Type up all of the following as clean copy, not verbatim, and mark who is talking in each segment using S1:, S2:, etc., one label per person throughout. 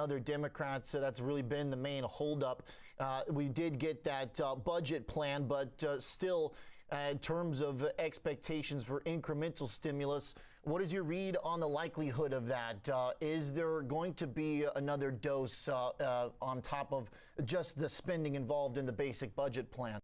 S1: other Democrats. So that's really been the main holdup. We did get that budget plan, but still, in terms of expectations for incremental stimulus, what is your read on the likelihood of that? Is there going to be another dose on top of just the spending involved in the basic budget plan?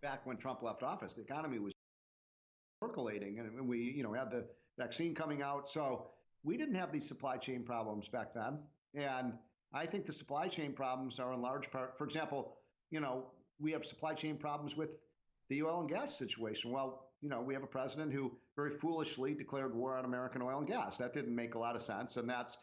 S2: Back when Trump left office, the economy was percolating, and we, had the vaccine coming out. So we didn't have these supply chain problems back then. And I think the supply chain problems are in large part, for example, we have supply chain problems with the oil and gas situation. Well, we have a president who very foolishly declared war on American oil and gas. That didn't make a lot of sense. And that's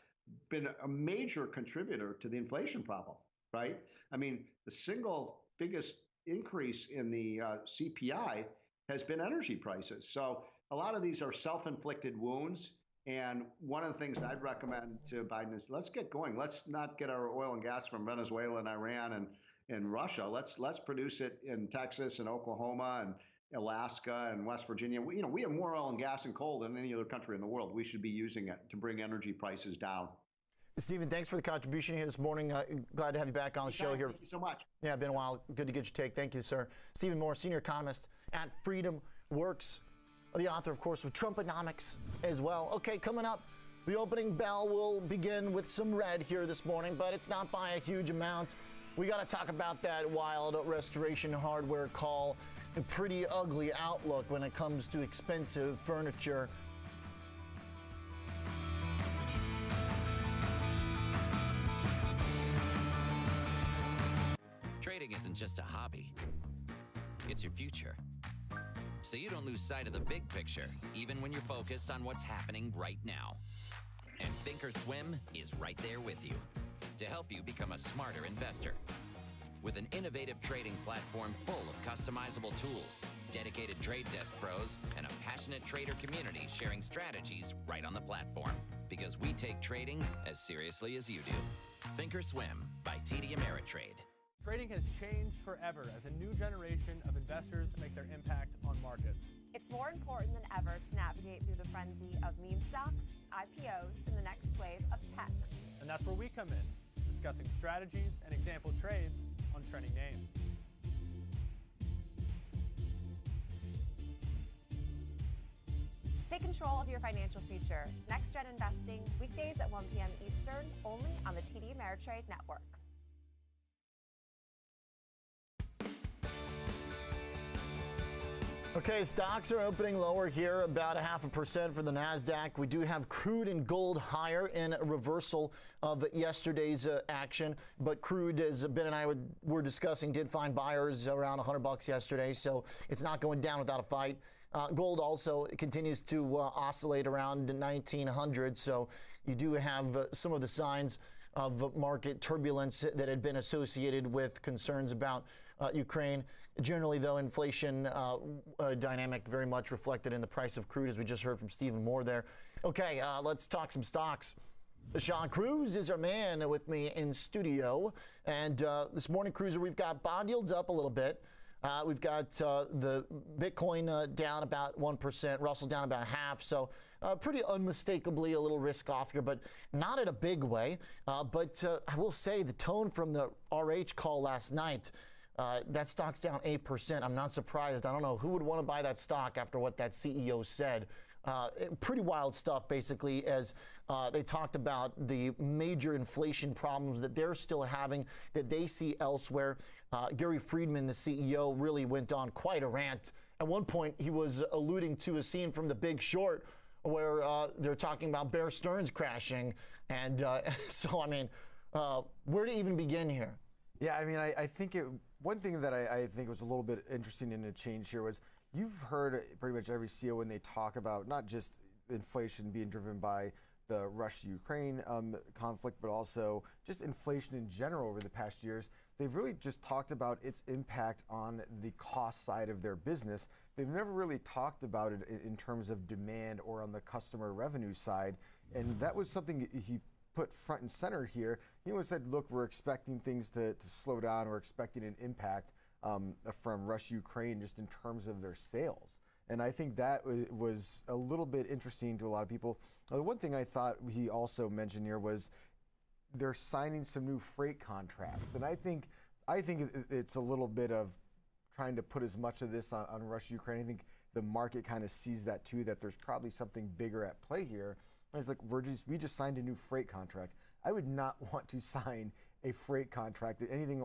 S2: been a major contributor to the inflation problem, right? I mean, the single biggest increase in the CPI has been energy prices. So a lot of these are self-inflicted wounds. And one of the things I'd recommend to Biden is let's get going. Let's not get our oil and gas from Venezuela and Iran and Russia. Let's produce it in Texas and Oklahoma and Alaska and West Virginia. We have more oil and gas and coal than any other country in the world. We should be using it to bring energy prices down.
S1: Stephen, thanks for the contribution here this morning. Glad to have you back on the show here.
S2: Thank you so much.
S1: Yeah, been a while. Good to get your take. Thank you, sir. Stephen Moore, senior economist at Freedom Works, the author, of course, of Trumponomics as well. Okay, coming up, the opening bell will begin with some red here this morning, but it's not by a huge amount. We got to talk about that wild restoration hardware call. A pretty ugly outlook when it comes to expensive furniture.
S3: Trading isn't just a hobby, it's your future. So you don't lose sight of the big picture, even when you're focused on what's happening right now. And Thinkorswim is right there with you to help you become a smarter investor. With an innovative trading platform full of customizable tools, dedicated trade desk pros, and a passionate trader community sharing strategies right on the platform. Because we take trading as seriously as you do. Thinkorswim by TD Ameritrade.
S4: Trading has changed forever as a new generation of investors make their impact on markets.
S5: It's more important than ever to navigate through the frenzy of meme stocks, IPOs, and the next wave of tech.
S4: And that's where we come in, discussing strategies and example trades on trending names.
S5: Take control of your financial future. Next Gen Investing, weekdays at 1 p.m. Eastern, only on the TD Ameritrade Network.
S1: Okay, stocks are opening lower here, about 0.5% for the NASDAQ. We do have crude and gold higher in a reversal of yesterday's action. But crude, as Ben and I were discussing, did find buyers around $100 yesterday, so it's not going down without a fight. Gold also continues to oscillate around 1,900, so you do have some of the signs of market turbulence that had been associated with concerns about Ukraine. Generally, though, inflation dynamic very much reflected in the price of crude, as we just heard from Stephen Moore there. Okay, let's talk some stocks. Sean Cruz is our man with me in studio. And this morning, Cruiser, we've got bond yields up a little bit. We've got the Bitcoin down about 1%, Russell down about half. So pretty unmistakably a little risk off here, but not in a big way. But I will say the tone from the RH call last night That stock's down 8%. I'm not surprised. I don't know who would want to buy that stock after what that CEO said. Pretty wild stuff, basically, as they talked about the major inflation problems that they're still having, that they see elsewhere. Gary Friedman, the CEO, really went on quite a rant. At one point, he was alluding to a scene from The Big Short where they're talking about Bear Stearns crashing. And so, I mean, where to even begin here?
S6: Yeah, I mean, I think one thing that I think was a little bit interesting in a change here was you've heard pretty much every CEO when they talk about not just inflation being driven by the Russia-Ukraine conflict, but also just inflation in general over the past years. They've really just talked about its impact on the cost side of their business. They've never really talked about it in terms of demand or on the customer revenue side. And that was something he put front and center here. He always said, look, we're expecting things to slow down. We're expecting an impact from Russia-Ukraine just in terms of their sales. And I think that was a little bit interesting to a lot of people. The one thing I thought he also mentioned here was they're signing some new freight contracts. And I think it's a little bit of trying to put as much of this on Russia-Ukraine. I think the market kind of sees that too, that there's probably something bigger at play here. And it's like, we just signed a new freight contract. I would not want to sign a freight contract,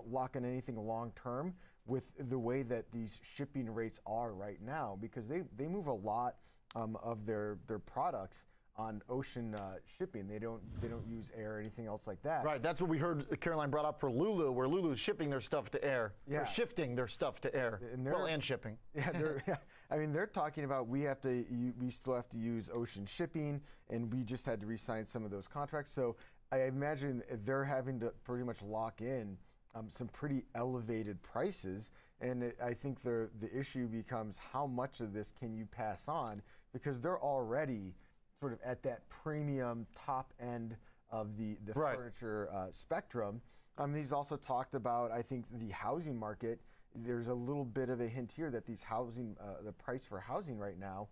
S6: lock in anything long term with the way that these shipping rates are right now, because they move a lot of their products on ocean shipping. They don't use air or anything else like that.
S1: Right, that's what we heard Caroline brought up for Lulu, where Lulu's shipping their stuff to air. Yeah. They're shifting their stuff to air. And shipping.
S6: Yeah, I mean, they're talking about we still have to use ocean shipping, and we just had to re-sign some of those contracts. So I imagine they're having to pretty much lock in some pretty elevated prices, and I think the issue becomes how much of this can you pass on, because they're already sort of at that premium top end of the right. Furniture spectrum. He's also talked about, I think, the housing market. There's a little bit of a hint here that these the price for housing right now,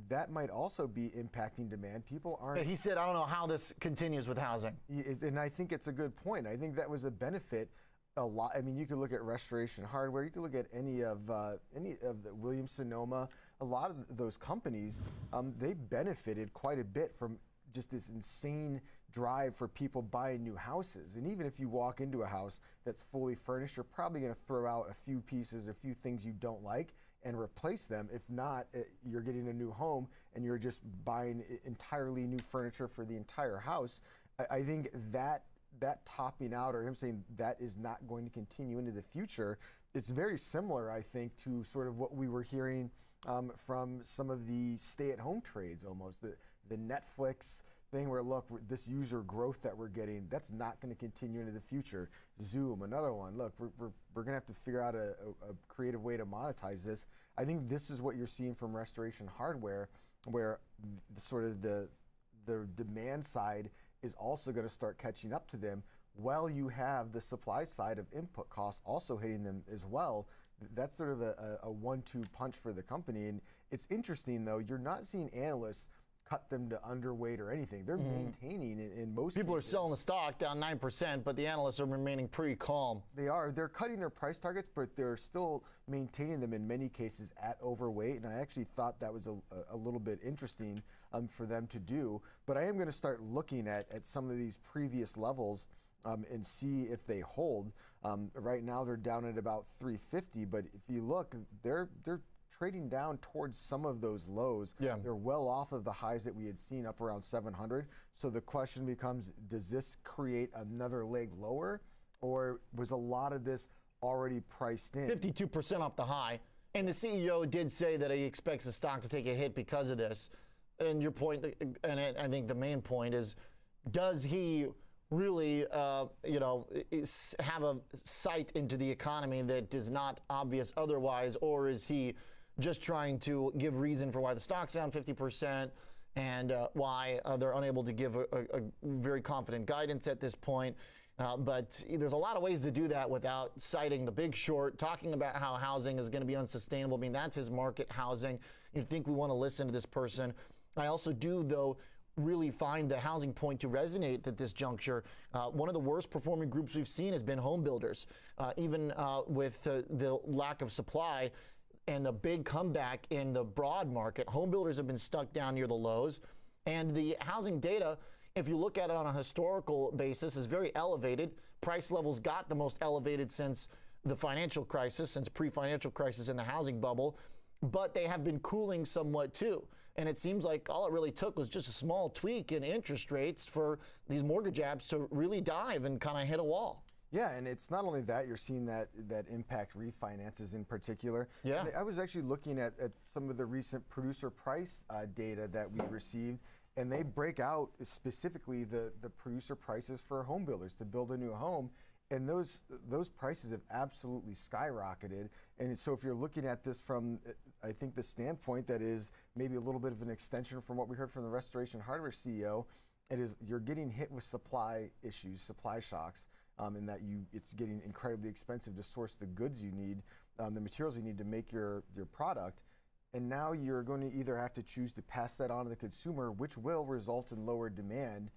S6: that might also be impacting demand. People aren't.
S1: Yeah, he said, I don't know how this continues with housing.
S6: And I think it's a good point. I think that was a benefit a lot. I mean, you could look at Restoration Hardware. You could look at any of the Williams-Sonoma. A lot of those companies, they benefited quite a bit from just this insane drive for people buying new houses. And even if you walk into a house that's fully furnished, you're probably going to throw out a few pieces, a few things you don't like, and replace them. If not, you're getting a new home and you're just buying entirely new furniture for the entire house. I think that topping out, or him saying that is not going to continue into the future, it's very similar, I think, to sort of what we were hearing from some of the stay-at-home trades almost. The Netflix thing where, look, this user growth that we're getting, that's not going to continue into the future. Zoom, another one. Look, we're going to have to figure out a creative way to monetize this. I think this is what you're seeing from Restoration Hardware, where sort of the demand side is also going to start catching up to them, while you have the supply side of input costs also hitting them as well. That's sort of a 1-2 punch for the company. And it's interesting, though, you're not seeing analysts cut them to underweight or anything. They're maintaining in most
S1: People
S6: cases.
S1: are selling the stock down 9%, but the analysts are remaining pretty calm.
S6: They are. They're cutting their price targets, but they're still maintaining them in many cases at overweight. And I actually thought that was a little bit interesting for them to do. But I am going to start looking at some of these previous levels and see if they hold. Right now they're down at about 350, but if you look, they're trading down towards some of those lows. Yeah. They're well off of the highs that we had seen up around 700. So the question becomes, does this create another leg lower, or was a lot of this already priced in?
S1: 52% off the high. And the CEO did say that he expects the stock to take a hit because of this. And your point, and I think the main point is, does he really, have a sight into the economy that is not obvious otherwise, or is he just trying to give reason for why the stock's down 50% and why they're unable to give a very confident guidance at this point? But there's a lot of ways to do that without citing the Big Short, talking about how housing is going to be unsustainable. I mean, that's his market, housing. You'd think we want to listen to this person. I also do, though, really find the housing point to resonate at this juncture. One of the worst performing groups we've seen has been home builders. Even with the lack of supply and the big comeback in the broad market, home builders have been stuck down near the lows. And the housing data, if you look at it on a historical basis, is very elevated. Price levels got the most elevated since the financial crisis, since pre-financial crisis in the housing bubble, but they have been cooling somewhat too. And it seems like all it really took was just a small tweak in interest rates for these mortgage apps to really dive and kind of hit a wall.
S6: Yeah, and it's not only that, you're seeing that impact refinances in particular.
S1: Yeah.
S6: And I was actually looking at some of the recent producer price data that we received, and they break out specifically the producer prices for home builders to build a new home. And those prices have absolutely skyrocketed. And so if you're looking at this from, I think, the standpoint that is maybe a little bit of an extension from what we heard from the Restoration Hardware CEO, it is you're getting hit with supply issues, supply shocks, in that it's getting incredibly expensive to source the goods you need, the materials you need to make your product. And now you're going to either have to choose to pass that on to the consumer, which will result in lower demand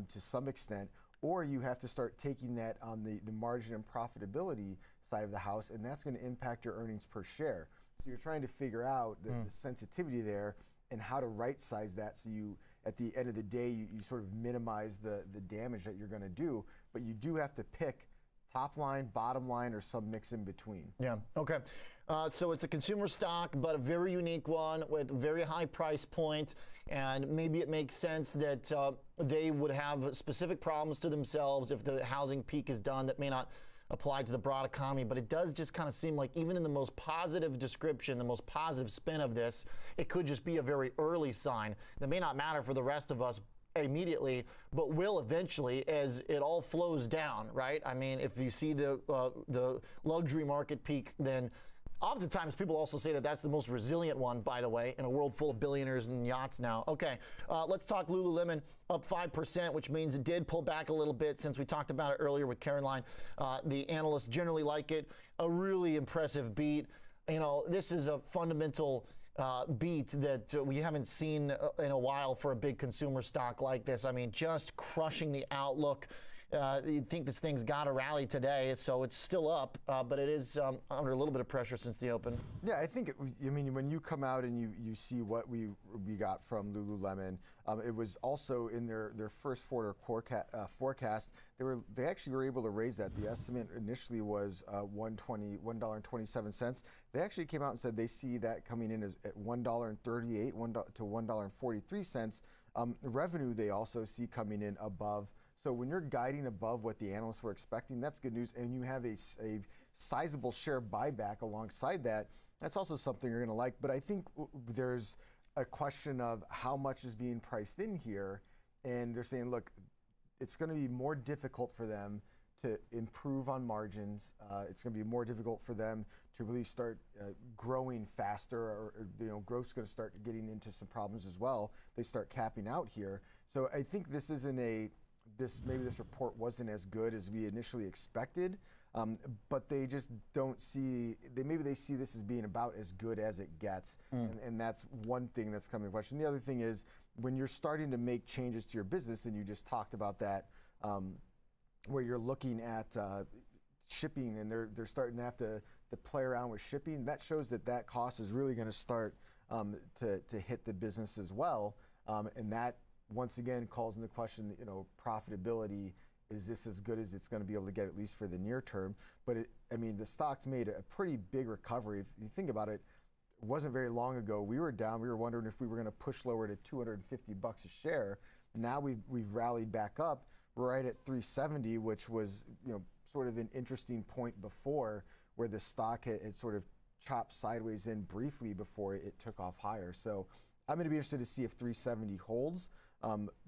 S6: to some extent, or you have to start taking that on the margin and profitability side of the house, and that's going to impact your earnings per share. So you're trying to figure out the sensitivity there and how to right size that so you, at the end of the day, you sort of minimize the damage that you're going to do, but you do have to pick top line, bottom line, or some mix in between.
S1: Yeah, okay. So it's a consumer stock, but a very unique one with very high price points, and maybe it makes sense that they would have specific problems to themselves if the housing peak is done that may not apply to the broad economy, but it does just kind of seem like even in the most positive description, the most positive spin of this, it could just be a very early sign that may not matter for the rest of us immediately, but will eventually as it all flows down, right? I mean, if you see the luxury market peak, then oftentimes people also say that that's the most resilient one, by the way, in a world full of billionaires and yachts now. Okay, let's talk Lululemon, up 5%, which means it did pull back a little bit since we talked about it earlier with Caroline. The analysts generally like it. A really impressive beat. You know, this is a fundamental beat that we haven't seen in a while for a big consumer stock like this. I mean, just crushing the outlook. You'd think this thing's got to rally today, so it's still up, but it is under a little bit of pressure since the open.
S6: Yeah, I think, I mean, when you come out and you see what we got from Lululemon, it was also in their first quarter forecast, they actually were able to raise that. The estimate initially was $1.27. They actually came out and said they see that coming in as at $1.38 to $1.43. Revenue they also see coming in above. So when you're guiding above what the analysts were expecting, that's good news. And you have a sizable share buyback alongside that. That's also something you're going to like. But I think there's a question of how much is being priced in here. And they're saying, look, it's going to be more difficult for them to improve on margins. It's going to be more difficult for them to really start growing faster, or growth's going to start getting into some problems as well. They start capping out here. So I think this isn't maybe this report wasn't as good as we initially expected, but they just don't see, maybe they see this as being about as good as it gets, and that's one thing that's coming to question. The other thing is when you're starting to make changes to your business, and you just talked about that, where you're looking at shipping, and they're starting to have to play around with shipping, that shows that cost is really going to start to hit the business as well, and that once again calls into question, profitability. Is this as good as it's going to be able to get, at least for the near term? But the stock's made a pretty big recovery. If you think about it, it wasn't very long ago we were down. We were wondering if we were going to push lower to $250 a share. Now we've rallied back up. We're right at 370, which was sort of an interesting point before, where the stock had sort of chopped sideways in briefly before it took off higher. So I'm going to be interested to see if 370 holds.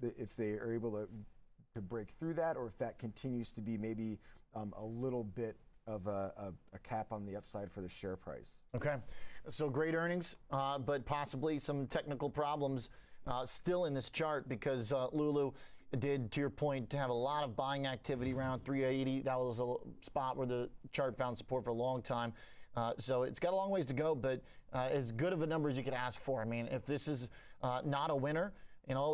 S6: If they are able to break through that, or if that continues to be maybe a little bit of a cap on the upside for the share price.
S1: Okay, so great earnings, but possibly some technical problems still in this chart, because Lulu did, to your point, to have a lot of buying activity around 380. That was a spot where the chart found support for a long time. So it's got a long ways to go, but as good of a number as you could ask for. I mean, if this is not a winner,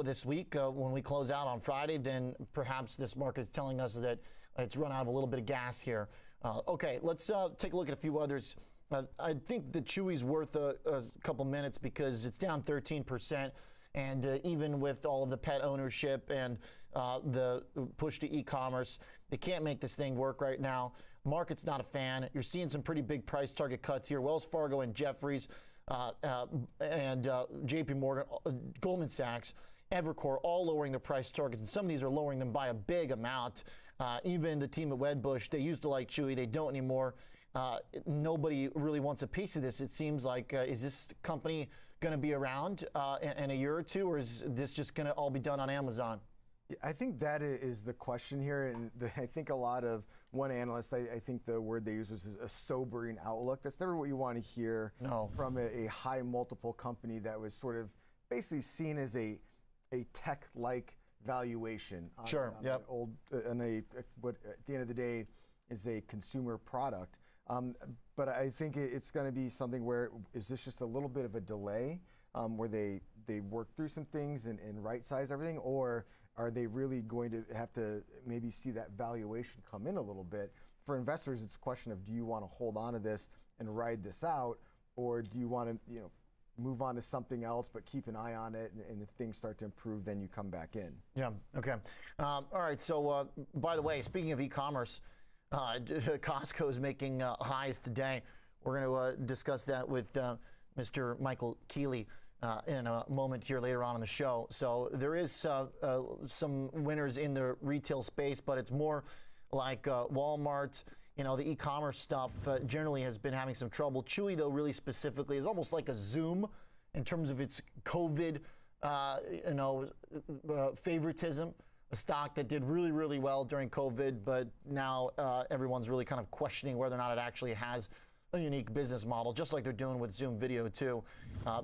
S1: this week when we close out on Friday, then perhaps this market is telling us that it's run out of a little bit of gas here. Okay, let's take a look at a few others. I think the Chewy's worth a couple minutes because it's down 13%. And even with all of the pet ownership and the push to e-commerce, they can't make this thing work right now. Market's not a fan. You're seeing some pretty big price target cuts here. Wells Fargo and Jefferies and JP Morgan, Goldman Sachs, Evercore, all lowering the price targets. And some of these are lowering them by a big amount. Even the team at Wedbush, they used to like Chewy. They don't anymore. Nobody really wants a piece of this. It seems like, is this company going to be around in a year or two, or is this just going to all be done on Amazon?
S6: I think that is the question here, and I think a lot of one analyst, I think the word they used was a sobering outlook. That's never what you want to hear from a high multiple company that was sort of basically seen as a tech-like valuation on, what at the end of the day is a consumer product. But I think it's going to be something where, is this just a little bit of a delay where they work through some things and right-size everything, or are they really going to have to maybe see that valuation come in a little bit? For investors, it's a question of, do you want to hold on to this and ride this out, or do you want to move on to something else but keep an eye on it, and if things start to improve, then you come back in?
S1: Yeah, okay. All right, so by the way, speaking of e-commerce, Costco is making highs today. We're going to discuss that with Mr. Michael Keeley in a moment here later on in the show. So there is some winners in the retail space, but it's more like Walmart. The e-commerce stuff generally has been having some trouble. Chewy, though, really specifically is almost like a Zoom in terms of its COVID, favoritism. A stock that did really, really well during COVID, but now everyone's really kind of questioning whether or not it actually has a unique business model, just like they're doing with Zoom Video too,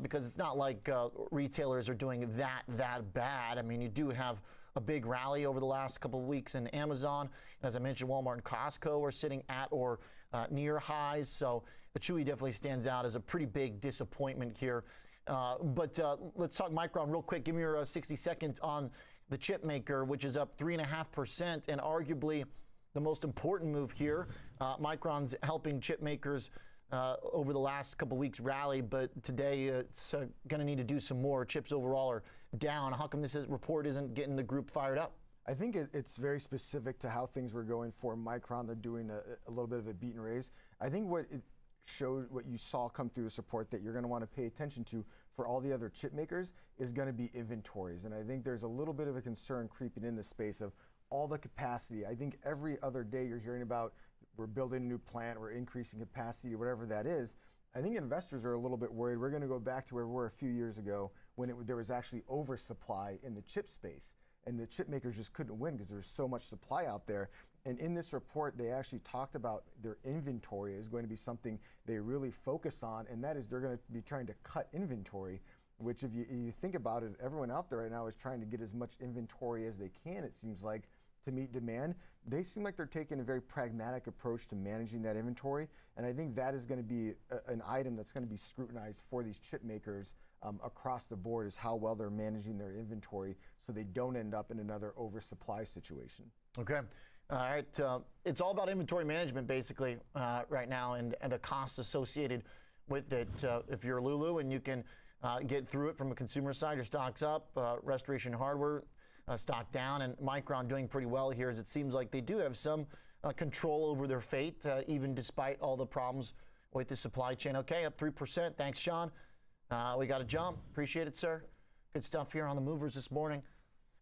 S1: because it's not like retailers are doing that bad. I mean, you do have a big rally over the last couple of weeks in Amazon. And as I mentioned, Walmart and Costco are sitting at or near highs. So the Chewy definitely stands out as a pretty big disappointment here. But let's talk Micron real quick. Give me your 60 seconds on the chip maker, which is up 3.5%, and arguably the most important move here. Micron's helping chip makers over the last couple weeks rally, but today it's going to need to do some more. Chips overall are down. How come this report isn't getting the group fired up?
S6: I think it's very specific to how things were going for Micron. They're doing a little bit of a beat and raise. I think what it showed, what you saw come through this report that you're going to want to pay attention to for all the other chip makers is going to be inventories. And I think there's a little bit of a concern creeping in the space of all the capacity. I think every other day you're hearing about we're building a new plant, we're increasing capacity, whatever that is. I think investors are a little bit worried we're going to go back to where we were a few years ago when there was actually oversupply in the chip space. And the chip makers just couldn't win because there's so much supply out there. And in this report, they actually talked about their inventory is going to be something they really focus on, and that is they're going to be trying to cut inventory, which if you think about it, everyone out there right now is trying to get as much inventory as they can, it seems like, to meet demand. They seem like they're taking a very pragmatic approach to managing that inventory, and I think that is going to be an item that's going to be scrutinized for these chip makers across the board, is how well they're managing their inventory so they don't end up in another oversupply situation.
S1: Okay. All right. It's all about inventory management, basically, right now, and the costs associated with it. If you're Lulu and you can get through it from a consumer side, your stock's up. Restoration Hardware stock down, and Micron doing pretty well here, as it seems like they do have some control over their fate, even despite all the problems with the supply chain. Okay, up 3%. Thanks, Sean. We got a jump. Appreciate it, sir. Good stuff here on the movers this morning.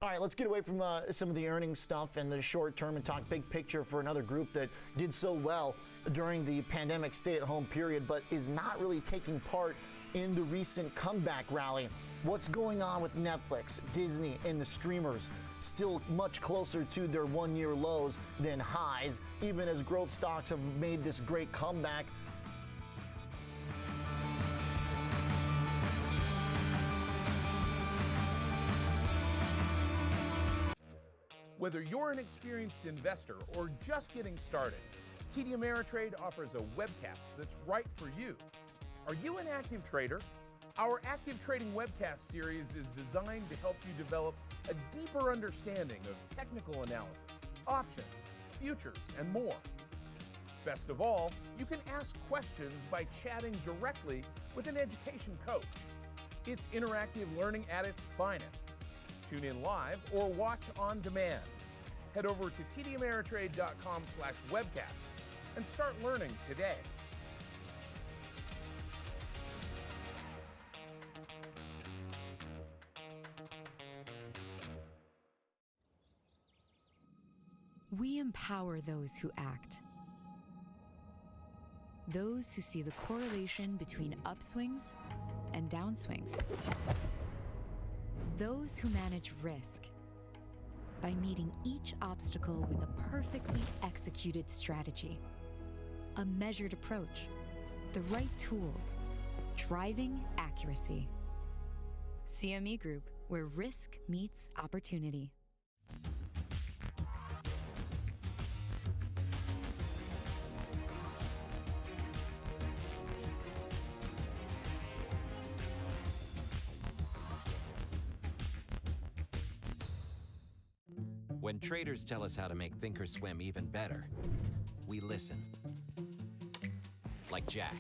S1: All right, let's get away from some of the earnings stuff and the short term and talk big picture for another group that did so well during the pandemic stay-at-home period, but is not really taking part in the recent comeback rally. What's going on with Netflix, Disney, and the streamers? Still much closer to their one-year lows than highs, even as growth stocks have made this great comeback.
S7: Whether you're an experienced investor or just getting started, TD Ameritrade offers a webcast that's right for you. Are you an active trader? Our active trading webcast series is designed to help you develop a deeper understanding of technical analysis, options, futures, and more. Best of all, you can ask questions by chatting directly with an education coach. It's interactive learning at its finest. Tune in live or watch on demand. Head over to tdameritrade.com/webcasts and start learning today.
S8: We empower those who act. Those who see the correlation between upswings and downswings. Those who manage risk by meeting each obstacle with a perfectly executed strategy. A measured approach, the right tools, driving accuracy. CME Group, where risk meets opportunity.
S3: When traders tell us how to make Thinkorswim even better, we listen. Like Jack.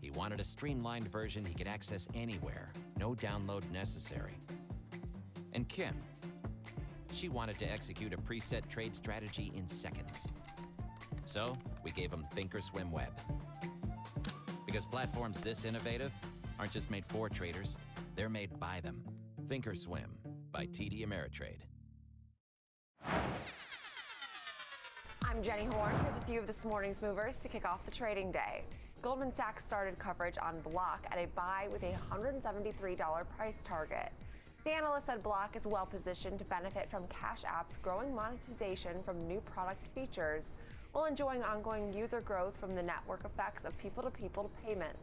S3: He wanted a streamlined version he could access anywhere, no download necessary. And Kim. She wanted to execute a preset trade strategy in seconds. So we gave him Thinkorswim Web. Because platforms this innovative aren't just made for traders, they're made by them. Thinkorswim by TD Ameritrade.
S5: I'm Jenny Horn. Here's a few of this morning's movers to kick off the trading day. Goldman Sachs started coverage on Block at a buy with a $173 price target. The analyst said Block is well positioned to benefit from Cash App's growing monetization from new product features, while enjoying ongoing user growth from the network effects of people-to-people payments.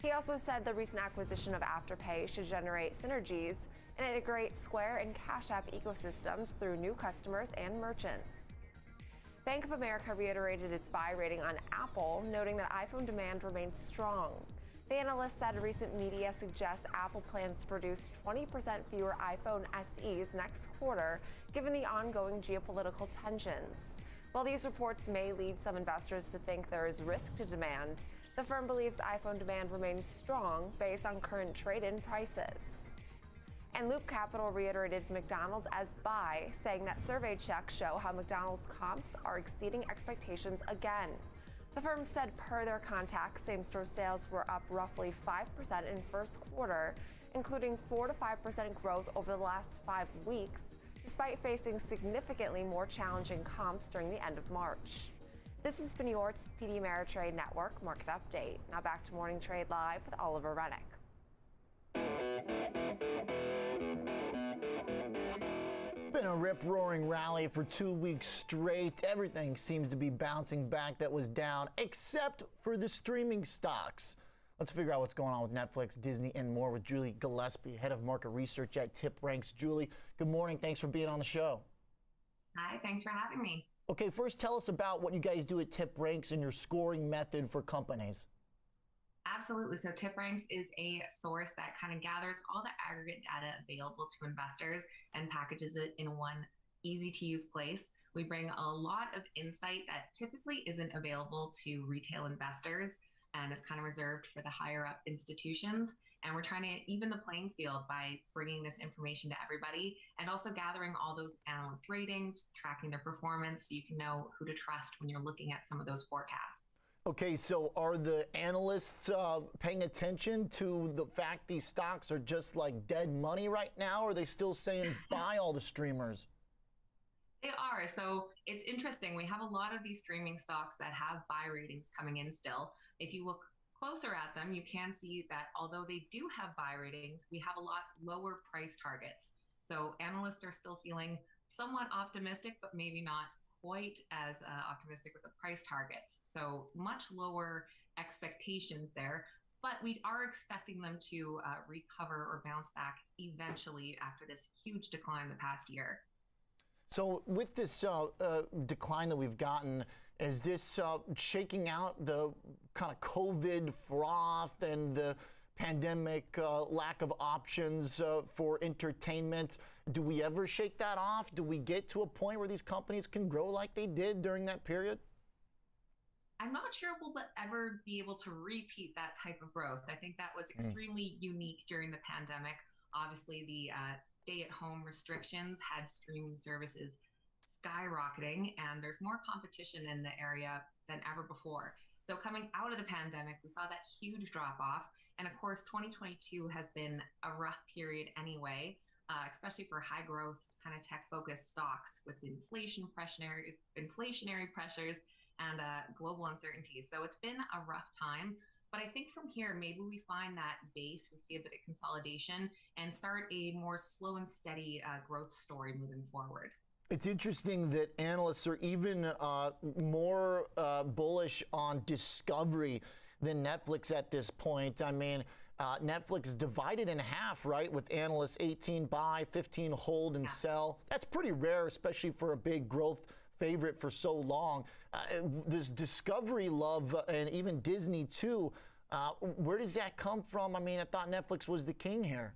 S5: He also said the recent acquisition of Afterpay should generate synergies and integrate Square and Cash App ecosystems through new customers and merchants. Bank of America reiterated its buy rating on Apple, noting that iPhone demand remains strong. The analyst said recent media suggests Apple plans to produce 20% fewer iPhone SEs next quarter, given the ongoing geopolitical tensions. While these reports may lead some investors to think there is risk to demand, the firm believes iPhone demand remains strong based on current trade-in prices. And Loop Capital reiterated McDonald's as buy, saying that survey checks show how McDonald's comps are exceeding expectations again. The firm said per their contacts, same-store sales were up roughly 5% in first quarter, including 4 to 5% growth over the last 5 weeks, despite facing significantly more challenging comps during the end of March. This has been your TD Ameritrade Network Market Update. Now back to Morning Trade Live with Oliver Rennick.
S1: It's been a rip-roaring rally for 2 weeks straight. Everything seems to be bouncing back that was down, except for the streaming stocks. Let's figure out what's going on with Netflix, Disney, and more with Julie Gillespie, head of market research at TipRanks. Julie, good morning. Thanks for being on the show.
S9: Hi, thanks for having me.
S1: Okay, first tell us about what you guys do at TipRanks and your scoring method for companies.
S9: Absolutely. So TipRanks is a source that kind of gathers all the aggregate data available to investors and packages it in one easy to use place. We bring a lot of insight that typically isn't available to retail investors and is kind of reserved for the higher up institutions. And we're trying to even the playing field by bringing this information to everybody and also gathering all those analyst ratings, tracking their performance so you can know who to trust when you're looking at some of those forecasts.
S1: Okay, so are the analysts paying attention to the fact these stocks are just like dead money right now? Or are they still saying buy all the streamers?
S9: They are. So it's interesting. We have a lot of these streaming stocks that have buy ratings coming in still. If you look closer at them, you can see that although they do have buy ratings, we have a lot lower price targets. So analysts are still feeling somewhat optimistic, but maybe not quite as optimistic with the price targets. So much lower expectations there, but we are expecting them to recover or bounce back eventually after this huge decline the past year.
S1: So with this decline that we've gotten, is this shaking out the kind of COVID froth and the pandemic, lack of options for entertainment. Do we ever shake that off? Do we get to a point where these companies can grow like they did during that period?
S9: I'm not sure we'll ever be able to repeat that type of growth. I think that was extremely unique during the pandemic. Obviously, the stay-at-home restrictions had streaming services skyrocketing, and there's more competition in the area than ever before. So coming out of the pandemic, we saw that huge drop-off. And of course, 2022 has been a rough period anyway, especially for high-growth, kind of tech-focused stocks with inflationary pressures and global uncertainties. So it's been a rough time. But I think from here, maybe we find that base, we see a bit of consolidation and start a more slow and steady growth story moving forward.
S1: It's interesting that analysts are even more bullish on Discovery than Netflix at this point. I mean, Netflix divided in half, right, with analysts 18 buy, 15 hold and sell. That's pretty rare, especially for a big growth favorite for so long. This Discovery love, and even Disney too, where does that come from? I mean, I thought Netflix was the king here.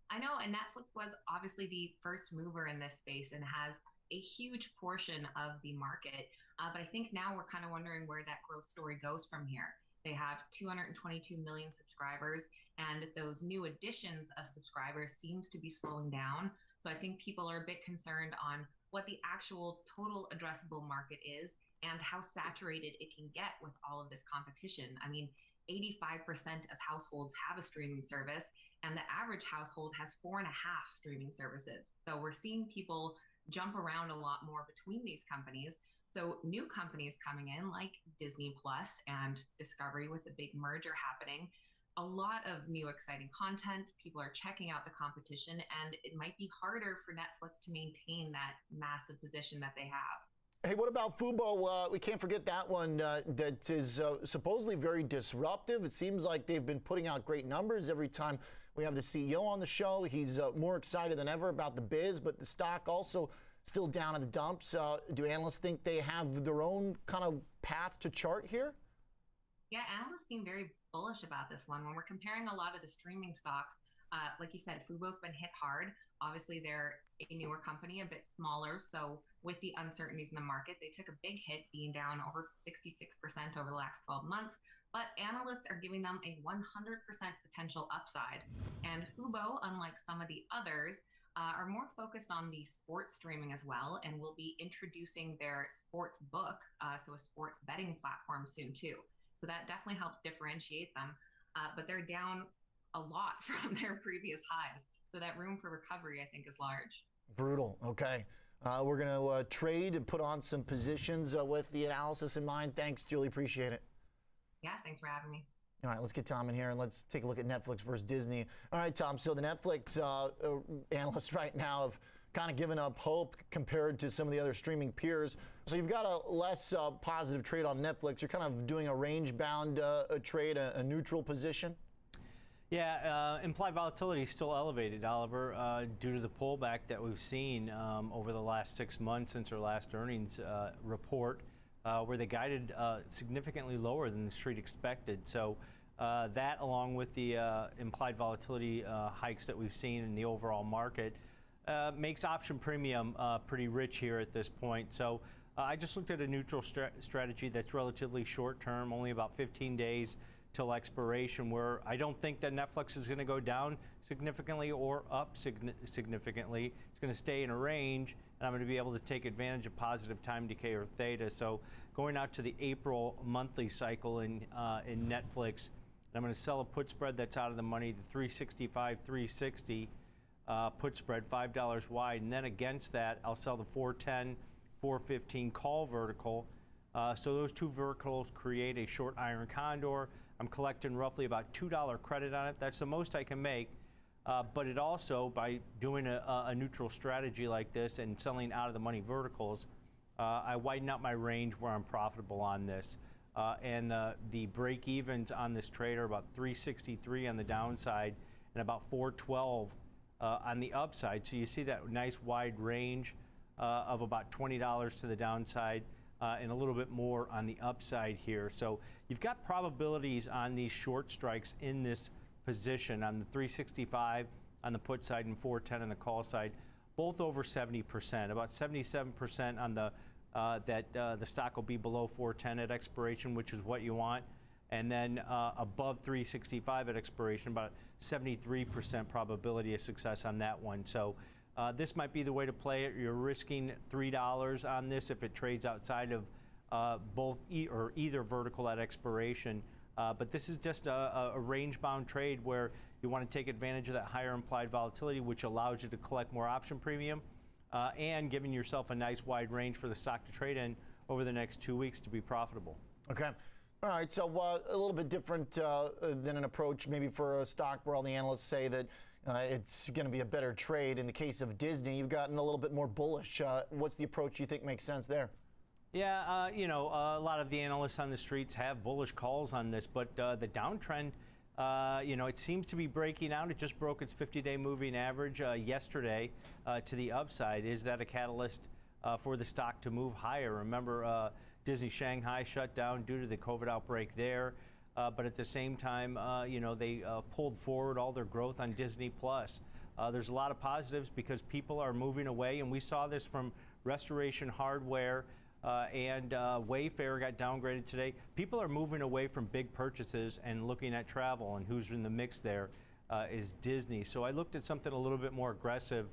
S9: I know, and Netflix was obviously the first mover in this space and has a huge portion of the market. But I think now we're kind of wondering where that growth story goes from here. They have 222 million subscribers, and those new additions of subscribers seems to be slowing down. So I think people are a bit concerned on what the actual total addressable market is and how saturated it can get with all of this competition. I mean, 85% of households have a streaming service, and the average household has 4.5 streaming services. So we're seeing people jump around a lot more between these companies. So new companies coming in like Disney Plus and Discovery with the big merger happening, a lot of new exciting content. People are checking out the competition, and it might be harder for Netflix to maintain that massive position that they have.
S1: Hey, what about Fubo? We can't forget that one that is supposedly very disruptive. It seems like they've been putting out great numbers every time we have the CEO on the show. He's more excited than ever about the biz, but the stock also still down in the dumps. Do analysts think they have their own kind of path to chart here?
S9: Yeah, analysts seem very bullish about this one. When we're comparing a lot of the streaming stocks, like you said, Fubo's been hit hard. Obviously, they're a newer company, a bit smaller. So with the uncertainties in the market, they took a big hit, being down over 66% over the last 12 months. But analysts are giving them a 100% potential upside. And Fubo, unlike some of the others, are more focused on the sports streaming as well, and will be introducing their sports book, so a sports betting platform soon too. So that definitely helps differentiate them. But they're down a lot from their previous highs. So that room for recovery, I think, is large.
S1: Brutal. Okay. We're going to trade and put on some positions with the analysis in mind. Thanks, Julie. Appreciate it.
S9: Yeah, thanks for having me.
S1: All right, let's get Tom in here and let's take a look at Netflix versus Disney. All right, Tom, so the Netflix analysts right now have kind of given up hope compared to some of the other streaming peers. So you've got a less positive trade on Netflix. You're kind of doing a range-bound trade, a neutral position?
S10: Yeah, implied volatility is still elevated, Oliver, due to the pullback that we've seen over the last 6 months since our last earnings report, where they guided significantly lower than the street expected. So that, along with the implied volatility hikes that we've seen in the overall market, makes option premium pretty rich here at this point. So I just looked at a neutral strategy that's relatively short term, only about 15 days till expiration, where I don't think that Netflix is going to go down significantly or up significantly. It's going to stay in a range, and I'm going to be able to take advantage of positive time decay or theta. So going out to the April monthly cycle in Netflix, I'm going to sell a put spread that's out of the money, the 365, 360 put spread, $5 wide, and then against that, I'll sell the 410, 415 call vertical. So those two verticals create a short iron condor. I'm collecting roughly about $2 credit on it. That's the most I can make. But it also, by doing a neutral strategy like this and selling out of the money verticals, I widen out my range where I'm profitable on this. And the break evens on this trade are about 363 on the downside and about 412 on the upside. So you see that nice wide range of about $20 to the downside. and a little bit more on the upside here. So you've got probabilities on these short strikes in this position on the 365 on the put side and 410 on the call side, both over 70%, about 77% on the the stock will be below 410 at expiration, which is what you want, and then above 365 at expiration, about 73% probability of success on that one. So this might be the way to play it. You're risking $3 on this if it trades outside of either vertical at expiration. But this is just a range-bound trade where you want to take advantage of that higher implied volatility, which allows you to collect more option premium and giving yourself a nice wide range for the stock to trade in over the next 2 weeks to be profitable.
S1: Okay. All right, so a little bit different than an approach maybe for a stock where all the analysts say that it's going to be a better trade. In the case of Disney, you've gotten a little bit more bullish. What's the approach you think makes sense there?
S10: Yeah, you know, a lot of the analysts on the streets have bullish calls on this, but the downtrend, you know, it seems to be breaking out. It just broke its 50-day moving average yesterday to the upside. Is that a catalyst for the stock to move higher? Remember, Disney Shanghai shut down due to the COVID outbreak there, but at the same time, you know, they pulled forward all their growth on Disney Plus. There's a lot of positives because people are moving away, and we saw this from Restoration Hardware. And Wayfair got downgraded today. People are moving away from big purchases and looking at travel, and who's in the mix there is Disney. So I looked at something a little bit more aggressive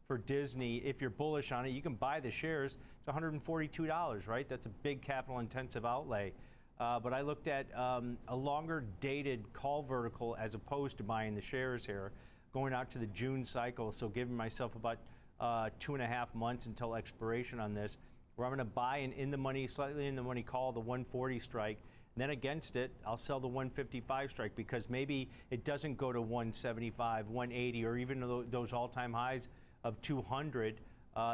S10: for Disney. If you're bullish on it, you can buy the shares. It's $142, right? That's a big capital-intensive outlay. But I looked at a longer dated call vertical as opposed to buying the shares here, going out to the June cycle, so giving myself about 2.5 months until expiration on this, where I'm going to buy an in-the-money, slightly in-the-money call, the 140 strike. And then against it, I'll sell the 155 strike because maybe it doesn't go to 175, 180, or even those all-time highs of 200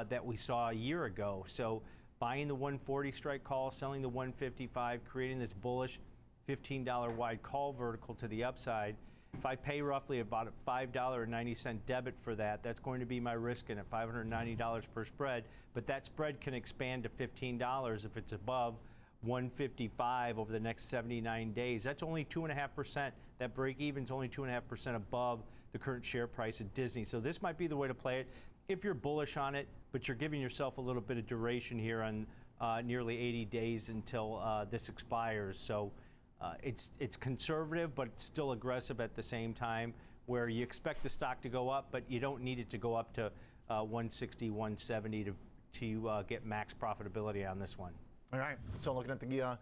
S10: that we saw a year ago. So buying the 140 strike call, selling the 155, creating this bullish $15 wide call vertical to the upside. If I pay roughly about a $5.90 debit for that, that's going to be my risk in at $590 per spread. But that spread can expand to $15 if it's above 155 over the next 79 days. That's only 2.5%. That break even is only 2.5% above the current share price at Disney. So this might be the way to play it if you're bullish on it, but you're giving yourself a little bit of duration here on nearly 80 days until this expires. So it's conservative, but it's still aggressive at the same time, where you expect the stock to go up, but you don't need it to go up to 160, 170 to get max profitability on this one.
S1: All right, so looking at the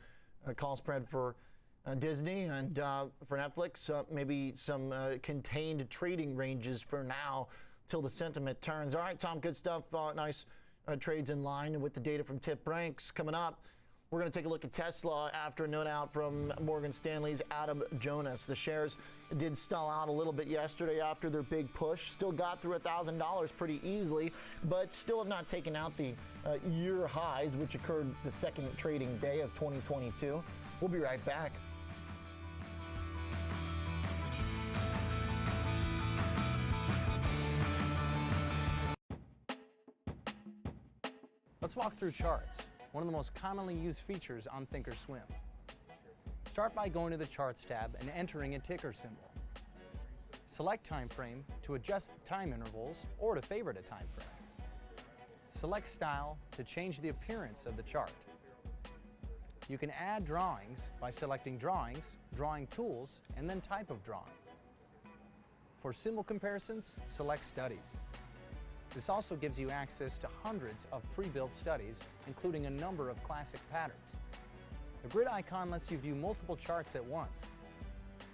S1: call spread for Disney and for Netflix, maybe some contained trading ranges for now till the sentiment turns. All right, Tom, good stuff. Nice trades in line with the data from Tip Ranks. Coming up, we're going to take a look at Tesla after a note out from Morgan Stanley's Adam Jonas. The shares did stall out a little bit yesterday after their big push. Still got through $1,000 pretty easily, but still have not taken out the year highs, which occurred the second trading day of 2022. We'll be right back.
S11: Let's walk through charts, one of the most commonly used features on Thinkorswim. Start by going to the Charts tab and entering a ticker symbol. Select Time Frame to adjust time intervals or to favorite a time frame. Select Style to change the appearance of the chart. You can add drawings by selecting Drawings, Drawing Tools, and then Type of Drawing. For symbol comparisons, select Studies. This also gives you access to hundreds of pre-built studies, including a number of classic patterns. The grid icon lets you view multiple charts at once.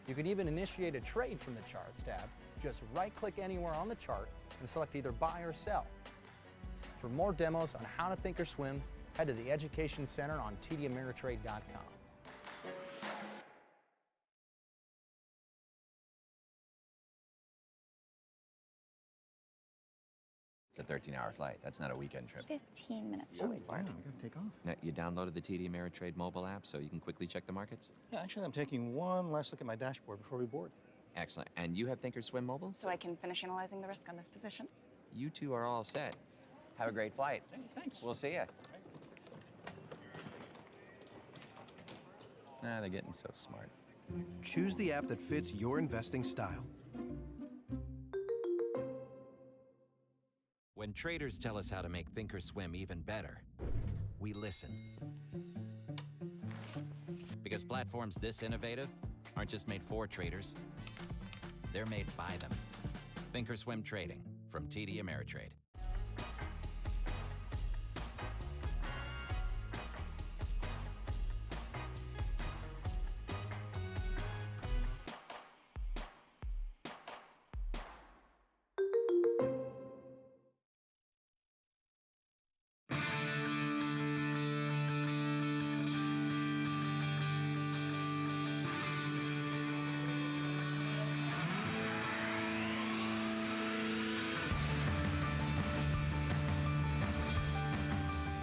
S11: You can even initiate a trade from the Charts tab. Just right-click anywhere on the chart and select either buy or sell. For more demos on how to Thinkorswim, head to the Education Center on tdameritrade.com.
S12: It's a 13-hour flight. That's not a weekend trip.
S13: 15 minutes to wait for it.
S14: I'm gonna take off.
S12: Now, you downloaded the TD Ameritrade mobile app so you can quickly check the markets?
S14: Yeah, actually, I'm taking one last look at my dashboard before we board.
S12: Excellent. And you have Thinkorswim mobile?
S13: So I can finish analyzing the risk on this position.
S12: You two are all set. Have a great flight.
S14: Hey, thanks.
S12: We'll see you. They're getting so smart.
S15: Choose the app that fits your investing style.
S3: When traders tell us how to make Thinkorswim even better, we listen. Because platforms this innovative aren't just made for traders, they're made by them. Thinkorswim Trading from TD Ameritrade.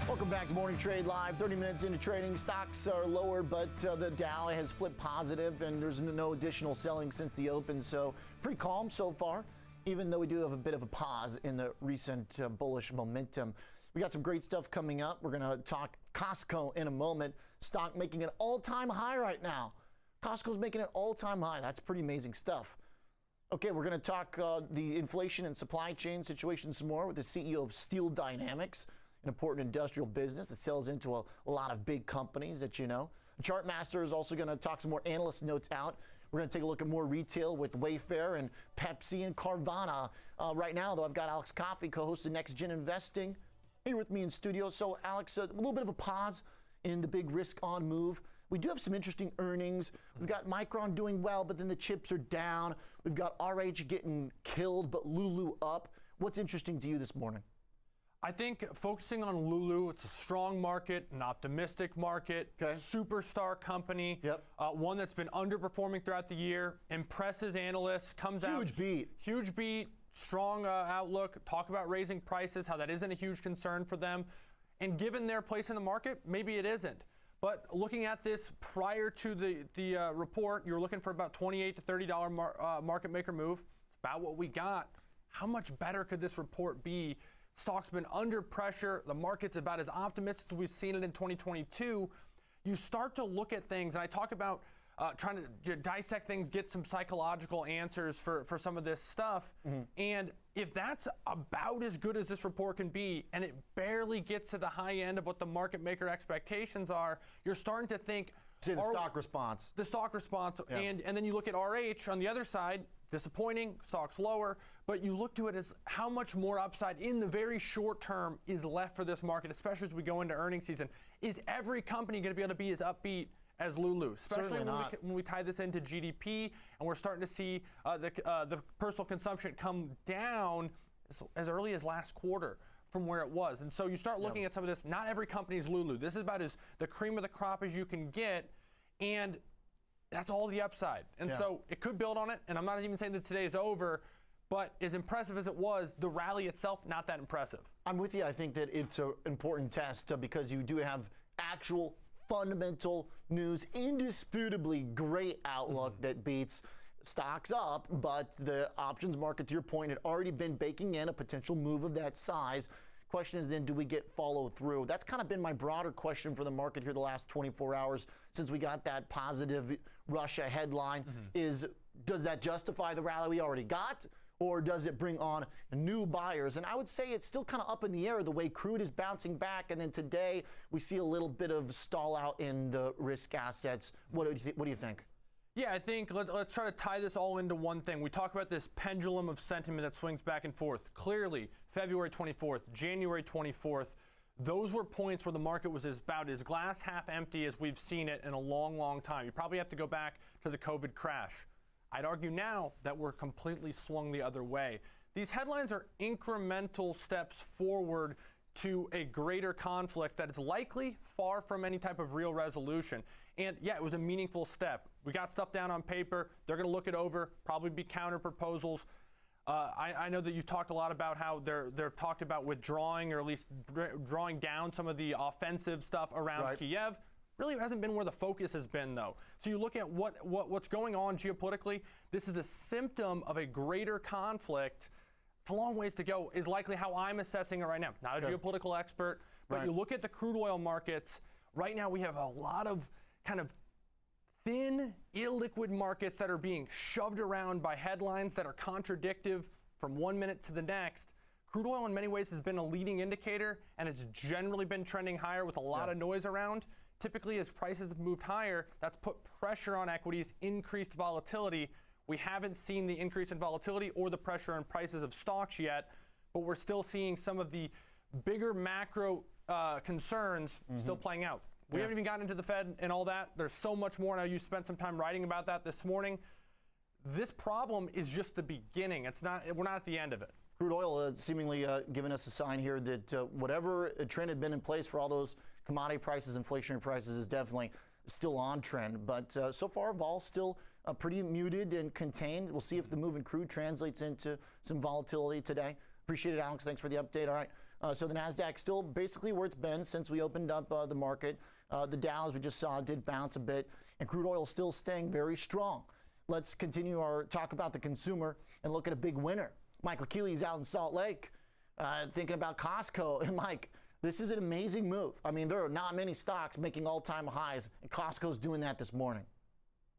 S1: Welcome back to Morning Trade Live. 30 minutes into trading, stocks are lower, but the Dow has flipped positive, and there's no additional selling since the open, so pretty calm so far, even though we do have a bit of a pause in the recent bullish momentum. We got some great stuff coming up. We're going to talk Costco in a moment. Stock making an all-time high right now. Costco's making an all-time high. That's pretty amazing stuff. Okay, we're going to talk the inflation and supply chain situation some more with the CEO of Steel Dynamics, an important industrial business that sells into a lot of big companies that you know. Chartmaster is also going to talk some more analyst notes out. We're going to take a look at more retail with Wayfair and Pepsi and Carvana. Right now, though, I've got Alex Coffey, co-host of Next Gen Investing, here with me in studio. So, Alex, a little bit of a pause in the big risk-on move. We do have some interesting earnings. We've got Micron doing well, but then the chips are down. We've got RH getting killed, but Lulu up. What's interesting to you this morning?
S4: I think focusing on Lulu, it's a strong market, an optimistic market, superstar company, one that's been underperforming throughout the year, impresses analysts, comes out. Huge beat, strong outlook, talk about raising prices, how that isn't a huge concern for them. And given their place in the market, maybe it isn't. But looking at this prior to the report, you're looking for about $28 to $30 market maker move. It's about what we got. How much better could this report be? Stock's been under pressure. The market's about as optimistic as we've seen it in 2022. You start to look at things, and I talk about trying to dissect things, get some psychological answers for some of this stuff. And if that's about as good as this report can be, and it barely gets to the high end of what the market maker expectations are, you're starting to think,
S1: the stock response.
S4: The stock response, and then you look at RH on the other side, disappointing, stock's lower, but you look to it as how much more upside in the very short term is left for this market, especially as we go into earnings season. Is every company going to be able to be as upbeat as Lulu, especially when we tie this into GDP and we're starting to see the personal consumption come down as early as last quarter from where it was. And so you start looking at some of this. Not every company is Lulu. This is about as the cream of the crop as you can get, and that's all the upside. And so it could build on it, and I'm not even saying that today is over, but as impressive as it was, the rally itself, not that impressive.
S1: I'm with you. I think that it's an important test because you do have actual fundamental news, indisputably great outlook that beats stocks up, but the options market, to your point, had already been baking in a potential move of that size. Question is then, do we get follow through? That's kind of been my broader question for the market here the last 24 hours since we got that positive Russia headline is, does that justify the rally we already got? Or does it bring on new buyers? And I would say it's still kind of up in the air the way crude is bouncing back. And then today we see a little bit of stall out in the risk assets. What do you think?
S4: Yeah, I think let's try to tie this all into one thing. We talk about this pendulum of sentiment that swings back and forth. Clearly, February 24th, January 24th, those were points where the market was about as glass half empty as we've seen it in a long, long time. You probably have to go back to the COVID crash. I'd argue now that we're completely swung the other way. These headlines are incremental steps forward to a greater conflict that is likely far from any type of real resolution. And yeah, it was a meaningful step. We got stuff down on paper. They're going to look it over, probably be counter proposals. I know that you've talked a lot about how they're talked about withdrawing or at least drawing down some of the offensive stuff around Kiev. Really hasn't been where the focus has been, though. So you look at what's going on geopolitically. This is a symptom of a greater conflict. It's a long ways to go, is likely how I'm assessing it right now. Not a geopolitical expert, but you look at the crude oil markets. Right now we have a lot of kind of thin, illiquid markets that are being shoved around by headlines that are contradictive from one minute to the next. Crude oil in many ways has been a leading indicator, and it's generally been trending higher with a lot of noise around. Typically, as prices have moved higher, that's put pressure on equities, increased volatility. We haven't seen the increase in volatility or the pressure on prices of stocks yet, but we're still seeing some of the bigger macro concerns still playing out. We haven't even gotten into the Fed and all that. There's so much more. Now, you spent some time writing about that this morning. This problem is just the beginning. We're not at the end of it.
S1: Crude oil seemingly giving us a sign here that whatever trend had been in place for all those commodity prices, inflationary prices, is definitely still on trend. But so far, vol still pretty muted and contained. We'll see if the move in crude translates into some volatility today. Appreciate it, Alex. Thanks for the update. All right. So the NASDAQ still basically where it's been since we opened up the market. The Dow, as we just saw, did bounce a bit, and crude oil still staying very strong. Let's continue our talk about the consumer and look at a big winner. Michael Keeley's out in Salt Lake thinking about Costco. And Mike, this is an amazing move. I mean, there are not many stocks making all-time highs, and Costco's doing that this morning.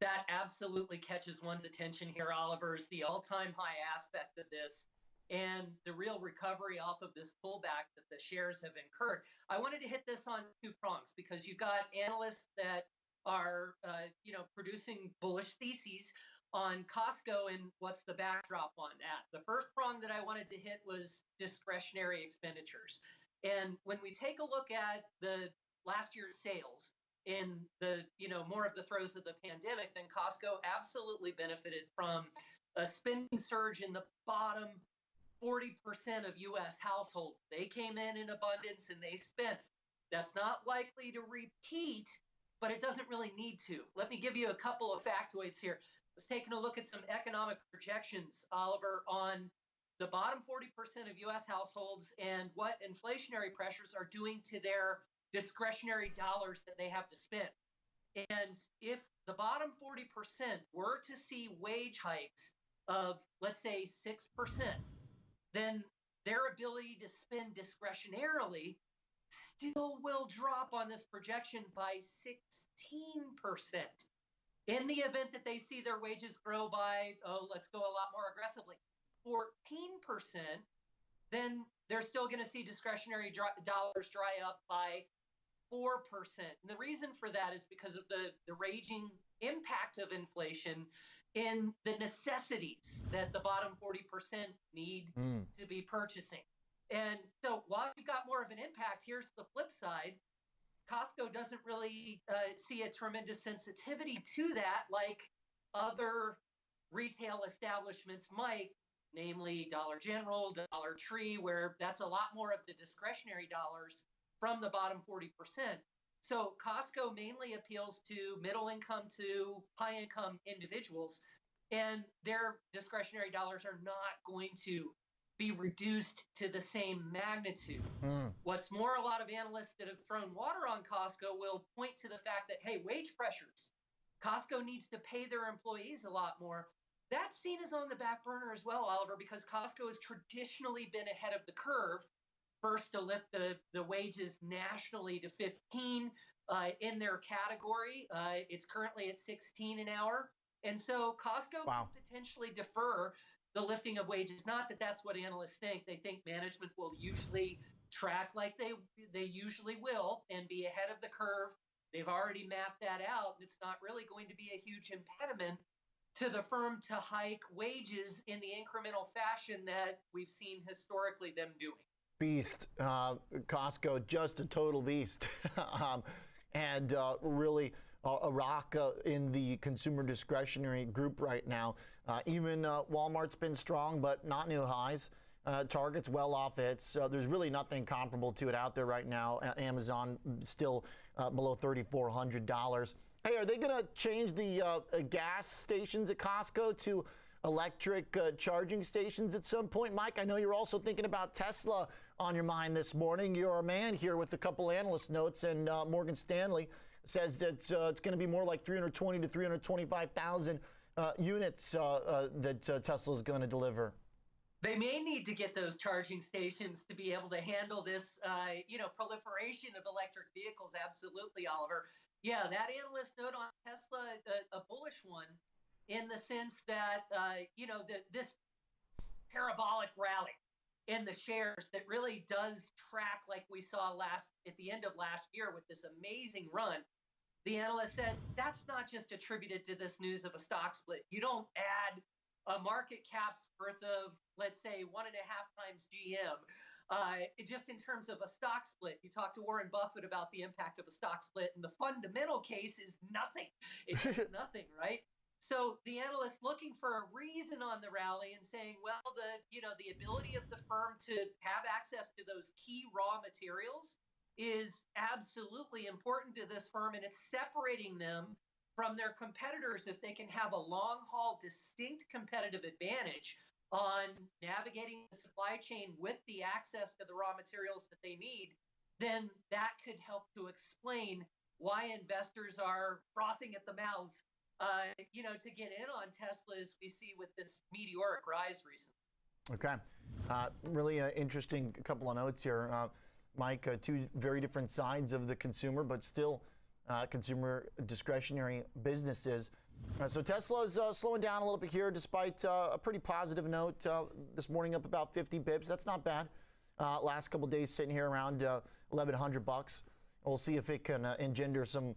S16: That absolutely catches one's attention here, Oliver, is the all-time high aspect of this and the real recovery off of this pullback that the shares have incurred. I wanted to hit this on two prongs because you've got analysts that are, producing bullish theses on Costco and what's the backdrop on that. The first prong that I wanted to hit was discretionary expenditures. And when we take a look at the last year's sales in the, more of the throes of the pandemic, then Costco absolutely benefited from a spending surge in the bottom 40% of U.S. households. They came in abundance and they spent. That's not likely to repeat, but it doesn't really need to. Let me give you a couple of factoids here. I was taking a look at some economic projections, Oliver, on the bottom 40% of U.S. households and what inflationary pressures are doing to their discretionary dollars that they have to spend. And if the bottom 40% were to see wage hikes of, let's say, 6%, then their ability to spend discretionarily still will drop on this projection by 16%. In the event that they see their wages grow by, let's go a lot more aggressively, 14%, then they're still going to see discretionary dollars dry up by 4%. And the reason for that is because of the raging impact of inflation in the necessities that the bottom 40% need to be purchasing. And so while you've got more of an impact, here's the flip side. Costco doesn't really see a tremendous sensitivity to that like other retail establishments might, namely Dollar General, Dollar Tree, where that's a lot more of the discretionary dollars from the bottom 40%. So Costco mainly appeals to middle income to high income individuals, and their discretionary dollars are not going to be reduced to the same magnitude. What's more, a lot of analysts that have thrown water on Costco will point to the fact that, hey, wage pressures, Costco needs to pay their employees a lot more. That's seen as on the back burner as well, Oliver, because Costco has traditionally been ahead of the curve, first to lift the wages nationally to 15 in their category. It's currently at 16 an hour. And so Costco can potentially defer the lifting of wages. Not that that's what analysts think. They think management will usually track like they usually will and be ahead of the curve. They've already mapped that out, and it's not really going to be a huge impediment to the firm to hike wages in the incremental fashion that we've seen historically them doing.
S1: Beast. Costco, just a total beast. And really a rock in the consumer discretionary group right now. Even Walmart's been strong, but not new highs. Target's well off its. There's really nothing comparable to it out there right now. Amazon still below $3,400. Hey, are they going to change the gas stations at Costco to electric charging stations at some point? Mike, I know you're also thinking about Tesla on your mind this morning. You're a man here with a couple analyst notes, and Morgan Stanley says that it's going to be more like 320 to 325,000 units that Tesla's going to deliver.
S16: They may need to get those charging stations to be able to handle this, proliferation of electric vehicles. Absolutely, Oliver. Yeah, that analyst note on Tesla, a bullish one, in the sense that this parabolic rally in the shares that really does track like we saw at the end of last year with this amazing run. The analyst said that's not just attributed to this news of a stock split. You don't add a market cap's worth of, let's say, 1.5 times GM. Just in terms of a stock split, you talk to Warren Buffett about the impact of a stock split, and the fundamental case is nothing. It's just nothing, right? So the analyst looking for a reason on the rally and saying, well, the ability of the firm to have access to those key raw materials is absolutely important to this firm, and it's separating them from their competitors if they can have a long-haul, distinct competitive advantage on navigating the supply chain with the access to the raw materials that they need, then that could help to explain why investors are frothing at the mouths, to get in on Tesla, as we see with this meteoric rise recently.
S1: Okay. Really interesting couple of notes here. Mike, two very different sides of the consumer, but still consumer discretionary businesses. So Tesla is slowing down a little bit here, despite a pretty positive note this morning, up about 50 bips. That's not bad. Last couple of days sitting here around $1,100. We'll see if it can engender some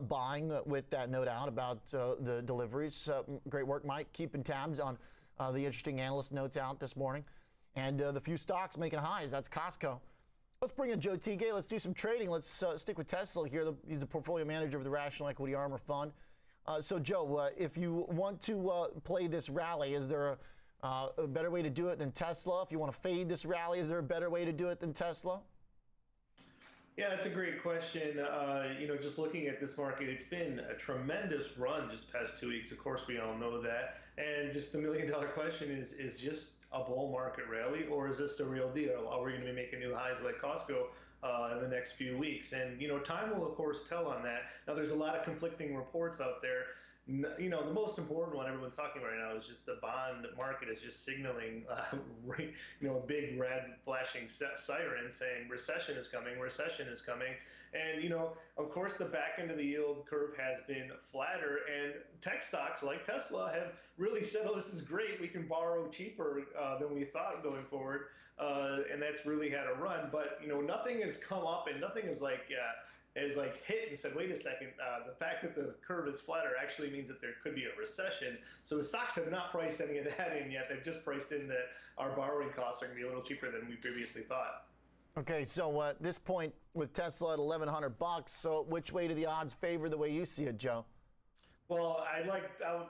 S1: buying with that note out about the deliveries. Great work, Mike, keeping tabs on the interesting analyst notes out this morning. And the few stocks making highs, that's Costco. Let's bring in Joe Tigay. Let's do some trading. Let's stick with Tesla here. He's the portfolio manager of the Rational Equity Armor Fund. So, Joe, if you want to play this rally, is there a better way to do it than Tesla? If you want to fade this rally, is there a better way to do it than Tesla?
S17: Yeah, that's a great question. Just looking at this market, it's been a tremendous run just past 2 weeks. Of course, we all know that. And just the million-dollar question is just a bull market rally, or is this the real deal? Are we going to be making new highs like Costco in the next few weeks? And, time will, of course, tell on that. Now, there's a lot of conflicting reports out there. The most important one everyone's talking about right now is just the bond market is just signaling, a big red flashing siren saying recession is coming. And, of course, the back end of the yield curve has been flatter, and tech stocks like Tesla have really said, oh, this is great. We can borrow cheaper than we thought going forward. And that's really had a run. But, nothing has come up and nothing is hit and said, wait a second, the fact that the curve is flatter actually means that there could be a recession. So the stocks have not priced any of that in yet. They've just priced in that our borrowing costs are going to be a little cheaper than we previously thought.
S1: Okay, so at this point with Tesla at $1,100, so which way do the odds favor the way you see it, Joe?
S17: Well,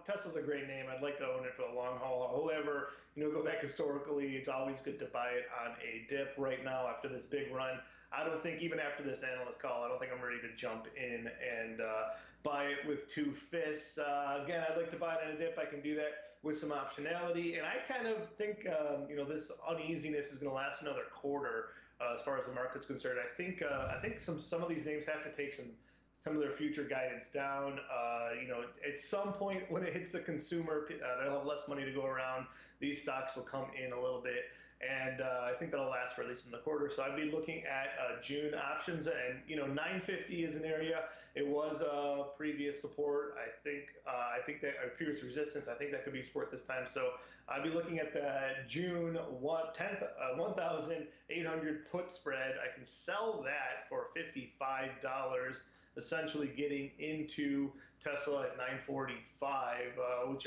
S17: Tesla's a great name. I'd like to own it for the long haul. However, go back historically, it's always good to buy it on a dip. Right now, after this big run, I don't think, even after this analyst call, I don't think I'm ready to jump in and buy it with 2 fists. Again, I'd like to buy it on a dip. I can do that with some optionality. And I kind of think, this uneasiness is going to last another quarter as far as the market's concerned. I think some of these names have to take some of their future guidance down. At some point when it hits the consumer, they'll have less money to go around. These stocks will come in a little bit. And I think that'll last for at least in the quarter. So I'd be looking at June options, and 950 is an area. It was a previous support. I think that a previous resistance. I think that could be support this time. So I'd be looking at the June 1,800 put spread. I can sell that for $55. Essentially getting into Tesla at 945, which,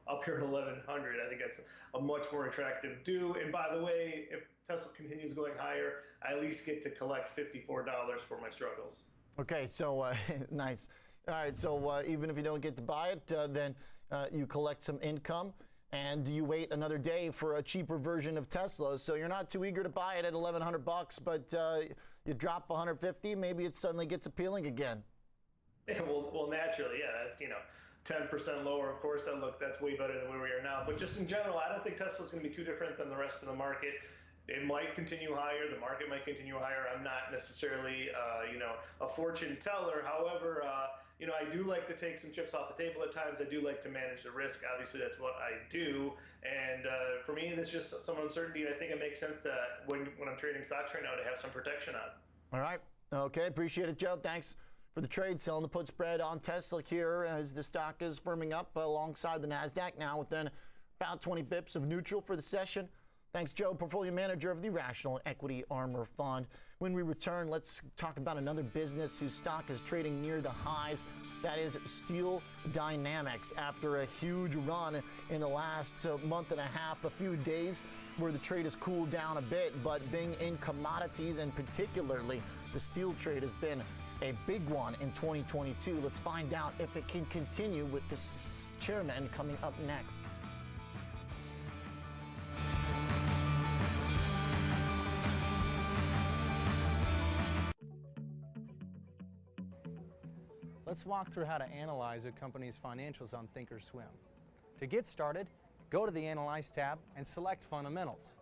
S17: up here at 1100, I think that's a much more attractive do. And by the way, if Tesla continues going higher, I at least get to collect $54 for my struggles.
S1: Okay, so nice. All right, so even if you don't get to buy it, then you collect some income and you wait another day for a cheaper version of Tesla. So you're not too eager to buy it at $1,100, but you drop 150, maybe it suddenly gets appealing again.
S17: Yeah, well, naturally, yeah, that's 10% lower. Of course, that's way better than where we are now. But just in general, I don't think Tesla's going to be too different than the rest of the market. It might continue higher. The market might continue higher. I'm not necessarily, a fortune teller. However, I do like to take some chips off the table at times. I do like to manage the risk. Obviously, that's what I do. And for me, there's just some uncertainty. I think it makes sense to, when I'm trading stocks right now, to have some protection on.
S1: All right. Okay. Appreciate it, Joe. Thanks for the trade, selling the put spread on Tesla here as the stock is firming up alongside the NASDAQ now within about 20 bips of neutral for the session. Thanks, Joe, portfolio manager of the Rational Equity Armor Fund. When we return, let's talk about another business whose stock is trading near the highs. That is Steel Dynamics. After a huge run in the last month and a half, a few days where the trade has cooled down a bit, but being in commodities and particularly the steel trade has been a big one in 2022. Let's find out if it can continue with this chairman coming up next.
S11: Let's walk through how to analyze a company's financials on Thinkorswim. To get started, go to the Analyze tab and select Fundamentals.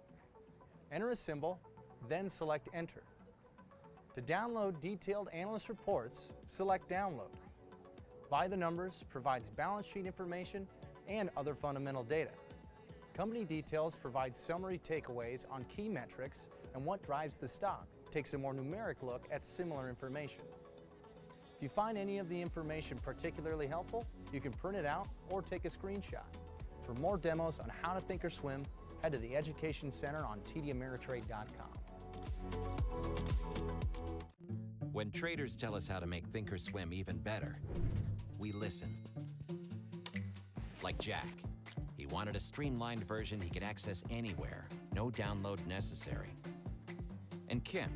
S11: Enter a symbol, then select Enter. To download detailed analyst reports, select Download. By the Numbers provides balance sheet information and other fundamental data. Company Details provides summary takeaways on key metrics and what drives the stock. Takes a more numeric look at similar information. If you find any of the information particularly helpful, you can print it out or take a screenshot. For more demos on how to Thinkorswim, head to the Education Center on tdameritrade.com.
S3: When traders tell us how to make Thinkorswim even better, we listen. Like Jack. He wanted a streamlined version he could access anywhere, no download necessary. And Kim.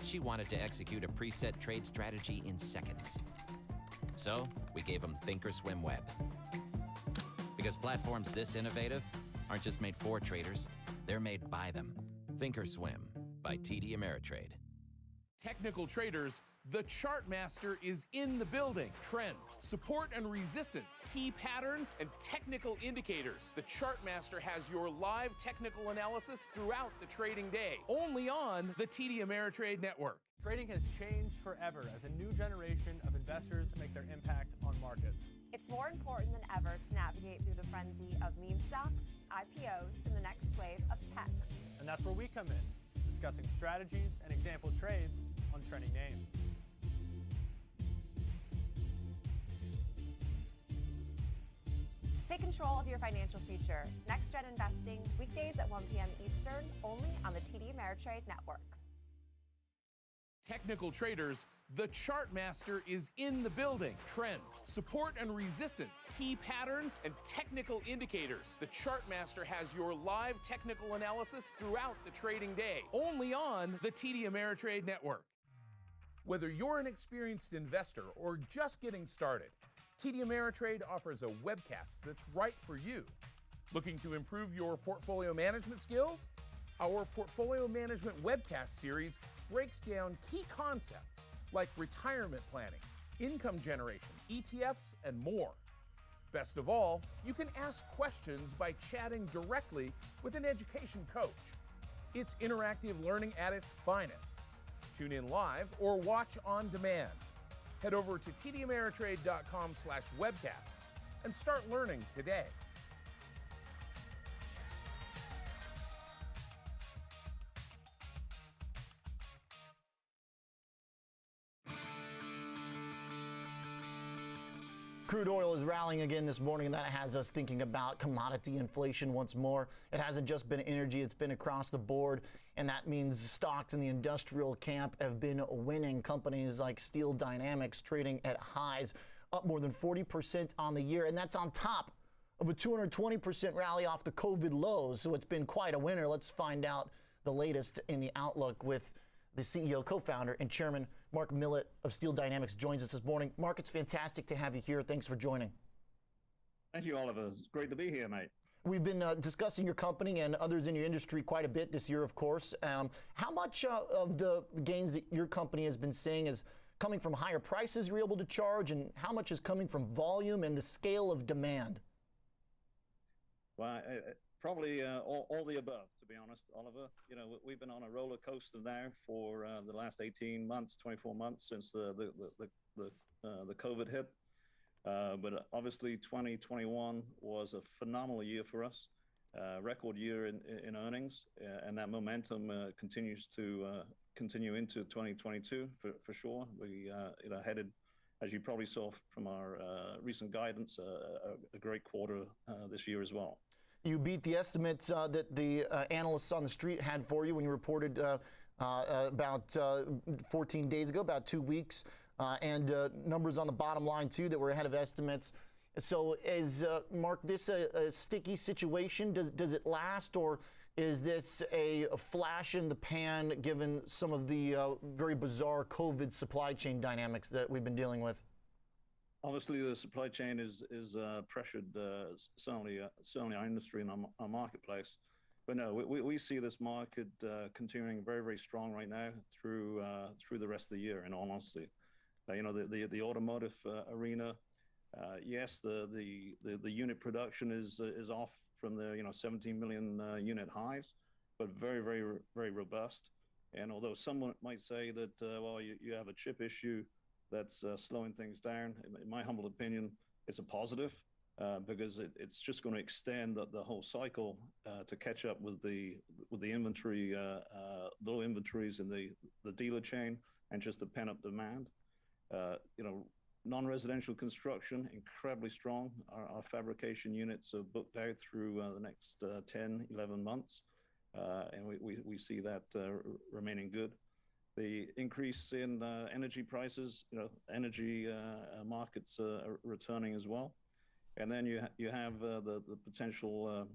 S3: She wanted to execute a preset trade strategy in seconds. So we gave him Thinkorswim Web. Because platforms this innovative aren't just made for traders, they're made by them. Thinkorswim by TD Ameritrade.
S7: Technical traders, the chart master is in the building. Trends, support and resistance, key patterns, and technical indicators. The chart master has your live technical analysis throughout the trading day, only on the TD Ameritrade network.
S4: Trading has changed forever as a new generation of investors make their impact on markets.
S5: It's more important than ever to navigate through the frenzy of meme stocks, IPOs, and the next wave of tech.
S4: And that's where we come in, discussing strategies and example trades on trending names.
S5: Take control of your financial future. Next Gen Investing, weekdays at 1 p.m. Eastern, only on the TD Ameritrade Network.
S7: Technical traders, the chart master is in the building. Trends, support and resistance, key patterns, and technical indicators. The chart master has your live technical analysis throughout the trading day, only on the TD Ameritrade network. Whether you're an experienced investor or just getting started, TD Ameritrade offers a webcast that's right for you. Looking to improve your portfolio management skills? Our portfolio management webcast series breaks down key concepts like retirement planning, income generation, ETFs, and more. Best of all, you can ask questions by chatting directly with an education coach. It's interactive learning at its finest. Tune in live or watch on demand. Head over to tdameritrade.com/webcasts and start learning today.
S1: Crude oil is rallying again this morning, and that has us thinking about commodity inflation once more. It hasn't just been energy, it's been across the board, and that means stocks in the industrial camp have been winning. Companies like Steel Dynamics trading at highs, up more than 40% on the year, and that's on top of a 220% rally off the COVID lows, so it's been quite a winner. Let's find out the latest in the outlook with the CEO, co-founder, and chairman, Mark Millett of Steel Dynamics, joins us this morning. Mark, it's fantastic to have you here. Thanks for joining.
S18: Thank you, Oliver. It's great to be here, mate.
S1: We've been discussing your company and others in your industry quite a bit this year, of course. How much of the gains that your company has been seeing is coming from higher prices you're able to charge, and how much is coming from volume and the scale of demand?
S18: Well, probably all the above, to be honest, Oliver. You know, we've been on a roller coaster now for the last 18 months, 24 months since the COVID hit. But obviously, 2021 was a phenomenal year for us, record year in earnings, and that momentum continues to continue into 2022 for sure. We headed, as you probably saw from our recent guidance, a great quarter this year as well.
S1: You beat the estimates that the analysts on the street had for you when you reported about 14 days ago, about 2 weeks, and numbers on the bottom line too that were ahead of estimates. So is, Mark, this a sticky situation? Does it last, or is this a flash in the pan given some of the very bizarre COVID supply chain dynamics that we've been dealing with?
S18: Obviously, the supply chain is pressured, certainly our industry and our marketplace. But no, we see this market continuing very, very strong right now through the rest of the year, in all honesty. The automotive arena, yes, the unit production is off from the 17 million unit highs, but very, very, very robust. And although someone might say that, well, you have a chip issue that's slowing things down, in my humble opinion, it's a positive because it's just going to extend the whole cycle to catch up with the inventory, low inventories in the dealer chain, and just the pent-up demand. Non-residential construction, incredibly strong. Our fabrication units are booked out through the next 10, 11 months, and we see that remaining good. The increase in energy prices, energy markets are returning as well. And then you have the potential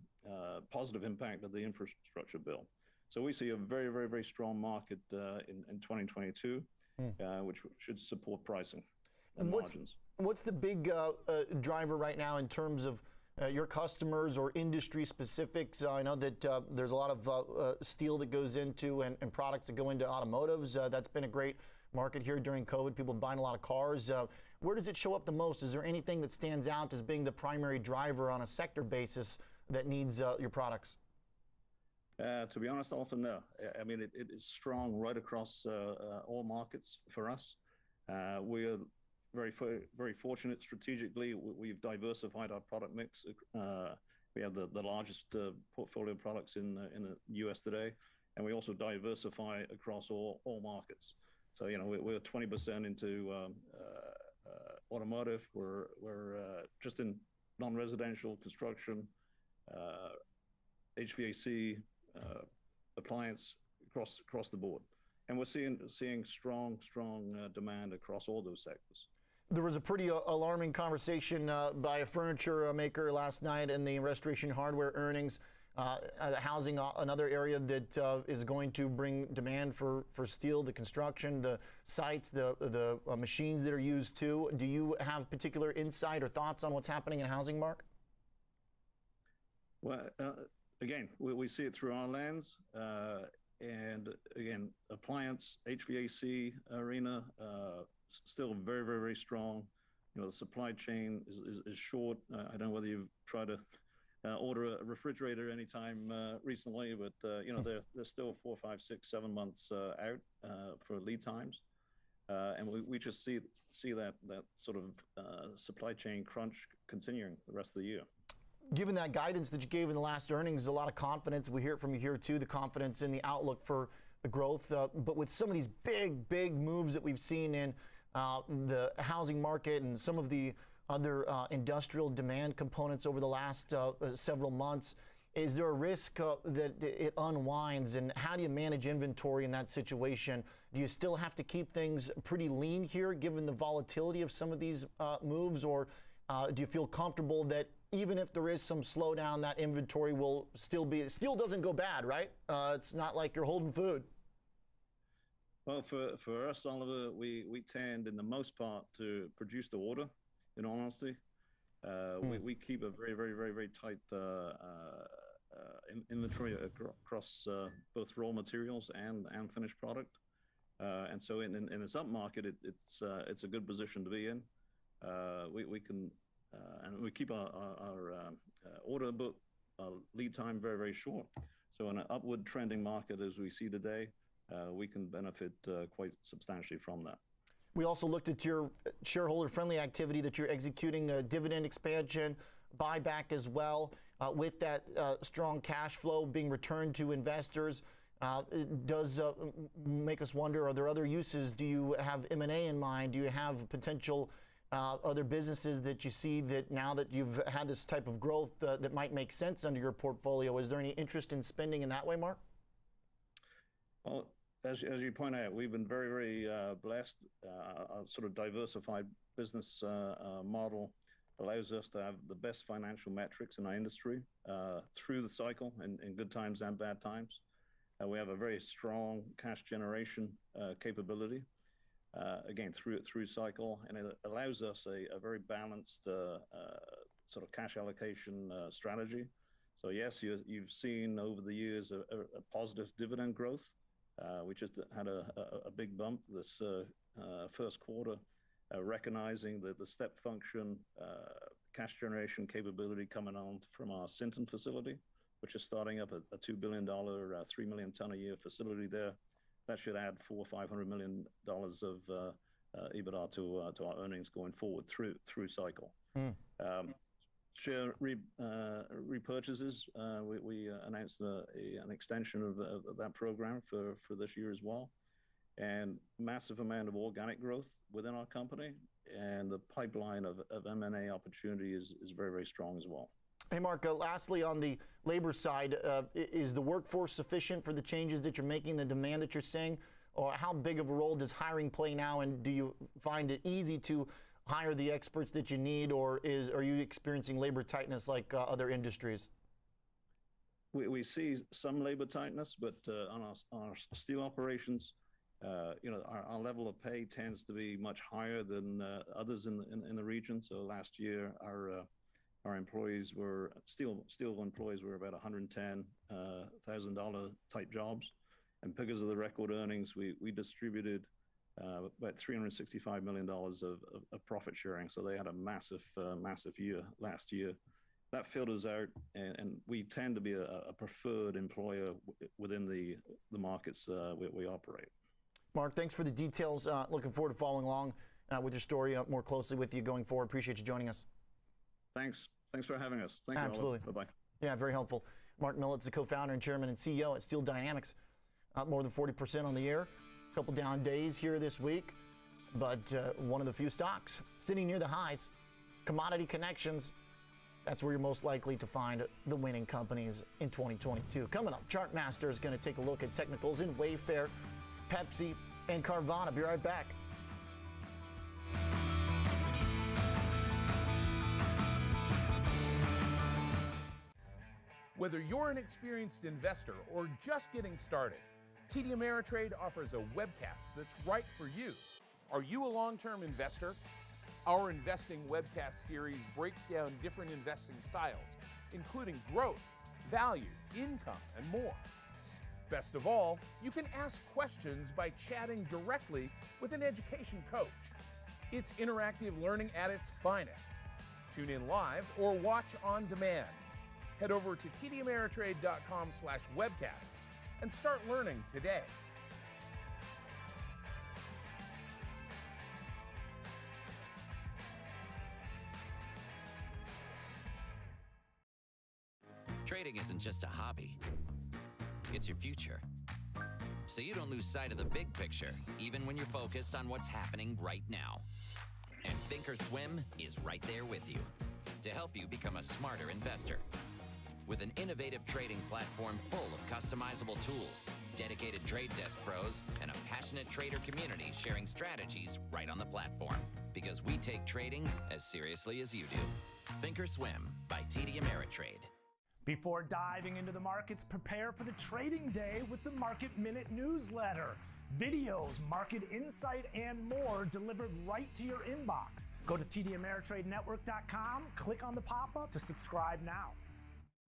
S18: positive impact of the infrastructure bill. So we see a very, very, very strong market in 2022, which should support pricing. And
S1: what's the big driver right now in terms of your customers or industry specifics? I know that there's a lot of steel that goes into and products that go into automotives. That's been a great market here during COVID. People buying a lot of cars. Where does it show up the most? Is there anything that stands out as being the primary driver on a sector basis that needs your products?
S18: To be honest, often no. I mean, it is strong right across all markets for us. We are very fortunate strategically. We've diversified our product mix. We have the largest portfolio of products in the U.S. today, and we also diversify across all markets. So we're 20% into automotive. We're just in non-residential construction, HVAC, appliance across the board, and we're seeing strong demand across all those sectors.
S1: There was a pretty alarming conversation by a furniture maker last night in the restoration hardware earnings. Housing, another area that is going to bring demand for steel, the construction, the sites, the machines that are used too. Do you have particular insight or thoughts on what's happening in housing, Mark?
S18: Well, again, we see it through our lens. And again, appliance, HVAC arena, still very, very, very strong. The supply chain is short. I don't know whether you've tried to order a refrigerator anytime recently, but they're still 4, 5, 6, 7 months out for lead times, and we just see that sort of supply chain crunch continuing the rest of the year.
S1: Given that guidance that you gave in the last earnings, a lot of confidence. We hear it from you here too, the confidence in the outlook for the growth. But with some of these big moves that we've seen in the housing market and some of the other industrial demand components over the last several months, is there a risk that it unwinds? And how do you manage inventory in that situation? Do you still have to keep things pretty lean here given the volatility of some of these moves? Or do you feel comfortable that even if there is some slowdown, that inventory will still be, steel doesn't go bad, right? It's not like you're holding food.
S18: Well, for us, Oliver, we tend, in the most part, to produce the order, in all honesty. We keep a very, very, very, very tight inventory across both raw materials and finished product. And so in this up market, it's a good position to be in. We can, and we keep our order book lead time very, very short. So in an upward trending market as we see today, we can benefit quite substantially from that.
S1: We also looked at your shareholder-friendly activity that you're executing, dividend expansion, buyback as well, with that strong cash flow being returned to investors. It does make us wonder, are there other uses? Do you have M&A in mind? Do you have potential other businesses that you see that now that you've had this type of growth that might make sense under your portfolio? Is there any interest in spending in that way, Mark?
S18: Well, as you point out, we've been very, very blessed. Our sort of diversified business model allows us to have the best financial metrics in our industry through the cycle in good times and bad times. We have a very strong cash generation capability, again, through cycle, and it allows us a very balanced sort of cash allocation strategy. So yes, you've seen over the years a positive dividend growth. We just had a big bump this first quarter, recognizing that the step function cash generation capability coming on from our Sinton facility, which is starting up a $2 billion, 3 million ton a year facility there. That should add $400 or $500 million of EBITDA to our earnings going forward through cycle. Share repurchases, we announced an extension of that program for this year as well, and massive amount of organic growth within our company, and the pipeline of M&A opportunity is very, very strong as well.
S1: Hey, Mark, lastly, on the labor side, is the workforce sufficient for the changes that you're making, the demand that you're seeing? Or how big of a role does hiring play now, and do you find it easy to hire the experts that you need, or are you experiencing labor tightness like other industries?
S18: We see some labor tightness, but on our steel operations, our level of pay tends to be much higher than others in the region. So last year, our employees were steel employees were about $110,000 type jobs, and because of the record earnings, we distributed about $365 million of profit sharing. So they had a massive year last year. That filters out, and we tend to be a preferred employer within the markets we operate.
S1: Mark, thanks for the details. Looking forward to following along with your story more closely with you going forward. Appreciate you joining us.
S18: Thanks for having us. Thank you.
S1: Absolutely.
S18: Bye-bye.
S1: Yeah, very helpful. Mark Millet's the co-founder and chairman and CEO at Steel Dynamics. Up more than 40% on the year. A couple down days here this week, but one of the few stocks sitting near the highs. Commodity Connections, that's where you're most likely to find the winning companies in 2022. Coming up, Chartmaster is going to take a look at technicals in Wayfair, Pepsi, and Carvana. Be right back.
S7: Whether you're an experienced investor or just getting started, TD Ameritrade offers a webcast that's right for you. Are you a long-term investor? Our investing webcast series breaks down different investing styles, including growth, value, income, and more. Best of all, you can ask questions by chatting directly with an education coach. It's interactive learning at its finest. Tune in live or watch on demand. Head over to tdameritrade.com/webcasts and start learning today.
S3: Trading isn't just a hobby, it's your future. So you don't lose sight of the big picture, even when you're focused on what's happening right now. And Thinkorswim is right there with you to help you become a smarter investor. With an innovative trading platform full of customizable tools, dedicated trade desk pros, and a passionate trader community sharing strategies right on the platform. Because we take trading as seriously as you do. Thinkorswim by TD Ameritrade.
S19: Before diving into the markets, prepare for the trading day with the Market Minute newsletter. Videos, market insight, and more delivered right to your inbox. Go to tdameritradenetwork.com, click on the pop-up to subscribe now.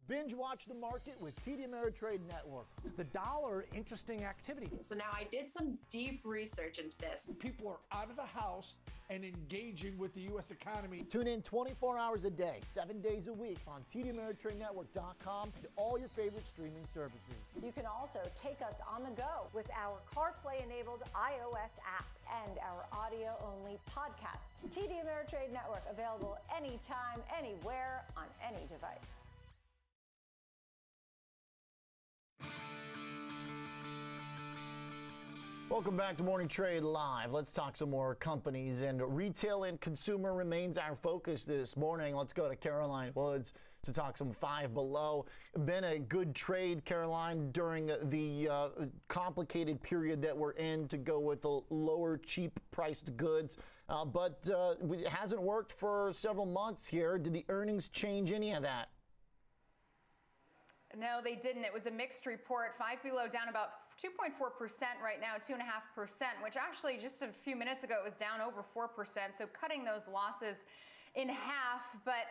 S1: Binge watch the market with TD Ameritrade Network.
S19: The dollar, interesting activity.
S20: So now I did some deep research into this.
S21: People are out of the house and engaging with the U.S. economy.
S1: Tune in 24 hours a day, 7 days a week on tdameritradenetwork.com and all your favorite streaming services.
S22: You can also take us on the go with our CarPlay-enabled iOS app and our audio-only podcasts. TD Ameritrade Network, available anytime, anywhere, on any device.
S1: Welcome back to Morning Trade Live. Let's talk some more companies, and retail and consumer remains our focus this morning. Let's go to Caroline Woods to talk some Five Below. Been a good trade, Caroline, during the complicated period that we're in to go with the lower cheap priced goods, but it hasn't worked for several months here. Did the earnings change any of that?
S2: No, they didn't. It was a mixed report. Five Below down about 2.4% right now, 2.5%, which actually just a few minutes ago it was down over 4%. So cutting those losses in half, but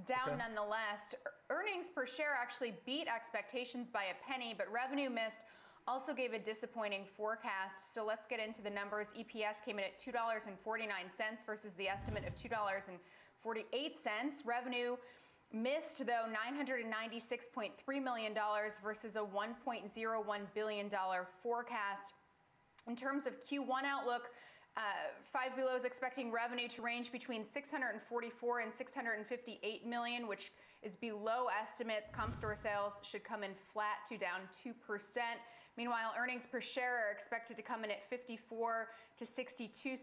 S2: down nonetheless. Earnings per share actually beat expectations by a penny, but revenue missed. Also gave a disappointing forecast. So let's get into the numbers. EPS came in at $2.49 versus the estimate of $2.48. Revenue missed, though, $996.3 million versus a $1.01 billion forecast. In terms of Q1 outlook, Five Below is expecting revenue to range between $644 and $658 million, which is below estimates. Comp store sales should come in flat to down 2%. Meanwhile, earnings per share are expected to come in at 54 to 62.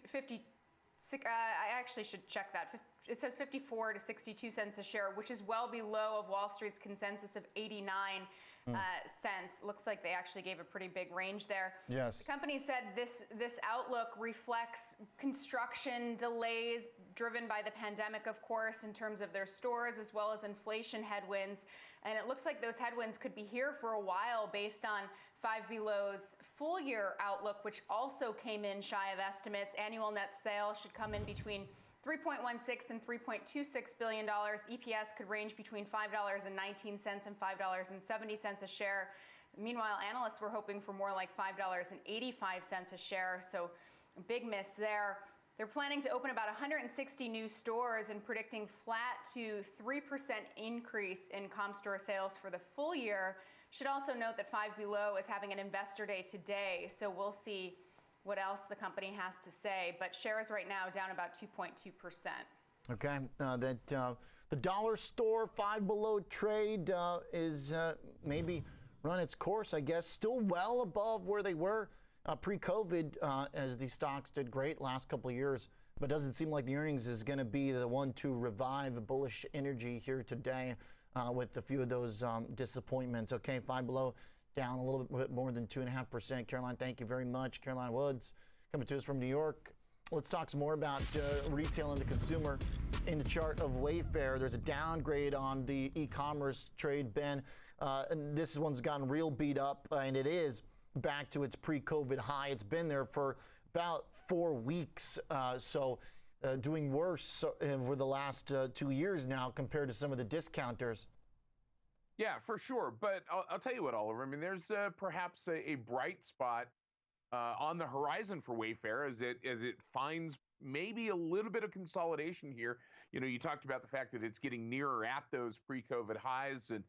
S2: I actually should check that. It says 54 to 62 cents a share, which is well below of Wall Street's consensus of 89 cents. Looks like they actually gave a pretty big range there.
S1: Yes.
S2: The company said this outlook reflects construction delays driven by the pandemic, of course, in terms of their stores, as well as inflation headwinds. And it looks like those headwinds could be here for a while based on Five Below's full year outlook, which also came in shy of estimates. Annual net sales should come in between $3.16 and $3.26 billion. EPS could range between $5.19 and $5.70 a share. Meanwhile, analysts were hoping for more like $5.85 a share, so a big miss there. They're planning to open about 160 new stores and predicting flat to 3% increase in comp store sales for the full year. Should also note that Five Below is having an investor day today, so we'll see what else the company has to say. But shares right now down about 2.2%.
S1: Okay, the dollar store Five Below trade is maybe run its course, I guess. Still well above where they were pre-COVID, as these stocks did great last couple of years. But doesn't seem like the earnings is going to be the one to revive bullish energy here today with a few of those disappointments. Okay, Five Below down a little bit more than 2.5%. Caroline, thank you very much. Caroline Woods coming to us from New York. Let's talk some more about retail and the consumer. In the chart of Wayfair, there's a downgrade on the e-commerce trade, Ben. And this one's gotten real beat up, and it is back to its pre-COVID high. It's been there for about 4 weeks, so doing worse over the last 2 years now compared to some of the discounters.
S6: Yeah, for sure. But I'll tell you what, Oliver. I mean, there's perhaps a bright spot on the horizon for Wayfair as it finds maybe a little bit of consolidation here. You know, you talked about the fact that it's getting nearer at those pre-COVID highs and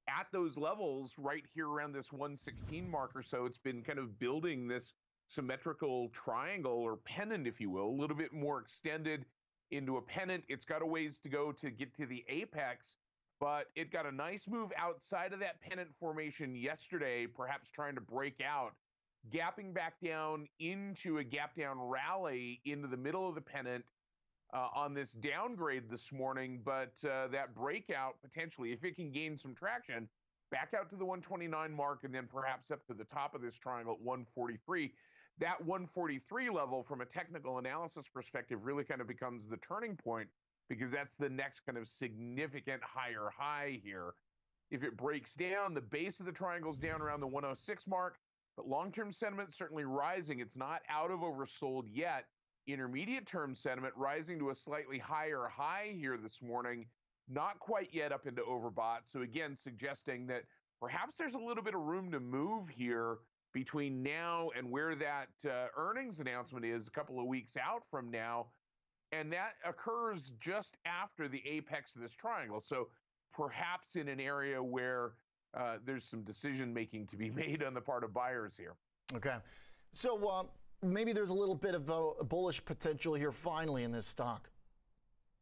S6: at those levels right here around this 116 mark or so. It's been kind of building this symmetrical triangle or pennant, if you will, a little bit more extended into a pennant. It's got a ways to go to get to the apex, but it got a nice move outside of that pennant formation yesterday, perhaps trying to break out, gapping back down into a gap down rally into the middle of the pennant on this downgrade this morning. But that breakout potentially, if it can gain some traction, back out to the 129 mark and then perhaps up to the top of this triangle at 143. That 143 level from a technical analysis perspective really kind of becomes the turning point, because that's the next kind of significant higher high here. If it breaks down, the base of the triangle's down around the 106 mark, but long-term sentiment certainly rising. It's not out of oversold yet. Intermediate term sentiment rising to a slightly higher high here this morning, not quite yet up into overbought. So again, suggesting that perhaps there's a little bit of room to move here between now and where that earnings announcement is a couple of weeks out from now. And that occurs just after the apex of this triangle. So perhaps in an area where there's some decision making to be made on the part of buyers here. Okay.
S1: So maybe there's a little bit of a bullish potential here finally in this stock.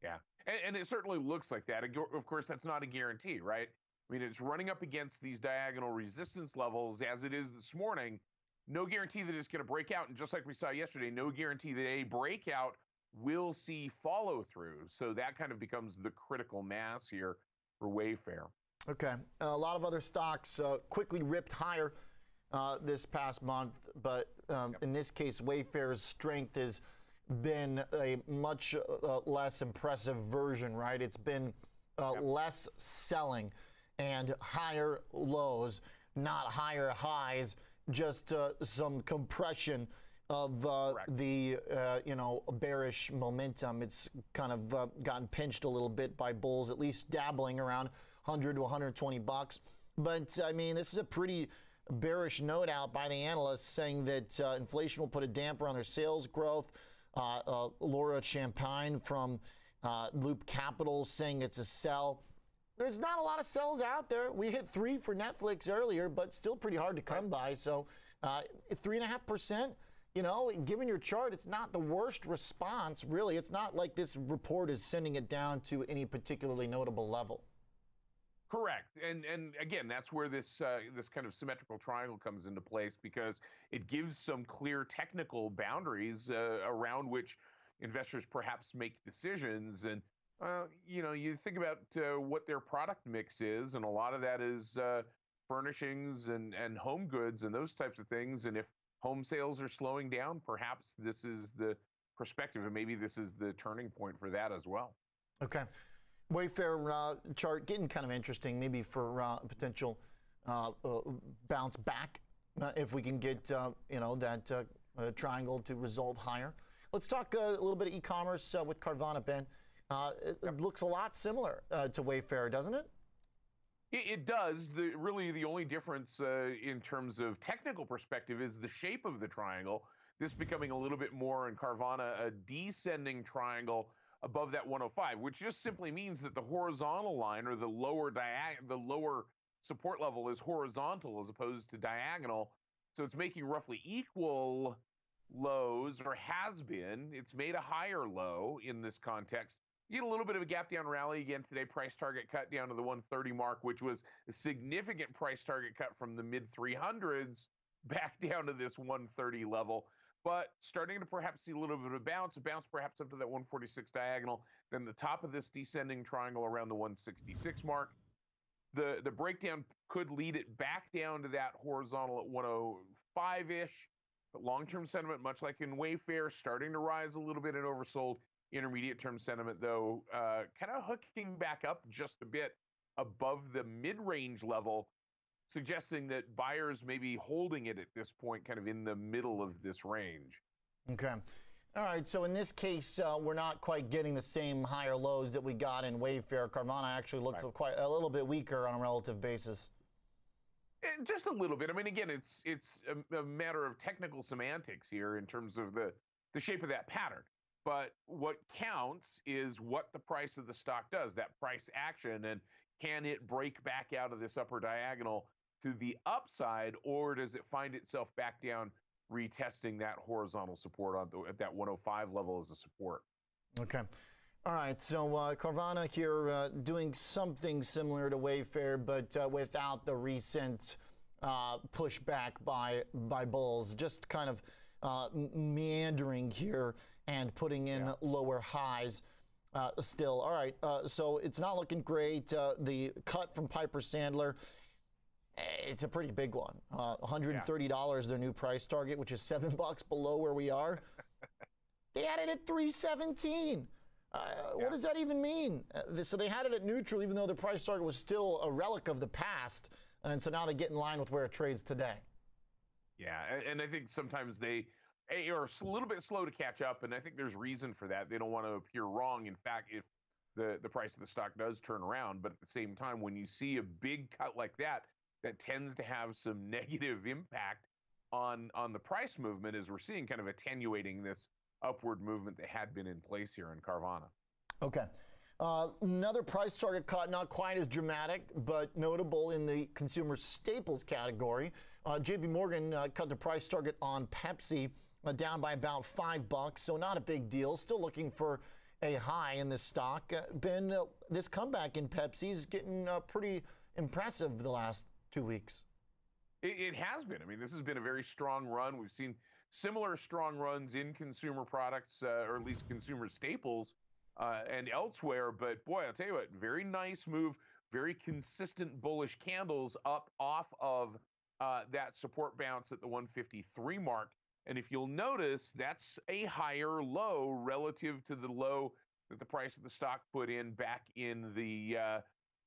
S6: Yeah. And it certainly looks like that. Of course, that's not a guarantee, right? I mean, it's running up against these diagonal resistance levels as it is this morning. no guarantee that it's going to break out. And just like we saw yesterday, no guarantee that a breakout will see follow through. So that kind of becomes the critical mass here for Wayfair.
S1: Okay. A lot of other stocks quickly ripped higher this past month, but in this case, Wayfair's strength has been a much less impressive version, right? It's been less selling and higher lows, not higher highs, just some compression of the bearish momentum. It's kind of gotten pinched a little bit by bulls, at least dabbling around 100 to 120 bucks. But I mean, this is a pretty bearish note out by the analysts saying that inflation will put a damper on their sales growth. Laura Champagne from Loop Capital saying it's a sell. There's not a lot of sells out there. We hit 3 for Netflix earlier, but still pretty hard to come by. So 3.5%, given your chart, it's not the worst response, really. It's not like this report is sending it down to any particularly notable level.
S6: Correct. And again, that's where this kind of symmetrical triangle comes into place, because it gives some clear technical boundaries around which investors perhaps make decisions. And you think about what their product mix is, and a lot of that is furnishings and home goods and those types of things. And if home sales are slowing down, perhaps this is the perspective, and maybe this is the turning point for that as well.
S1: Okay. Wayfair chart getting kind of interesting, maybe for a potential bounce back if we can get that triangle to resolve higher. Let's talk a little bit of e-commerce with Carvana, Ben. It looks a lot similar to Wayfair, doesn't it?
S6: It does. Really, the only difference in terms of technical perspective is the shape of the triangle. This becoming a little bit more in Carvana a descending triangle above that 105, which just simply means that the horizontal line, or the lower support level, is horizontal as opposed to diagonal. So it's making roughly equal lows, or has been. It's made a higher low in this context. You get a little bit of a gap down rally again today. Price target cut down to the 130 mark, which was a significant price target cut from the mid 300s back down to this 130 level. But starting to perhaps see a little bit of a bounce perhaps up to that 146 diagonal, then the top of this descending triangle around the 166 mark. The breakdown could lead it back down to that horizontal at 105-ish. But long-term sentiment, much like in Wayfair, starting to rise a little bit in oversold. Intermediate-term sentiment, though, kind of hooking back up just a bit above the mid-range level, suggesting that buyers may be holding it at this point kind of in the middle of this range.
S1: Okay. All right, so in this case, we're not quite getting the same higher lows that we got in Wayfair. Carvana actually looks quite a little bit weaker on a relative basis.
S6: Just a little bit. I mean, again, it's a matter of technical semantics here in terms of the shape of that pattern. But what counts is what the price of the stock does, that price action, and can it break back out of this upper diagonal to the upside, or does it find itself back down, retesting that horizontal support at that 105 level as a support?
S1: Okay. All right, so Carvana here doing something similar to Wayfair, but without the recent pushback by bulls, just kind of meandering here and putting in lower highs still. All right, so it's not looking great. The cut from Piper Sandler, it's a pretty big one. $130, their new price target, which is $7 below where we are. They had it at $317. What does that even mean? So they had it at neutral, even though the price target was still a relic of the past. And so now they get in line with where it trades today.
S6: Yeah, and I think sometimes they are a little bit slow to catch up, and I think there's reason for that. They don't want to appear wrong. In fact, if the price of the stock does turn around, but at the same time, when you see a big cut like that, that tends to have some negative impact on the price movement, as we're seeing kind of attenuating this upward movement that had been in place here in Carvana.
S1: Okay. Another price target cut, not quite as dramatic, but notable in the consumer staples category. JP Morgan cut the price target on Pepsi down by about $5, so not a big deal. Still looking for a high in this stock. Ben, this comeback in Pepsi is getting pretty impressive the last 2 weeks.
S6: It has been. I mean, this has been a very strong run. We've seen similar strong runs in consumer products, or at least consumer staples, and elsewhere. But boy, I'll tell you what, very nice move, very consistent bullish candles up off of that support bounce at the 153 mark. And if you'll notice, that's a higher low relative to the low that the price of the stock put in back in the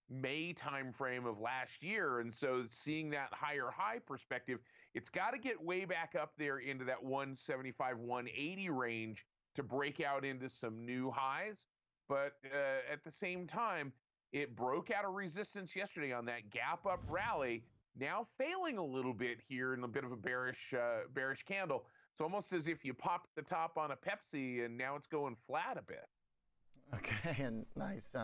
S6: May timeframe of last year. And so seeing that higher high perspective, it's got to get way back up there into that 175, 180 range to break out into some new highs. But at the same time, it broke out of resistance yesterday on that gap up rally, now failing a little bit here in a bit of a bearish candle. It's almost as if you popped the top on a Pepsi and now it's going flat a bit.
S1: Okay, and nice.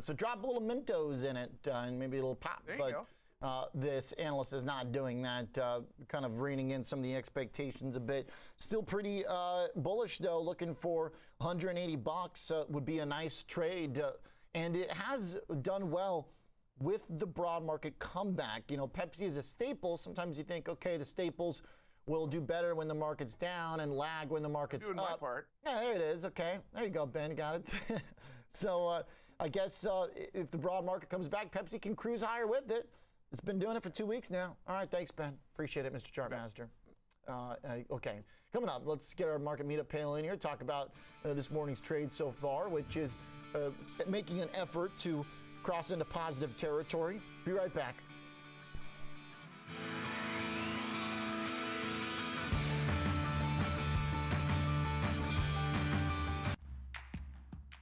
S1: So drop a little Mentos in it and maybe a little pop.
S6: There you go.
S1: This analyst is not doing that, kind of reining in some of the expectations a bit. Still pretty bullish, though, looking for $180 would be a nice trade. And it has done well with the broad market comeback. You know, Pepsi is a staple. Sometimes you think, okay, the staples will do better when the market's down and lag when the market's
S6: doing
S1: up.
S6: my part.
S1: Yeah, there it is. Okay, there you go, Ben. You got it. So I guess if the broad market comes back, Pepsi can cruise higher with it. It's been doing it for 2 weeks now. All right, thanks, Ben. Appreciate it, Mr. Chartmaster. Okay, coming up, let's get our market meetup panel in here, talk about this morning's trade so far, which is making an effort to cross into positive territory. Be right back.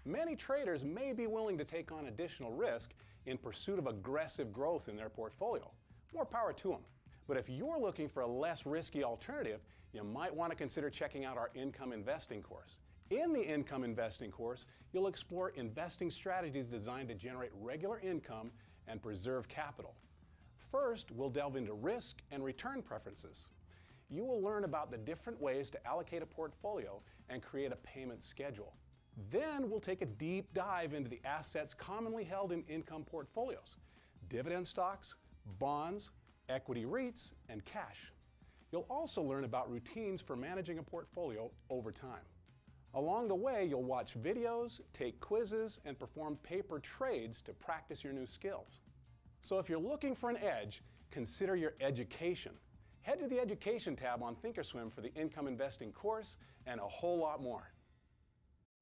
S8: Many traders may be willing to take on additional risk in pursuit of aggressive growth in their portfolio. More power to them. But if you're looking for a less risky alternative, you might want to consider checking out our income investing course. In the income investing course, you'll explore investing strategies designed to generate regular income and preserve capital. First, we'll delve into risk and return preferences. You will learn about the different ways to allocate a portfolio and create a payment schedule. Then we'll take a deep dive into the assets commonly held in income portfolios: dividend stocks, bonds, equity REITs, and cash. You'll also learn about routines for managing a portfolio over time. Along the way, you'll watch videos, take quizzes, and perform paper trades to practice your new skills. So if you're looking for an edge, consider your education. Head to the Education tab on Thinkorswim for the income investing course and a whole lot more.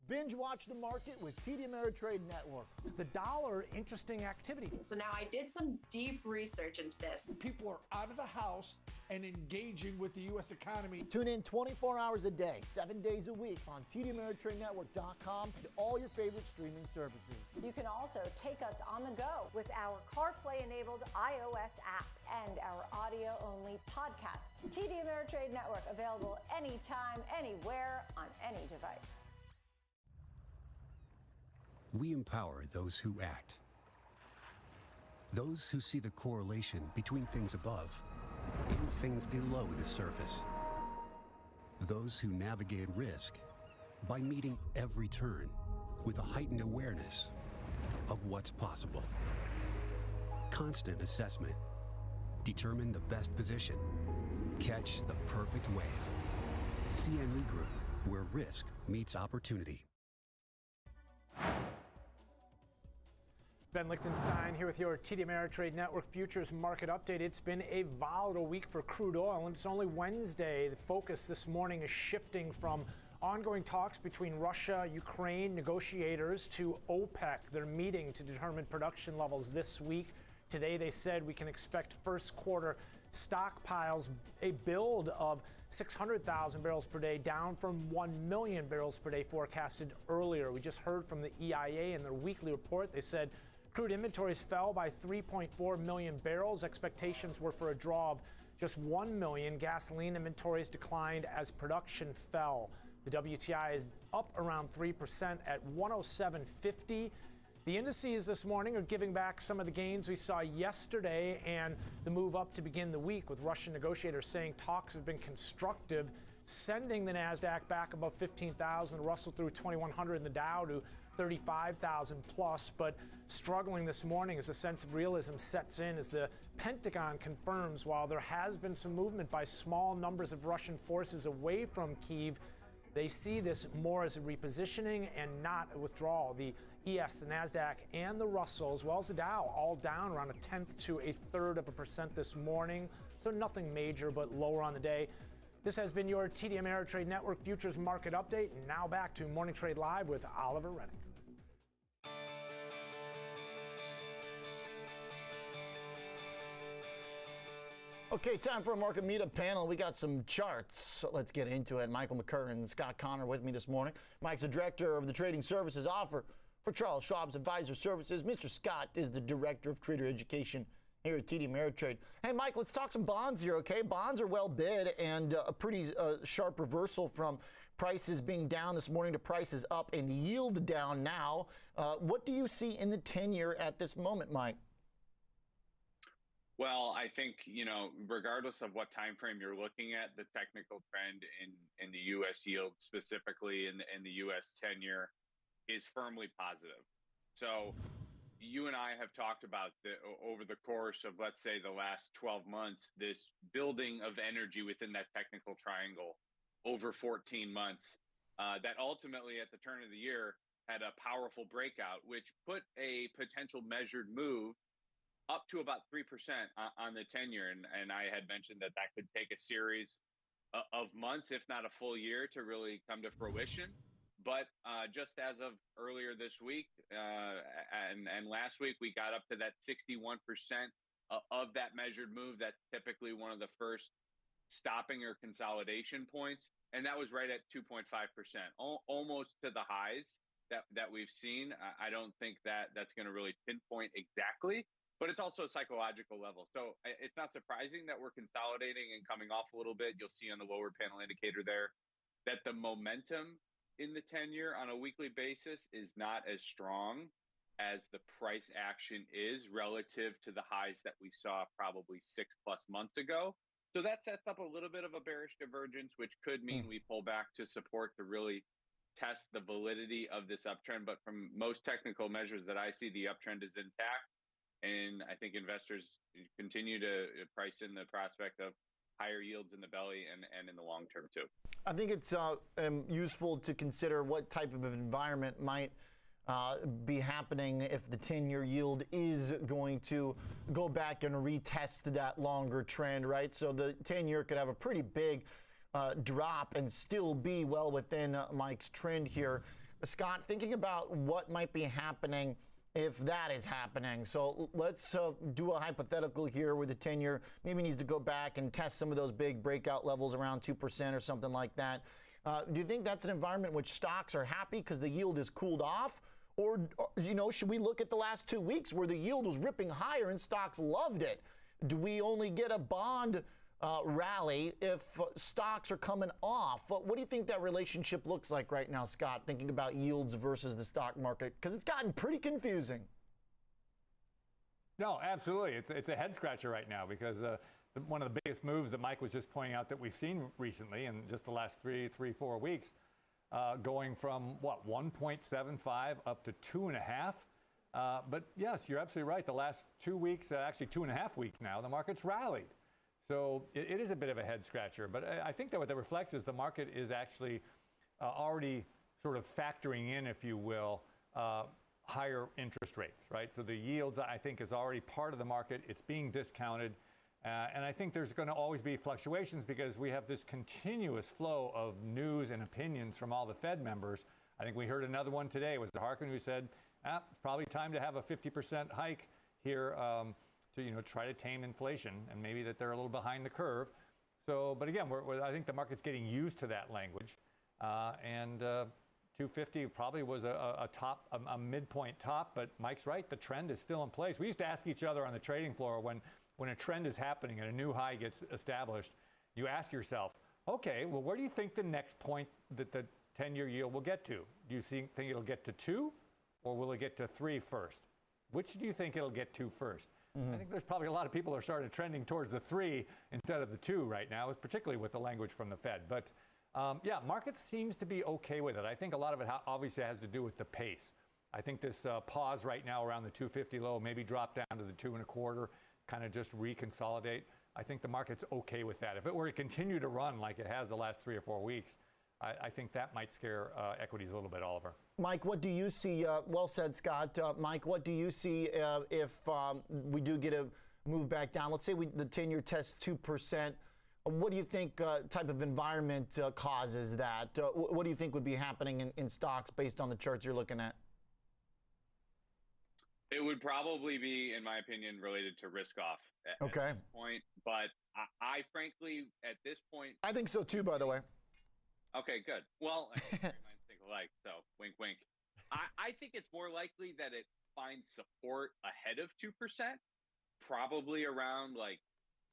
S22: Binge watch the market with TD Ameritrade Network.
S19: The dollar, interesting activity.
S20: So now I did some deep research into this.
S21: People are out of the house and engaging with the U.S. economy.
S22: Tune in 24 hours a day, 7 days a week on TDAmeritradeNetwork.com and all your favorite streaming services. You can also take us on the go with our CarPlay-enabled iOS app and our audio-only podcasts. TD Ameritrade Network, available anytime, anywhere, on any device.
S15: We empower those who act. Those who see the correlation between things above and things below the surface. Those who navigate risk by meeting every turn with a heightened awareness of what's possible. Constant assessment. Determine the best position. Catch the perfect wave. CME Group, where risk meets opportunity.
S19: Ben Lichtenstein here with your TD Ameritrade Network Futures Market Update. It's been a volatile week for crude oil, and it's only Wednesday. The focus this morning is shifting from ongoing talks between Russia, Ukraine negotiators to OPEC. They're meeting to determine production levels this week. Today they said we can expect first quarter stockpiles, a build of 600,000 barrels per day, down from 1 million barrels per day forecasted earlier. We just heard from the EIA in their weekly report. They said crude inventories fell by 3.4 million barrels. Expectations were for a draw of just 1 million. Gasoline inventories declined as production fell. The WTI is up around 3% at 107.50. The indices this morning are giving back some of the gains we saw yesterday and the move up to begin the week, with Russian negotiators saying talks have been constructive, sending the NASDAQ back above 15,000, the Russell through 2,100, and the Dow to 35,000 plus, but struggling this morning as a sense of realism sets in as the Pentagon confirms while there has been some movement by small numbers of Russian forces away from Kyiv, they see this more as a repositioning and not a withdrawal. The ES, the NASDAQ, and the Russell, as well as the Dow, all down around 1/10 to 1/3% this morning. So nothing major, but lower on the day. This has been your TD Ameritrade Network Futures Market Update. And now back to Morning Trade Live with Oliver Rennick.
S1: Okay, time for a market meetup panel. We got some charts, so let's get into it. Michael McCurran and Scott Connor with me this morning. Mike's the director of the Trading Services Offer for Charles Schwab's Advisor Services. Mr. Scott is the director of Trader Education here at TD Ameritrade. Hey, Mike, let's talk some bonds here, okay? Bonds are well bid and a pretty sharp reversal from prices being down this morning to prices up and yield down now. What do you see in the 10-year at this moment, Mike?
S9: Well, I think, regardless of what time frame you're looking at, the technical trend in the U.S. yield, specifically in the U.S. 10-year, is firmly positive. So you and I have talked about over the course of, let's say, the last 12 months, this building of energy within that technical triangle over 14 months that ultimately at the turn of the year had a powerful breakout, which put a potential measured move up to about 3% on the 10-year. And I had mentioned that could take a series of months, if not a full year, to really come to fruition. But just as of earlier this week and last week, we got up to that 61% of that measured move. That's typically one of the first stopping or consolidation points. And that was right at 2.5%, almost to the highs that we've seen. I don't think that's going to really pinpoint exactly, but it's also a psychological level. So it's not surprising that we're consolidating and coming off a little bit. You'll see on the lower panel indicator there that the momentum in the 10-year on a weekly basis is not as strong as the price action is relative to the highs that we saw probably 6+ months ago. So that sets up a little bit of a bearish divergence, which could mean we pull back to support to really test the validity of this uptrend. But from most technical measures that I see, the uptrend is intact. And I think investors continue to price in the prospect of higher yields in the belly and in the long term too.
S1: I think it's useful to consider what type of environment might be happening if the 10-year yield is going to go back and retest that longer trend, right? So the 10-year could have a pretty big drop and still be well within Mike's trend here. Scott, thinking about what might be happening if that is happening. So let's do a hypothetical here where the 10-year maybe needs to go back and test some of those big breakout levels around 2% or something like that. Do you think that's an environment in which stocks are happy because the yield has cooled off? Or, should we look at the last 2 weeks where the yield was ripping higher and stocks loved it? Do we only get a bond rally if stocks are coming off? What do you think that relationship looks like right now, Scott, thinking about yields versus the stock market? Because it's gotten pretty confusing.
S10: No, absolutely. It's a head scratcher right now because one of the biggest moves that Mike was just pointing out that we've seen recently in just the last 3-4 weeks, going from 1.75 up to 2.5. But yes, you're absolutely right. The last 2 weeks, actually 2.5 weeks now, the market's rallied. So it is a bit of a head scratcher, but I think that what that reflects is the market is actually already sort of factoring in, if you will, higher interest rates, right? So the yields, I think, is already part of the market. It's being discounted. And I think there's going to always be fluctuations because we have this continuous flow of news and opinions from all the Fed members. I think we heard another one today. It was Harkin who said, it's probably time to have a 50% hike here to try to tame inflation, and maybe that they're a little behind the curve. So, but again, I think the market's getting used to that language, and 250 probably was a midpoint top. But Mike's right, the trend is still in place. We used to ask each other on the trading floor when a trend is happening and a new high gets established, you ask yourself, okay, well, where do you think the next point that the 10-year yield will get to? Do you think it'll get to 2, or will it get to 3 first? Which do you think it'll get to first? I think there's probably a lot of people who are started trending towards the 3 instead of the 2 right now, particularly with the language from the Fed. But yeah, market seems to be okay with it. I think a lot of it obviously has to do with the pace. I think this pause right now around the 250 low, maybe drop down to the 2.25, kind of just reconsolidate. I think the market's okay with that. If it were to continue to run like it has the last 3 or 4 weeks, I think that might scare equities a little bit, Oliver.
S1: Mike, what do you see? Well said, Scott. Mike, what do you see if we do get a move back down? Let's say the 10-year tests 2%. What do you think type of environment causes that? What do you think would be happening in stocks based on the charts you're looking at?
S9: It would probably be, in my opinion, related to risk off at this point. But I frankly, at this point...
S1: I think so too, by the way.
S9: Okay, good. Well, minds think alike, so wink, wink. I think it's more likely that it finds support ahead of 2%, probably around like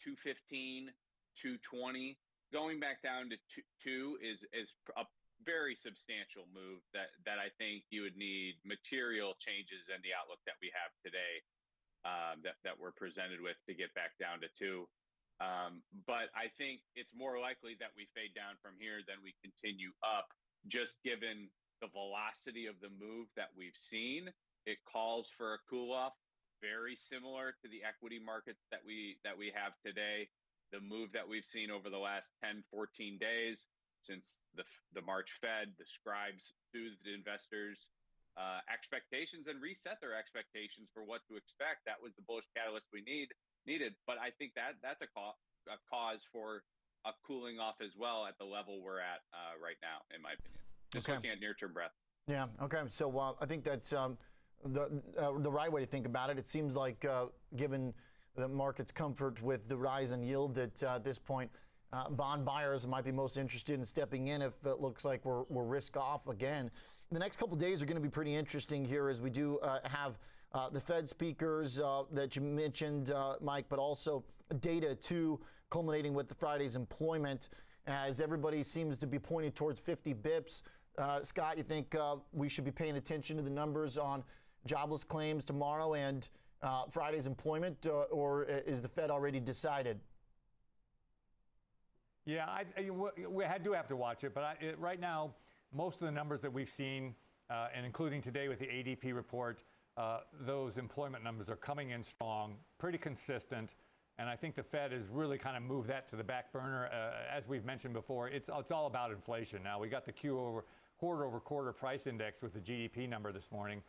S9: 215, 220. Going back down to 2 is a very substantial move that I think you would need material changes in the outlook that we have today that we're presented with to get back down to 2. But I think it's more likely that we fade down from here than we continue up, just given the velocity of the move that we've seen. It calls for a cool off, very similar to the equity markets that we have today. The move that we've seen over the last 10, 14 days since the March Fed, the scribes soothed investors' expectations and reset their expectations for what to expect. That was the bullish catalyst we needed. But I think that's a cause for a cooling off as well at the level we're at right now, in my opinion. Just looking at near-term breadth.
S1: Yeah. Okay. So I think that's the right way to think about it. It seems like, given the market's comfort with the rise in yield, that at this point, bond buyers might be most interested in stepping in if it looks like we're risk off again. The next couple of days are going to be pretty interesting here as we do have the Fed speakers that you mentioned, Mike, but also data too, culminating with the Friday's employment, as everybody seems to be pointing towards 50 bips. Scott, you think we should be paying attention to the numbers on jobless claims tomorrow and Friday's employment, or is the Fed already decided?
S10: Yeah, we do have to watch it, but right now, most of the numbers that we've seen, and including today with the ADP report, those employment numbers are coming in strong, pretty consistent, and I think the Fed has really kind of moved that to the back burner. As we've mentioned before, it's all about inflation now. We got the quarter-over-quarter price index with the GDP number this morning.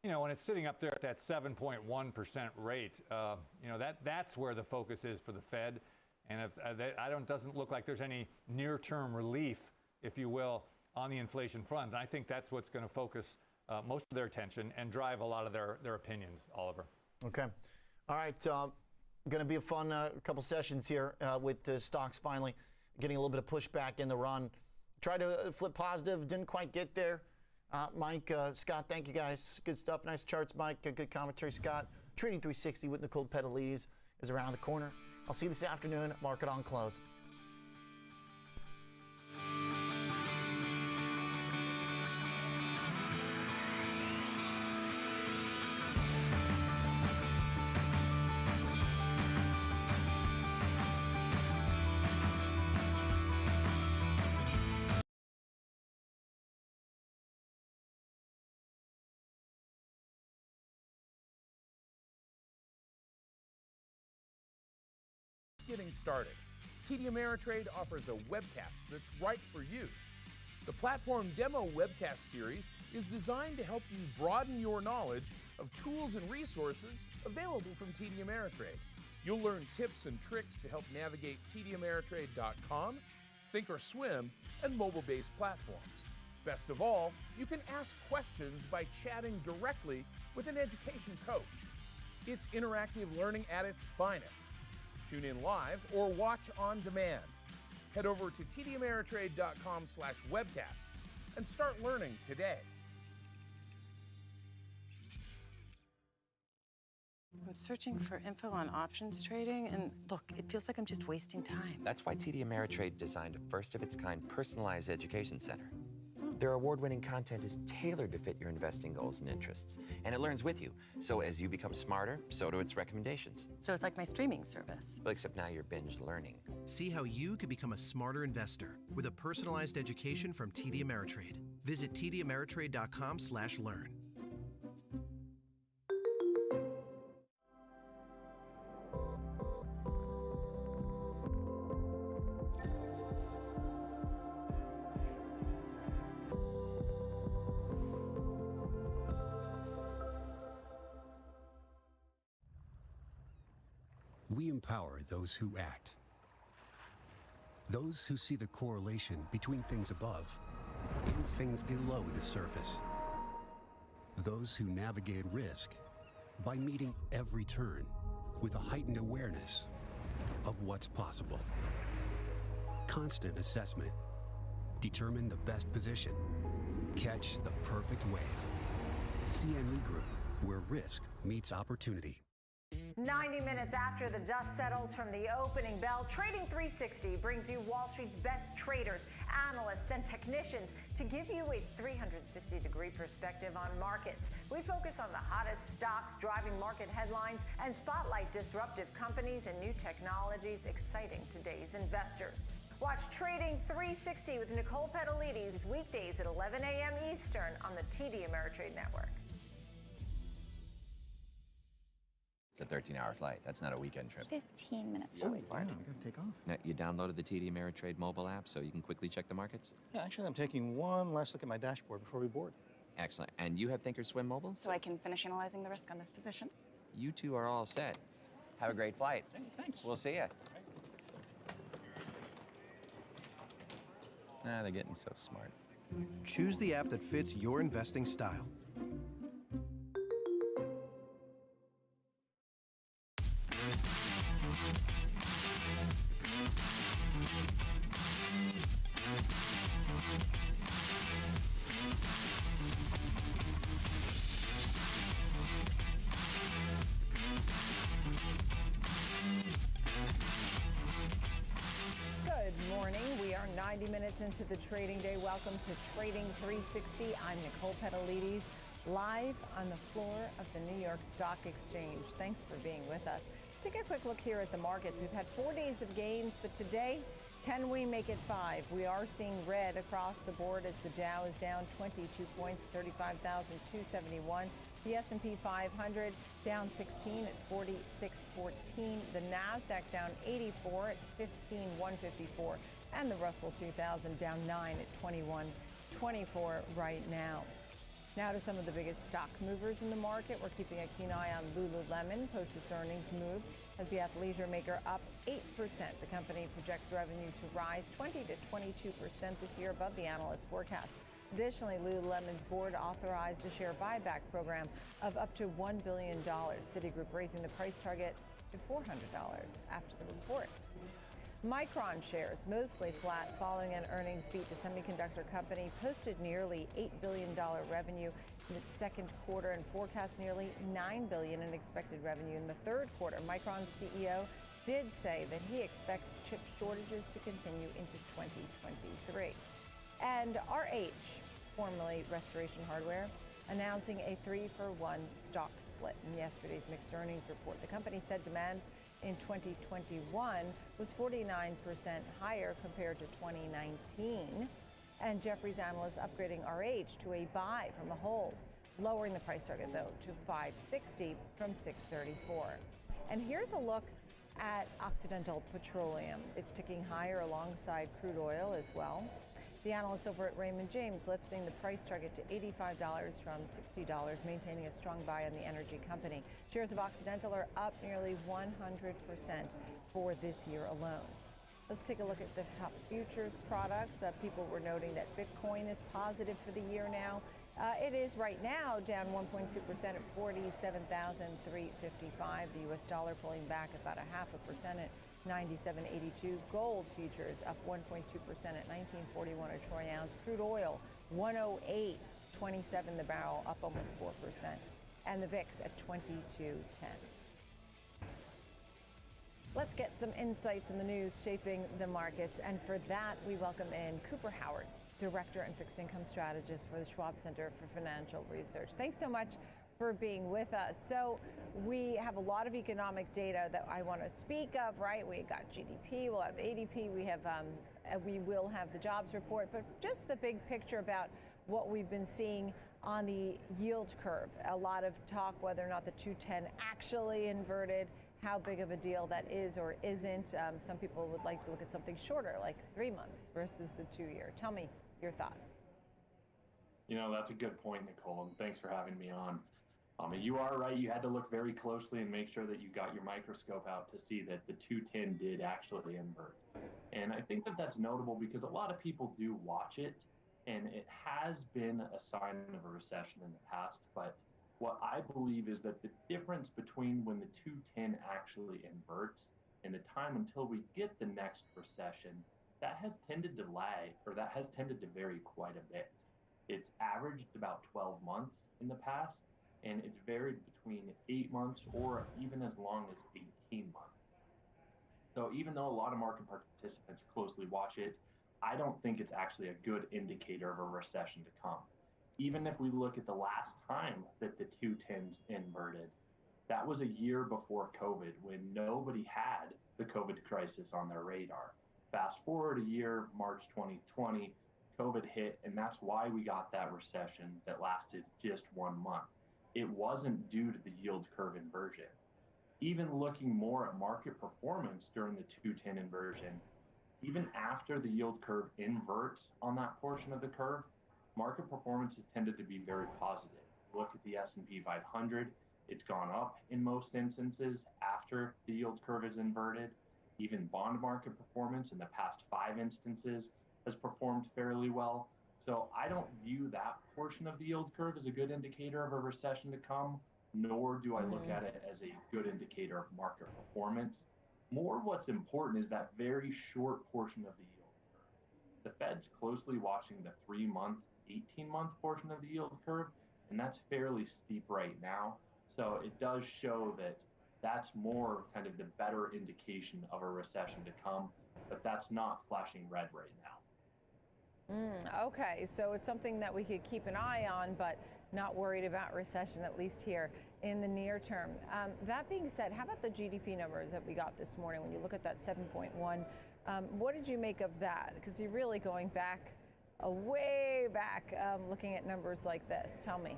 S10: You know, when it's sitting up there at that 7.1% rate, you know, that's where the focus is for the Fed. And if doesn't look like there's any near-term relief, if you will, on the inflation front. And I think that's what's going to focus most of their attention and drive a lot of their opinions, Oliver.
S1: Okay. All right. Going to be a fun couple sessions here with the stocks finally getting a little bit of pushback in the run. Tried to flip positive, didn't quite get there. Mike, Scott, thank you guys. Good stuff. Nice charts, Mike. Good commentary, Scott. Trading 360 with Nicole Petalides is around the corner. I'll see you this afternoon. Market on close.
S7: Getting started, TD Ameritrade offers a webcast that's right for you. The platform demo webcast series is designed to help you broaden your knowledge of tools and resources available from TD Ameritrade. You'll learn tips and tricks to help navigate TDAmeritrade.com, Thinkorswim, and mobile-based platforms. Best of all, you can ask questions by chatting directly with an education coach. It's interactive learning at its finest. Tune in live or watch on demand. Head over to tdameritrade.com/webcasts and start learning today.
S13: I'm searching for info on options trading, and look, it feels like I'm just wasting time.
S12: That's why TD Ameritrade designed a first-of-its-kind personalized education center. Their award-winning content is tailored to fit your investing goals and interests, and it learns with you. So as you become smarter, so do its recommendations.
S13: So it's like my streaming service.
S12: Well, except now you're binge learning.
S14: See how you could become a smarter investor with a personalized education from TD Ameritrade. Visit tdameritrade.com/learn.
S15: We empower those who act. Those who see the correlation between things above and things below the surface. Those who navigate risk by meeting every turn with a heightened awareness of what's possible. Constant assessment. Determine the best position. Catch the perfect wave. CME Group, where risk meets opportunity.
S22: 90 minutes after the dust settles from the opening bell, Trading 360 brings you Wall Street's best traders, analysts, and technicians to give you a 360-degree perspective on markets. We focus on the hottest stocks driving market headlines and spotlight disruptive companies and new technologies exciting today's investors. Watch Trading 360 with Nicole Petalides weekdays at 11 a.m. Eastern on the TD Ameritrade Network.
S12: It's a 13-hour flight. That's not a weekend trip.
S16: 15 minutes
S1: Oh,
S16: away.
S1: wow, I gotta take off.
S12: Now, you downloaded the TD Ameritrade mobile app so you can quickly check the markets?
S17: Yeah, actually, I'm taking one last look at my dashboard before we board.
S12: Excellent. And you have Thinkorswim mobile?
S16: So I can finish analyzing the risk on this position.
S12: You two are all set. Have a great flight.
S17: Hey, thanks.
S12: We'll see ya. Ah, they're getting so smart.
S14: Choose the app that fits your investing style.
S22: Good morning. We are 90 minutes into the trading day. Welcome to Trading 360. I'm Nicole Petalides, live on the floor of the New York Stock Exchange. Thanks for being with us. Take a quick look here at the markets. We've had 4 days of gains, but today, can we make it 5? We are seeing red across the board as the Dow is down 22 points, 35,271. The S&P 500 down 16 at 4614. The Nasdaq down 84 at 15154, and the Russell 2000 down 9 at 2124 right now. Now to some of the biggest stock movers in the market. We're keeping a keen eye on Lululemon, post its earnings move as the athleisure maker up 8%. The company projects revenue to rise 20 to 22% this year, above the analyst forecast. Additionally, Lululemon's board authorized a share buyback program of up to $1 billion. Citigroup raising the price target to $400 after the report. Micron shares mostly flat following an earnings beat. The semiconductor company posted nearly $8 billion revenue in its second quarter and forecast nearly $9 billion in expected revenue in the third quarter. Micron's CEO did say that he expects chip shortages to continue into 2023. And RH, formerly Restoration Hardware, announcing a 3-for-1 stock split in yesterday's mixed earnings report. The company said demand in 2021 was 49% higher compared to 2019. And Jefferies analysts upgrading RH to a buy from a hold, lowering the price target, though, to $560 from $634. And here's a look at Occidental Petroleum. It's ticking higher alongside crude oil as well. The analysts over at Raymond James lifting the price target to $85 from $60, maintaining a strong buy on the energy company. Shares of Occidental are up nearly 100% for this year alone. Let's take a look at the top futures products. People were noting that Bitcoin is positive for the year now. It is right now down 1.2% at 47,355. The U.S. dollar pulling back about 0.5% at 97.82. Gold futures up 1.2% at 19.41 a troy ounce. Crude oil 108.27 the barrel, up almost 4%. And the VIX at 22.10. Let's get some insights in the news shaping the markets. And for that, we welcome in Cooper Howard, Director and Fixed Income Strategist for the Schwab Center for Financial Research. Thanks so much for being with us. So we have a lot of economic data that I want to speak of, right? We got GDP, we'll have ADP, we will have the jobs report, but just the big picture about what we've been seeing on the yield curve. A lot of talk whether or not the 210 actually inverted, how big of a deal that is or isn't. Some people would like to look at something shorter, like 3 months versus the 2-year. Tell me your thoughts.
S23: You know, that's a good point, Nicole, and thanks for having me on.
S4: You are right. You had to look very closely and make sure that you got your microscope out to see that the 210 did actually invert. And I think that that's notable because a lot of people do watch it, and it has been a sign of a recession in the past. But what I believe is that the difference between when the 210 actually inverts and the time until we get the next recession, that has tended to lag, or that has tended to vary quite a bit. It's averaged about 12 months in the past, and it's varied between 8 months or even as long as 18 months. So even though a lot of market participants closely watch it, I don't think it's actually a good indicator of a recession to come. Even if we look at the last time that the 210s inverted, that was a year before COVID, when nobody had the COVID crisis on their radar. Fast forward a year, March 2020, COVID hit, and that's why we got that recession that lasted just 1 month. It wasn't due to the yield curve inversion. Even looking more at market performance during the 210 inversion, even after the yield curve inverts on that portion of the curve, market performance has tended to be very positive. Look at the S&P 500, it's gone up in most instances after the yield curve is inverted. Even bond market performance in the past 5 instances has performed fairly well. So I don't view that portion of the yield curve as a good indicator of a recession to come, nor do I look at it as a good indicator of market performance. More what's important is that very short portion of the yield curve. The Fed's closely watching the 3-month, 18-month portion of the yield curve, and that's fairly steep right now. So it does show that that's more kind of the better indication of a recession to come, but that's not flashing red right now.
S11: Okay, so it's something that we could keep an eye on, but not worried about recession, at least here in the near term. That being said, how about the GDP numbers that we got this morning? When you look at that 7.1, what did you make of that? Because you're really going back, way back, looking at numbers like this. Tell me.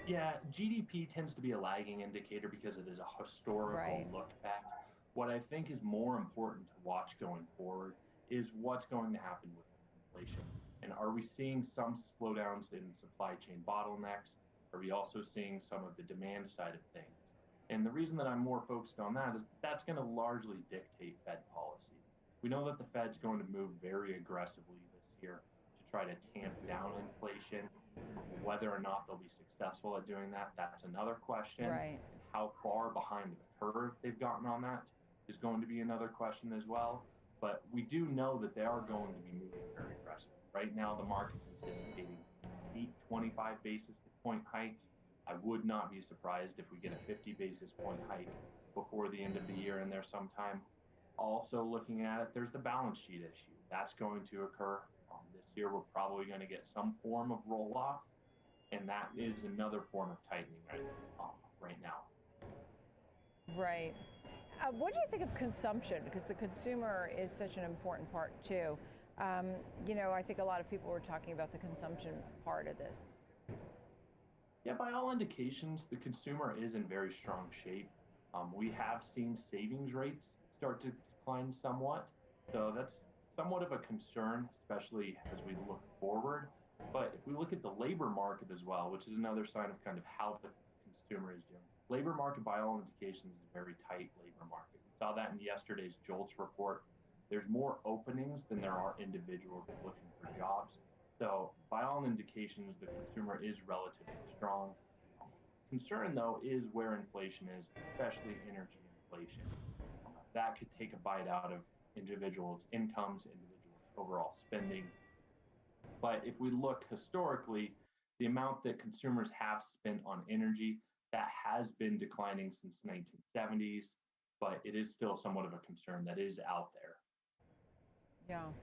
S4: Yeah, GDP tends to be a lagging indicator because it is a historical look back. What I think is more important to watch going forward is what's going to happen with inflation. And are we seeing some slowdowns in supply chain bottlenecks? Are we also seeing some of the demand side of things? And the reason that I'm more focused on that is that's going to largely dictate Fed policy. We know that the Fed's going to move very aggressively this year to try to tamp down inflation. Whether or not they'll be successful at doing that, that's another question.
S11: Right.
S4: And how far behind the curve they've gotten on that is going to be another question as well. But we do know that they are going to be moving very aggressively. Right now, the market's anticipating 8 25 basis point hikes. I would not be surprised if we get a 50 basis point hike before the end of the year in there sometime. Also looking at it, there's the balance sheet issue. That's going to occur. This year, we're probably going to get some form of roll-off, and that is another form of tightening right now.
S11: Right. What do you think of consumption? Because the consumer is such an important part, too. You know, I think a lot of people were talking about the consumption part of this.
S4: Yeah, by all indications, the consumer is in very strong shape. We have seen savings rates start to decline somewhat. So that's somewhat of a concern, especially as we look forward. But if we look at the labor market as well, which is another sign of kind of how the consumer is doing. Labor market, by all indications, is a very tight labor market. We saw that in yesterday's JOLTS report. There's more openings than there are individuals looking for jobs. So by all indications, the consumer is relatively strong. Concern, though, is where inflation is, especially energy inflation. That could take a bite out of individuals' incomes, individuals' overall spending. But if we look historically, the amount that consumers have spent on energy, that has been declining since the 1970s, but it is still somewhat of a concern that is out there.
S11: Yeah.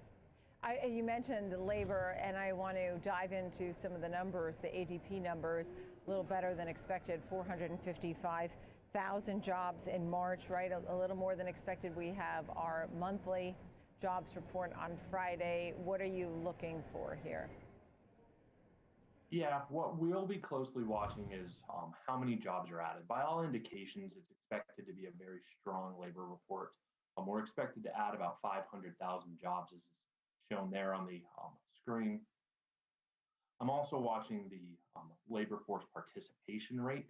S11: You mentioned labor, and I want to dive into some of the numbers, the ADP numbers, a little better than expected, 455,000 jobs in March, right? A little more than expected. We have our monthly jobs report on Friday. What are you looking for here?
S4: Yeah, what we'll be closely watching is how many jobs are added. By all indications, it's expected to be a very strong labor report. We're expected to add about 500,000 jobs, as shown there on the screen. I'm also watching the labor force participation rate.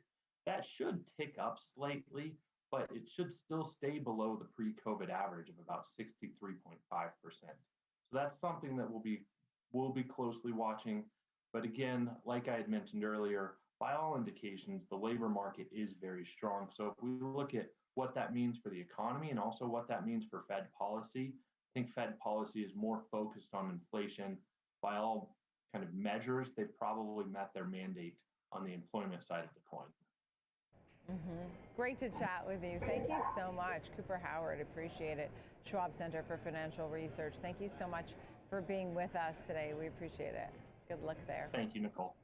S4: That should tick up slightly, but it should still stay below the pre-COVID average of about 63.5%. So that's something that we'll be closely watching. But again, like I had mentioned earlier, by all indications, the labor market is very strong. So if we look at what that means for the economy and also what that means for Fed policy, I think Fed policy is more focused on inflation. By all kind of measures, they've probably met their mandate on the employment side of the coin.
S11: Great to chat with you. Thank you so much. Cooper Howard, appreciate it. Schwab Center for Financial Research. Thank you so much for being with us today. We appreciate it. Good luck there.
S4: Thank you, Nicole.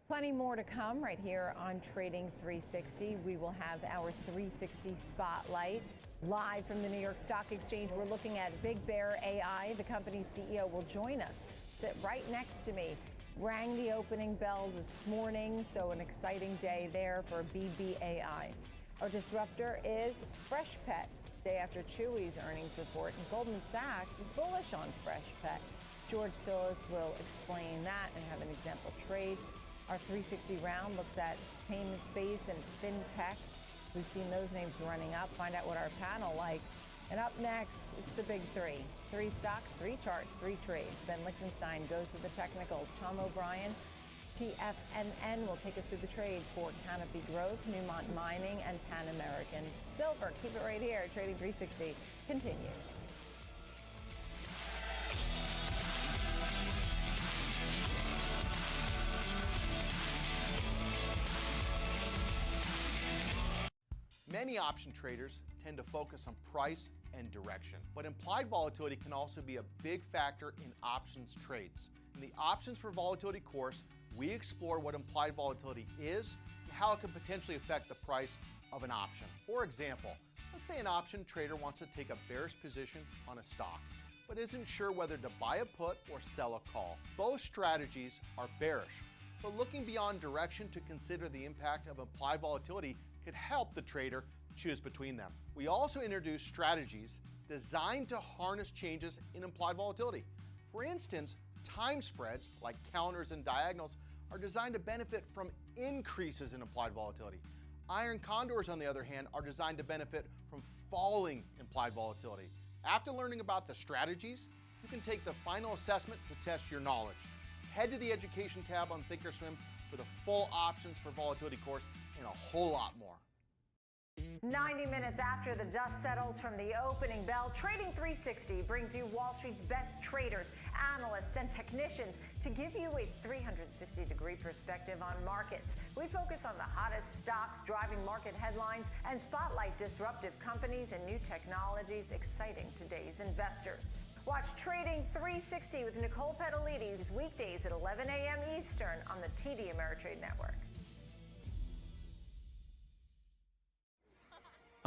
S11: Plenty more to come right here on Trading 360. We will have our 360 Spotlight live from the New York Stock Exchange. We're looking at Big Bear AI. The company's CEO will join us. Sit right next to me. Rang the opening bell this morning, so an exciting day there for BBAI. Our disruptor is Freshpet. Day after Chewy's earnings report, and Goldman Sachs is bullish on Freshpet. George Solis will explain that and have an example trade. Our 360 round looks at payment space and fintech. We've seen those names running up. Find out what our panel likes. And up next, it's the big three. 3 stocks, 3 charts, 3 trades. Ben Lichtenstein goes through the technicals. Tom O'Brien, TFNN, will take us through the trades for Canopy Growth, Newmont Mining, and Pan American Silver. Keep it right here. Trading 360 continues.
S5: Many option traders tend to focus on price and direction, but implied volatility can also be a big factor in options trades. In the Options for Volatility course, we explore what implied volatility is and how it can potentially affect the price of an option. For example, let's say an option trader wants to take a bearish position on a stock, but isn't sure whether to buy a put or sell a call. Both strategies are bearish, but looking beyond direction to consider the impact of implied volatility could help the trader choose between them. We also introduce strategies designed to harness changes in implied volatility. For instance, time spreads like counters and diagonals are designed to benefit from increases in implied volatility. Iron condors, on the other hand, are designed to benefit from falling implied volatility. After learning about the strategies, you can take the final assessment to test your knowledge. Head to the Education tab on Thinkorswim for the full Options for Volatility course and a whole lot more.
S22: 90 minutes after the dust settles from the opening bell, Trading 360 brings you Wall Street's best traders, analysts, and technicians to give you a 360-degree perspective on markets. We focus on the hottest stocks driving market headlines and spotlight disruptive companies and new technologies exciting today's investors. Watch Trading 360 with Nicole Petalides weekdays at 11 a.m. Eastern on the TD Ameritrade Network.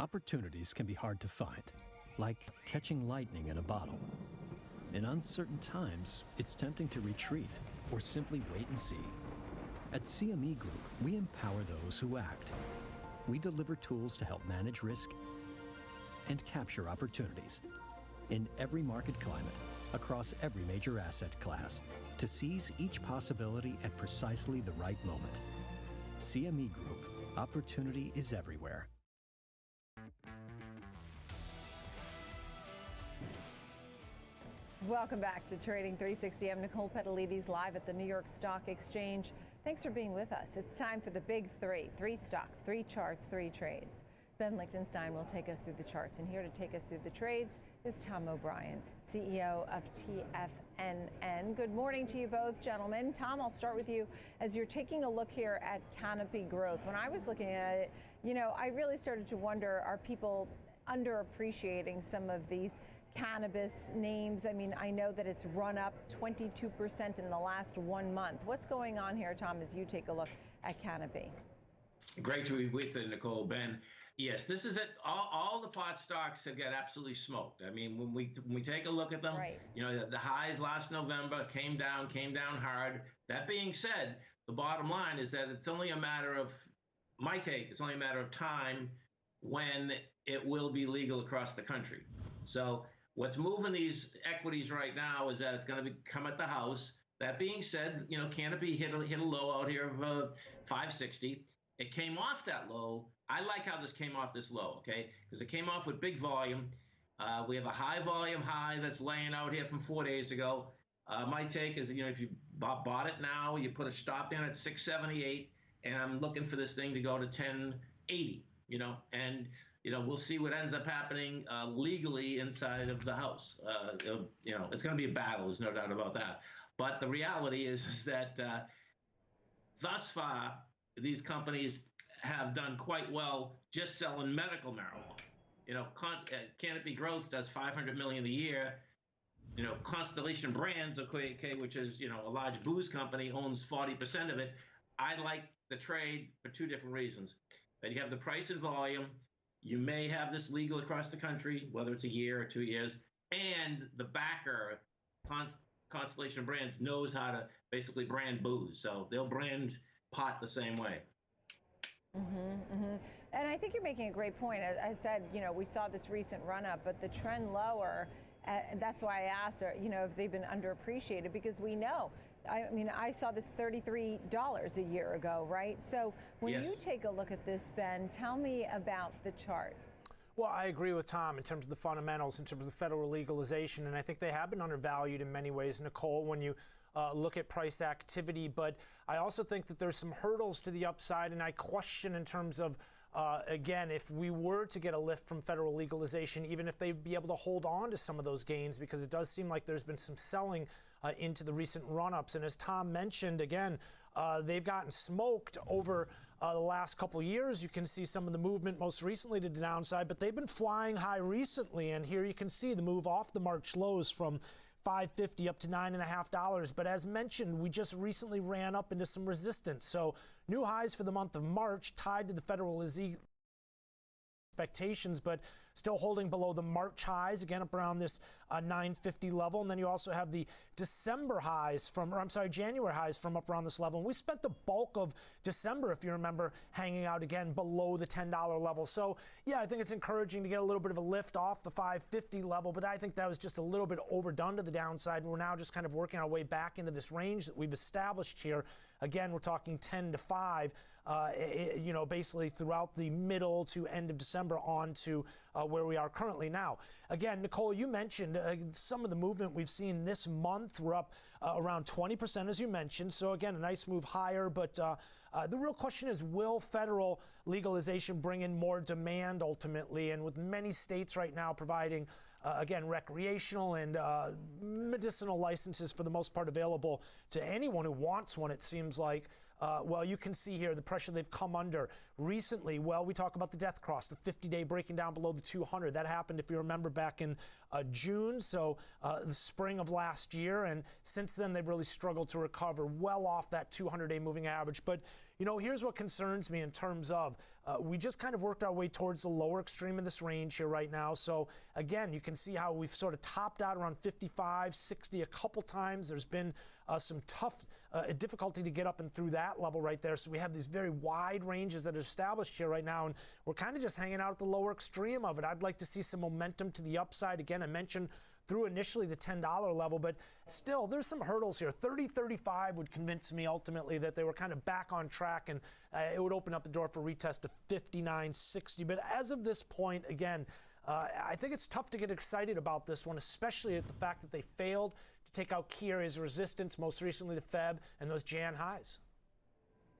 S14: Opportunities can be hard to find, like catching lightning in a bottle. In uncertain times, it's tempting to retreat or simply wait and see. At CME Group, we empower those who act. We deliver tools to help manage risk and capture opportunities in every market climate, across every major asset class, to seize each possibility at precisely the right moment. CME Group, opportunity is everywhere.
S11: Welcome back to Trading 360. I'm Nicole Petalides, live at the New York Stock Exchange. Thanks for being with us. It's time for the big three. 3 stocks, 3 charts, 3 trades. Ben Lichtenstein will take us through the charts, and here to take us through the trades is Tom O'Brien, CEO of TFNN. Good morning to you both, gentlemen. Tom, I'll start with you. As you're taking a look here at Canopy Growth, when I was looking at it, I really started to wonder, are people underappreciating some of these cannabis names? I mean, I know that it's run up 22% in the last 1 month. What's going on here, Tom, as you take a look at Canopy?
S18: Great to be with you, Nicole. Ben, yes, this is it. All the pot stocks have got absolutely smoked. I mean, when we take a look at them,
S11: right.
S18: The highs last November came down hard. That being said, the bottom line is that it's only a matter of, my take, it's only a matter of time when it will be legal across the country. So What's moving these equities right now is that it's going to come at the house. That being said, you know, Canopy hit a low out here of 560. It came off that low. I like how this came off this low, okay? Because it came off with big volume. We have a high volume high that's laying out here from 4 days ago. My take is, you know, if you bought it now, you put a stop in at 678, and I'm looking for this thing to go to 1080, you know, and, you know, we'll see what ends up happening legally inside of the house. You know, it's going to be a battle, there's no doubt about that. But the reality is that thus far, these companies have done quite well just selling medical marijuana. You know, Canopy Growth does $500 million a year. You know, Constellation Brands, okay, which is, you know, a large booze company, owns 40% of it. I like the trade for two different reasons. That you have the price and volume. You may have this legal across the country, whether it's a year or 2 years, and the backer, Constellation Brands, knows how to basically brand booze. So they'll brand pot the same way.
S11: And I think you're making a great point. As I said, you know, we saw this recent run up, but the trend lower, that's why I asked, you know, if they've been underappreciated, because we know. I mean, I saw this $33 a year ago, right? So when you take a look at this, Ben, tell me about the chart.
S2: Well, I agree with Tom in terms of the fundamentals, in terms of the federal legalization, and I think they have been undervalued in many ways, Nicole, when you look at price activity. But I also think that there's some hurdles to the upside, and I question in terms of, again, if we were to get a lift from federal legalization, even if they'd be able to hold on to some of those gains, because it does seem like there's been some selling into the recent run-ups. And as Tom mentioned, again, they've gotten smoked over the last couple of years. You can see some of the movement most recently to the downside, but they've been flying high recently. And here you can see the move off the March lows from $5.50 up to $9.50. But as mentioned, we just recently ran up into some resistance. So new highs for the month of March tied to the federal expectations, but still holding below the March highs, again up around this 950 level. And then you also have the December highs from, or I'm sorry, January highs from up around this level. And we spent the bulk of December, if you remember, hanging out again below the $10 level. So yeah, I think it's encouraging to get a little bit of a lift off the 550 level, but I think that was just a little bit overdone to the downside. And we're now just kind of working our way back into this range that we've established here. Again, we're talking 10 to 5, you know, basically throughout the middle to end of December on to where we are currently now. Again, Nicole, you mentioned some of the movement we've seen this month. We're up around 20%, as you mentioned. So again, a nice move higher. But the real question is, will federal legalization bring in more demand ultimately? And with many states right now providing again, recreational and medicinal licenses for the most part available to anyone who wants one, it seems like. Well, you can see here the pressure they've come under recently. Well, we talk about the death cross, the 50-day breaking down below the 200. That happened, if you remember, back in June, so the spring of last year. And since then, they've really struggled to recover well off that 200-day moving average. But, you know, here's what concerns me in terms of we just kind of worked our way towards the lower extreme of this range here right now. So, again, you can see how we've sort of topped out around 55, 60 a couple times. There's been some tough difficulty to get up and through that level right there. So we have these very wide ranges that are established here right now, and we're kind of just hanging out at the lower extreme of it. I'd like to see some momentum to the upside. Again, I mentioned through initially the $10 level, but still there's some hurdles here. 30.35 would convince me ultimately that they were kind of back on track, and it would open up the door for retest to 59.60. But as of this point, again, I think it's tough to get excited about this one, especially at the fact that they failed to take out key areas of resistance, most recently the Feb and those Jan highs.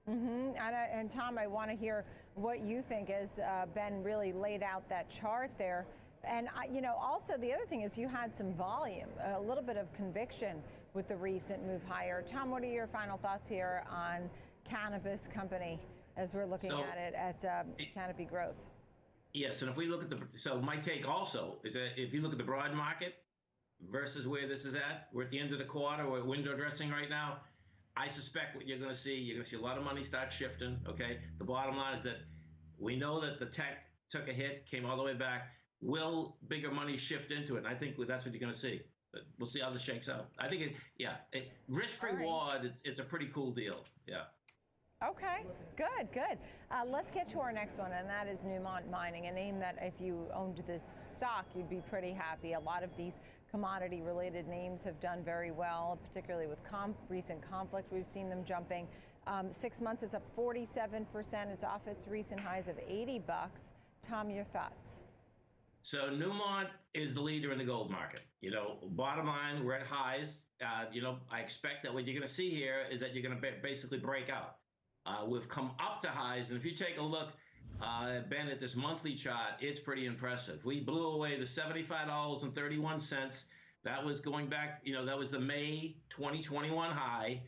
S11: And Tom, I want to hear what you think as Ben really laid out that chart there. And, you know, also the other thing is you had some volume, a little bit of conviction with the recent move higher. Tom, what are your final thoughts here on cannabis company as we're looking at it at Canopy Growth?
S18: Yes, and if we look at so my take also is that if you look at the broad market versus where this is at, we're at the end of the quarter, we're window dressing right now. I suspect what you're going to see a lot of money start shifting, okay? The bottom line is that we know that the tech took a hit, came all the way back. Will bigger money shift into it? And I think that's what you're going to see. But we'll see how this shakes out. I think, risk-reward, it's a pretty cool deal. Yeah.
S11: Okay, good. Let's get to our next one, and that is Newmont Mining, a name that if you owned this stock, you'd be pretty happy. A lot of these commodity-related names have done very well, particularly with recent conflict. We've seen them jumping. 6 months is up 47%. It's off its recent highs of $80. Tom, your thoughts?
S18: So Newmont is the leader in the gold market. Bottom line, we're at highs. I expect that what you're going to see here is that you're going to basically break out. We've come up to highs, and if you take a look, Ben, at this monthly chart, it's pretty impressive. We blew away the $75.31. That was going back, that was the May 2021 high.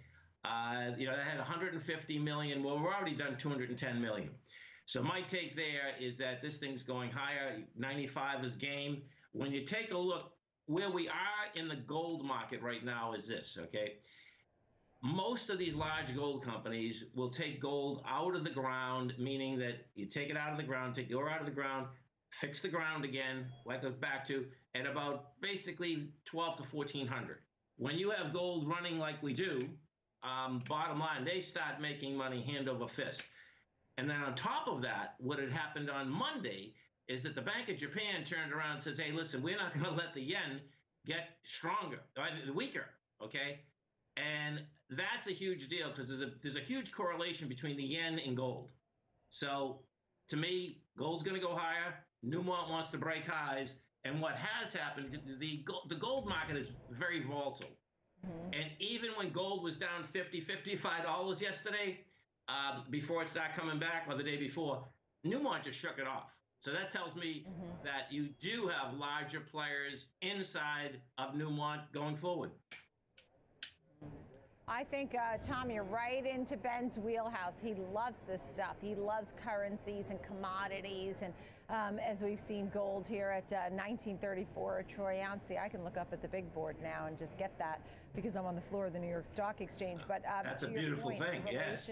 S18: That had 150 million. Well, we're already done 210 million. So my take there is that this thing's going higher. 95 is game. When you take a look, where we are in the gold market right now is this, okay? Most of these large gold companies will take gold out of the ground, meaning that you take it out of the ground, take the ore out of the ground, fix the ground again, like it's back to, at about basically 12 to 1400. When you have gold running like we do, bottom line, they start making money hand over fist. And then on top of that, what had happened on Monday is that the Bank of Japan turned around and says, hey, listen, we're not going to let the yen get weaker, okay? And that's a huge deal because there's a huge correlation between the yen and gold. So to me, gold's going to go higher. Newmont wants to break highs. And what has happened, the gold market is very volatile. Mm-hmm. And even when gold was down $50, $55 yesterday, before it started coming back, or the day before, Newmont just shook it off. So that tells me that you do have larger players inside of Newmont going forward.
S11: I think, Tom, you're right into Ben's wheelhouse. He loves this stuff. He loves currencies and commodities. And as we've seen gold here at 1934 a troy ounce. See, I can look up at the big board now and just get that because I'm on the floor of the New York Stock Exchange. But
S18: that's a beautiful thing, yes.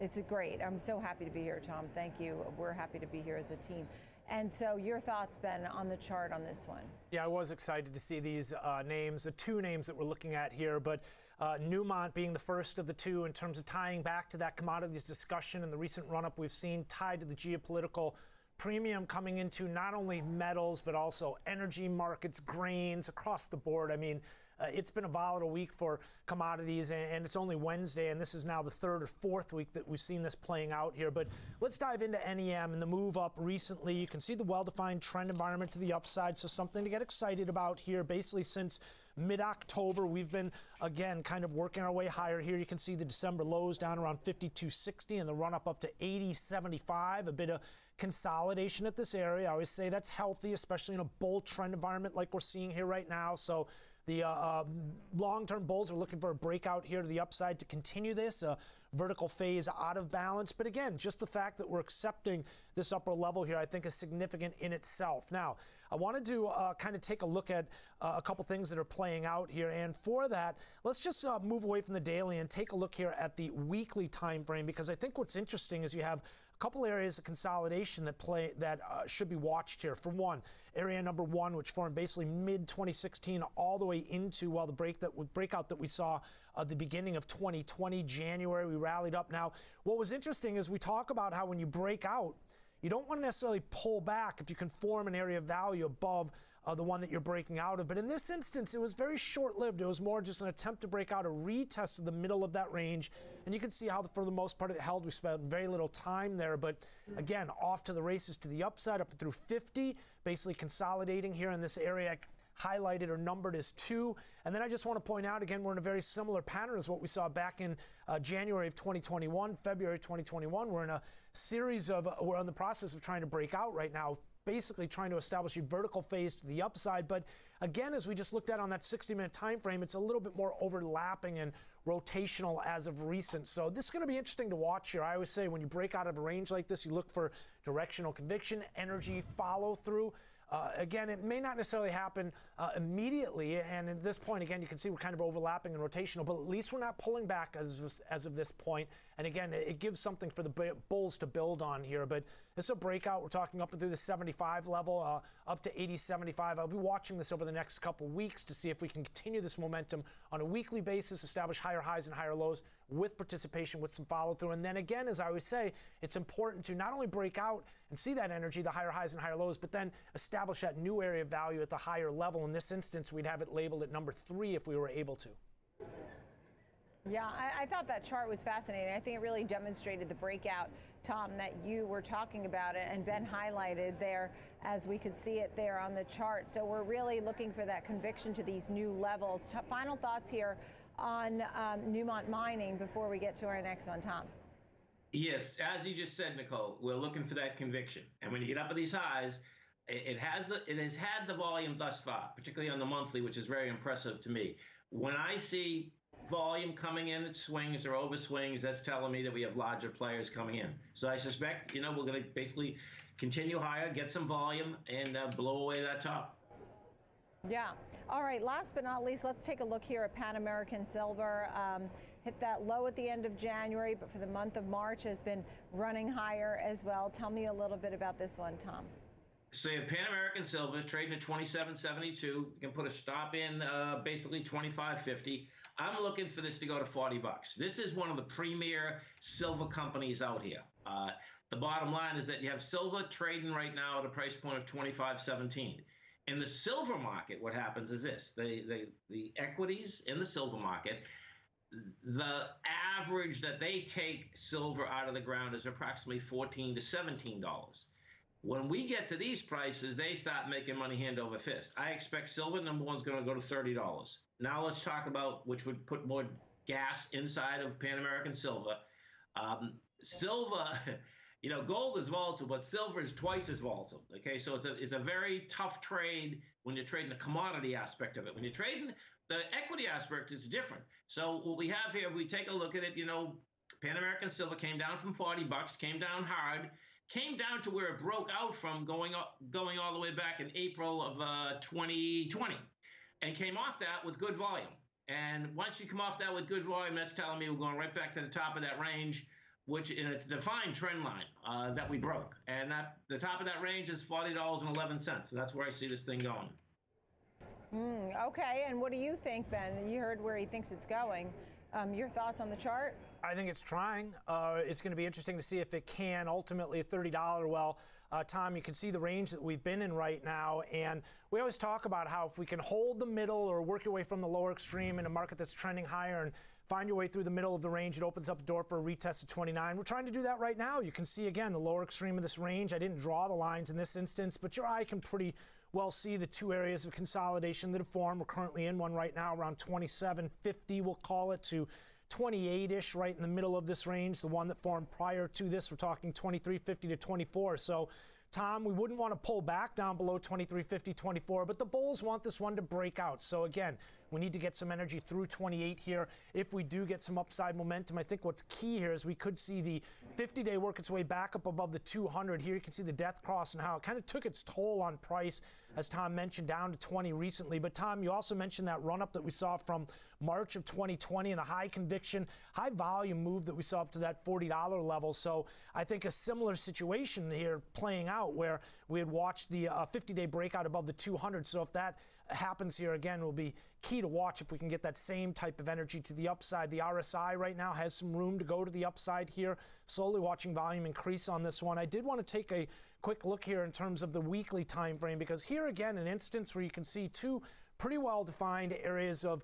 S11: It's great. I'm so happy to be here, Tom. Thank you. We're happy to be here as a team. And so your thoughts, Ben, on the chart on this one?
S2: Yeah, I was excited to see these names, the two names that we're looking at here, but Newmont being the first of the two in terms of tying back to that commodities discussion and the recent run-up we've seen tied to the geopolitical premium coming into not only metals, but also energy markets, grains, across the board. I mean, it's been a volatile week for commodities, and it's only Wednesday, and this is now the third or fourth week that we've seen this playing out here. But let's dive into NEM and the move up recently. You can see the well-defined trend environment to the upside, so something to get excited about here. Basically, since mid-October, we've been, again, kind of working our way higher here. You can see the December lows down around 52.60 and the run-up up to 80.75, a bit of consolidation at this area. I always say that's healthy, especially in a bull trend environment like we're seeing here right now. So the long-term bulls are looking for a breakout here to the upside to continue this vertical phase out of balance. But again, just the fact that we're accepting this upper level here, I think is significant in itself. Now, I wanted to kind of take a look at a couple things that are playing out here. And for that, let's just move away from the daily and take a look here at the weekly time frame, because I think what's interesting is you have a couple areas of consolidation that should be watched here. For one, area number one, which formed basically mid-2016 all the way into the breakout that we saw at the beginning of 2020, January. We rallied up. Now, what was interesting is we talk about how when you break out, you don't want to necessarily pull back if you can form an area of value above the one that you're breaking out of. But in this instance, it was very short-lived. It was more just an attempt to break out a retest of the middle of that range. And you can see how, for the most part, it held. We spent very little time there. But again, off to the races to the upside, up through 50, basically consolidating here in this area highlighted or numbered as 2. And then I just want to point out, again, we're in a very similar pattern as what we saw back in January of 2021, February 2021. We're in a series of, we're in the process of trying to break out right now, basically trying to establish a vertical phase to the upside. But again, as we just looked at on that 60-minute time frame, it's a little bit more overlapping and rotational as of recent. So this is going to be interesting to watch here. I always say when you break out of a range like this, you look for directional conviction, energy, follow through. Again, it may not necessarily happen immediately, and at this point, again, you can see we're kind of overlapping and rotational, but at least we're not pulling back as of this point. And again, it gives something for the bulls to build on here. But This is a breakout. We're talking up and through the 75 level, up to 80.75. I'll be watching this over the next couple weeks to see if we can continue this momentum on a weekly basis, establish higher highs and higher lows with participation, with some follow through. And then again, as I always say, it's important to not only break out and see that energy, the higher highs and higher lows, but then establish that new area of value at the higher level. In this instance, we'd have it labeled at number 3 if we were able to.
S11: Yeah, I thought that chart was fascinating. I think it really demonstrated the breakout, Tom, that you were talking about it, and Ben highlighted there as we could see it there on the chart. So we're really looking for that conviction to these new levels. Final thoughts here on Newmont Mining before we get to our next one, Tom.
S18: Yes, as you just said, Nicole, we're looking for that conviction. And when you get up at these highs, it has had the volume thus far, particularly on the monthly, which is very impressive to me. When I see volume coming in at swings or over swings, that's telling me that we have larger players coming in. So I suspect, we're going to basically continue higher, get some volume, and blow away that top.
S11: Yeah. All right. Last but not least, let's take a look here at Pan American Silver. Hit that low at the end of January, but for the month of March has been running higher as well. Tell me a little bit about this one, Tom.
S18: So Pan American Silver is trading at 27.72. You can put a stop in basically 25.50. I'm looking for this to go to $40. This is one of the premier silver companies out here. The bottom line is that you have silver trading right now at a price point of 25.17. In the silver market, what happens is this: the equities in the silver market, the average that they take silver out of the ground is approximately $14 to $17. When we get to these prices, they start making money hand over fist. I expect silver, number one, is going to go to $30. Now let's talk about which would put more gas inside of Pan American Silver. Silver, gold is volatile, but silver is twice as volatile. Okay, so it's a very tough trade when you're trading the commodity aspect of it. When you're trading the equity aspect, it's different. So what we have here, we take a look at it. Pan American Silver came down from $40, came down hard, came down to where it broke out from going all the way back in April of 2020, and came off that with good volume. And once you come off that with good volume, that's telling me we're going right back to the top of that range, which it's a defined trend line that we broke. And that the top of that range is $40.11. So that's where I see this thing going.
S11: Okay, and what do you think, Ben? You heard where he thinks it's going. Your thoughts on the chart?
S2: I think it's trying. It's going to be interesting to see if it can ultimately $30 well. Tom, you can see the range that we've been in right now, and we always talk about how if we can hold the middle or work your way from the lower extreme in a market that's trending higher and find your way through the middle of the range, it opens up a door for a retest of 29. We're trying to do that right now. You can see, again, the lower extreme of this range. I didn't draw the lines in this instance, but your eye can pretty well see the two areas of consolidation that have formed. We're currently in one right now around 27.50, we'll call it, to 28-ish, right in the middle of this range. The one that formed prior to this, we're talking 23.50 to 24. So, Tom, we wouldn't want to pull back down below 23.50, 24, but the bulls want this one to break out. So again, we need to get some energy through 28 here. If we do get some upside momentum, I think what's key here is we could see the 50-day work its way back up above the 200. Here you can see the death cross and how it kind of took its toll on price, as Tom mentioned, down to 20 recently. But Tom, you also mentioned that run up that we saw from March of 2020 and the high conviction, high volume move that we saw up to that $40 level. So I think a similar situation here playing out where we had watched the 50-day breakout above the 200. So if that happens here again, will be key to watch if we can get that same type of energy to the upside. The RSI right now has some room to go to the upside here. Slowly watching volume increase on this one. I did want to take a quick look here in terms of the weekly time frame, because here again, an instance where you can see two pretty well-defined areas of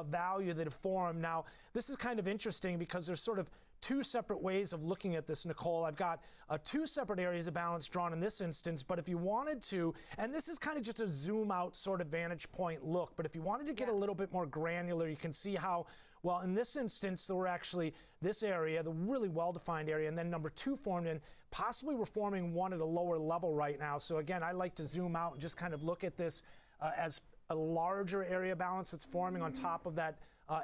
S2: value that have formed. Now, this is kind of interesting because there's sort of two separate ways of looking at this, Nicole. I've got two separate areas of balance drawn in this instance, but if you wanted to, and this is kind of just a zoom out sort of vantage point look, but if you wanted to get a little bit more granular, you can see how, well, in this instance, there were actually this area, the really well-defined area, and then number two formed, and possibly we're forming one at a lower level right now. So again, I like to zoom out and just kind of look at this as a larger area balance that's forming on top of that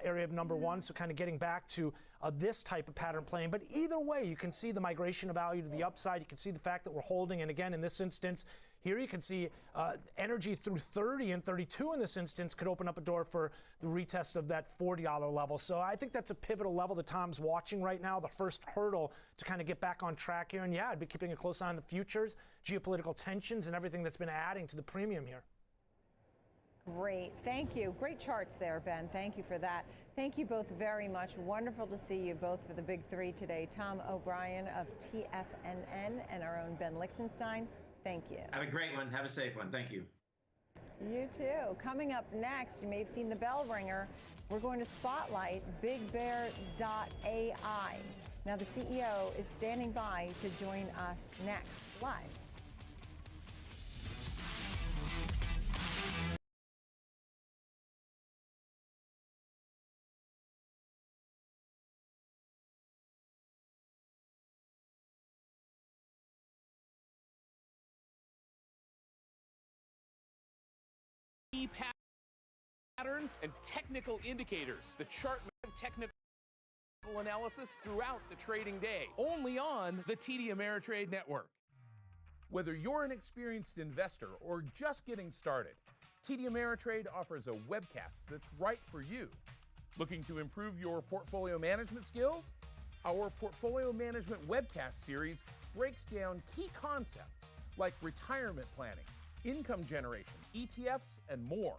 S2: area of number one. So kind of getting back to this type of pattern playing. But either way, you can see the migration of value to the upside. You can see the fact that we're holding. And again, in this instance, here you can see energy through 30 and 32 in this instance could open up a door for the retest of that $40 level. So I think that's a pivotal level that Tom's watching right now, the first hurdle to kind of get back on track here. And yeah, I'd be keeping a close eye on the futures, geopolitical tensions, and everything that's been adding to the premium here.
S11: Great. Thank you. Great charts there, Ben. Thank you for that. Thank you both very much. Wonderful to see you both for the Big Three today. Tom O'Brien of TFNN and our own Ben Lichtenstein. Thank you.
S18: Have a great one. Have a safe one. Thank you.
S11: You too. Coming up next, you may have seen the bell ringer. We're going to spotlight BigBear.ai. Now, the CEO is standing by to join us next live.
S7: Patterns and technical indicators. The chart of technical analysis throughout the trading day, only on the TD Ameritrade network. Whether you're an experienced investor or just getting started, TD Ameritrade offers a webcast that's right for you. Looking to improve your portfolio management skills? Our portfolio management webcast series breaks down key concepts like retirement planning, income generation, ETFs, and more.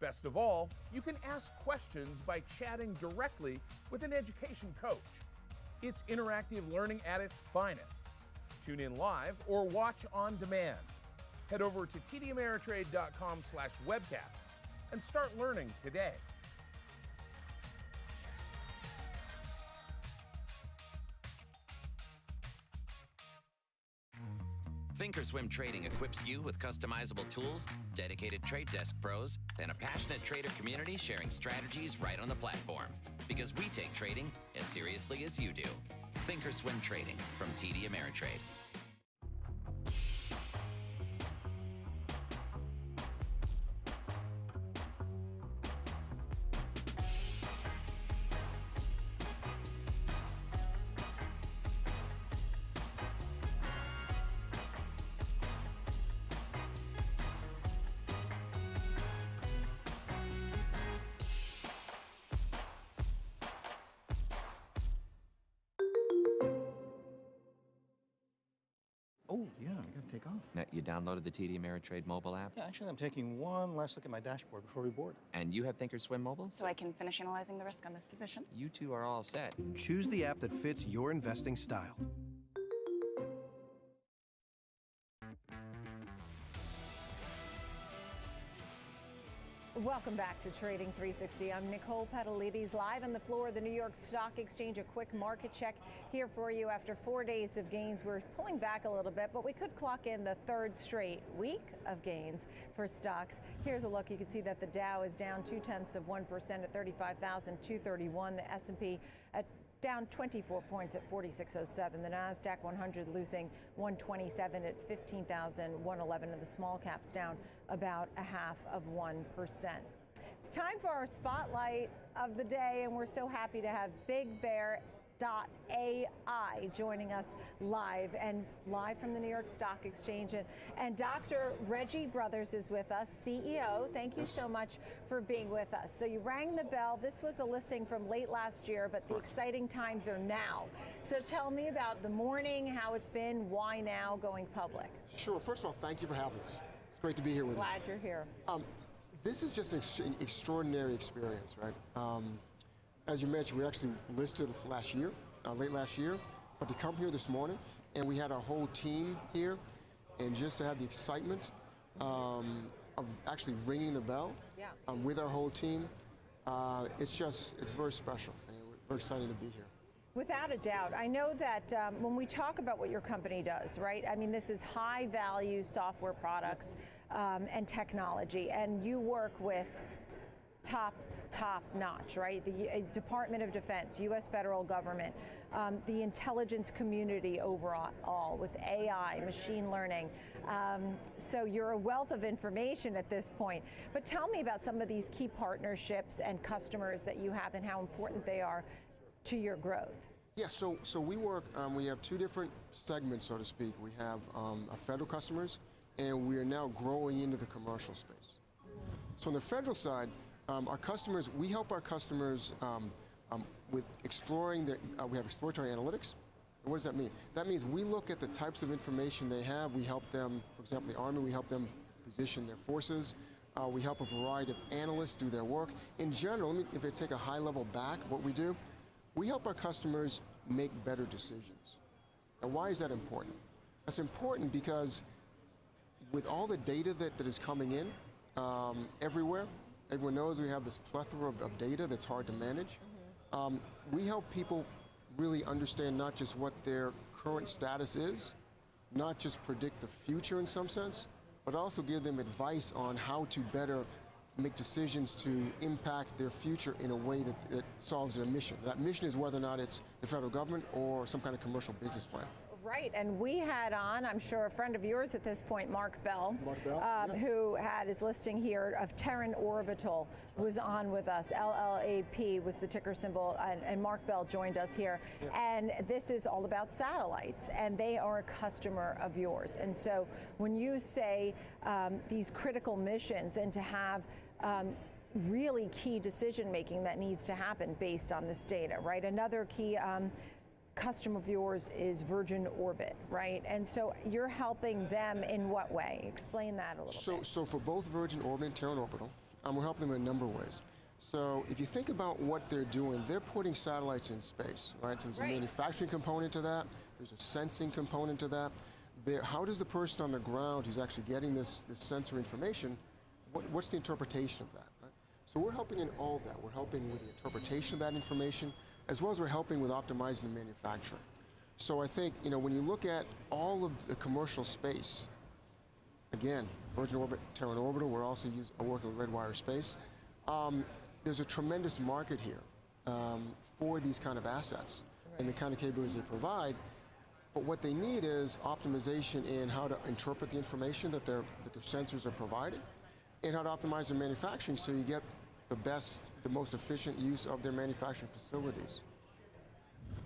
S7: Best of all, you can ask questions by chatting directly with an education coach. It's interactive learning at its finest. Tune in live or watch on demand. Head over to tdameritrade.com/webcasts and start learning today.
S12: Thinkorswim Trading equips you with customizable tools, dedicated trade desk pros, and a passionate trader community sharing strategies right on the platform. Because we take trading as seriously as you do. Thinkorswim Trading from TD Ameritrade.
S17: Oh, yeah, I gotta take off.
S12: Now, you downloaded the TD Ameritrade mobile app?
S17: Yeah, actually, I'm taking one last look at my dashboard before we board.
S12: And you have Thinkorswim mobile?
S16: So I can finish analyzing the risk on this position.
S12: You two are all set.
S3: Choose the app that fits your investing style.
S11: Welcome back to Trading 360. I'm Nicole Petalides, live on the floor of the New York Stock Exchange. A quick market check here for you. After 4 days of gains, we're pulling back a little bit, but we could clock in the third straight week of gains for stocks. Here's a look. You can see that the Dow is down 0.2% at 35,231. The S&P at down 24 points at 4607. The NASDAQ 100 losing 127 at 15,111, and the small caps down about 0.5%. It's time for our spotlight of the day, and we're so happy to have BigBear.ai joining us live from the New York Stock Exchange. And Dr. Reggie Brothers is with us, CEO. Thank you so much for being with us. So you rang the bell. This was a listing from late last year, but the exciting times are now. So tell me about the morning, how it's been, why now going public?
S6: Sure. First of all, thank you for having us. It's great to be here with you.
S11: Glad you're here.
S6: This is just an extraordinary experience, right? As you mentioned, we actually listed last year, late last year, but to come here this morning, and we had our whole team here, and just to have the excitement of actually ringing the bell with our whole team, it's very special, and we're very excited to be here.
S11: Without a doubt. I know that when we talk about what your company does, right? I mean, this is high value software products and technology, and you work with top notch, right? The Department of Defense, U.S. federal government, the intelligence community overall with AI, machine learning. So you're a wealth of information at this point. But tell me about some of these key partnerships and customers that you have and how important they are to your growth.
S6: Yeah, so we work, we have two different segments, so to speak. We have our federal customers, and we are now growing into the commercial space. So on the federal side, our customers, we help our customers with exploring, we have exploratory analytics. And what does that mean? That means we look at the types of information they have. We help them, for example, the Army, we help them position their forces. We help a variety of analysts do their work. In general, if I take a high level back, what we do, we help our customers make better decisions. Now, why is that important? That's important because with all the data that is coming in everywhere, everyone knows we have this plethora of data that's hard to manage. We help people really understand not just what their current status is, not just predict the future in some sense, but also give them advice on how to better make decisions to impact their future in a way that solves their mission. That mission is whether or not it's the federal government or some kind of commercial business plan.
S11: Right, and we had on, I'm sure, a friend of yours at this point, Mark Bell, yes, who had his listing here of Terran Orbital, was on with us. LLAP was the ticker symbol, and Mark Bell joined us here. Yeah. And this is all about satellites, and they are a customer of yours. And so when you say these critical missions and to have really key decision making that needs to happen based on this data, right? Another key customer of yours is Virgin Orbit, right? And so you're helping them in what way? Explain that a little bit.
S6: So for both Virgin Orbit and Terran Orbital, we're helping them in a number of ways. So if you think about what they're doing, they're putting satellites in space, right? So there's a manufacturing component to that. There's a sensing component to that. How does the person on the ground who's actually getting this sensor information, what's the interpretation of that, right? So we're helping in all of that. We're helping with the interpretation of that information, as well as we're helping with optimizing the manufacturing. So I think, when you look at all of the commercial space, again, Virgin Orbit, Terran Orbital, we're also working with Redwire Space. There's a tremendous market here for these kind of assets and the kind of capabilities they provide. But what they need is optimization in how to interpret the information that their sensors are providing and how to optimize their manufacturing so you get the best, the most efficient use of their manufacturing facilities.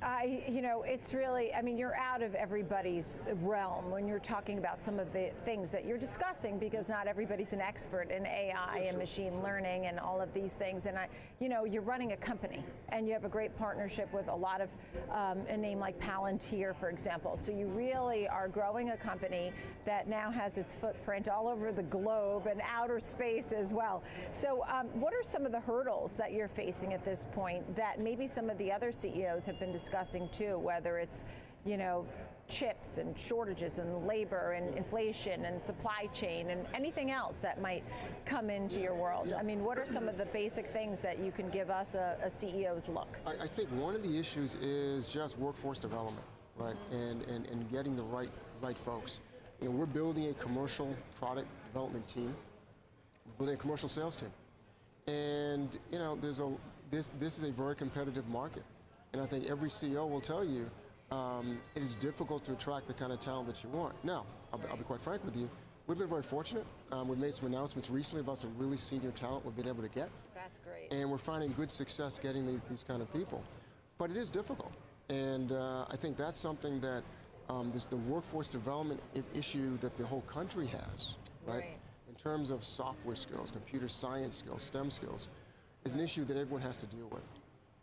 S11: It's really, you're out of everybody's realm when you're talking about some of the things that you're discussing, because not everybody's an expert in AI and machine learning and all of these things. And you're running a company and you have a great partnership with a lot of, a name like Palantir, for example. So you really are growing a company that now has its footprint all over the globe and outer space as well. So what are some of the hurdles that you're facing at this point that maybe some of the other CEOs have been discussing too, whether it's, chips and shortages and labor and inflation and supply chain and anything else that might come into your world? What are some of the basic things that you can give us a CEO's look?
S6: I think one of the issues is just workforce development, right? And getting the right folks. We're building a commercial product development team. We're building a commercial sales team. And, this is a very competitive market. And I think every CEO will tell you it is difficult to attract the kind of talent that you want. Now, I'll be quite frank with you. We've been very fortunate. We've made some announcements recently about some really senior talent we've been able to get.
S11: That's great.
S6: And we're finding good success getting these kind of people. But it is difficult. And I think that's something that the workforce development issue that the whole country has, right? In terms of software skills, computer science skills, STEM skills, is an issue that everyone has to deal with.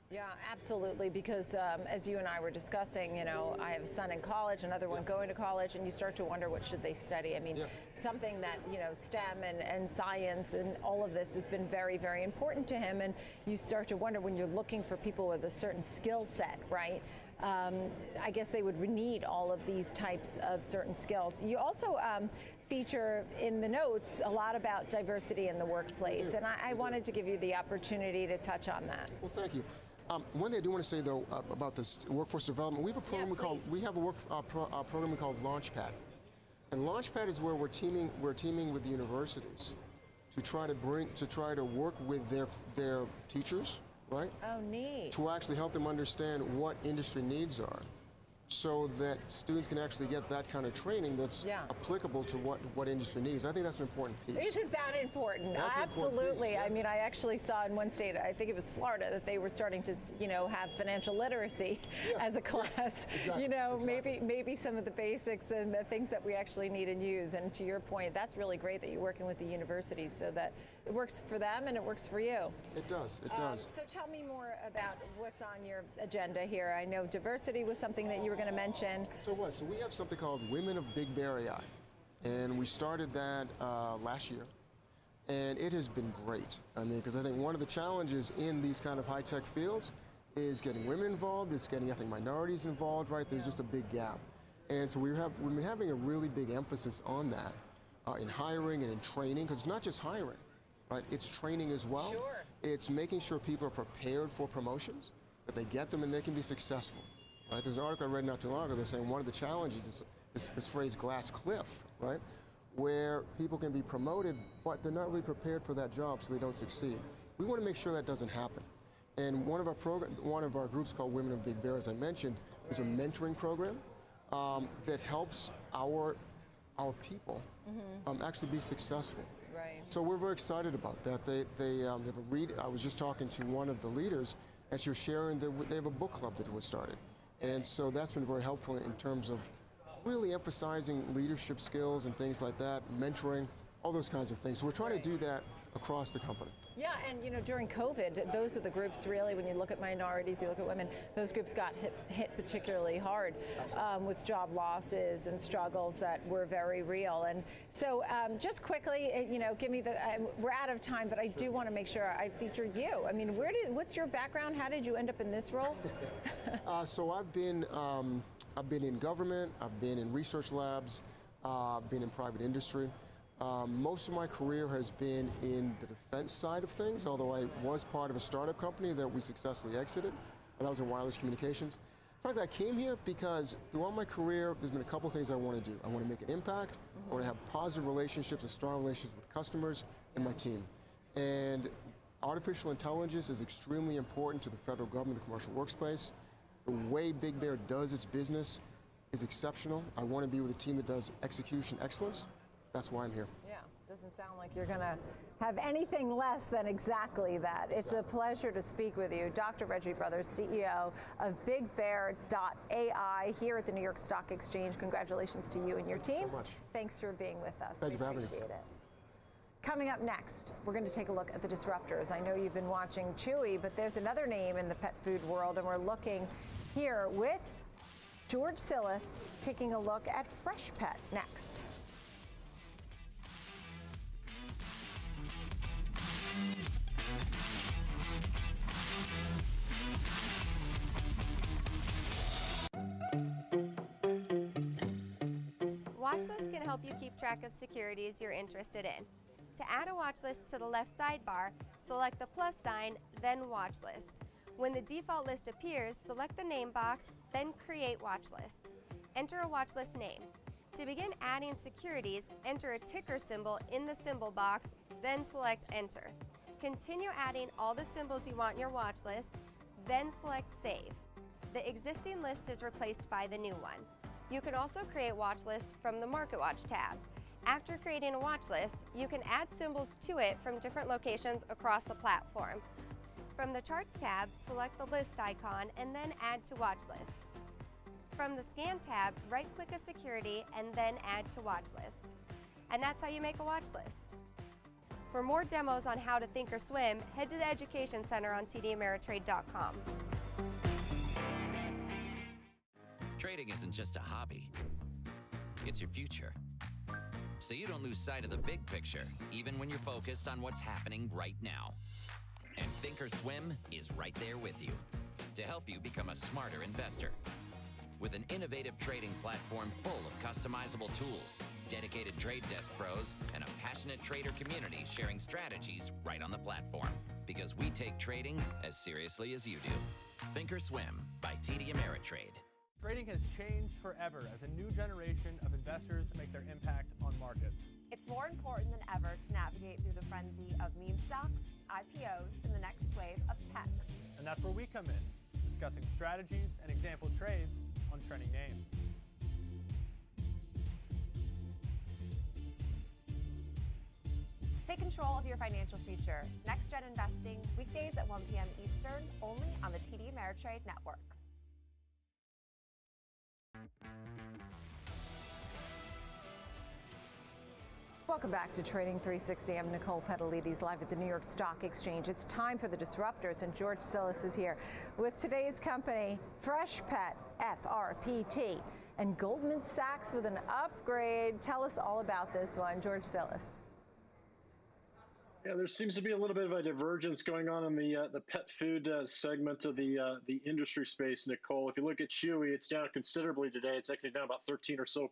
S11: Yeah, absolutely, because as you and I were discussing, I have a son in college, another one going to college, and you start to wonder what should they study. Something that, STEM and science and all of this has been very, very important to him, and you start to wonder when you're looking for people with a certain skill set, right? I guess they would need all of these types of certain skills. You also feature in the notes a lot about diversity in the workplace, and I wanted to give you the opportunity to touch on that.
S6: Well, thank you. One thing I do want to say though about this workforce development, we have a program program called Launchpad, and Launchpad is where we're teaming with the universities to try to work with their teachers, right?
S11: Oh, neat.
S6: To actually help them understand what industry needs are, so that students can actually get that kind of training that's applicable to what industry needs. I think that's an important piece.
S11: Isn't that important?
S6: That's an important
S11: Absolutely.
S6: piece, yeah.
S11: I mean, I actually saw in one state, I think it was Florida, that they were starting to, have financial literacy as a class.
S6: Exactly.
S11: Maybe some of the basics and the things that we actually need and use. And to your point, that's really great that you're working with the universities so that it works for them and it works for you.
S6: It does. It does.
S11: So tell me more about what's on your agenda here. I know diversity was something that you were going to mention.
S6: So we have something called Women of Big Bear AI, and we started that last year, and it has been great. I mean, because I think one of the challenges in these kind of high-tech fields is getting women involved, it's getting ethnic minorities involved, right? There's just a big gap. And so we've been having a really big emphasis on that in hiring and in training, because it's not just hiring, right? It's training as well.
S11: Sure.
S6: It's making sure people are prepared for promotions, that they get them and they can be successful. Right? There's an article I read not too long ago. They're saying one of the challenges is this phrase glass cliff, right? Where people can be promoted, but they're not really prepared for that job, so they don't succeed. We want to make sure that doesn't happen. And one of our groups called Women of Big Bear, as I mentioned, is a mentoring program that helps our people actually be successful.
S11: Right.
S6: So we're very excited about that. They have a read. I was just talking to one of the leaders, and she was sharing that they have a book club that was started. And so that's been very helpful in terms of really emphasizing leadership skills and things like that, mentoring, all those kinds of things. So we're trying to do that across the company.
S11: Yeah, and during COVID, those are the groups really, when you look at minorities, you look at women, those groups got hit particularly hard with job losses and struggles that were very real. And so just quickly, give me we're out of time, but I do want to make sure I feature you. I mean, what's your background? How did you end up in this role?
S6: So I've been in government, I've been in research labs, been in private industry. Most of my career has been in the defense side of things, although I was part of a startup company that we successfully exited, and that was in wireless communications. In fact, I came here because throughout my career, there's been a couple of things I want to do. I want to make an impact, I want to have positive relationships and strong relationships with customers and my team. And artificial intelligence is extremely important to the federal government, the commercial workspace. The way Big Bear does its business is exceptional. I want to be with a team that does execution excellence. That's why I'm here.
S11: Yeah, doesn't sound like you're going to have anything less than exactly that. It's a pleasure to speak with you. Dr. Reggie Brothers, CEO of BigBear.ai here at the New York Stock Exchange. Congratulations to you and your team.
S6: Thank you so much.
S11: Thanks for being with us.
S6: Thank you for having us.
S11: We appreciate it. Coming up next, we're going to take a look at the disruptors. I know you've been watching Chewy, but there's another name in the pet food world, and we're looking here with George Sillis taking a look at Freshpet next.
S8: Watchlist can help you keep track of securities you're interested in. To add a watchlist to the left sidebar, select the plus sign, then Watchlist. When the default list appears, select the name box, then Create Watchlist. Enter a watchlist name. To begin adding securities, enter a ticker symbol in the symbol box, then select Enter. Continue adding all the symbols you want in your watchlist, then select Save. The existing list is replaced by the new one. You can also create watch lists from the Market Watch tab. After creating a watch list, you can add symbols to it from different locations across the platform. From the Charts tab, select the list icon and then Add to Watch List. From the Scan tab, right-click a security and then Add to Watch List. And that's how you make a watch list. For more demos on how to Thinkorswim, head to the Education Center on tdameritrade.com.
S20: Trading isn't just a hobby, it's your future. So you don't lose sight of the big picture, even when you're focused on what's happening right now. And Thinkorswim is right there with you to help you become a smarter investor. With an innovative trading platform full of customizable tools, dedicated trade desk pros, and a passionate trader community sharing strategies right on the platform. Because we take trading as seriously as you do. Thinkorswim by TD Ameritrade.
S23: Trading has changed forever as a new generation of investors make their impact on markets.
S24: It's more important than ever to navigate
S9: navigate through the frenzy of meme stocks, IPOs, and the next wave of tech.
S19: And that's where we come in, discussing strategies and example trades on trending names.
S9: Take control of your financial future. Next Gen Investing, weekdays at 1 p.m. Eastern, only on the TD Ameritrade Network.
S11: Welcome back to Trading 360. I'm Nicole Petalides, live at the New York Stock Exchange. It's time for the disruptors, and George Sillis is here with today's company, Freshpet, FRPT, and Goldman Sachs with an upgrade. Tell us all about this one, George Sillis.
S21: Yeah, there seems to be a little bit of a divergence going on in the pet food segment of the industry space, Nicole. If you look at Chewy, it's down considerably today. It's actually down about 13% or so.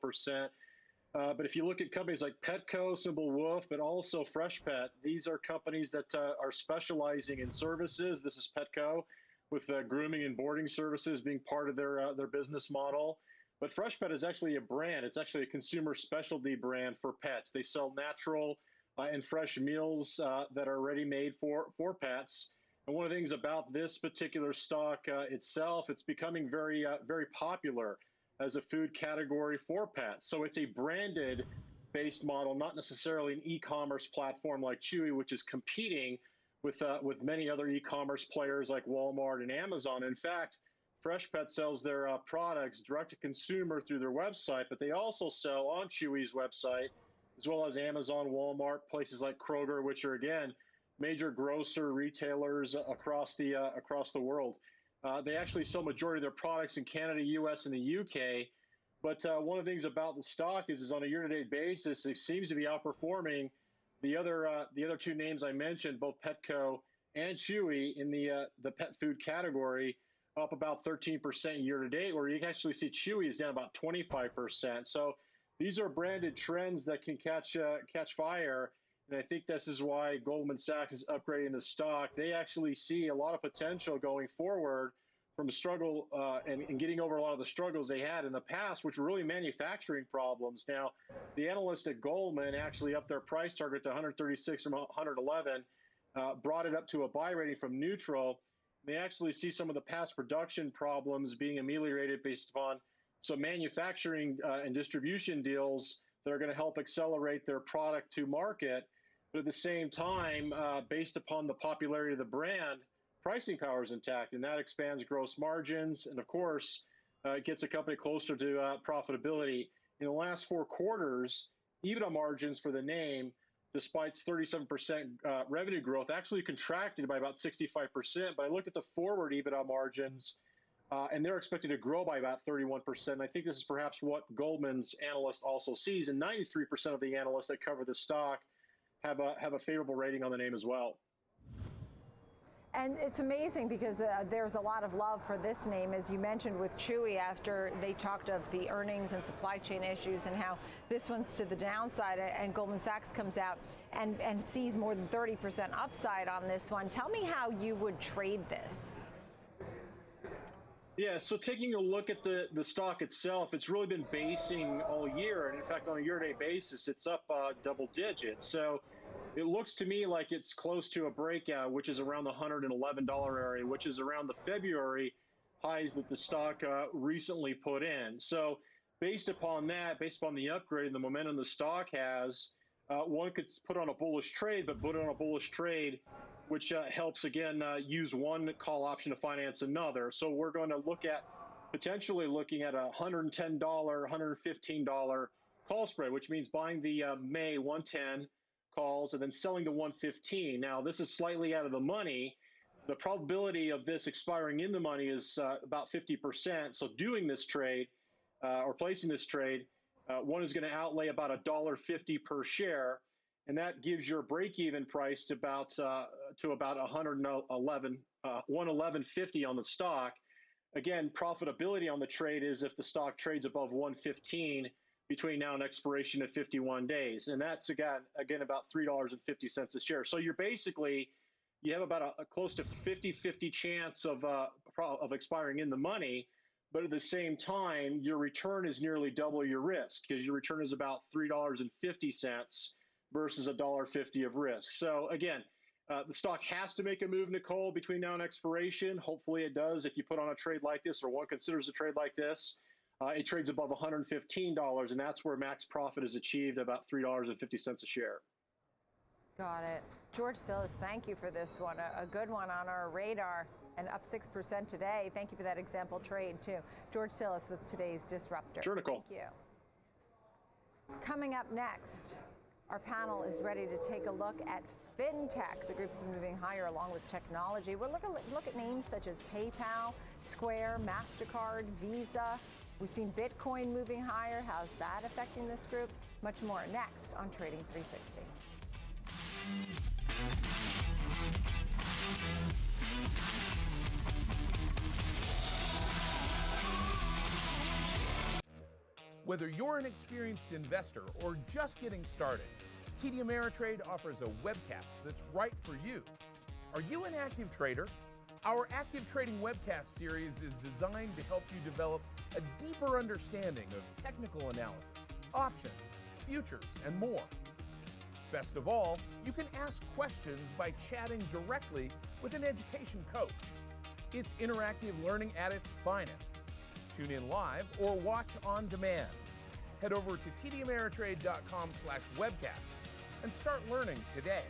S21: But if you look at companies like Petco, Simple Wolf, but also Freshpet, these are companies that are specializing in services. This is Petco, with grooming and boarding services being part of their business model. But Freshpet is actually a brand. It's actually a consumer specialty brand for pets. They sell natural and fresh meals that are ready-made for pets. And one of the things about this particular stock itself, it's becoming very popular as a food category for pets. So it's a branded-based model, not necessarily an e-commerce platform like Chewy, which is competing with many other e-commerce players like Walmart and Amazon. In fact, Freshpet sells their products direct-to-consumer through their website, but they also sell on Chewy's website, as well as Amazon, Walmart, places like Kroger, which are, again, major grocer retailers across the world. They actually sell majority of their products in Canada, US, and the UK. But one of the things about the stock is on a year-to-date basis, it seems to be outperforming the other two names I mentioned, both Petco and Chewy, in the pet food category, up about 13% year-to-date, where you can actually see Chewy is down about 25%. So these are branded trends that can catch fire, and I think this is why Goldman Sachs is upgrading the stock. They actually see a lot of potential going forward from a struggle and getting over a lot of the struggles they had in the past, which were really manufacturing problems. Now, the analysts at Goldman actually upped their price target to 136 from 111, brought it up to a buy rating from neutral. They actually see some of the past production problems being ameliorated based upon some manufacturing and distribution deals that are going to help accelerate their product to market. But at the same time, based upon the popularity of the brand, pricing power is intact, and that expands gross margins. And of course, it gets a company closer to profitability. In the last 4 quarters, EBITDA margins for the name, despite 37% revenue growth, actually contracted by about 65%. But I looked at the forward EBITDA margins, and they're expected to grow by about 31%. I think this is perhaps what Goldman's analyst also sees, and 93% of the analysts that cover the stock have a favorable rating on the name as well.
S11: And it's amazing because there's a lot of love for this name, as you mentioned, with Chewy, after they talked of the earnings and supply chain issues and how this one's to the downside, and Goldman Sachs comes out and sees more than 30% upside on this one. Tell me how you would trade this.
S21: Yeah, so taking a look at the stock itself, it's really been basing all year. And in fact, on a year-to-date basis, it's up double digits. So it looks to me like it's close to a breakout, which is around the $111 area, which is around the February highs that the stock recently put in. So based upon that, based upon the upgrade and the momentum the stock has, one could put on a bullish trade, but put on a bullish trade which helps, again, use one call option to finance another. So we're going to look at potentially looking at a $110, $115 call spread, which means buying the May 110 calls and then selling the 115. Now, this is slightly out of the money. The probability of this expiring in the money is about 50%. So doing this trade or placing this trade, one is going to outlay about $1.50 per share. And that gives your break-even price to about $111.50 on the stock. Again, profitability on the trade is if the stock trades above 115 between now and expiration of 51 days, and that's again about $3.50 a share. So you have about a close to 50-50 chance of expiring in the money, but at the same time, your return is nearly double your risk because your return is about $3.50 versus $1.50 of risk. So again, the stock has to make a move, Nicole, between now and expiration. Hopefully it does. If you put on a trade like this, or one considers a trade like this, it trades above $115, and that's where max profit is achieved, about $3.50 a share.
S11: Got it. George Sillis, thank you for this one. A good one on our radar and up 6% today. Thank you for that example trade, too. George Sillis with today's Disruptor.
S21: Sure, Nicole.
S11: Thank you. Coming up next, our panel is ready to take a look at FinTech. The group's been moving higher along with technology. We'll look at names such as PayPal, Square, MasterCard, Visa. We've seen Bitcoin moving higher. How's that affecting this group? Much more next on Trading 360.
S7: Whether you're an experienced investor or just getting started, TD Ameritrade offers a webcast that's right for you. Are you an active trader? Our active trading webcast series is designed to help you develop a deeper understanding of technical analysis, options, futures, and more. Best of all, you can ask questions by chatting directly with an education coach. It's interactive learning at its finest. Tune in live or watch on demand. Head over to tdameritrade.com/webcasts and start learning today.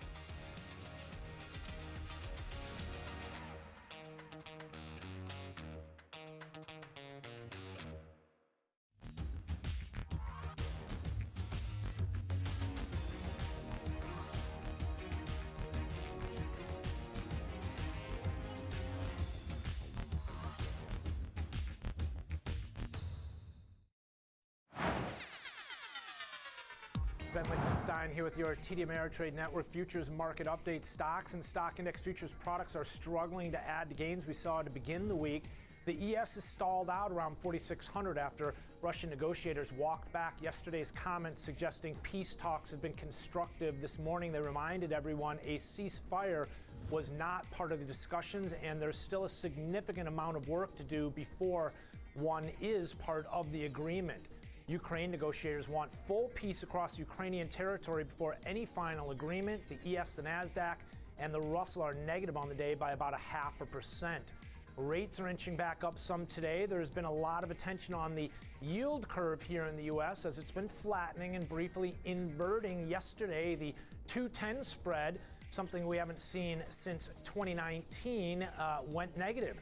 S2: Ben Lichtenstein here with your TD Ameritrade Network Futures Market Update. Stocks and stock index futures products are struggling to add to gains we saw to begin the week. The ES is stalled out around 4,600 after Russian negotiators walked back yesterday's comments suggesting peace talks have been constructive. This morning they reminded everyone a ceasefire was not part of the discussions, and there's still a significant amount of work to do before one is part of the agreement. Ukraine negotiators want full peace across Ukrainian territory before any final agreement. The ES, the NASDAQ, and the Russell are negative on the day by about 0.5%. Rates are inching back up some today. There's been a lot of attention on the yield curve here in the U.S. as it's been flattening and briefly inverting. Yesterday, the 2-10 spread, something we haven't seen since 2019, went negative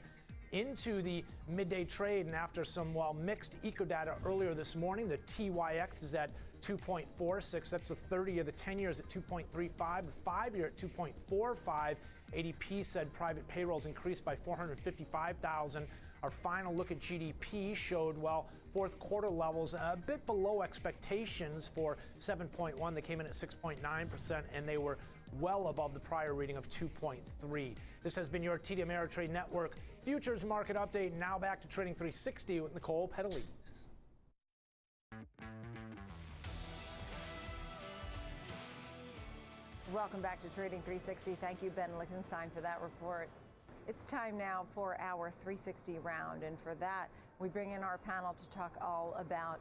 S2: into the midday trade, and after some mixed eco data earlier this morning, the TYX is at 2.46. That's the 30-year. The 10-year is at 2.35. The 5-year at 2.45. ADP said private payrolls increased by 455,000. Our final look at GDP showed, fourth quarter levels a bit below expectations for 7.1. They came in at 6.9%, and they were well above the prior reading of 2.3. This has been your TD Ameritrade Network Futures Market Update. Now back to Trading 360 with Nicole Pedalese.
S11: Welcome back to Trading 360. Thank you, Ben Lichtenstein, for that report. It's time now for our 360 round, and for that, we bring in our panel to talk all about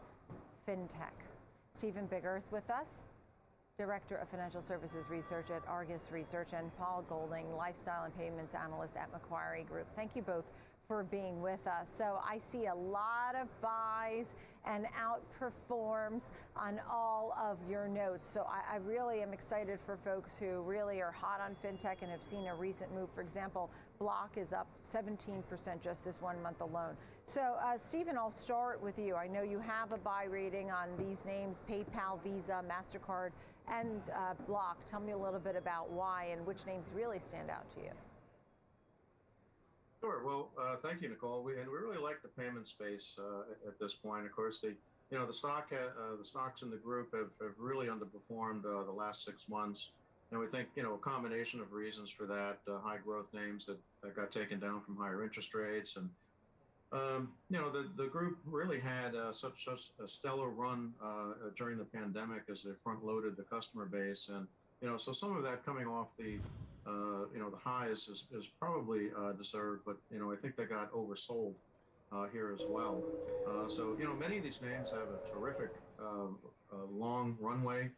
S11: FinTech. Stephen Bigger is with us, Director of Financial Services Research at Argus Research, and Paul Golding, Lifestyle and Payments Analyst at Macquarie Group. Thank you both for being with us. So I see a lot of buys and outperforms on all of your notes. So I really am excited for folks who really are hot on FinTech and have seen a recent move. For example, Block is up 17% just this 1 month alone. So Stephen, I'll start with you. I know you have a buy rating on these names: PayPal, Visa, MasterCard, and Block. Tell me a little bit about why and which names really stand out to you.
S10: Sure. Well, thank you, Nicole. We really like the payment space at this point. Of course, the stocks in the group have really underperformed the last 6 months, and we think a combination of reasons for that: high growth names that got taken down from higher interest rates, and the group really had such a stellar run during the pandemic as they front loaded the customer base, and so some of that coming off the highs is probably deserved, but I think they got oversold here as well. So many of these names have a terrific long runway.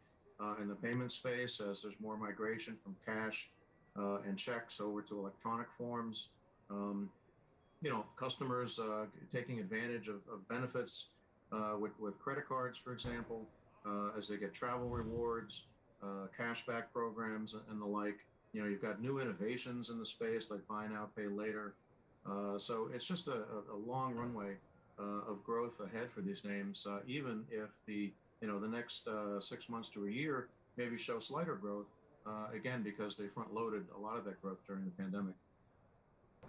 S10: in the payment space as there's more migration from cash and checks over to electronic forms. Customers taking advantage of benefits with credit cards, for example, as they get travel rewards, cashback programs, and the like. You've got new innovations in the space like buy now, pay later. So it's just a long runway of growth ahead for these names, even if the next 6 months to a year maybe show slighter growth, again, because they front-loaded a lot of that growth during the pandemic.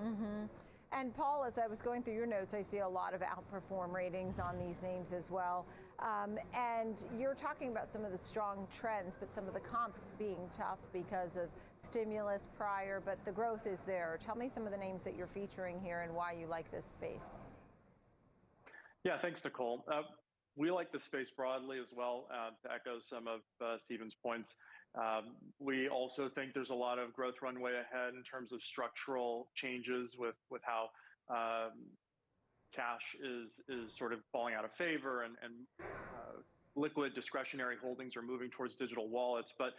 S11: Mm-hmm. And Paul, as I was going through your notes, I see a lot of outperform ratings on these names as well. And you're talking about some of the strong trends, but some of the comps being tough because of stimulus prior, but the growth is there. Tell me some of the names that you're featuring here and why you like this space.
S1: Yeah, thanks, Nicole. We like the space broadly as well, to echo some of Stephen's points. We also think there's a lot of growth runway ahead in terms of structural changes with how cash is sort of falling out of favor and liquid discretionary holdings are moving towards digital wallets. But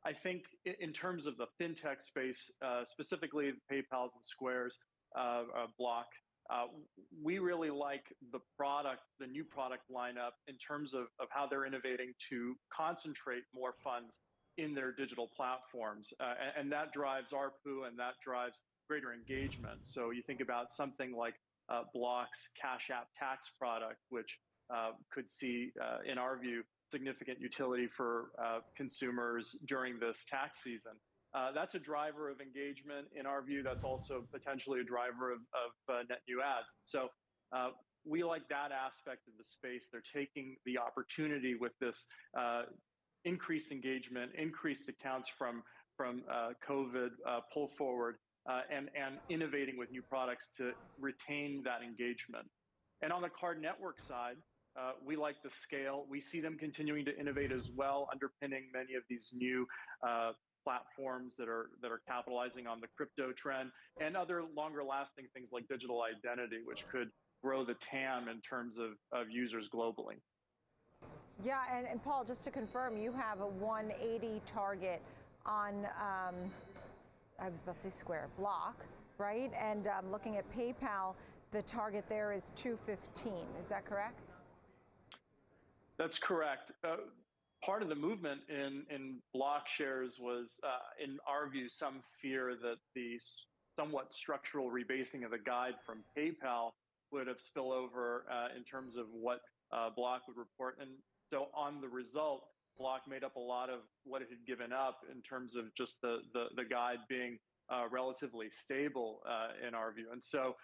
S1: I think in terms of the fintech space, specifically PayPal's and Square's Block, we really like the new product lineup in terms of how they're innovating to concentrate more funds in their digital platforms. And that drives ARPU and that drives greater engagement. So you think about something like Block's Cash App Tax product, which could see, in our view, significant utility for consumers during this tax season. That's a driver of engagement. In our view, that's also potentially a driver of net new ads. So we like that aspect of the space. They're taking the opportunity with this increased engagement, increased accounts from COVID pull forward, and innovating with new products to retain that engagement. And on the card network side, we like the scale. We see them continuing to innovate as well, underpinning many of these new platforms that are capitalizing on the crypto trend and other longer lasting things like digital identity, which could grow the TAM in terms of users globally.
S11: Yeah, and Paul, just to confirm, you have a 180 target on, I was about to say Square, Block, right? And looking at PayPal, the target there is 215. Is that correct?
S1: That's correct. Part of the movement in Block shares was, in our view, some fear that the somewhat structural rebasing of the guide from PayPal would have spillover in terms of what Block would report. And so on the result, Block made up a lot of what it had given up in terms of just the guide being relatively stable in our view. And so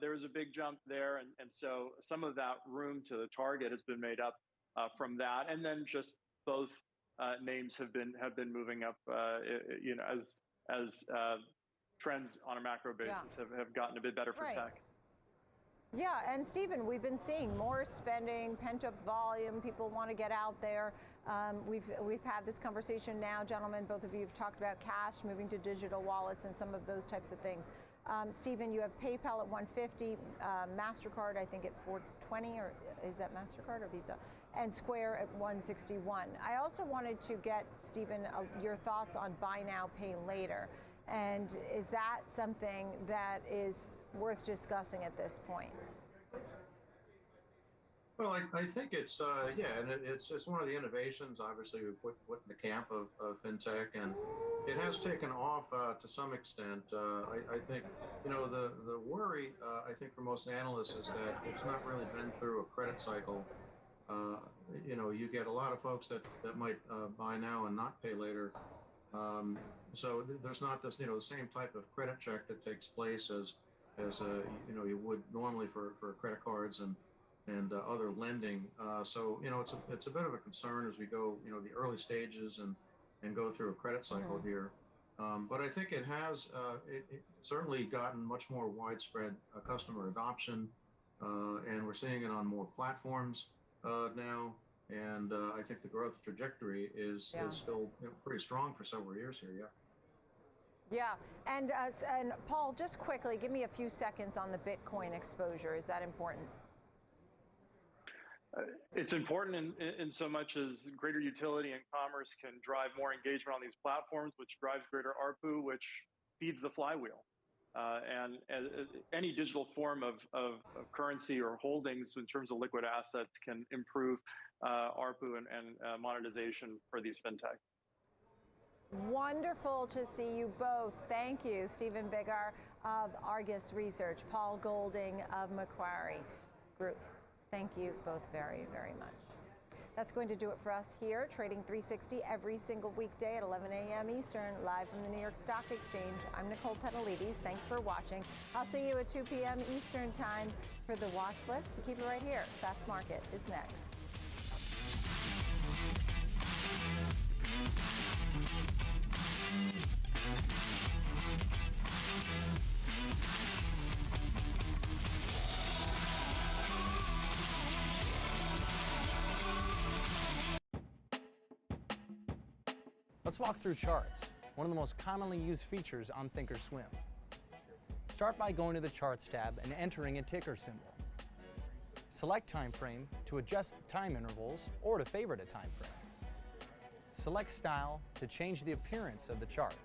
S1: there was a big jump there. And so some of that room to the target has been made up from that. And then just both names have been moving up, as trends on a macro basis have gotten a bit better for tech.
S11: Yeah, and Stephen, we've been seeing more spending, pent-up volume. People want to get out there. We've had this conversation now, gentlemen. Both of you have talked about cash moving to digital wallets and some of those types of things. Stephen, you have PayPal at 150, MasterCard, I think, at 420, or is that MasterCard or Visa? And Square at 161. I also wanted to get, Stephen, your thoughts on buy now, pay later. And is that something that is worth discussing at this point?
S10: Well, I think it's and it's one of the innovations. Obviously, we put in the camp of fintech, and it has taken off to some extent. I think the worry I think for most analysts is that it's not really been through a credit cycle. You get a lot of folks that might buy now and not pay later. So there's not this the same type of credit check that takes place as you would normally for credit cards and other lending. So it's a bit of a concern as we go the early stages and go through a credit cycle here. But I think it has it certainly gotten much more widespread customer adoption, and we're seeing it on more platforms now. And I think the growth trajectory is still pretty strong for several years here.
S11: Yeah, and Paul, just quickly, give me a few seconds on the Bitcoin exposure. Is that important?
S1: It's important in so much as greater utility and commerce can drive more engagement on these platforms, which drives greater ARPU, which feeds the flywheel. And any digital form of currency or holdings in terms of liquid assets can improve ARPU and monetization for these fintechs.
S11: Wonderful to see you both. Thank you, Stephen Biggar of Argus Research, Paul Golding of Macquarie Group. Thank you both very, very much. That's going to do it for us here, Trading 360 every single weekday at 11 a.m. Eastern, live from the New York Stock Exchange. I'm Nicole Petalides. Thanks for watching. I'll see you at 2 p.m. Eastern time for the watch list. Keep it right here. Fast Market is next.
S4: Let's walk through charts, one of the most commonly used features on Thinkorswim. Start by going to the Charts tab and entering a ticker symbol. Select Time Frame to adjust the time intervals or to favorite a time frame. Select Style to change the appearance of the chart.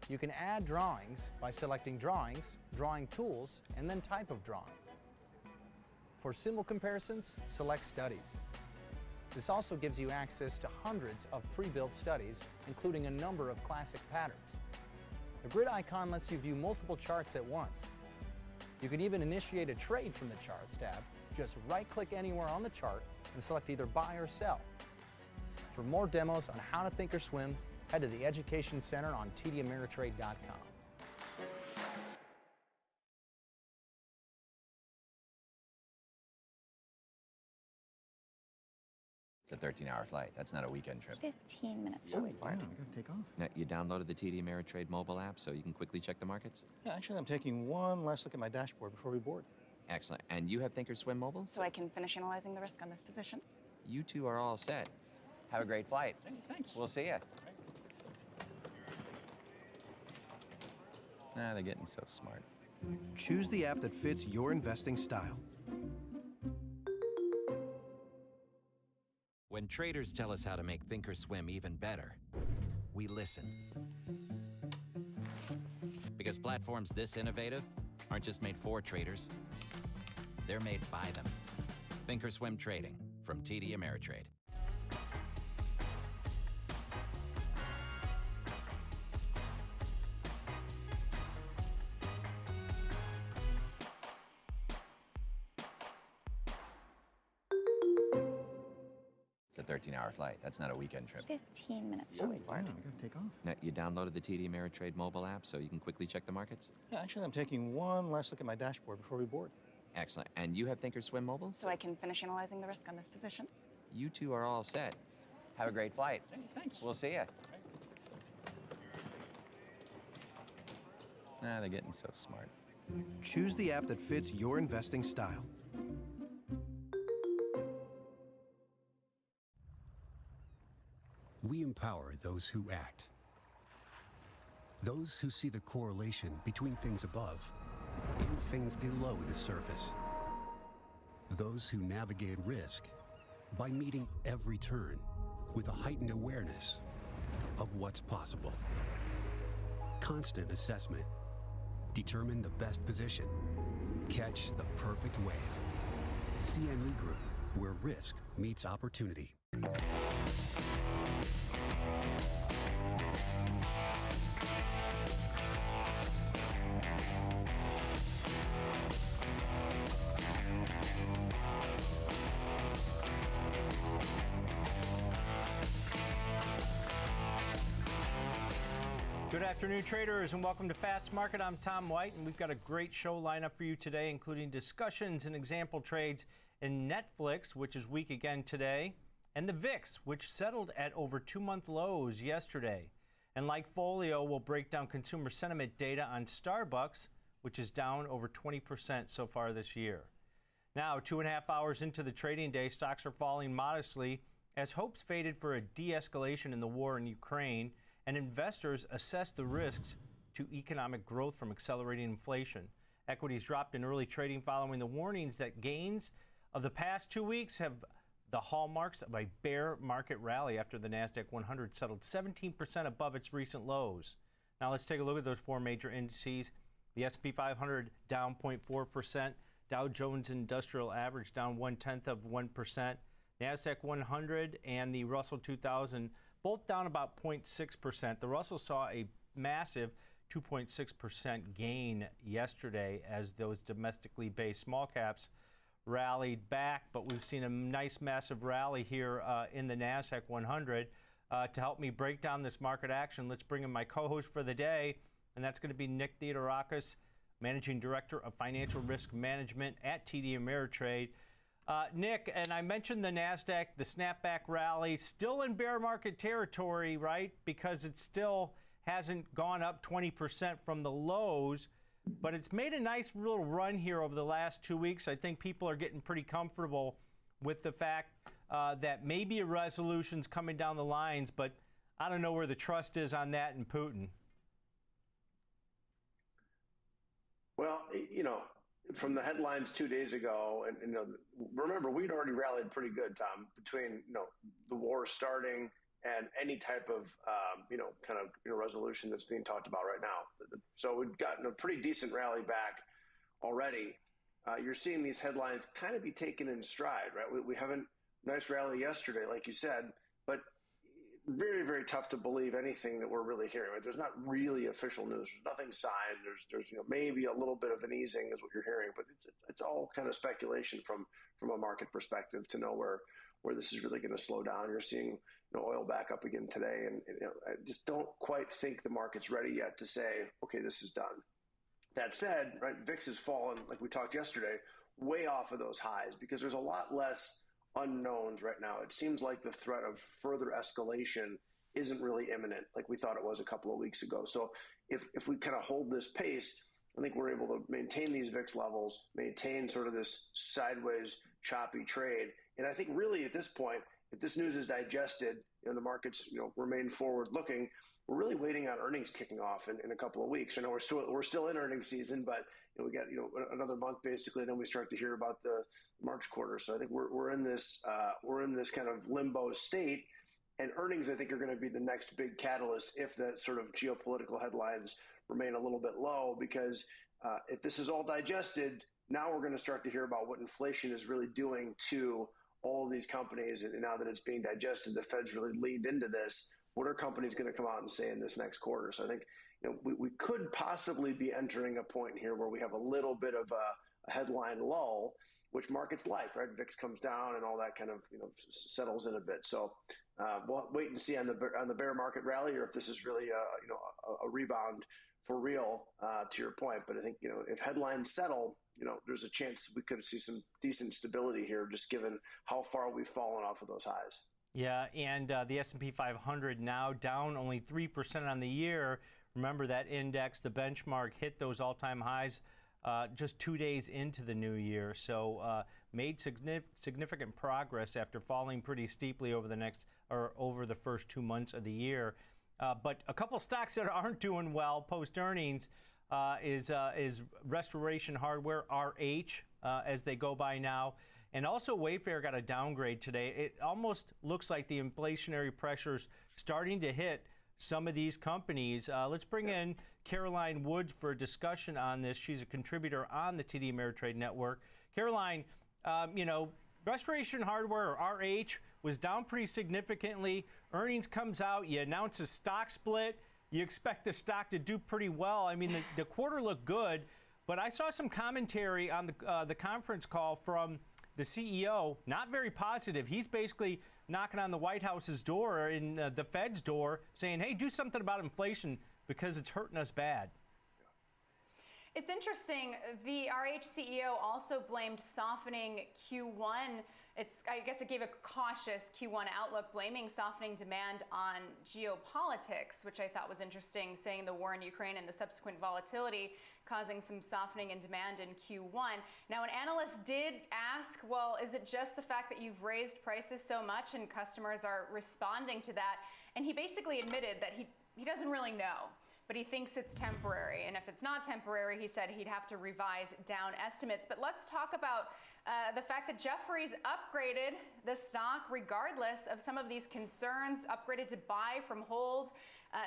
S4: You can add drawings by selecting Drawings, Drawing Tools, and then Type of Drawing. For symbol comparisons, select Studies. This also gives you access to hundreds of pre-built studies, including a number of classic patterns. The grid icon lets you view multiple charts at once. You can even initiate a trade from the Charts tab. Just right-click anywhere on the chart and select either buy or sell. For more demos on how to Thinkorswim, head to the Education Center on tdameritrade.com.
S12: It's a 13-hour flight. That's not a weekend trip.
S16: 15 minutes to
S17: Oh,
S16: board.
S17: wow, I gotta take off.
S12: Now, you downloaded the TD Ameritrade mobile app so you can quickly check the markets?
S17: Yeah, actually, I'm taking one last look at my dashboard before we board.
S12: Excellent. And you have Thinkorswim mobile?
S16: So I can finish analyzing the risk on this position.
S12: You two are all set. Have a great flight.
S17: Hey, thanks.
S12: We'll see you. Ah, they're getting so smart.
S3: Choose the app that fits your investing style.
S20: When traders tell us how to make Thinkorswim even better, we listen. Because platforms this innovative aren't just made for traders, they're made by them. Thinkorswim Trading from TD Ameritrade.
S12: It's a 13-hour flight. That's not a weekend trip.
S16: 15 minutes to
S17: Oh,
S16: board.
S17: wow, I gotta take off.
S12: Now, you downloaded the TD Ameritrade mobile app so you can quickly check the markets?
S17: Yeah, actually, I'm taking one last look at my dashboard before we board.
S12: Excellent. And you have Thinkorswim mobile?
S16: So I can finish analyzing the risk on this position.
S12: You two are all set. Have a great flight.
S17: Hey, thanks.
S12: We'll see you. Ah, they're getting so smart.
S3: Choose the app that fits your investing style.
S13: We empower those who act. Those who see the correlation between things above and things below the surface. Those who navigate risk by meeting every turn with a heightened awareness of what's possible. Constant assessment. Determine the best position. Catch the perfect wave. CME Group, where risk meets opportunity.
S19: Good afternoon, traders, and welcome to Fast Market. I'm Tom White, and we've got a great show lineup for you today, including discussions and example trades in Netflix, which is weak again today, and the VIX, which settled at over 2-month lows yesterday. And like Folio, we'll break down consumer sentiment data on Starbucks, which is down over 20% so far this year. Now, 2.5 hours into the trading day, stocks are falling modestly as hopes faded for a de-escalation in the war in Ukraine, and investors assess the risks to economic growth from accelerating inflation. Equities dropped in early trading following the warnings that gains of the past 2 weeks have the hallmarks of a bear market rally after the NASDAQ 100 settled 17% above its recent lows. Now let's take a look at those four major indices. The S&P 500 down 0.4%, Dow Jones Industrial Average down 0.1%, NASDAQ 100 and the Russell 2000 both down about 0.6%. The Russell saw a massive 2.6% gain yesterday as those domestically based small caps rallied back, but we've seen a nice massive rally here in the NASDAQ 100. To help me break down this market action, let's bring in my co-host for the day, and that's going to be Nick Theodorakis, Managing Director of Financial Risk Management at TD Ameritrade. Nick, and I mentioned the NASDAQ, the snapback rally, still in bear market territory, right? Because it still hasn't gone up 20% from the lows, but it's made a nice little run here over the last 2 weeks. I think people are getting pretty comfortable with the fact that maybe a resolution's coming down the lines, but I don't know where the trust is on that in Putin.
S5: Well, you know, from the headlines 2 days ago, and you know, remember we'd already rallied pretty good, Tom, between the war starting and any type of resolution that's being talked about right now. So we've gotten a pretty decent rally back already. You're seeing these headlines kind of be taken in stride, right? We haven't nice rally yesterday, like you said, but very, very tough to believe anything that we're really hearing. Right? There's not really official news. There's nothing signed. There's maybe a little bit of an easing is what you're hearing, but it's all kind of speculation from a market perspective to know where this is really going to slow down. You're seeing oil back up again today, and I just don't quite think the market's ready yet to say, okay, this is done. That said, right, VIX has fallen, like we talked yesterday, way off of those highs because there's a lot less unknowns right now. It seems like the threat of further escalation isn't really imminent like we thought it was a couple of weeks ago. So if we kind of hold this pace, I think we're able to maintain these VIX levels, maintain sort of this sideways choppy trade. And I think really at this point, if this news is digested and the markets remain forward looking, we're really waiting on earnings kicking off in a couple of weeks. I know we're still in earnings season, but we got another month basically, then we start to hear about the March quarter. So I think we're in this kind of limbo state, and earnings I think are going to be the next big catalyst if the sort of geopolitical headlines remain a little bit low, because if this is all digested, now we're going to start to hear about what inflation is really doing to all of these companies. And now that it's being digested, the Fed's really leaned into this. What are companies going to come out and say in this next quarter? So I think we could possibly be entering a point here where we have a little bit of a headline lull, which markets like, right? VIX comes down and all that kind of settles in a bit. So we'll wait and see on the bear market rally, or if this is really a rebound for real, to your point. But I think if headlines settle, there's a chance we could see some decent stability here, just given how far we've fallen off of those highs.
S19: Yeah, and the S&P 500 now down only 3% on the year. Remember that index, the benchmark, hit those all-time highs just 2 days into the new year. So made significant progress after falling pretty steeply over the first 2 months of the year. But a couple stocks that aren't doing well post earnings is Restoration Hardware, RH, as they go by now. And also Wayfair got a downgrade today. It almost looks like the inflationary pressures starting to hit some of these companies. Let's bring in Caroline Woods for a discussion on this. She's a contributor on the TD Ameritrade Network. Caroline, Restoration Hardware, or RH, was down pretty significantly. Earnings comes out, you announce a stock split. You expect the stock to do pretty well. I mean, the quarter looked good, but I saw some commentary on the conference call from the CEO, not very positive. He's basically knocking on the White House's door and the Fed's door saying, hey, do something about inflation because it's hurting us bad.
S15: It's interesting. The RH CEO also blamed softening Q1. I guess it gave a cautious Q1 outlook, blaming softening demand on geopolitics, which I thought was interesting, saying the war in Ukraine and the subsequent volatility causing some softening in demand in Q1. Now, an analyst did ask, well, is it just the fact that you've raised prices so much and customers are responding to that? And he basically admitted that he doesn't really know, but he thinks it's temporary. And if it's not temporary, he said he'd have to revise down estimates. But let's talk about the fact that Jefferies upgraded the stock regardless of some of these concerns, upgraded to buy from hold.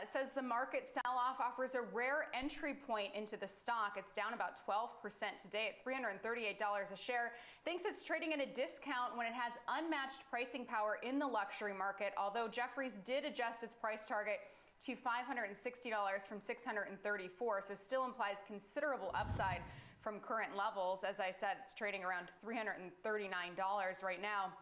S15: Says the market sell-off offers a rare entry point into the stock. It's down about 12% today at $338 a share. Thinks it's trading at a discount when it has unmatched pricing power in the luxury market, although Jefferies did adjust its price target to $560 from $634, so still implies considerable upside from current levels. As I said, it's trading around $339 right now.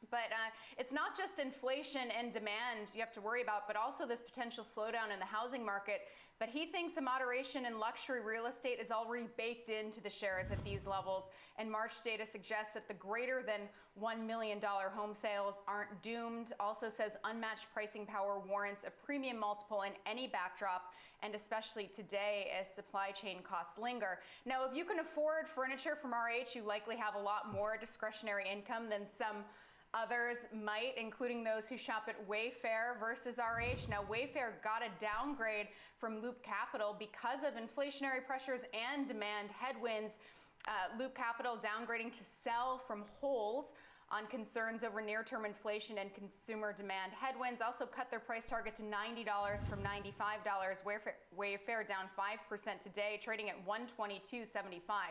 S15: But it's not just inflation and demand you have to worry about, but also this potential slowdown in the housing market. But he thinks a moderation in luxury real estate is already baked into the shares at these levels. And March data suggests that the greater than $1 million home sales aren't doomed. Also says unmatched pricing power warrants a premium multiple in any backdrop, and especially today as supply chain costs linger. Now, if you can afford furniture from RH, you likely have a lot more discretionary income than some others might, including those who shop at Wayfair versus RH. Now, Wayfair got a downgrade from Loop Capital because of inflationary pressures and demand headwinds. Loop Capital downgrading to sell from hold on concerns over near-term inflation and consumer demand headwinds. Also cut their price target to $90 from $95. Wayfair down 5% today, trading at $122.75.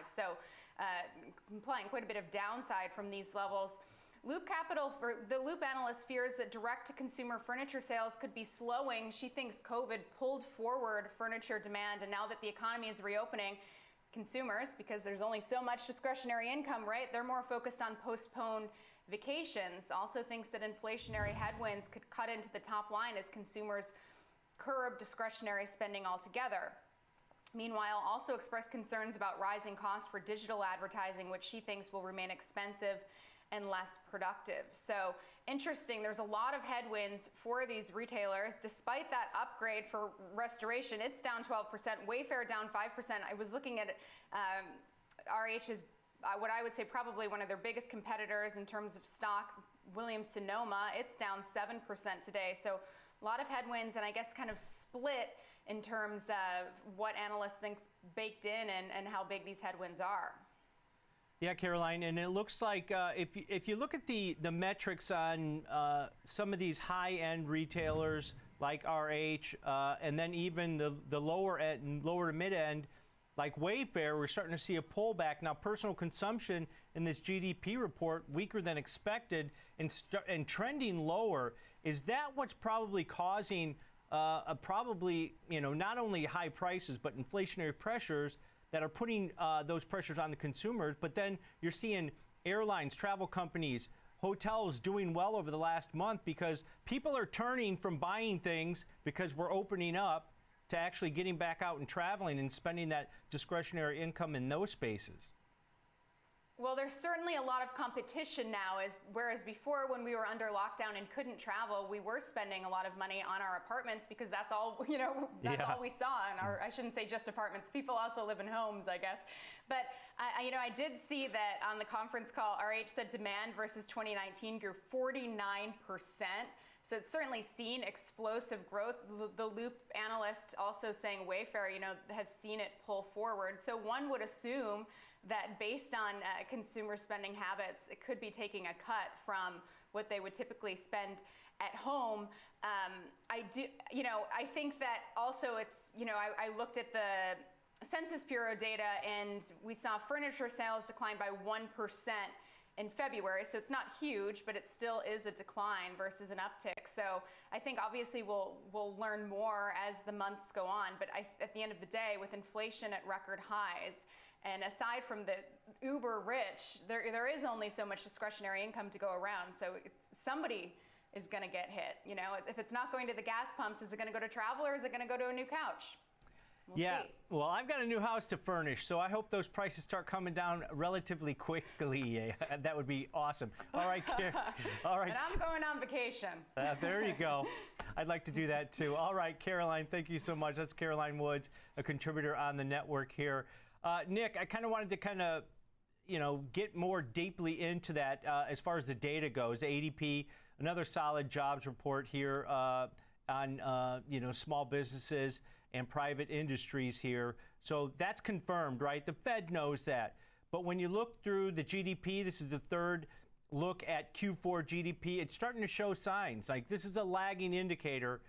S15: So implying quite a bit of downside from these levels. Loop Capital, the Loop analyst, fears that direct-to-consumer furniture sales could be slowing. She thinks COVID pulled forward furniture demand, and now that the economy is reopening, consumers, because there's only so much discretionary income, right, they're more focused on postponed vacations. Also thinks that inflationary headwinds could cut into the top line as consumers curb discretionary spending altogether. Meanwhile, also expressed concerns about rising costs for digital advertising, which she thinks will remain expensive and less productive. So interesting, there's a lot of headwinds for these retailers. Despite that upgrade for restoration, it's down 12%, Wayfair down 5%. I was looking at RH is what I would say probably one of their biggest competitors in terms of stock, Williams-Sonoma. It's down 7% today. So a lot of headwinds, and I guess kind of split in terms of what analysts think baked in and how big these headwinds are.
S19: Yeah, Caroline, and it looks like if you look at the metrics on some of these high-end retailers like RH, and then even the lower end, lower to mid-end, like Wayfair, we're starting to see a pullback. Now, personal consumption in this GDP report weaker than expected and trending lower. Is that what's probably causing probably not only high prices but inflationary pressures that are putting those pressures on the consumers? But then you're seeing airlines, travel companies, hotels doing well over the last month because people are turning from buying things because we're opening up to actually getting back out and traveling and spending that discretionary income in those spaces.
S15: Well, there's certainly a lot of competition now, whereas before when we were under lockdown and couldn't travel, we were spending a lot of money on our apartments because that's all, that's all we saw. And I shouldn't say just apartments, people also live in homes, I guess. But I did see that on the conference call, RH said demand versus 2019 grew 49%. So it's certainly seen explosive growth. The Loop analyst also saying Wayfair, has seen it pull forward. So one would assume that based on consumer spending habits, it could be taking a cut from what they would typically spend at home. I think that also it's, I looked at the Census Bureau data and we saw furniture sales decline by 1% in February. So it's not huge, but it still is a decline versus an uptick. So I think obviously we'll learn more as the months go on. But at the end of the day, with inflation at record highs, and aside from the uber rich, there is only so much discretionary income to go around. So somebody is going to get hit. If it's not going to the gas pumps, is it going to go to travel or is it going to go to a new couch? We'll see.
S19: Well, I've got a new house to furnish, so I hope those prices start coming down relatively quickly. That would be awesome. All right, all right.
S15: And I'm going on vacation.
S19: There you go. I'd like to do that too. All right, Caroline, thank you so much. That's Caroline Woods, a contributor on the network here. Nick, I kind of wanted to get more deeply into that as far as the data goes. ADP, another solid jobs report here on small businesses and private industries here. So that's confirmed, right? The Fed knows that. But when you look through the GDP, this is the third look at Q4 GDP, it's starting to show signs. Like this is a lagging indicator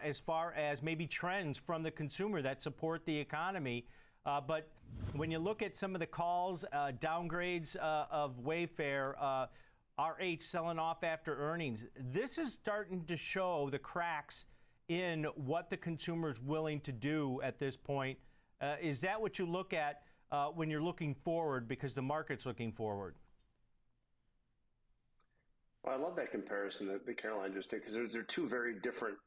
S19: as far as maybe trends from the consumer that support the economy. But when you look at some of the calls, downgrades of Wayfair, RH selling off after earnings, this is starting to show the cracks in what the consumer is willing to do at this point. Is that what you look at when you're looking forward, because the market's looking forward?
S5: Well, I love that comparison that Caroline just did, because they're two very different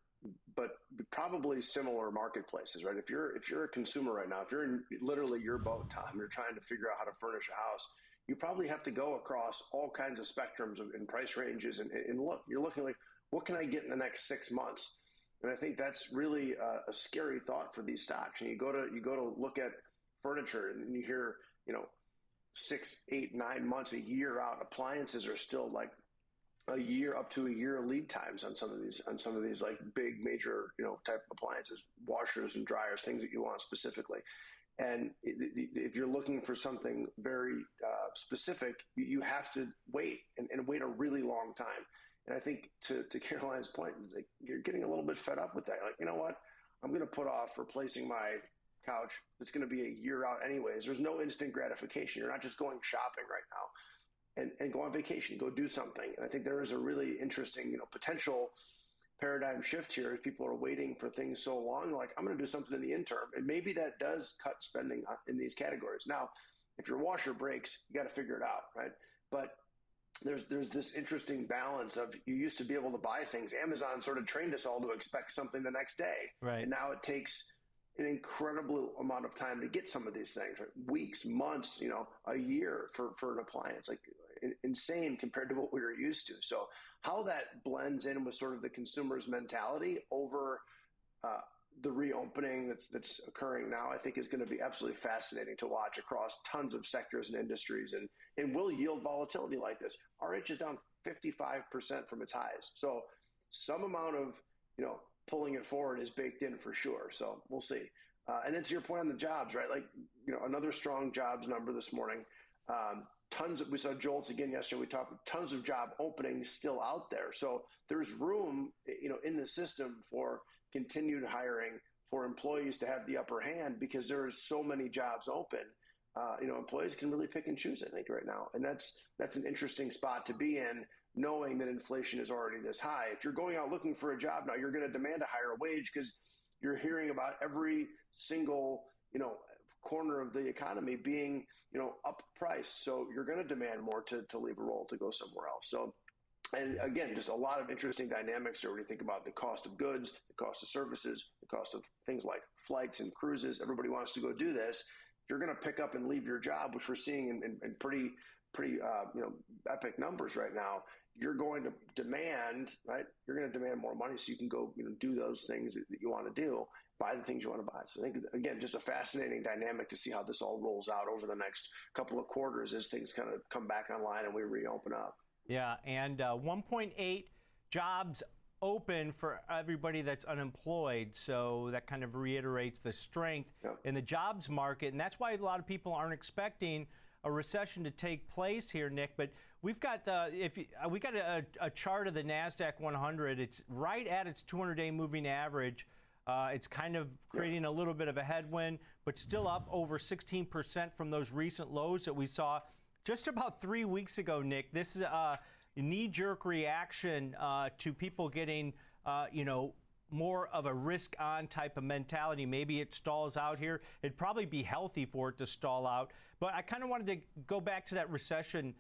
S5: but probably similar marketplaces, right? If you're a consumer right now, if you're in literally your boat, Tom, you're trying to figure out how to furnish a house, you probably have to go across all kinds of spectrums in price ranges and look. You're looking like, what can I get in the next 6 months? And I think that's really a scary thought for these stocks. And you go to look at furniture, and you hear 6, 8, 9 months, a year out. Appliances are still like a year, up to a year lead times on some of these like big major type appliances, washers and dryers, things that you want specifically. And if you're looking for something very specific, you have to wait and wait a really long time. And I think to Caroline's point, like, you're getting a little bit fed up with that. Like, you know what? I'm going to put off replacing my couch. It's going to be a year out anyways. There's no instant gratification. You're not just going shopping right now. And go on vacation, go do something. And I think there is a really interesting, potential paradigm shift here as people are waiting for things so long. Like, I'm going to do something in the interim. And maybe that does cut spending in these categories. Now, if your washer breaks, you got to figure it out, right? But there's this interesting balance of, you used to be able to buy things. Amazon sort of trained us all to expect something the next day.
S19: Right.
S5: And now it takes an incredible amount of time to get some of these things, right? Weeks, months, a year for an appliance, like insane compared to what we were used to. So how that blends in with sort of the consumer's mentality over the reopening that's occurring now, I think is going to be absolutely fascinating to watch across tons of sectors and industries, and will yield volatility like this. RH is down 55% from its highs. So some amount of, pulling it forward is baked in for sure. So we'll see. And then to your point on the jobs, right? Like, another strong jobs number this morning. We saw JOLTS again yesterday. We talked tons of job openings still out there. So there's room, in the system for continued hiring, for employees to have the upper hand, because there are so many jobs open. Employees can really pick and choose, I think, right now. And that's an interesting spot to be in, knowing that inflation is already this high. If you're going out looking for a job now, you're going to demand a higher wage, because you're hearing about every single, corner of the economy being, up priced. So you're going to demand more to leave a role to go somewhere else. So, and again, just a lot of interesting dynamics there when you think about the cost of goods, the cost of services, the cost of things like flights and cruises. Everybody wants to go do this. If you're going to pick up and leave your job, which we're seeing in pretty epic numbers right now, you're going to demand, right? You're going to demand more money so you can go, do those things that you want to do, buy the things you want to buy. So I think, again, just a fascinating dynamic to see how this all rolls out over the next couple of quarters as things kind of come back online and we reopen up.
S19: Yeah, and 1.8 jobs open for everybody that's unemployed. So that kind of reiterates the strength in the jobs market. And that's why a lot of people aren't expecting a recession to take place here, Nick. But we've got we got a chart of the NASDAQ 100. It's right at its 200-day moving average. It's kind of creating a little bit of a headwind, but still up over 16% from those recent lows that we saw just about 3 weeks ago, Nick. This is a knee-jerk reaction to people getting, more of a risk-on type of mentality. Maybe it stalls out here. It'd probably be healthy for it to stall out. But I kind of wanted to go back to that recession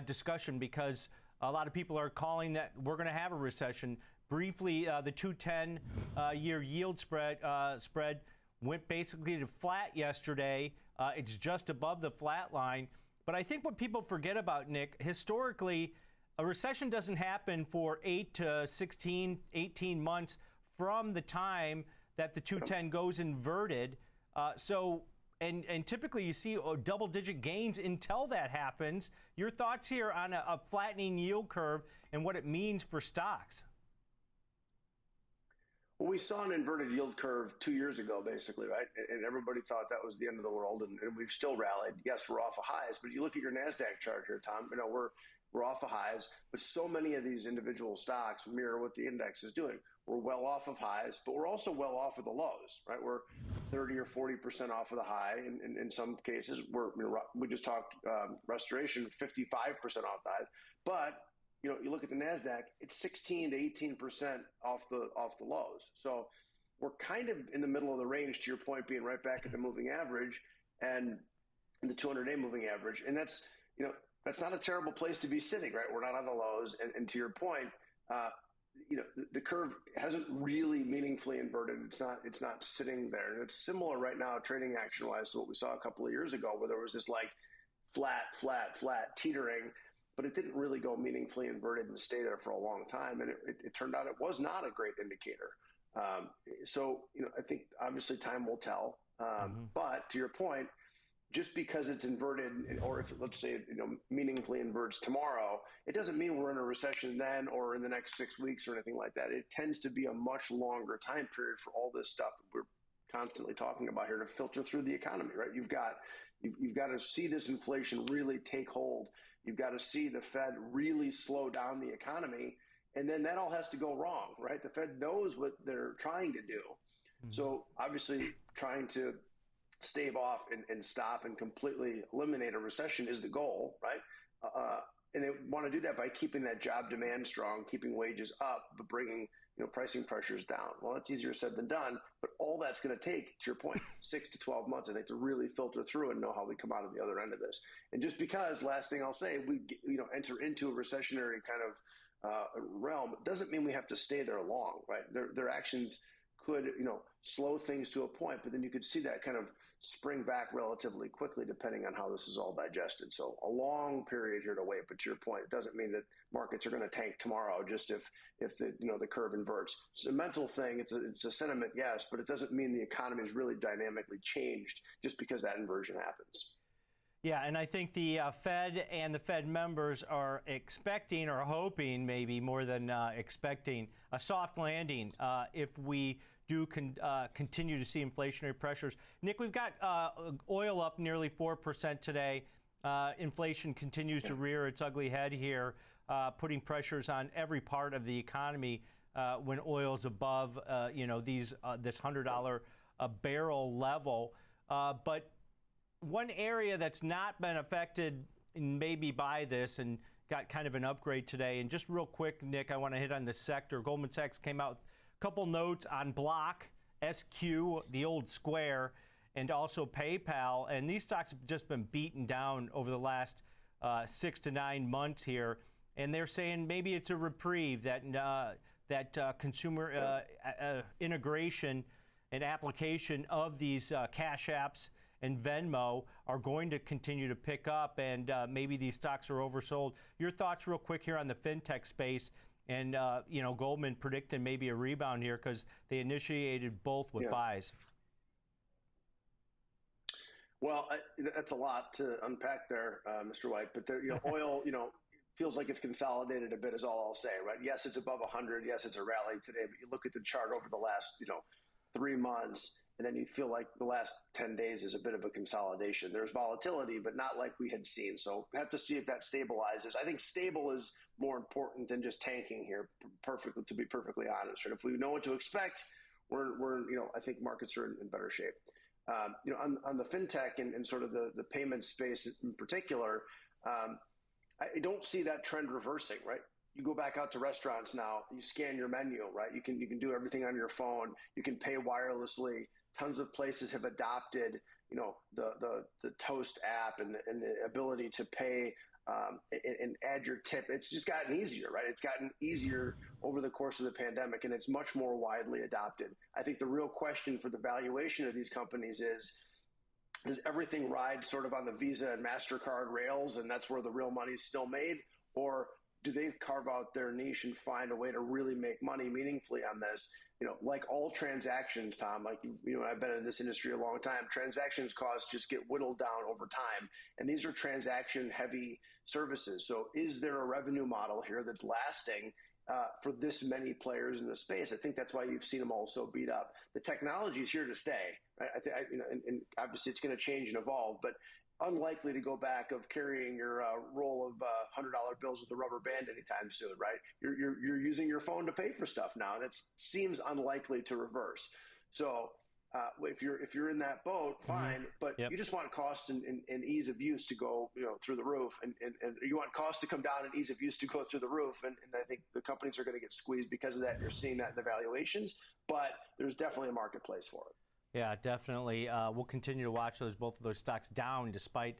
S19: discussion, because a lot of people are calling that we're going to have a recession. Briefly, the 2-10-year yield spread went basically to flat yesterday. It's just above the flat line. But I think what people forget about, Nick, historically, a recession doesn't happen for 8 to 16, 18 months from the time that the 210 goes inverted. And typically you see double-digit gains until that happens. Your thoughts here on a flattening yield curve and what it means for stocks?
S5: Well, we saw an inverted yield curve 2 years ago, basically, right? And everybody thought that was the end of the world, and we've still rallied. Yes, we're off of highs, but you look at your NASDAQ chart here, Tom, we're off of highs, but so many of these individual stocks mirror what the index is doing. We're well off of highs, but we're also well off of the lows, right? We're 30 or 40% off of the high. In some cases, we just talked restoration, 55% off the highs. But you look at the NASDAQ, it's 16 to 18% off the lows. So we're kind of in the middle of the range, to your point, being right back at the moving average and the 200-day moving average. And that's not a terrible place to be sitting, right? We're not on the lows. And to your point, the curve hasn't really meaningfully inverted. It's not sitting there. And it's similar right now, trading action-wise, to what we saw a couple of years ago, where there was this like flat teetering, but it didn't really go meaningfully inverted and stay there for a long time. And it turned out it was not a great indicator. So I think obviously time will tell. But to your point, just because it's inverted, or if let's say it meaningfully inverts tomorrow, it doesn't mean we're in a recession then or in the next 6 weeks or anything like that. It tends to be a much longer time period for all this stuff that we're constantly talking about here to filter through the economy, right? You've got to see this inflation really take hold. You've got to see the Fed really slow down the economy, and then that all has to go wrong, right? The Fed knows what they're trying to do. So obviously trying to stave off and stop and completely eliminate a recession is the goal, right? And they want to do that by keeping that job demand strong, keeping wages up, but bringing pricing pressures down. Well, that's easier said than done, but all that's going to take, to your point, 6 to 12 months, I think, to really filter through and know how we come out of the other end of this. And just because, last thing I'll say, we enter into a recessionary kind of realm, doesn't mean we have to stay there long, right? Their actions could slow things to a point, but then you could see that kind of spring back relatively quickly depending on how this is all digested. So a long period here to wait, but to your point, it doesn't mean that markets are going to tank tomorrow just if the curve inverts. It's a mental thing, it's a sentiment, yes, but it doesn't mean the economy is really dynamically changed just because that inversion happens.
S19: Yeah, and I think the Fed and the Fed members are expecting or hoping, maybe more than expecting, a soft landing if we do continue to see inflationary pressures. Nick, we've got oil up nearly 4% today. Inflation continues to rear its ugly head here, putting pressures on every part of the economy when oil's above this $100 a barrel level. But one area that's not been affected maybe by this and got kind of an upgrade today, and just real quick, Nick, I want to hit on the sector. Goldman Sachs came out with a couple notes on Block, SQ, the old Square, and also PayPal, and these stocks have just been beaten down over the last 6 to 9 months here, and they're saying maybe it's a reprieve, that consumer integration and application of these cash apps and Venmo are going to continue to pick up, and maybe these stocks are oversold. Your thoughts real quick here on the fintech space, and Goldman predicting maybe a rebound here because they initiated both with buys.
S5: Well, that's a lot to unpack there, Mr. White, but oil, feels like it's consolidated a bit is all I'll say, right? Yes, it's above 100. Yes, it's a rally today, but you look at the chart over the last, 3 months, and then you feel like the last 10 days is a bit of a consolidation. There's volatility, but not like we had seen. So we have to see if that stabilizes. I think stable is more important than just tanking here, to be perfectly honest. Right? If we know what to expect, we're I think markets are in better shape. On the fintech and sort of the payment space in particular, I don't see that trend reversing, right? You go back out to restaurants now, you scan your menu, right? You can do everything on your phone. You can pay wirelessly. Tons of places have adopted, the Toast app and the ability to pay and add your tip. It's just gotten easier, right? It's gotten easier over the course of the pandemic, and it's much more widely adopted. I think the real question for the valuation of these companies is, does everything ride sort of on the Visa and MasterCard rails, and that's where the real money is still made? Or do they carve out their niche and find a way to really make money meaningfully on this? Like all transactions, Tom, I've been in this industry a long time, transactions costs just get whittled down over time. And these are transaction heavy services. So is there a revenue model here that's lasting for this many players in the space. I think that's why you've seen them all so beat up. The technology is here to stay, right? And obviously it's going to change and evolve, but unlikely to go back of carrying your roll of $100 bills with a rubber band anytime soon, right? You're using your phone to pay for stuff now, and it seems unlikely to reverse. So if you're in that boat, fine, but you just want cost and ease of use to go through the roof, and you want cost to come down and ease of use to go through the roof, and I think the companies are going to get squeezed because of that. You're seeing that in the valuations, but there's definitely a marketplace for it.
S19: Yeah, definitely. We'll continue to watch both of those stocks down despite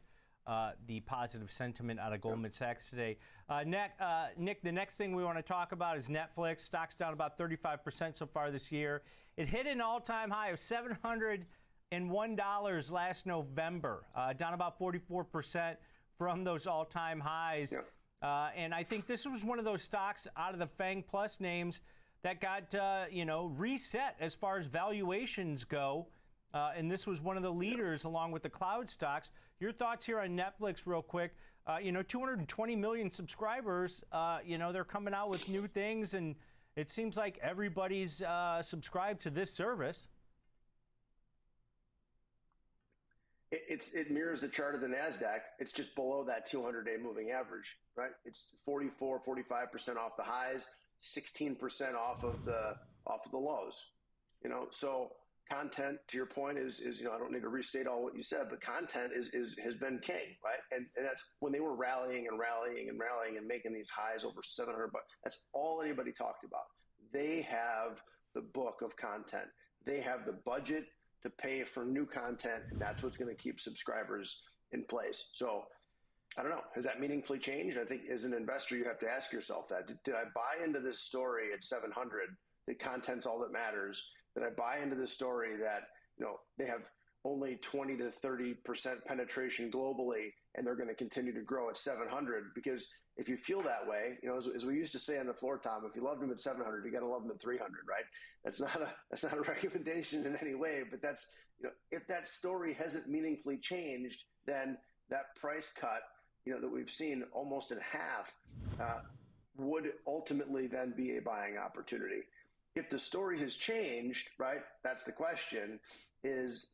S19: the positive sentiment out of Goldman Sachs today. Nick, the next thing we want to talk about is Netflix. Stock's down about 35% so far this year. It hit an all-time high of $701 last November, down about 44% from those all-time highs. And I think this was one of those stocks out of the FANG Plus names that got reset as far as valuations go. And this was one of the leaders along with the cloud stocks. Your thoughts here on Netflix real quick. 220 million subscribers, they're coming out with new things, and it seems like everybody's subscribed to this service.
S5: It mirrors the chart of the NASDAQ. It's just below that 200-day moving average, right? It's 44, 45% off the highs, 16% off of the lows. So content, to your point, is I don't need to restate all what you said, but content has been king, right? And that's when they were rallying and making these highs over $700. That's all anybody talked about. They have the book of content. They have the budget to pay for new content, and that's what's going to keep subscribers in place. So I don't know. Has that meaningfully changed? I think as an investor, you have to ask yourself that. Did I buy into this story at 700? The content's all that matters. Did I buy into this story that they have only 20 to 30% penetration globally, and they're going to continue to grow at 700? Because if you feel that way, as we used to say on the floor, Tom, if you loved them at 700, you got to love them at 300, right? That's not a recommendation in any way, but that's if that story hasn't meaningfully changed, then that price cut that we've seen almost in half would ultimately then be a buying opportunity. If the story has changed, right, that's the question, is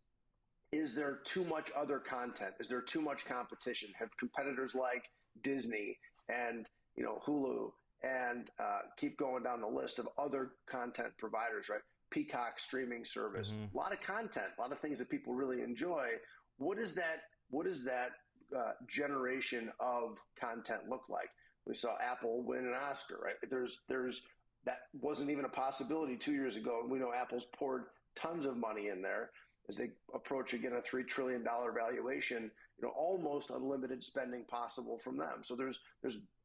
S5: there too much other content? Is there too much competition? Have competitors like Disney and Hulu and keep going down the list of other content providers, right? Peacock streaming service, a lot of content, a lot of things that people really enjoy. What does that generation of content look like? We saw Apple win an Oscar, right? There's that wasn't even a possibility 2 years ago, and we know Apple's poured tons of money in there as they approach again a $3 trillion valuation. Almost unlimited spending possible from them. So there's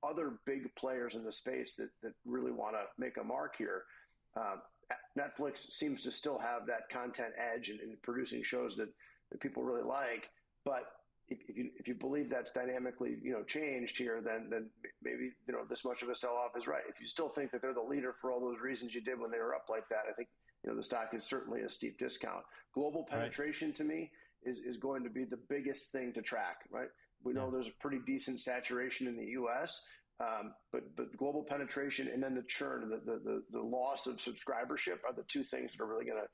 S5: other big players in the space that really want to make a mark here. Netflix seems to still have that content edge in producing shows that people really like, but if you believe that's dynamically changed here, then maybe this much of a sell-off is right. If you still think that they're the leader for all those reasons you did when they were up like that, I think the stock is certainly a steep discount. Global penetration to me is going to be the biggest thing to track, right? We know there's a pretty decent saturation in the U.S., but global penetration and then the churn, the loss of subscribership are the two things that are really going to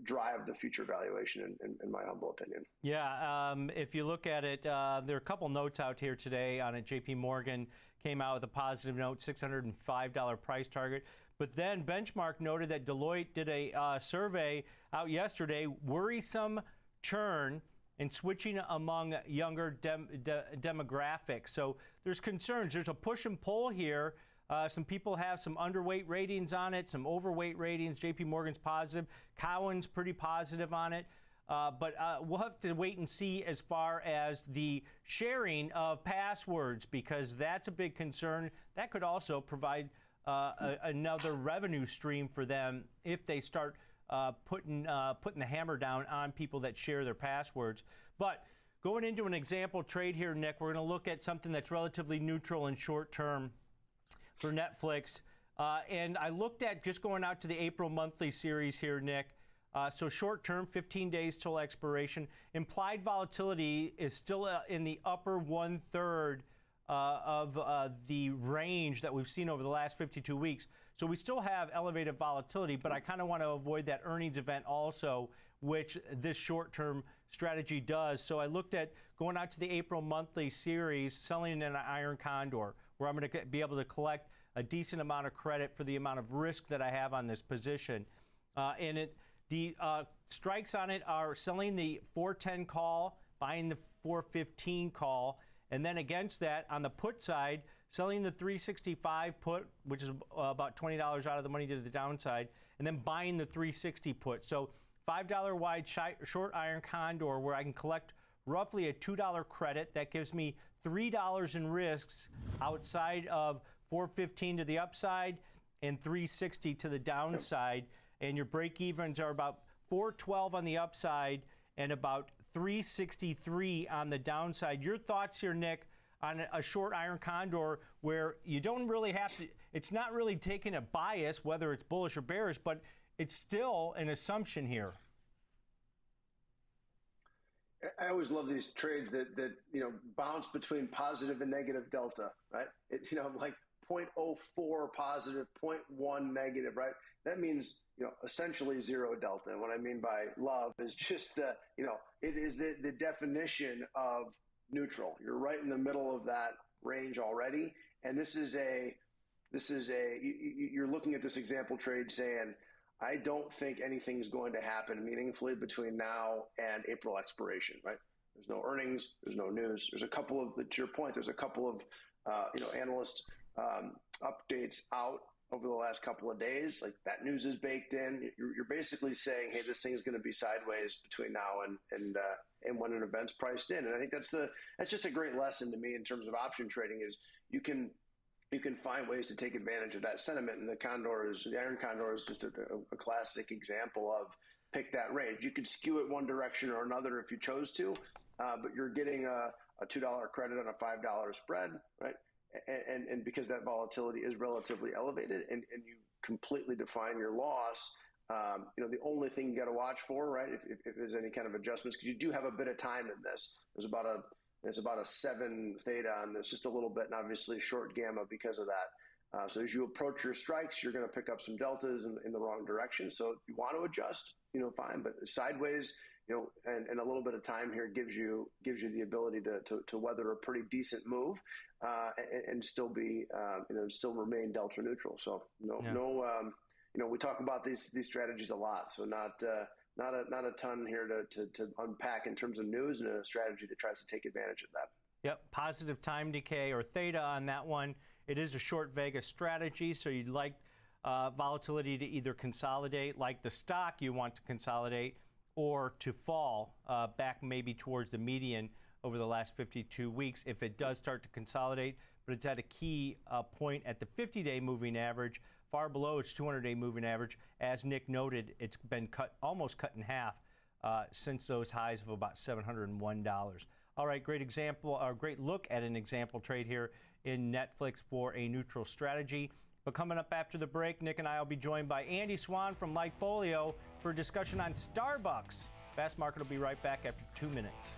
S5: drive the future valuation, in my humble opinion.
S19: Yeah, if you look at it, there are a couple notes out here today on it. JP Morgan came out with a positive note, $605 price target. But then Benchmark noted that Deloitte did a survey out yesterday, worrisome churn and switching among younger demographics. So there's concerns. There's a push and pull here. Some people have some underweight ratings on it, some overweight ratings. JP Morgan's positive. Cowen's pretty positive on it. But we'll have to wait and see as far as the sharing of passwords, because that's a big concern. That could also provide another revenue stream for them if they start putting the hammer down on people that share their passwords. But going into an example trade here, Nick, we're going to look at something that's relatively neutral and short term for Netflix. And I looked at just going out to the April monthly series here, Nick. So short term, 15 days till expiration. Implied volatility is still in the upper 1/3 the range that we've seen over the last 52 weeks. So we still have elevated volatility, but I kind of want to avoid that earnings event also, which this short-term strategy does. So I looked at going out to the April monthly series, selling in an iron condor, where I'm going to be able to collect a decent amount of credit for the amount of risk that I have on this position. The strikes on it are selling the 410 call, buying the 415 call, and then against that, on the put side, selling the 365 put, which is about $20 out of the money to the downside, and then buying the 360 put. So $5 wide short iron condor, where I can collect roughly a $2 credit. That gives me $3 in risks outside of 415 to the upside and 360 to the downside. And your break evens are about 412 on the upside and about 363 on the downside. Your thoughts here, Nick, on a short iron condor where you don't really have to, it's not really taking a bias, whether it's bullish or bearish, but it's still an assumption here.
S5: I always love these trades that bounce between positive and negative delta, right? Like 0.04 positive, 0.1 negative, right? That means essentially zero delta. And what I mean by love is just it is the definition of neutral. You're right in the middle of that range already, and you're looking at this example trade saying, I don't think anything's going to happen meaningfully between now and April expiration, right? There's no earnings, there's no news. There's a couple of, to your point, there's a couple of, analyst updates out over the last couple of days. Like that news is baked in. You're basically saying, hey, this thing is going to be sideways between now and when an event's priced in. And I think that's just a great lesson to me in terms of option trading is you can find ways to take advantage of that sentiment. And the iron condor is just a classic example of pick that range. You could skew it one direction or another if you chose to, but you're getting a $2 credit on a $5 spread, right? And because that volatility is relatively elevated and you completely define your loss, the only thing you got to watch for, right, if there's any kind of adjustments, because you do have a bit of time in this. There's about a 7 theta on this, just a little bit, and obviously short gamma because of that. So as you approach your strikes, you're going to pick up some deltas in the wrong direction. So if you want to adjust, fine, but sideways, and a little bit of time here gives you the ability to weather a pretty decent move and still be still remain delta neutral. So we talk about these strategies a lot. So not a ton here to unpack in terms of news and a strategy that tries to take advantage of that.
S19: Yep, positive time decay or theta on that one. It is a short Vegas strategy, so you'd like volatility to either consolidate, like the stock you want to consolidate, or to fall back maybe towards the median over the last 52 weeks if it does start to consolidate. But it's at a key point at the 50-day moving average, far below its 200-day moving average. As Nick noted, it's been almost cut in half since those highs of about $701. All right, great example, great look at an example trade here in Netflix for a neutral strategy. But coming up after the break, Nick and I will be joined by Andy Swan from Lightfolio for a discussion on Starbucks. Fast Market will be right back after 2 minutes.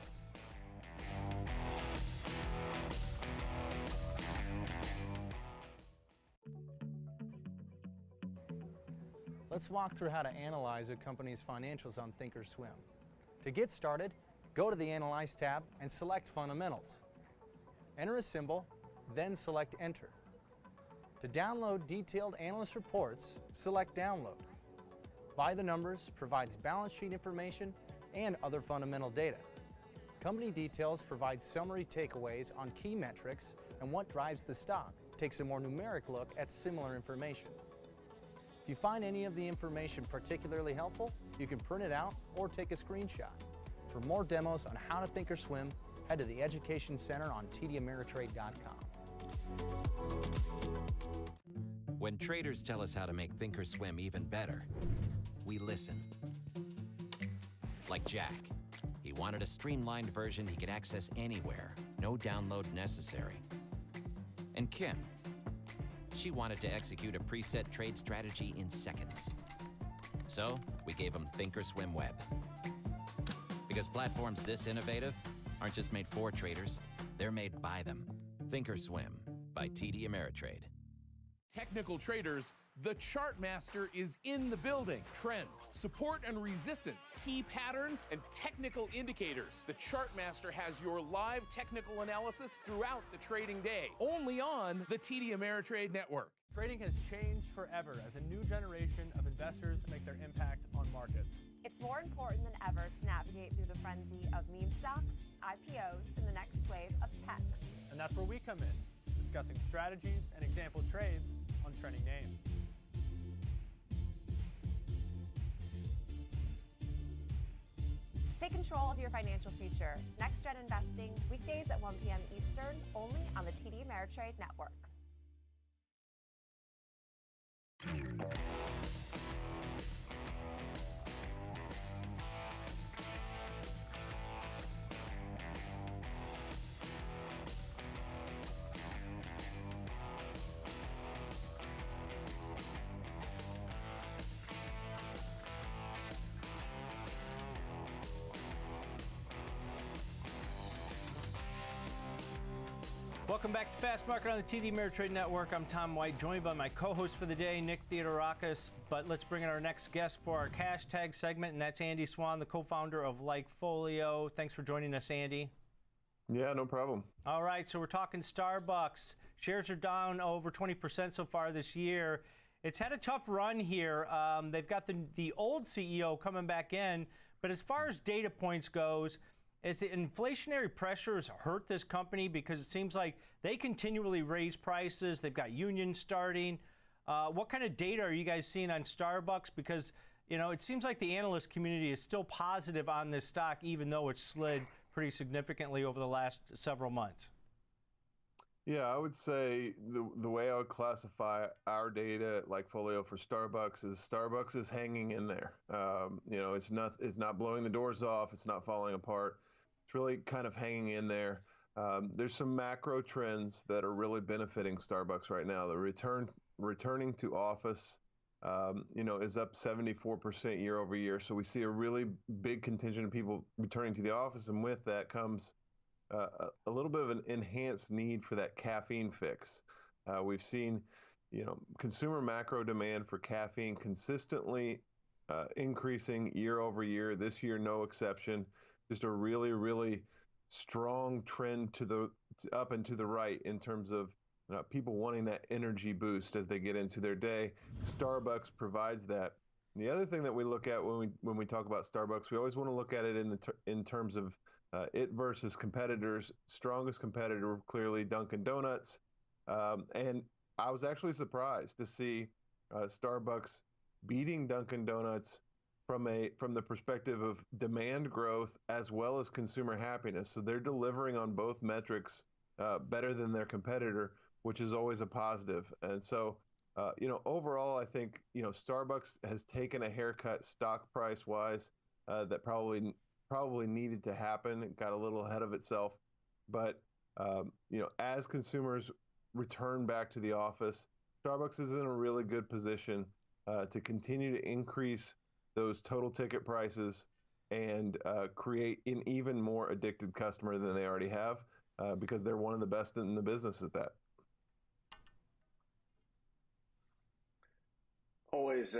S4: Let's walk through how to analyze a company's financials on Thinkorswim. To get started, go to the Analyze tab and select Fundamentals. Enter a symbol, then select Enter. To download detailed analyst reports, select Download. By the Numbers provides balance sheet information and other fundamental data. Company Details provides summary takeaways on key metrics and what drives the stock. Takes a more numeric look at similar information. If you find any of the information particularly helpful, you can print it out or take a screenshot. For more demos on how to Thinkorswim, head to the Education Center on tdameritrade.com.
S20: When traders tell us how to make Thinkorswim even better, we listen. Like Jack. He wanted a streamlined version he could access anywhere, no download necessary. And Kim. She wanted to execute a preset trade strategy in seconds. So we gave him Thinkorswim Web. Because platforms this innovative aren't just made for traders, they're made by them. Thinkorswim by TD Ameritrade.
S7: Technical traders, the chart master is in the building. Trends, support and resistance, key patterns, and technical indicators. The chart master has your live technical analysis throughout the trading day, only on the TD Ameritrade network.
S11: Trading has changed forever as a new generation of investors make their impact on markets.
S9: It's more important than ever to navigate through the frenzy of meme stocks, IPOs, and the next wave of tech.
S11: And that's where we come in, discussing strategies and example trades on trending names.
S9: Take control of your financial future. Next Gen Investing, weekdays at 1 p.m. Eastern, only on the TD Ameritrade network.
S19: Welcome back to Fast Market on the TD Ameritrade Network. I'm Tom White, joined by my co-host for the day, Nick Theodorakis. But let's bring in our next guest for our cash tag segment, and that's Andy Swan, the co-founder of Likefolio. Thanks for joining us, Andy.
S14: Yeah, no problem.
S19: All right, so we're talking Starbucks. Shares are down over 20% so far this year. It's had a tough run here. They've got the old CEO coming back in, but as far as data points goes, is the inflationary pressures hurt this company? Because it seems like they continually raise prices. They've got unions starting. What kind of data are you guys seeing on Starbucks? Because, you know, it seems like the analyst community is still positive on this stock, even though it's slid pretty significantly over the last several months.
S14: Yeah, I would say the way I would classify our data at Likefolio for Starbucks is hanging in there. You know, it's not blowing the doors off. It's not falling apart. It's really kind of hanging in there. There's some macro trends that are really benefiting Starbucks right now. The returning to office, you know, is up 74% year over year. So we see a really big contingent of people returning to the office, and with that comes a little bit of an enhanced need for that caffeine fix. We've seen, you know, consumer macro demand for caffeine consistently increasing year over year. This year, no exception. Just a really, really strong trend up and to the right in terms of people wanting that energy boost as they get into their day. Starbucks provides that. And the other thing that we look at when we talk about Starbucks, we always want to look at it in terms of it versus competitors. Strongest competitor, clearly Dunkin' Donuts. And I was actually surprised to see Starbucks beating Dunkin' Donuts from the perspective of demand growth as well as consumer happiness. So they're delivering on both metrics better than their competitor, which is always a positive. And so, you know, overall, I think, you know, Starbucks has taken a haircut stock price wise that probably needed to happen. It got a little ahead of itself. But, you know, as consumers return back to the office, Starbucks is in a really good position to continue to increase those total ticket prices and create an even more addicted customer than they already have because they're one of the best in the business at that.
S5: Always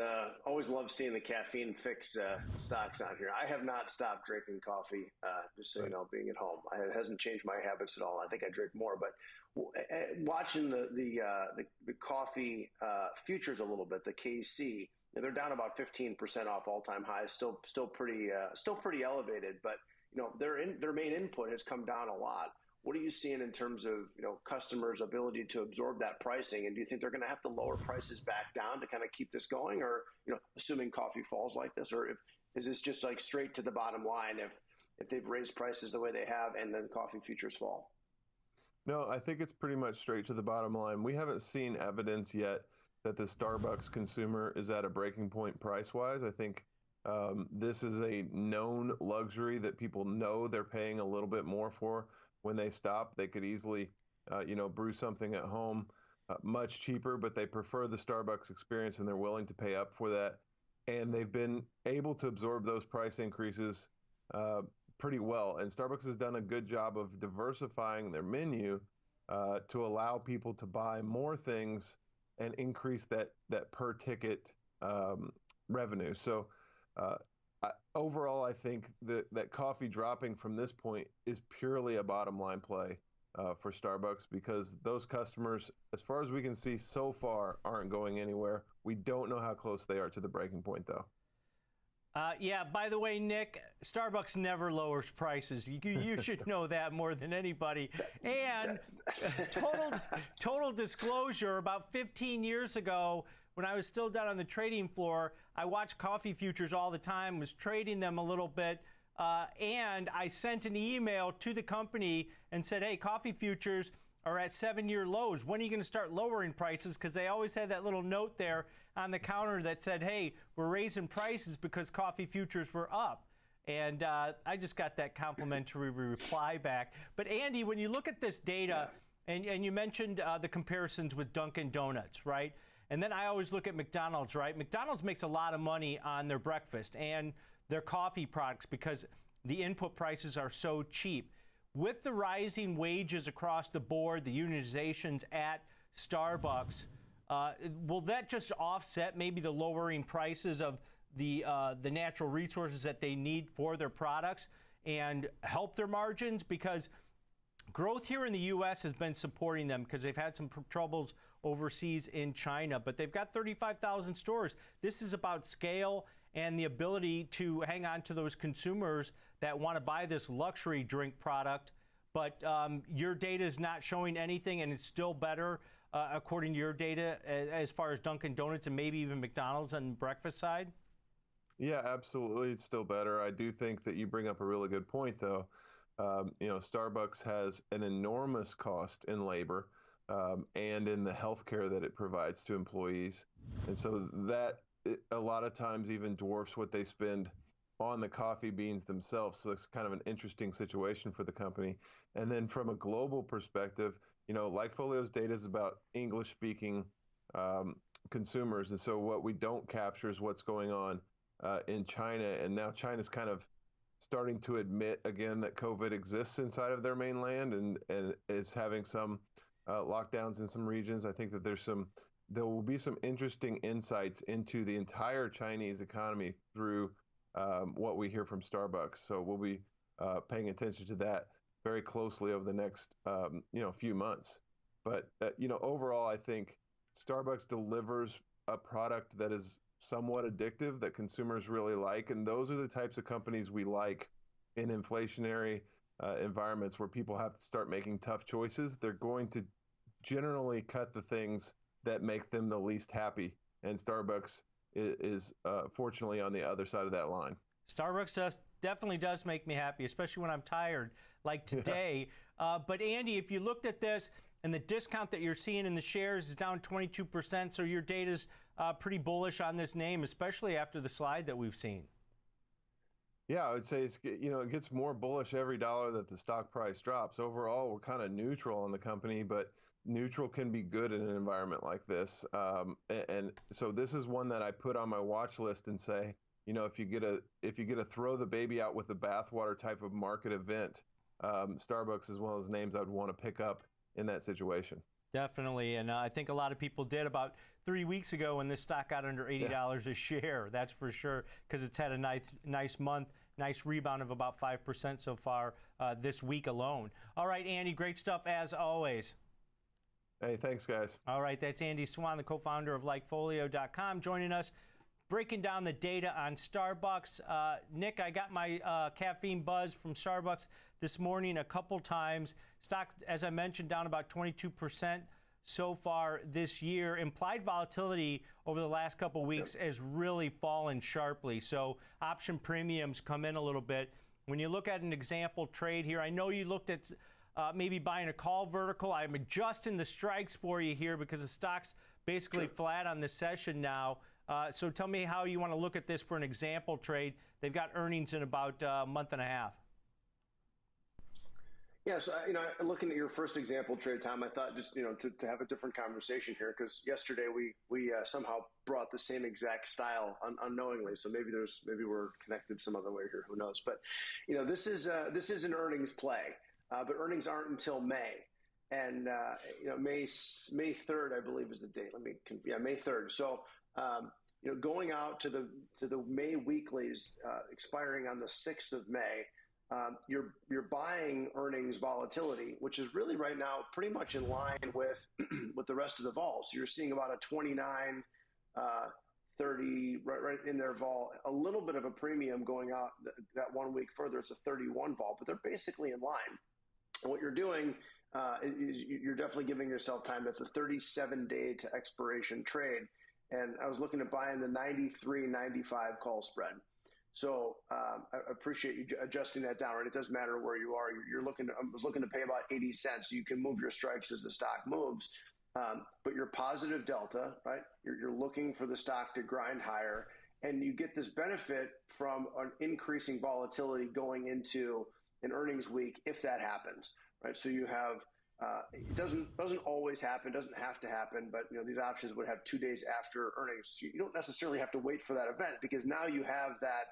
S5: love seeing the caffeine fix stocks on here. I have not stopped drinking coffee, just so you know, being at home. It hasn't changed my habits at all. I think I drink more, but watching the coffee futures a little bit, the KC, they're down about 15% off all-time highs. Still pretty elevated, but you know their main input has come down a lot. What are you seeing in terms of, you know, customers' ability to absorb that pricing? And do you think they're going to have to lower prices back down to kind of keep this going, or, you know, assuming coffee falls like this, or is this just like straight to the bottom line if they've raised prices the way they have and then coffee futures fall?
S14: No, I think it's pretty much straight to the bottom line. We haven't seen evidence yet that the Starbucks consumer is at a breaking point price-wise. I think this is a known luxury that people know they're paying a little bit more for. When they stop, they could easily, you know, brew something at home much cheaper, but they prefer the Starbucks experience and they're willing to pay up for that. And they've been able to absorb those price increases pretty well. And Starbucks has done a good job of diversifying their menu to allow people to buy more things and increase that per ticket revenue. So overall, I think that coffee dropping from this point is purely a bottom line play for Starbucks, because those customers, as far as we can see so far, aren't going anywhere. We don't know how close they are to the breaking point, though.
S19: Yeah, by the way, Nick, Starbucks never lowers prices. You should know that more than anybody. And total disclosure, about 15 years ago, when I was still down on the trading floor, I watched coffee futures all the time, was trading them a little bit, and I sent an email to the company and said, hey, coffee futures are at 7-year lows. When are you going to start lowering prices? Because they always had that little note there on the counter that said, hey, we're raising prices because coffee futures were up. And I just got that complimentary reply back. But Andy, when you look at this data, and you mentioned the comparisons with Dunkin' Donuts, right? And then I always look at McDonald's, right? McDonald's makes a lot of money on their breakfast and their coffee products because the input prices are so cheap. With the rising wages across the board, the unionizations at Starbucks, will that just offset maybe the lowering prices of the natural resources that they need for their products and help their margins? Because growth here in the U.S. has been supporting them because they've had some troubles overseas in China, but they've got 35,000 stores. This is about scale and the ability to hang on to those consumers that want to buy this luxury drink product. But your data is not showing anything, and it's still better, according to your data, as far as Dunkin' Donuts and maybe even McDonald's on the breakfast side?
S14: Yeah, absolutely. It's still better. I do think that you bring up a really good point, though. Starbucks has an enormous cost in labor and in the healthcare that it provides to employees. And so that a lot of times even dwarfs what they spend on the coffee beans themselves. So it's kind of an interesting situation for the company. And then from a global perspective, Likefolio's data is about English-speaking consumers. And so what we don't capture is what's going on in China. And now China's kind of starting to admit again that COVID exists inside of their mainland and is having some lockdowns in some regions. I think that there will be some interesting insights into the entire Chinese economy through what we hear from Starbucks. So we'll be paying attention to that very closely over the next few months. But overall, I think Starbucks delivers a product that is somewhat addictive that consumers really like, and those are the types of companies we like in inflationary environments where people have to start making tough choices. They're going to generally cut the things that make them the least happy, and Starbucks is fortunately on the other side of that line.
S19: Starbucks definitely does make me happy, especially when I'm tired, like today. But Andy, if you looked at this and the discount that you're seeing in the shares is down 22%, so your data's pretty bullish on this name, especially after the slide that we've seen.
S14: Yeah, I would say it gets more bullish every dollar that the stock price drops. Overall, we're kind of neutral on the company, but neutral can be good in an environment like this. And so this is one that I put on my watch list and say, if you get a throw the baby out with the bathwater type of market event, Starbucks is one of those names I'd want to pick up in that situation.
S19: Definitely, and I think a lot of people did about 3 weeks ago when this stock got under $80 a share. That's for sure, because it's had a nice month, nice rebound of about 5% so far this week alone. All right, Andy, great stuff as always.
S14: Hey, thanks, guys.
S19: All right, that's Andy Swan, the co-founder of Likefolio.com, joining us, breaking down the data on Starbucks. Nick, I got my caffeine buzz from Starbucks this morning a couple times. Stock, as I mentioned, down about 22% so far this year. Implied volatility over the last couple weeks has really fallen sharply. So option premiums come in a little bit. When you look at an example trade here, I know you looked at maybe buying a call vertical. I'm adjusting the strikes for you here because the stock's basically flat on the session now. So tell me how you want to look at this for an example trade. They've got earnings in about a month and a half.
S5: Yeah, so looking at your first example trade, Tom, I thought just to have a different conversation here, because yesterday we somehow brought the same exact style unknowingly. So maybe we're connected some other way here. Who knows? But this is an earnings play, but earnings aren't until May. and May 3rd, I believe, is the date. May 3rd. So going out to the May weeklies expiring on the 6th of May, you're buying earnings volatility, which is really right now pretty much in line with with the rest of the vol. So you're seeing about a 29, 30 right in their vol, a little bit of a premium going out that 1 week further. It's a 31 vol, but they're basically in line. And what you're doing is you're definitely giving yourself time. That's a 37-day to expiration trade. And I was looking at buying the 93.95 call spread. So I appreciate you adjusting that down. Right, it doesn't matter where you are. I was looking to pay about 80 cents. You can move your strikes as the stock moves, but your positive delta, right? You're looking for the stock to grind higher, and you get this benefit from an increasing volatility going into an earnings week if that happens, right? So you have it doesn't always happen, doesn't have to happen, but these options would have 2 days after earnings. So you don't necessarily have to wait for that event, because now you have that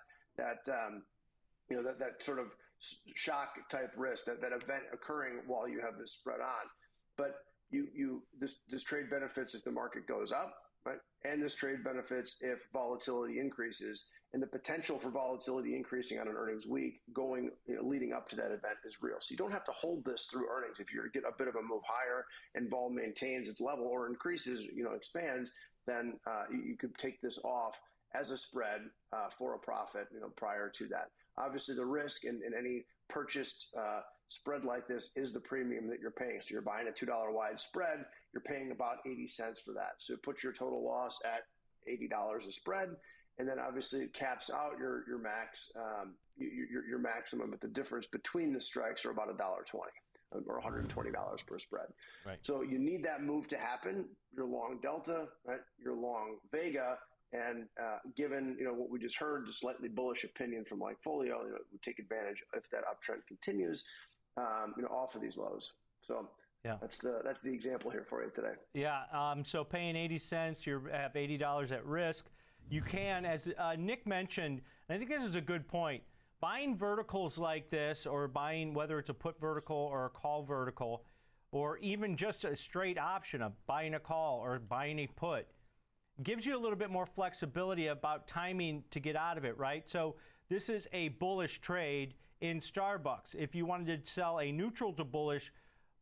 S5: sort of shock type risk, that event occurring while you have this spread on. But this trade benefits if the market goes up, right? And this trade benefits if volatility increases, and the potential for volatility increasing on an earnings week leading up to that event is real. So you don't have to hold this through earnings. If you get a bit of a move higher and vol maintains its level or increases, expands, then you could take this off as a spread for a profit, prior to that. Obviously, the risk in any purchased spread like this is the premium that you're paying. So you're buying a $2 wide spread, you're paying about 80 cents for that. So it puts your total loss at $80 a spread, and then obviously it caps out your max, your maximum. But the difference between the strikes are about $1.20 or $120 per spread.
S19: Right.
S5: So you need that move to happen. Your long delta, right? Your long vega. And given what we just heard, the slightly bullish opinion from Likefolio, we take advantage if that uptrend continues, off of these lows. So
S19: yeah,
S5: that's the example here for you today.
S19: Yeah. So paying 80 cents, you have $80 at risk. You can, as Nick mentioned, and I think this is a good point. Buying verticals like this, or buying whether it's a put vertical or a call vertical, or even just a straight option of buying a call or buying a put, gives you a little bit more flexibility about timing to get out of it, right? So this is a bullish trade in Starbucks. If you wanted to sell a neutral to bullish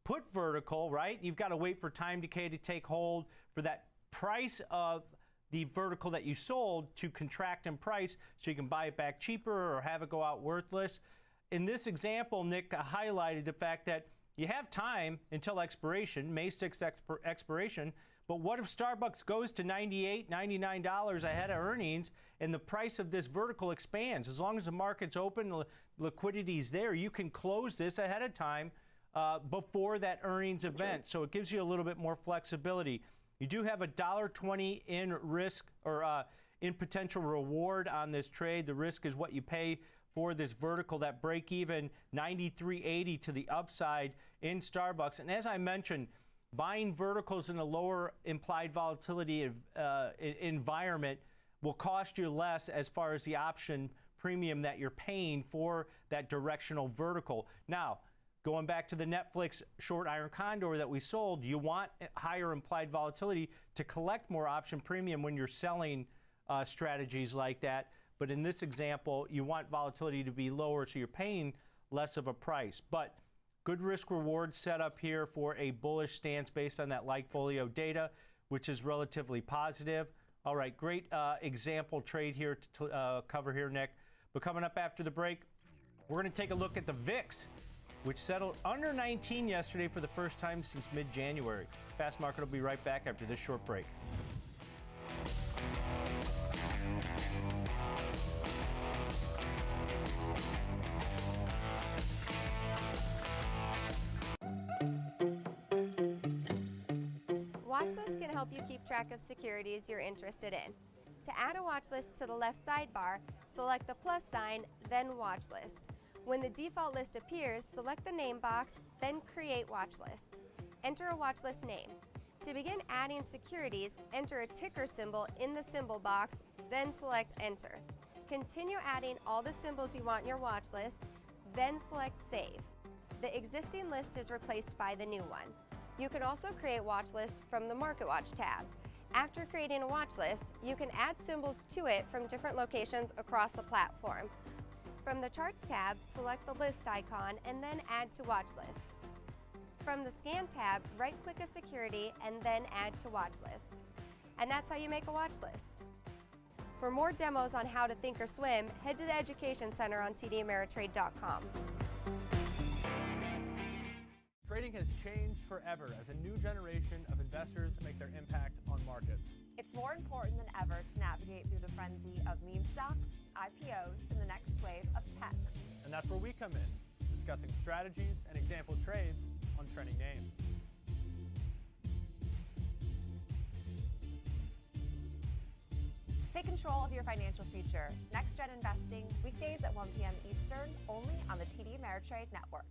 S19: put vertical, right, you've got to wait for time decay to take hold, for that price of the vertical that you sold to contract in price so you can buy it back cheaper or have it go out worthless. In this example, Nick highlighted the fact that you have time until expiration, May 6th expiration, but what if Starbucks goes to $98, $99 ahead of earnings and the price of this vertical expands? As long as the market's open, liquidity's there, you can close this ahead of time before that earnings event. Right. So it gives you a little bit more flexibility. You do have $1.20 in risk, or in potential reward on this trade. The risk is what you pay for this vertical, that break even, 93.80 to the upside in Starbucks. And as I mentioned, buying verticals in a lower implied volatility environment will cost you less as far as the option premium that you're paying for that directional vertical. Now, going back to the Netflix short iron condor that we sold, you want higher implied volatility to collect more option premium when you're selling strategies like that. But in this example, you want volatility to be lower, so you're paying less of a price. But good risk reward setup here for a bullish stance based on that Likefolio data, which is relatively positive. All right, great example trade here to cover here, Nick. But coming up after the break, we're going to take a look at the VIX, which settled under 19 yesterday for the first time since mid-January. Fast Market will be right back after this short break.
S8: Watchlist can help you keep track of securities you're interested in. To add a watchlist to the left sidebar, select the plus sign, then Watchlist. When the default list appears, select the name box, then Create Watchlist. Enter a watchlist name. To begin adding securities, enter a ticker symbol in the symbol box, then select Enter. Continue adding all the symbols you want in your watchlist, then select Save. the existing list is replaced by the new one. You can also create watch lists from the Market Watch tab. After creating a watch list, you can add symbols to it from different locations across the platform. From the Charts tab, select the list icon and then Add to Watch List. From the Scan tab, right-click a security and then Add to Watch List. And that's how you make a watch list. For more demos on how to Thinkorswim, head to the Education Center on tdameritrade.com.
S23: Trading has changed forever as a new generation of investors make their impact on markets.
S9: It's more important than ever to navigate through the frenzy of meme stocks, IPOs, and the next wave of tech.
S23: And that's where we come in, discussing strategies and example trades on trending names.
S9: Take control of your financial future. Next Gen Investing, weekdays at 1 p.m. Eastern, only on the TD Ameritrade Network.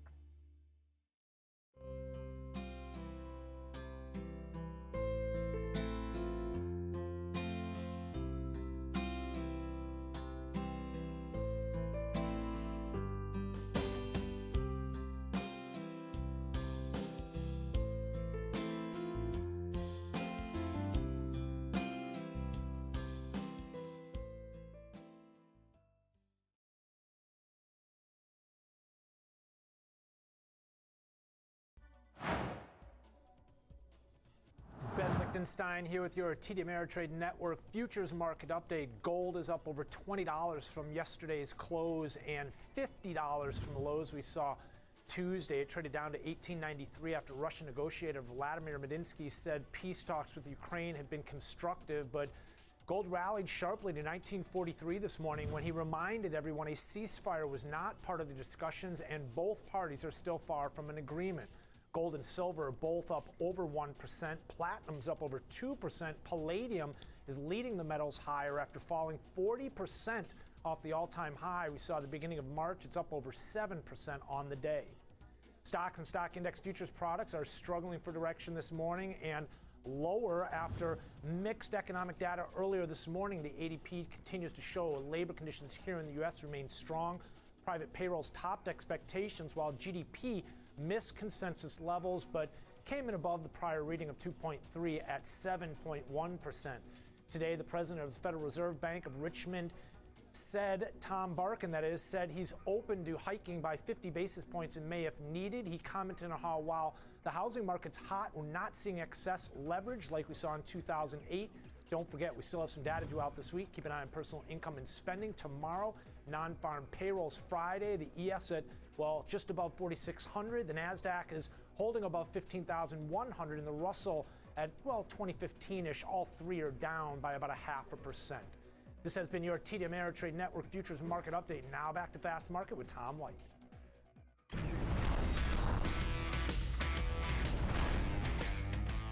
S2: Lichtenstein here with your TD Ameritrade Network futures market update. Gold is up over $20 from yesterday's close and $50 from the lows we saw Tuesday. It traded down to $18.93 after Russian negotiator Vladimir Medinsky said peace talks with Ukraine had been constructive, but gold rallied sharply to 1943 this morning when he reminded everyone a ceasefire was not part of the discussions and both parties are still far from an agreement. Gold and silver are both up over 1%. Platinum's up over 2%. Palladium is leading the metals higher after falling 40% off the all-time high we saw at the beginning of March. It's up over 7% on the day. Stocks and stock index futures products are struggling for direction this morning and lower after mixed economic data earlier this morning. The ADP continues to show labor conditions here in the U.S. remain strong. Private payrolls topped expectations while GDP missed consensus levels but came in above the prior reading of 2.3 at 7.1%. Today, the president of the Federal Reserve Bank of Richmond Tom Barkin, said he's open to hiking by 50 basis points in May if needed. He commented on how while the housing market's hot, we're not seeing excess leverage like we saw in 2008. Don't forget, we still have some data due out this week. Keep an eye on personal income and spending. Tomorrow, non-farm payrolls Friday. The ES at, just above 4,600. The NASDAQ is holding above 15,100. And the Russell at, 2015-ish. All three are down by about 0.5%. This has been your TD Ameritrade Network Futures Market Update. Now back to Fast Market with Tom White.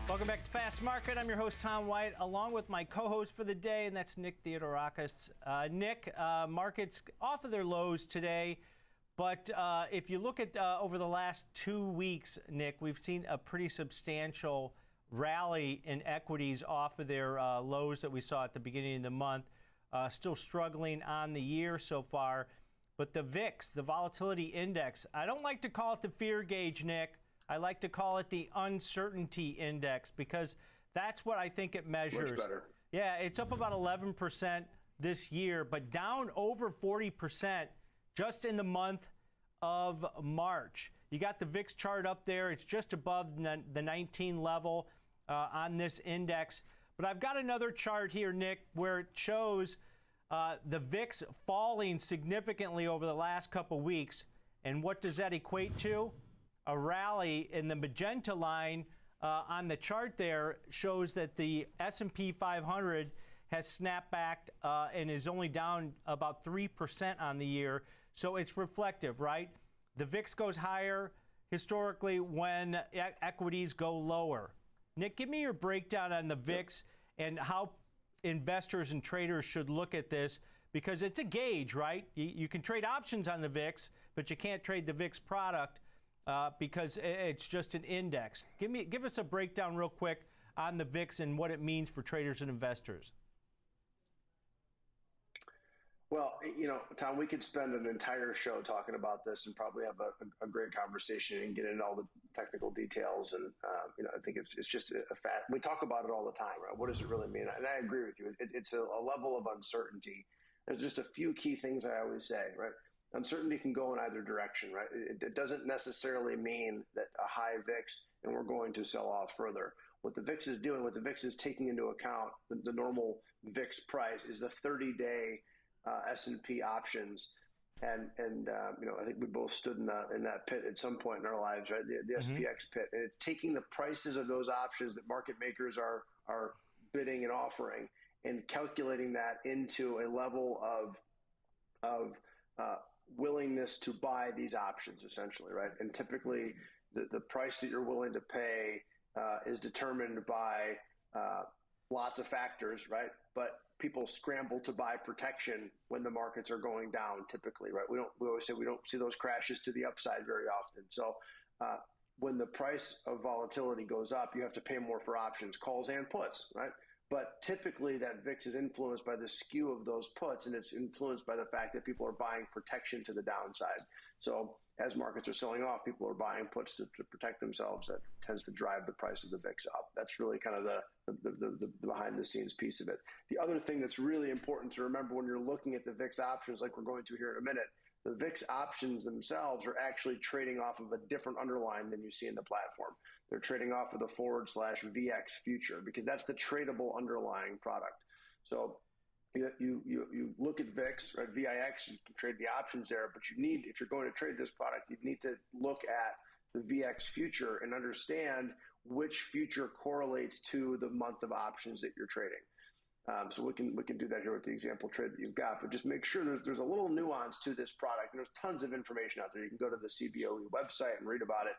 S19: Welcome back to Fast Market. I'm your host, Tom White, along with my co-host for the day, and that's Nick Theodorakis. Nick, markets off of their lows today, but if you look at over the last 2 weeks, Nick, we've seen a pretty substantial rally in equities off of their lows that we saw at the beginning of the month. Still struggling on the year so far, but the VIX, the volatility index, I don't like to call it the fear gauge, Nick. I like to call it the uncertainty index because that's what I think it measures.
S5: Much better.
S19: Yeah, it's up about 11% this year, but down over 40% just in the month of March. You got the VIX chart up there. It's just above the 19 level on this index. But I've got another chart here, Nick, where it shows the VIX falling significantly over the last couple weeks. And what does that equate to? A rally in the magenta line on the chart there shows that the S&P 500 has snapped back and is only down about 3% on the year. So it's reflective, right? The VIX goes higher historically when equities go lower. Nick, give me your breakdown on the VIX and how investors and traders should look at this because it's a gauge, right? You can trade options on the VIX, but you can't trade the VIX product because it's just an index. Give us a breakdown real quick on the VIX and what it means for traders and investors.
S5: Well, Tom, we could spend an entire show talking about this and probably have a great conversation and get into all the technical details. And, I think it's just a fact. We talk about it all the time, right? What does it really mean? And I agree with you. It's a level of uncertainty. There's just a few key things I always say, right? Uncertainty can go in either direction, right? It doesn't necessarily mean that a high VIX and we're going to sell off further. What the VIX is doing, what the VIX is taking into account, the normal VIX price is the 30-day S&P options, and I think we both stood in that pit at some point in our lives, right? The SPX pit, and it's taking the prices of those options that market makers are bidding and offering, and calculating that into a level of willingness to buy these options, essentially, right? And typically, the price that you're willing to pay is determined by lots of factors, right? But people scramble to buy protection when the markets are going down, typically, right? We always say we don't see those crashes to the upside very often. So when the price of volatility goes up, you have to pay more for options, calls and puts, right? But typically that VIX is influenced by the skew of those puts, and it's influenced by the fact that people are buying protection to the downside. So as markets are selling off, people are buying puts to protect themselves. That tends to drive the price of the VIX up. That's really kind of the behind the scenes piece of it. The other thing that's really important to remember when you're looking at the VIX options, like we're going to here in a minute, the VIX options themselves are actually trading off of a different underlying than you see in the platform. They're trading off of the /VX future, because that's the tradable underlying product. So you look at VIX, right? VIX, you can trade the options there, but if you're going to trade this product, you need to look at the VX future and understand which future correlates to the month of options that you're trading. So we can do that here with the example trade that you've got, but just make sure there's a little nuance to this product. And there's tons of information out there. You can go to the CBOE website and read about it.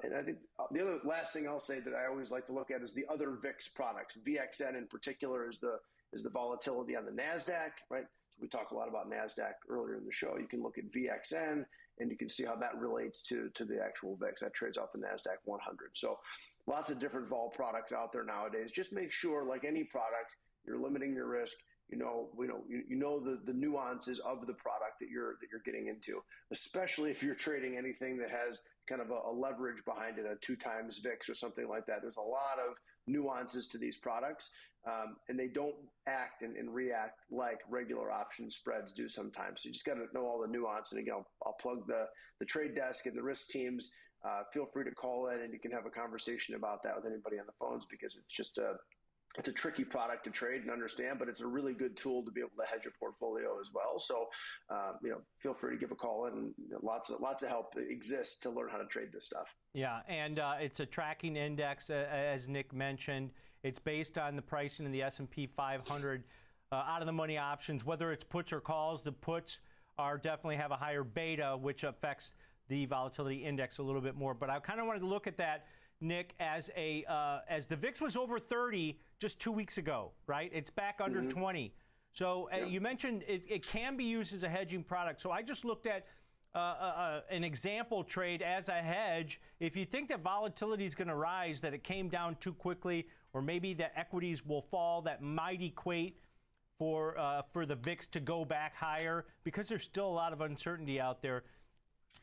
S5: And I think the other last thing I'll say that I always like to look at is the other VIX products. VXN in particular is the volatility on the NASDAQ, right? So we talked a lot about NASDAQ earlier in the show. You can look at VXN and you can see how that relates to the actual VIX. That trades off the NASDAQ 100. So lots of different vol products out there nowadays. Just make sure, like any product, you're limiting your risk. You know the nuances of the product that you're getting into, especially if you're trading anything that has kind of a leverage behind it, a 2x VIX or something like that. There's a lot of nuances to these products, and they don't act and react like regular option spreads do sometimes. So you just got to know all the nuance. And again, I'll plug the trade desk and the risk teams. Feel free to call in, and you can have a conversation about that with anybody on the phones, because it's just it's a tricky product to trade and understand, but it's a really good tool to be able to hedge a portfolio as well. So, feel free to give a call in. And lots of help exists to learn how to trade this stuff.
S19: Yeah, and it's a tracking index, as Nick mentioned. It's based on the pricing of the S&P 500 out of the money options, whether it's puts or calls. The puts definitely have a higher beta, which affects the volatility index a little bit more. But I kind of wanted to look at that, Nick, as the VIX was over 30 just 2 weeks ago, right? It's back under 20. So you mentioned it can be used as a hedging product. So I just looked at an example trade as a hedge. If you think that volatility is going to rise, that it came down too quickly, or maybe that equities will fall, that might equate for the VIX to go back higher, because there's still a lot of uncertainty out there.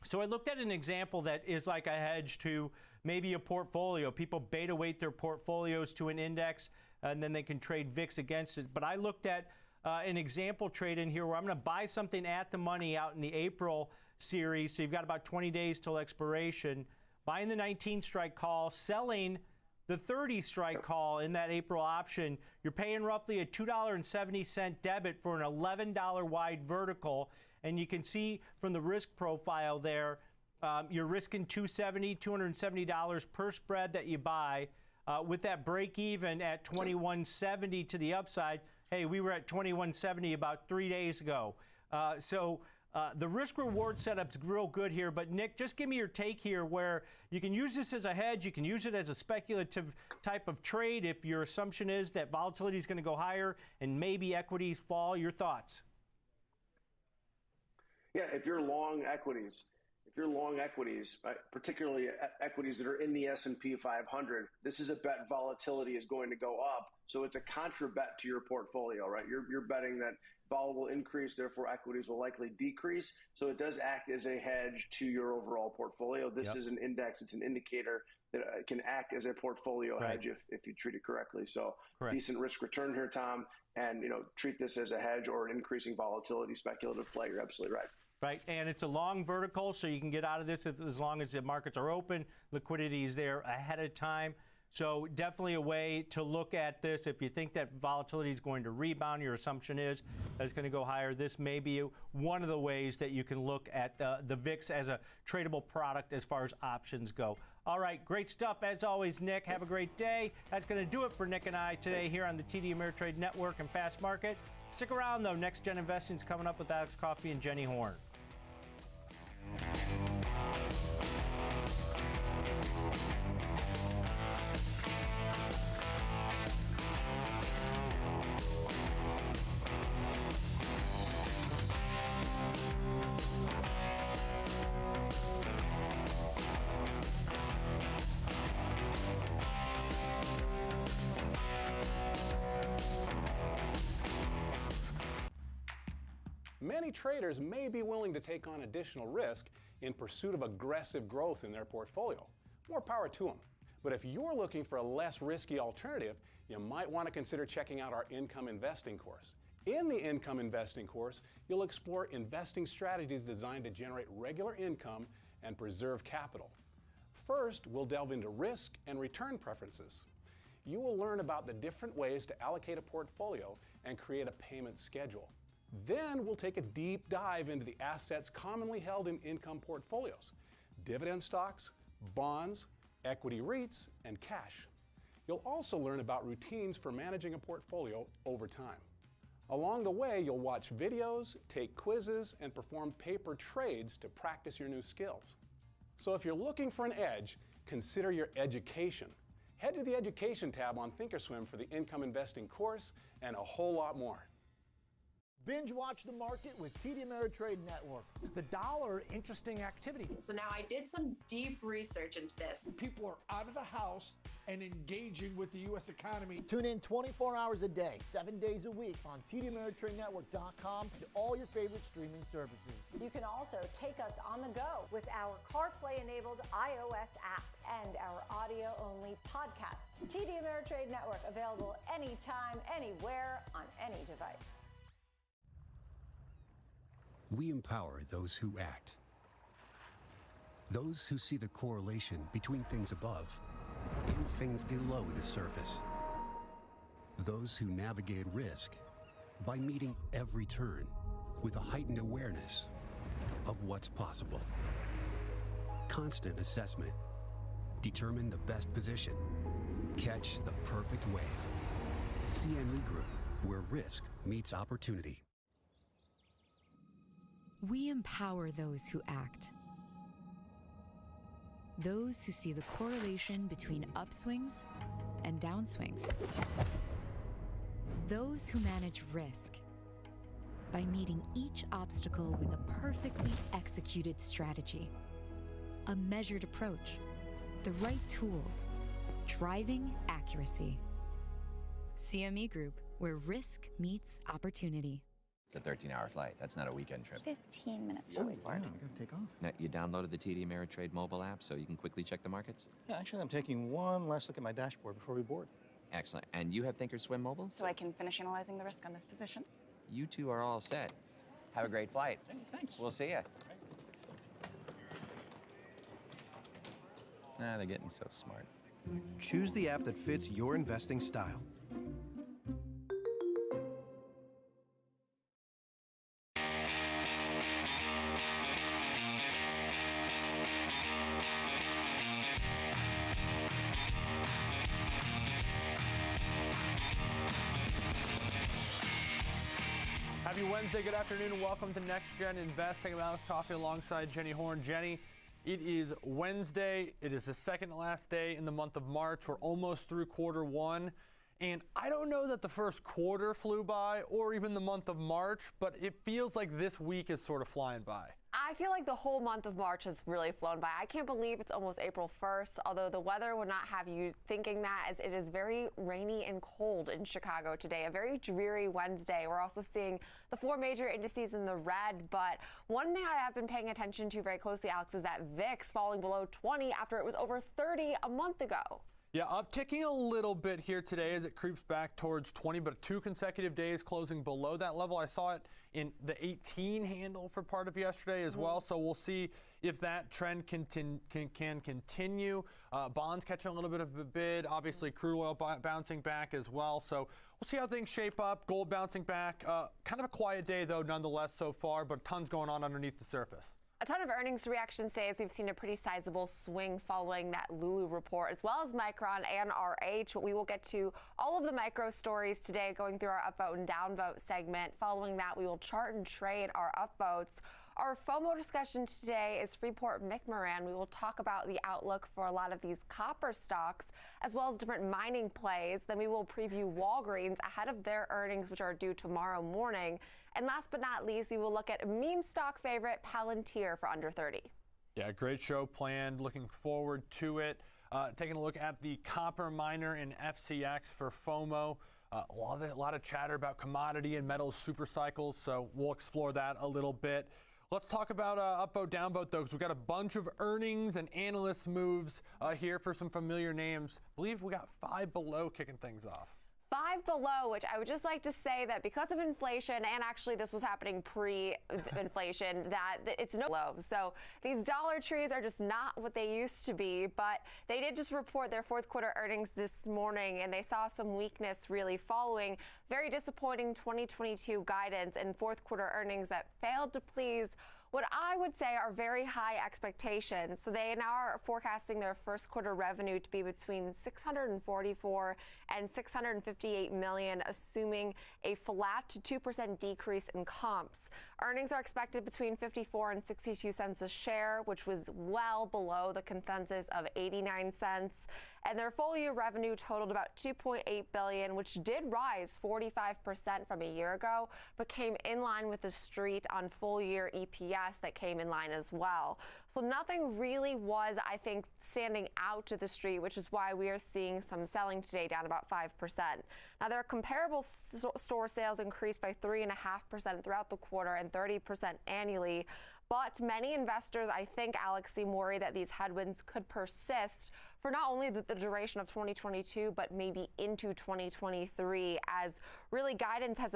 S19: So I looked at an example that is like a hedge to maybe a portfolio. People beta weight their portfolios to an index, and then they can trade VIX against it. But I looked at an example trade in here where I'm going to buy something at the money out in the April series. So you've got about 20 days till expiration. Buying the 19 strike call, selling the 30 strike call in that April option. You're paying roughly a $2.70 debit for an $11 wide vertical. And you can see from the risk profile there, you're risking $270 per spread that you buy, with that break even at 2170 to the upside. Hey, we were at 2170 about 3 days ago. So the risk reward setup's real good here. But Nick, just give me your take here, where you can use this as a hedge, you can use it as a speculative type of trade if your assumption is that volatility is going to go higher and maybe equities fall. Your thoughts?
S5: Yeah, if you're long equities, right, particularly equities that are in the S&P 500, this is a bet volatility is going to go up. So it's a contra bet to your portfolio, right? You're betting that vol will increase, therefore equities will likely decrease. So it does act as a hedge to your overall portfolio. This is an index, it's an indicator that can act as a portfolio hedge if you treat it correctly. So decent risk return here, Tom, and treat this as a hedge or an increasing volatility speculative play. You're absolutely right.
S19: Right, and it's a long vertical, so you can get out of this as long as the markets are open. Liquidity is there ahead of time. So definitely a way to look at this. If you think that volatility is going to rebound, your assumption is that it's going to go higher, this may be one of the ways that you can look at the VIX as a tradable product as far as options go. All right, great stuff. As always, Nick, have a great day. That's going to do it for Nick and I today here on the TD Ameritrade Network and Fast Market. Stick around, though. Next Gen Investing is coming up with Alex Coffey and Jenny Horn.
S6: Many traders may be willing to take on additional risk in pursuit of aggressive growth in their portfolio. More power to them. But if you're looking for a less risky alternative, you might want to consider checking out our Income Investing course. In the Income Investing course, you'll explore investing strategies designed to generate regular income and preserve capital. First, we'll delve into risk and return preferences. You will learn about the different ways to allocate a portfolio and create a payment schedule. Then we'll take a deep dive into the assets commonly held in income portfolios: dividend stocks, bonds, equity REITs, and cash. You'll also learn about routines for managing a portfolio over time. Along the way, you'll watch videos, take quizzes, and perform paper trades to practice your new skills. So if you're looking for an edge, consider your education. Head to the Education tab on Thinkorswim for the Income Investing course and a whole lot more.
S18: Binge watch the market with TD Ameritrade Network.
S2: The dollar, interesting activity.
S22: So now I did some deep research into this.
S18: People are out of the house and engaging with the U.S. economy. Tune in 24 hours a day, 7 days a week on TDAmeritradeNetwork.com and all your favorite streaming services.
S11: You can also take us on the go with our CarPlay-enabled iOS app and our audio-only podcasts. TD Ameritrade Network, available anytime, anywhere, on any device.
S13: We empower those who act. Those who see the correlation between things above and things below the surface. Those who navigate risk by meeting every turn with a heightened awareness of what's possible. Constant assessment. Determine the best position. Catch the perfect wave. CME Group, where risk meets opportunity.
S24: We empower those who act. Those who see the correlation between upswings and downswings. Those who manage risk by meeting each obstacle with a perfectly executed strategy. A measured approach, the right tools, driving accuracy. CME Group, where risk meets opportunity.
S12: It's a 13-hour flight. That's not a weekend trip.
S16: 15 minutes to wait.
S17: Wow, I gotta take off.
S12: Now, you downloaded the TD Ameritrade mobile app so you can quickly check the markets?
S17: Yeah, actually, I'm taking one last look at my dashboard before we board.
S12: Excellent. And you have Thinkorswim mobile?
S16: So I can finish analyzing the risk on this position.
S12: You two are all set. Have a great flight.
S17: Hey, thanks.
S12: We'll see you. Ah, they're getting so smart.
S3: Choose the app that fits your investing style.
S23: Happy Wednesday, good afternoon, and welcome to Next Gen Investing. I'm Alex Coffey alongside Jenny Horn. Jenny, it is Wednesday. It is the second to last day in the month of March. We're almost through quarter one. And I don't know that the first quarter flew by or even the month of March, but it feels like this week is sort of flying by.
S9: I feel like the whole month of March has really flown by. I can't believe it's almost April 1st, although the weather would not have you thinking that, as it is very rainy and cold in Chicago today. A very dreary Wednesday. We're also seeing the 4 major indices in the red, but one thing I have been paying attention to very closely, Alex, is that VIX falling below 20 after it was over 30 a month ago.
S23: Yeah, upticking a little bit here today as it creeps back towards 20, but 2 consecutive days closing below that level. I saw it in the 18 handle for part of yesterday as well, so we'll see if that trend can continue. Bonds catching a little bit of a bid, obviously crude oil bouncing back as well, so we'll see how things shape up. Gold bouncing back. Kind of a quiet day, though, nonetheless, so far, but tons going on underneath the surface.
S9: A ton of earnings reactions today, as we've seen a pretty sizable swing following that Lulu report, as well as Micron and RH. But we will get to all of the micro stories today, going through our upvote and downvote segment. Following that, we will chart and trade our upvotes. Our FOMO discussion today is Freeport-McMoRan. We will talk about the outlook for a lot of these copper stocks, as well as different mining plays. Then we will preview Walgreens ahead of their earnings, which are due tomorrow morning. And last but not least, we will look at meme stock favorite Palantir for under 30.
S23: Yeah, great show planned. Looking forward to it. Taking a look at the copper miner in FCX for FOMO. A lot of chatter about commodity and metals super cycles, so we'll explore that a little bit. Let's talk about upvote, downvote, though, because we've got a bunch of earnings and analyst moves here for some familiar names. I believe we got 5 Below kicking things off.
S9: 5 Below, which I would just like to say that because of inflation, and actually this was happening pre-inflation, that it's no low. So these dollar trees are just not what they used to be, but they did just report their 4th quarter earnings this morning, and they saw some weakness really following very disappointing 2022 guidance and 4th quarter earnings that failed to please what I would say are very high expectations. So they now are forecasting their 1st quarter revenue to be between $644 and $658 million, assuming a flat to 2% decrease in comps. Earnings are expected between 54 and 62 cents a share, which was well below the consensus of 89 cents. And their full year revenue totaled about $2.8 billion, which did rise 45% from a year ago, but came in line with the street on full year EPS that came in line as well. So nothing really was, I think, standing out to the street, which is why we are seeing some selling today, down about 5%. Now, their comparable store sales increased by 3.5% throughout the quarter and 30% annually. But many investors, I think, Alex, seem worried that these headwinds could persist for not only the duration of 2022, but maybe into 2023, as really guidance has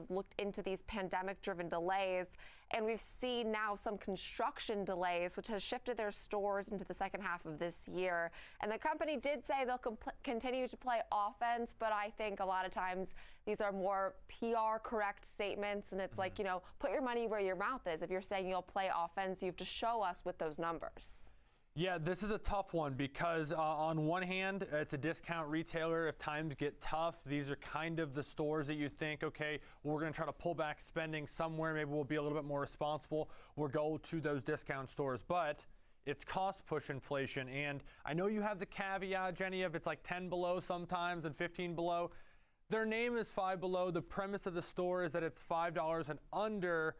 S9: looked into these pandemic-driven delays. And we've seen now some construction delays, which has shifted their stores into the second half of this year. And the company did say they'll continue to play offense, but I think a lot of times these are more PR correct statements. And it's like, you know, put your money where your mouth is. If you're saying you'll play offense, you have to show us with those numbers.
S23: Yeah, this is a tough one because on one hand, it's a discount retailer. If times get tough, these are kind of the stores that you think, okay, we're going to try to pull back spending somewhere. Maybe we'll be a little bit more responsible. We'll go to those discount stores. But it's cost push inflation. And I know you have the caveat, Jenny, of it's like 10 below sometimes and 15 below. Their name is 5 Below. The premise of the store is that it's $5 and under.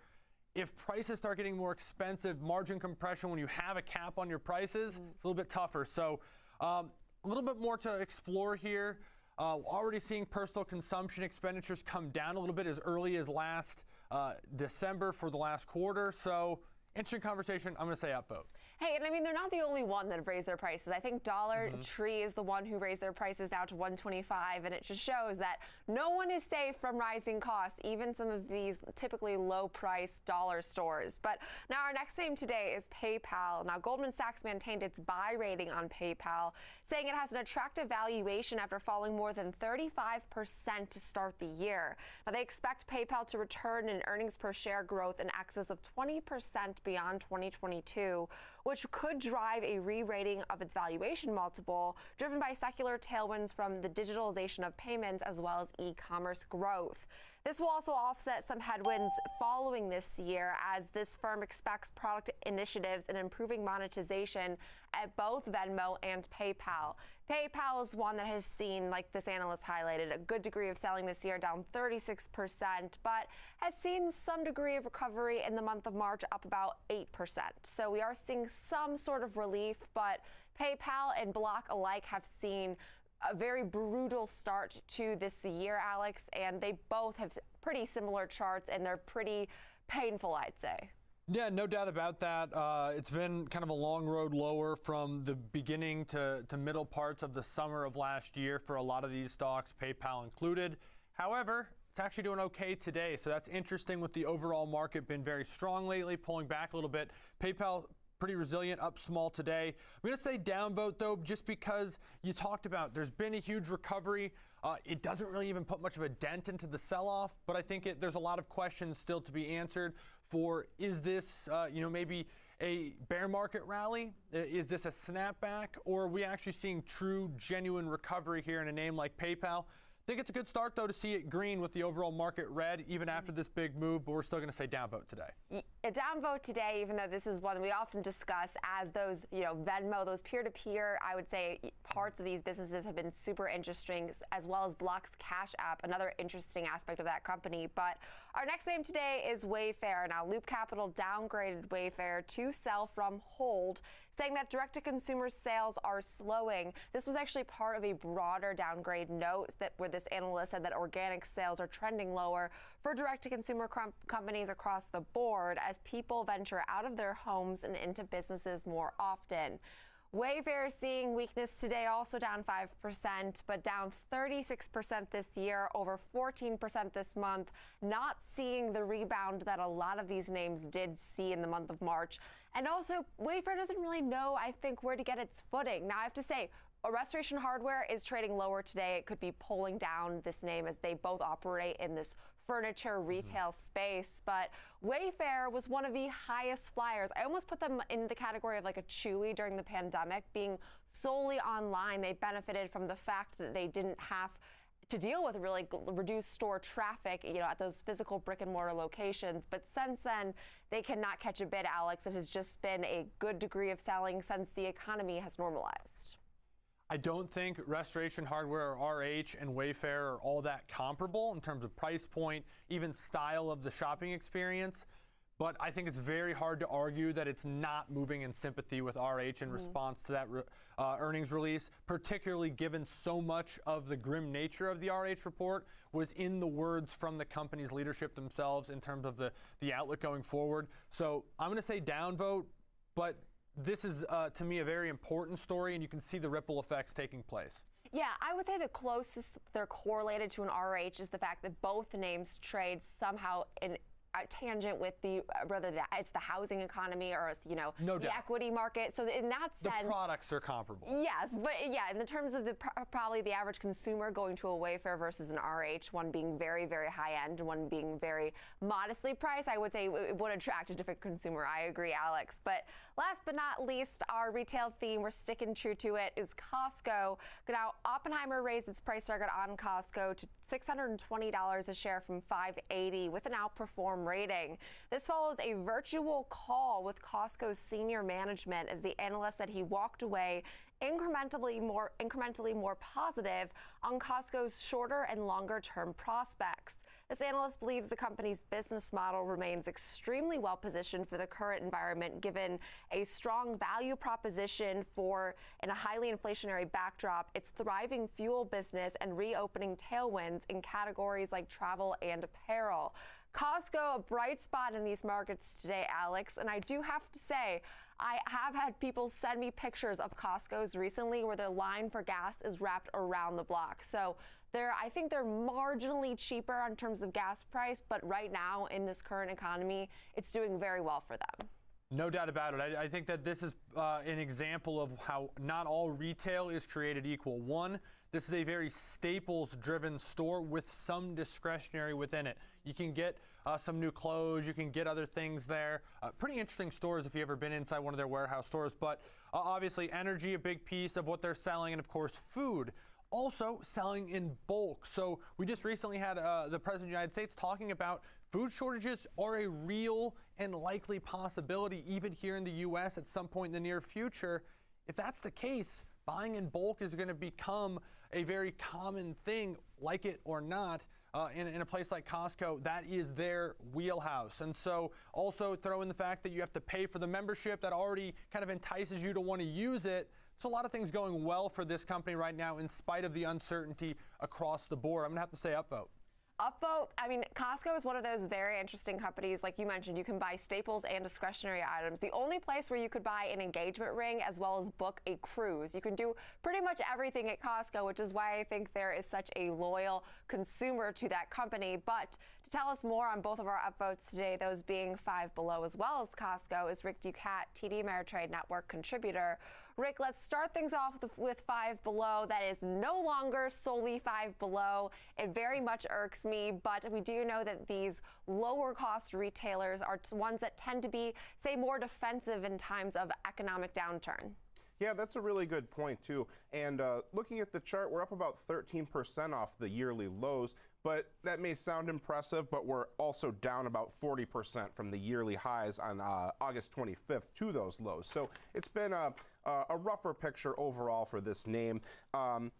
S23: If prices start getting more expensive, margin compression, when you have a cap on your prices, it's a little bit tougher. So a little bit more to explore here. Already seeing personal consumption expenditures come down a little bit as early as last December for the last quarter. So interesting conversation. I'm going to say upvote.
S9: Hey, and I mean, they're not the only one that have raised their prices. I think Dollar Tree is the one who raised their prices down to $1.25, and it just shows that no one is safe from rising costs, even some of these typically low-priced dollar stores. But now our next name today is PayPal. Now, Goldman Sachs maintained its buy rating on PayPal, saying it has an attractive valuation after falling more than 35% to start the year. Now, they expect PayPal to return an earnings per share growth in excess of 20% beyond 2022, which could drive a re-rating of its valuation multiple, driven by secular tailwinds from the digitalization of payments as well as e-commerce growth. This will also offset some headwinds following this year, as this firm expects product initiatives and improving monetization at both Venmo and PayPal. PayPal is one that has seen, like this analyst highlighted, a good degree of selling this year, down 36%, but has seen some degree of recovery in the month of March, up about 8%. So we are seeing some sort of relief, but PayPal and Block alike have seen a very brutal start to this year, Alex, and they both have pretty similar charts, and they're pretty painful, I'd say.
S23: Yeah, no doubt about that. It's been kind of a long road lower from the beginning to middle parts of the summer of last year for a lot of these stocks, PayPal included. However, it's actually doing okay today, so that's interesting, with the overall market been very strong lately, pulling back a little bit. PayPal pretty resilient, up small today. I'm going to say downvote, though, just because you talked about there's been a huge recovery. It doesn't really even put much of a dent into the sell-off, but I think there's a lot of questions still to be answered for, is this, maybe a bear market rally? Is this a snapback? Or are we actually seeing true, genuine recovery here in a name like PayPal? I think it's a good start, though, to see it green with the overall market red, even after this big move, but we're still going to say downvote today.
S9: A downvote today, even though this is one we often discuss as those, Venmo, those peer-to-peer, I would say parts of these businesses have been super interesting, as well as Block's Cash App, another interesting aspect of that company. But our next name today is Wayfair. Now, Loop Capital downgraded Wayfair to sell from hold, saying that direct-to-consumer sales are slowing. This was actually part of a broader downgrade note where this analyst said that organic sales are trending lower for direct-to-consumer companies across the board as people venture out of their homes and into businesses more often. Wayfair is seeing weakness today, also down 5%, but down 36% this year, over 14% this month, not seeing the rebound that a lot of these names did see in the month of March. And also, Wayfair doesn't really know, I think, where to get its footing. Now, I have to say, Restoration Hardware is trading lower today. It could be pulling down this name as they both operate in this furniture retail space, but Wayfair was one of the highest flyers. I almost put them in the category of like a Chewy during the pandemic, being solely online. They benefited from the fact that they didn't have to deal with really reduced store traffic, at those physical brick and mortar locations. But since then, they cannot catch a bid, Alex. It has just been a good degree of selling since the economy has normalized.
S23: I don't think Restoration Hardware or RH and Wayfair are all that comparable in terms of price point, even style of the shopping experience. But I think it's very hard to argue that it's not moving in sympathy with RH in response to that earnings release, particularly given so much of the grim nature of the RH report was in the words from the company's leadership themselves in terms of the outlook going forward. So I'm going to say downvote, but this is, to me, a very important story, and you can see the ripple effects taking place.
S9: Yeah, I would say the closest they're correlated to an RH is the fact that both names trade somehow in tangent with whether it's the housing economy or the equity market. So in that sense,
S23: the products are comparable.
S9: Yes, but yeah, in the terms of probably the average consumer going to a Wayfair versus an RH, one being very, very high end, one being very modestly priced, I would say it would attract a different consumer. I agree, Alex. But last but not least, our retail theme, we're sticking true to it, is Costco. Now, Oppenheimer raised its price target on Costco to $620 a share from $580 with an outperform rating. This follows a virtual call with Costco's senior management as the analyst said he walked away incrementally more positive on Costco's shorter and longer term prospects. This analyst believes the company's business model remains extremely well positioned for the current environment, given a strong value proposition in a highly inflationary backdrop, its thriving fuel business, and reopening tailwinds in categories like travel and apparel. Costco, a bright spot in these markets today, Alex, and I do have to say, I have had people send me pictures of Costco's recently where their line for gas is wrapped around the block. So I think they're marginally cheaper in terms of gas price, but right now in this current economy, it's doing very well for them.
S23: No doubt about it. I think that this is an example of how not all retail is created equal. One, this is a very staples-driven store with some discretionary within it. You can get some new clothes. You can get other things there. Pretty interesting stores if you've ever been inside one of their warehouse stores. But obviously, energy, a big piece of what they're selling, and of course, food. Also selling in bulk. So we just recently had the President of the United States talking about food shortages are a real and likely possibility even here in the U.S. at some point in the near future. If that's the case, buying in bulk is going to become a very common thing, like it or not. In a place like Costco, that is their wheelhouse. And so also throw in the fact that you have to pay for the membership that already kind of entices you to want to use it. So a lot of things going well for this company right now in spite of the uncertainty across the board. I'm going to have to say upvote.
S9: Upvote, I mean, Costco is one of those very interesting companies. Like you mentioned, you can buy staples and discretionary items. The only place where you could buy an engagement ring as well as book a cruise. You can do pretty much everything at Costco, which is why I think there is such a loyal consumer to that company. But to tell us more on both of our upvotes today, those being Five Below as well as Costco, is Rick Ducat, TD Ameritrade Network contributor. Rick, let's start things off with Five Below. That is no longer solely Five Below. It very much irks me, but we do know that these lower cost retailers are ones that tend to be, say, more defensive in times of economic downturn.
S1: Yeah, that's a really good point, too. And looking at the chart, we're up about 13% off the yearly lows. But that may sound impressive, but we're also down about 40% from the yearly highs on August 25th to those lows. So it's been a rougher picture overall for this name.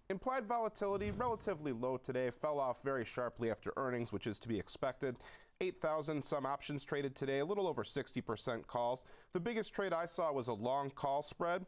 S1: Implied volatility, relatively low today, fell off very sharply after earnings, which is to be expected. 8,000 some options traded today, a little over 60% calls. The biggest trade I saw was a long call spread,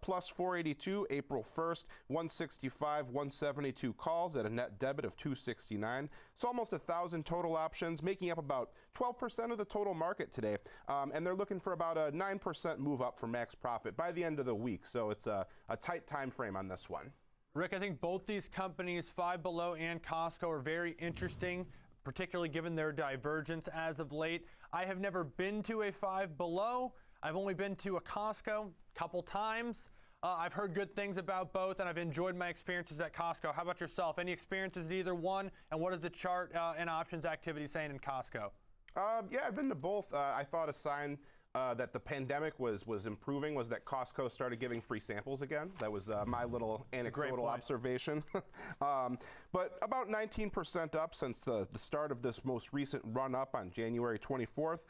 S1: plus 482 April 1st, 165, 172 calls at a net debit of 269. So almost 1,000 total options, making up about 12% of the total market today. And they're looking for about a 9% move up for max profit by the end of the week. So it's a tight time frame on this one.
S23: Rick, I think both these companies, Five Below and Costco, are very interesting, particularly given their divergence as of late. I have never been to a Five Below. I've only been to a Costco a couple times. I've heard good things about both, and I've enjoyed my experiences at Costco. How about yourself? Any experiences at either one? And what is the chart and options activity saying in Costco?
S1: Yeah, I've been to both. I thought a sign that the pandemic was improving was that Costco started giving free samples again. That was my little anecdotal observation. But about 19% up since the start of this most recent run up on January 24th.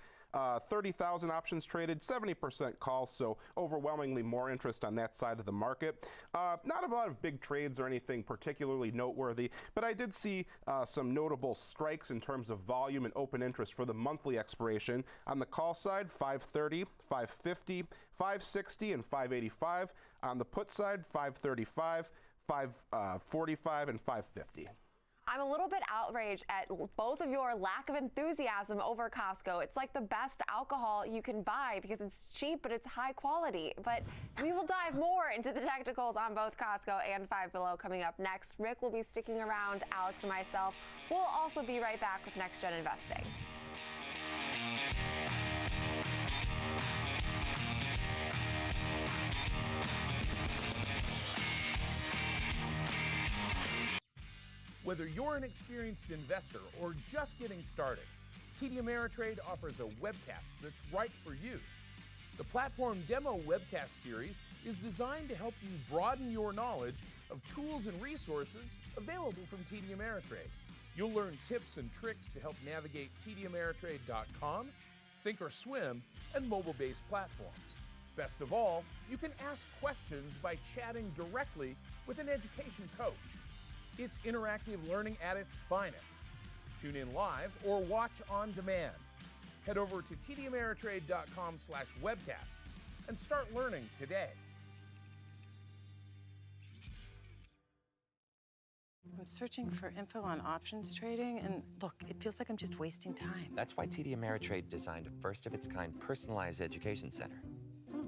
S1: 30,000 options traded, 70% calls, so overwhelmingly more interest on that side of the market. Not a lot of big trades or anything particularly noteworthy, but I did see some notable strikes in terms of volume and open interest for the monthly expiration. On the call side, 530, 550, 560, and 585. On the put side, 535, 545, and 550.
S9: I'm a little bit outraged at both of your lack of enthusiasm over Costco. It's like the best alcohol you can buy because it's cheap, but it's high quality. But we will dive more into the technicals on both Costco and Five Below coming up next. Rick will be sticking around. Alex and myself will also be right back with Next Gen Investing.
S7: Whether you're an experienced investor or just getting started, TD Ameritrade offers a webcast that's right for you. The platform demo webcast series is designed to help you broaden your knowledge of tools and resources available from TD Ameritrade. You'll learn tips and tricks to help navigate TDAmeritrade.com, Thinkorswim, and mobile-based platforms. Best of all, you can ask questions by chatting directly with an education coach. It's interactive learning at its finest. Tune in live or watch on demand. Head over to tdameritrade.com/webcasts and start learning today.
S10: I'm searching for info on options trading, and look, it feels like I'm just wasting time.
S12: That's why TD Ameritrade designed a first-of-its-kind personalized education center.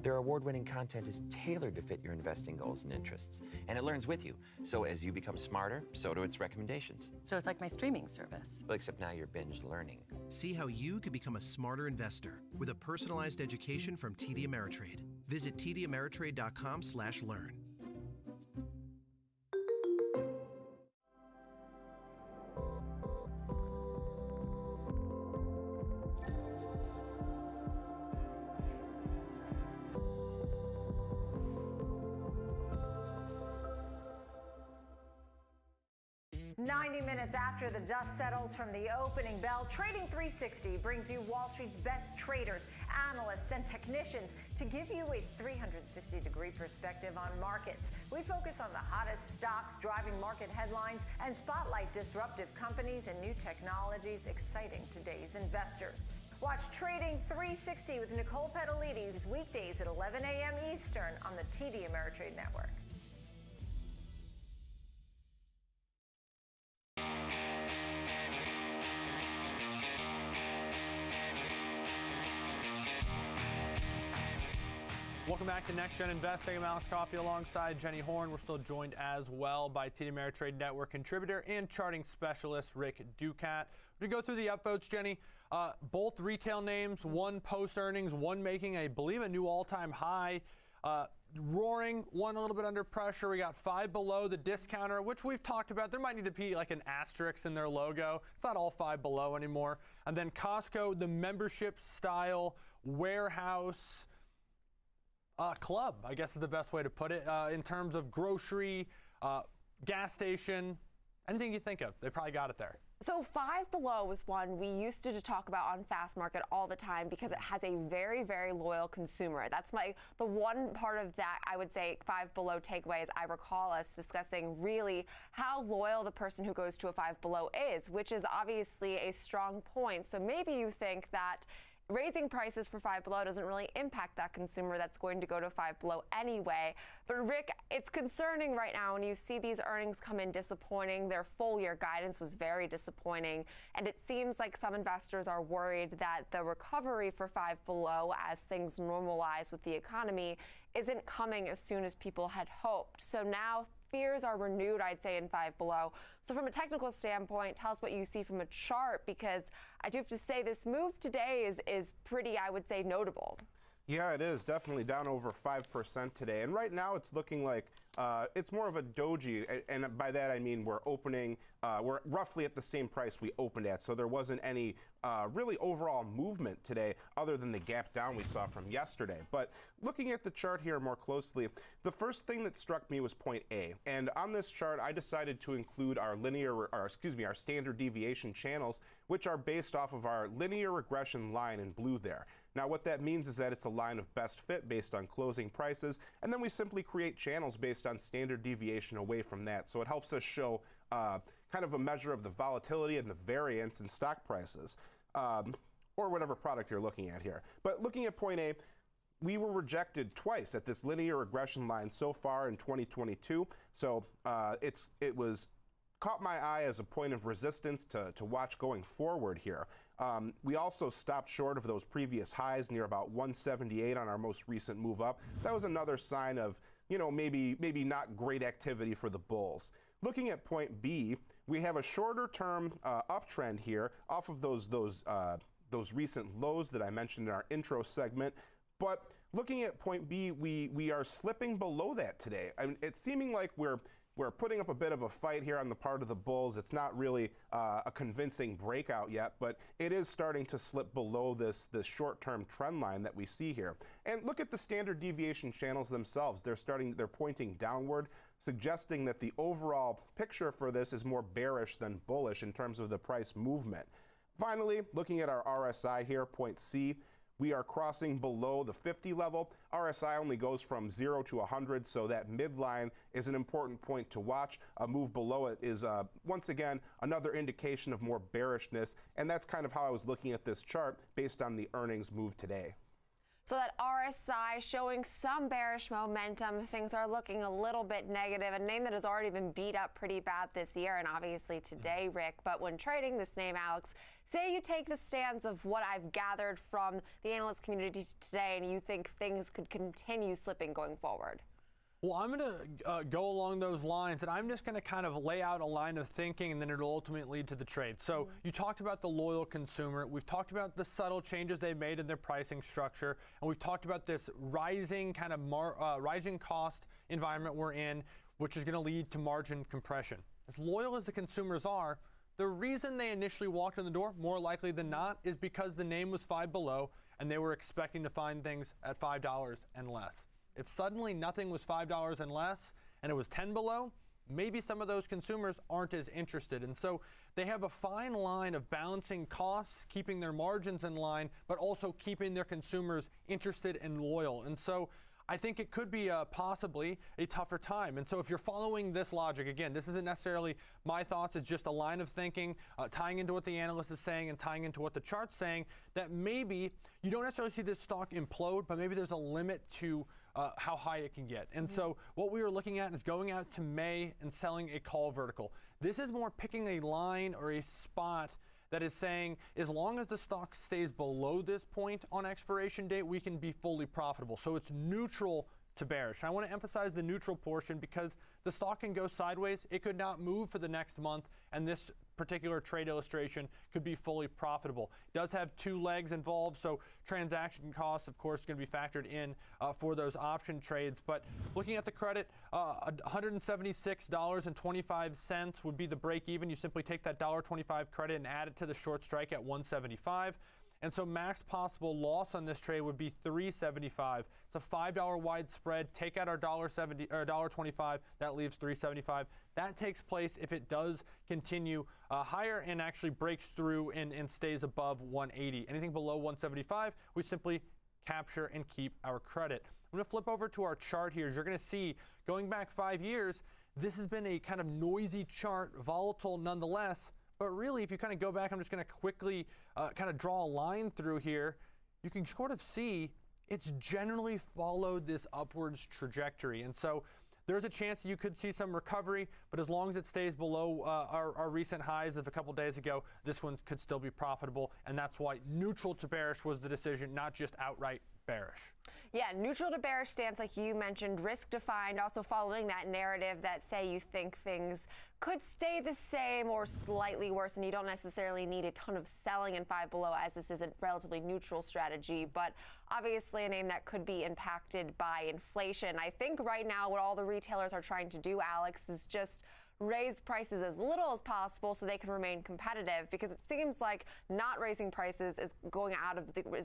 S12: Their award-winning content is tailored to fit your investing goals and interests, and it learns with you. So as you become smarter, so do its recommendations.
S10: So it's like my streaming service.
S12: Well, except now you're binge learning.
S3: See how you could become a smarter investor with a personalized education from TD Ameritrade. Visit tdameritrade.com/learn.
S11: 90 minutes after the dust settles from the opening bell, Trading 360 brings you Wall Street's best traders, analysts, and technicians to give you a 360-degree perspective on markets. We focus on the hottest stocks driving market headlines and spotlight disruptive companies and new technologies exciting today's investors. Watch Trading 360 with Nicole Petalides weekdays at 11 a.m. Eastern on the TD Ameritrade Network.
S23: Welcome back to Next Gen Investing. I'm Alex Coffey alongside Jenny Horn. We're still joined as well by TD Ameritrade Network contributor and charting specialist Rick Ducat. We're going to go through the upvotes, Jenny. Both retail names, one post-earnings, one making, I believe, a new all-time high. Roaring, one a little bit under pressure. We got five below the discounter, which we've talked about. There might need to be like an asterisk in their logo. It's not all five below anymore. And then Costco, the membership style warehouse club, I guess is the best way to put it, in terms of grocery, gas station, anything you think of. They probably got it there.
S9: So Five Below was one we used to talk about on Fast Market all the time because it has a very, very loyal consumer. That's the one part of that I would say Five Below takeaways. I recall us discussing really how loyal the person who goes to a Five Below is, which is obviously a strong point. So maybe you think that raising prices for Five Below doesn't really impact that consumer that's going to go to Five Below anyway. But Rick, it's concerning right now when you see these earnings come in disappointing. Their full year guidance was very disappointing. And it seems like some investors are worried that the recovery for Five Below as things normalize with the economy isn't coming as soon as people had hoped. So now fears are renewed, I'd say, in Five Below. So from a technical standpoint, tell us what you see from a chart, because I do have to say this move today is pretty, I would say, notable.
S1: Yeah, it is definitely down over 5% today. And right now it's looking like it's more of a doji. And by that, I mean we're roughly at the same price we opened at. So there wasn't any really overall movement today other than the gap down we saw from yesterday. But looking at the chart here more closely, the first thing that struck me was point A. And on this chart, I decided to include our our standard deviation channels, which are based off of our linear regression line in blue there. Now, what that means is that it's a line of best fit based on closing prices, and then we simply create channels based on standard deviation away from that. So it helps us show kind of a measure of the volatility and the variance in stock prices, or whatever product you're looking at here. But looking at point A, we were rejected twice at this linear regression line so far in 2022. So it was caught my eye as a point of resistance to watch going forward here. We also stopped short of those previous highs near about 178 on our most recent move up. That was another sign of, maybe not great activity for the bulls. Looking at point B, we have a shorter term uptrend here off of those recent lows that I mentioned in our intro segment. But looking at point B, we are slipping below that today. I mean, it's seeming like we're putting up a bit of a fight here on the part of the bulls. It's not really a convincing breakout yet, but it is starting to slip below this short-term trend line that we see here. And look at the standard deviation channels themselves. They're pointing downward, suggesting that the overall picture for this is more bearish than bullish in terms of the price movement. Finally, looking at our RSI here, point C, we are crossing below the 50 level. RSI only goes from 0 to 100, so that midline is an important point to watch. A move below it is, once again, another indication of more bearishness, and that's kind of how I was looking at this chart based on the earnings move today.
S9: So that RSI showing some bearish momentum. Things are looking a little bit negative. A name that has already been beat up pretty bad this year, and obviously today, Rick. But when trading this name, Alex, say you take the stance of what I've gathered from the analyst community today, and you think things could continue slipping going forward.
S23: Well, I'm going to go along those lines, and I'm just going to kind of lay out a line of thinking, and then it'll ultimately lead to the trade. So you talked about the loyal consumer. We've talked about the subtle changes they've made in their pricing structure, and we've talked about this rising kind of rising cost environment we're in, which is going to lead to margin compression. As loyal as the consumers are, the reason they initially walked in the door, more likely than not, is because the name was Five Below, and they were expecting to find things at $5 and less. If suddenly nothing was $5 and less, and it was 10 below, maybe some of those consumers aren't as interested. And so they have a fine line of balancing costs, keeping their margins in line, but also keeping their consumers interested and loyal. And so I think it could be possibly a tougher time. And so if you're following this logic, again, this isn't necessarily my thoughts, it's just a line of thinking, tying into what the analyst is saying and tying into what the chart's saying, that maybe you don't necessarily see this stock implode, but maybe there's a limit to how high it can get. And so what we were looking at is going out to May and selling a call vertical. This is more picking a line or a spot that is saying as long as the stock stays below this point on expiration date, we can be fully profitable. So it's neutral to bearish. I want to emphasize the neutral portion because the stock can go sideways. It could not move for the next month, and this particular trade illustration could be fully profitable. It does have two legs involved, so transaction costs, of course, going to be factored in for those option trades. But looking at the credit, $176.25 would be the break even. You simply take that $1.25 credit and add it to the short strike at 175. And so max possible loss on this trade would be $3.75. It's a $5 wide spread. Take out our $1.70 or $1.25. That leaves $3.75. That takes place if it does continue higher and actually breaks through and stays above 180. Anything below 175, we simply capture and keep our credit. I'm going to flip over to our chart here. As you're going to see, going back 5 years, this has been a kind of noisy chart, volatile nonetheless. But really, if you kind of go back, I'm just going to quickly kind of draw a line through here. You can sort of see it's generally followed this upwards trajectory. And so there's a chance that you could see some recovery, but as long as it stays below our recent highs of a couple days ago, this one could still be profitable. And that's why neutral to bearish was the decision, not just outright bearish.
S9: Yeah, neutral to bearish stance, like you mentioned, risk defined, also following that narrative that say you think things could stay the same or slightly worse, and you don't necessarily need a ton of selling in Five Below, as this is a relatively neutral strategy, but obviously a name that could be impacted by inflation. I think right now what all the retailers are trying to do, Alex, is just raise prices as little as possible so they can remain competitive, because it seems like not raising prices is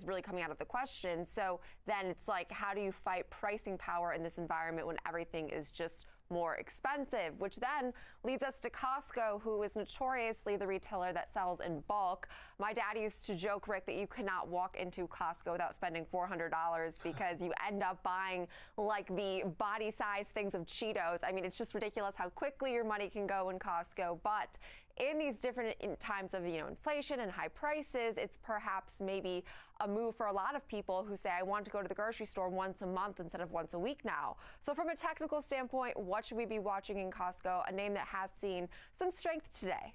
S9: really coming out of the question. So then it's like, how do you fight pricing power in this environment when everything is just more expensive? Which then leads us to Costco, who is notoriously the retailer that sells in bulk. My dad used to joke, Rick, that you cannot walk into Costco without spending $400 because you end up buying like the body size things of Cheetos. I mean, it's just ridiculous how quickly your money can go in Costco. But in these different times of inflation and high prices, it's perhaps maybe a move for a lot of people who say, I want to go to the grocery store once a month instead of once a week now. So from a technical standpoint, what should we be watching in Costco, a name that has seen some strength today?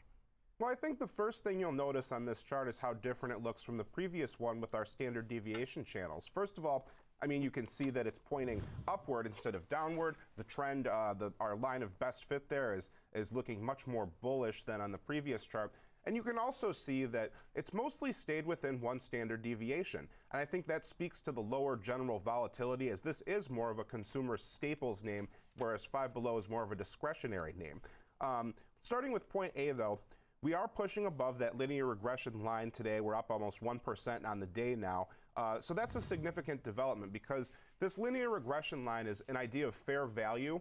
S1: Well, I think the first thing you'll notice on this chart is how different it looks from the previous one with our standard deviation channels. First of all, I mean, you can see that it's pointing upward instead of downward. The trend, our line of best fit there is looking much more bullish than on the previous chart. And you can also see that it's mostly stayed within one standard deviation. And I think that speaks to the lower general volatility, as this is more of a consumer staples name, whereas Five Below is more of a discretionary name. Starting with point A, though, we are pushing above that linear regression line today. We're up almost 1% on the day now. So that's a significant development, because this linear regression line is an idea of fair value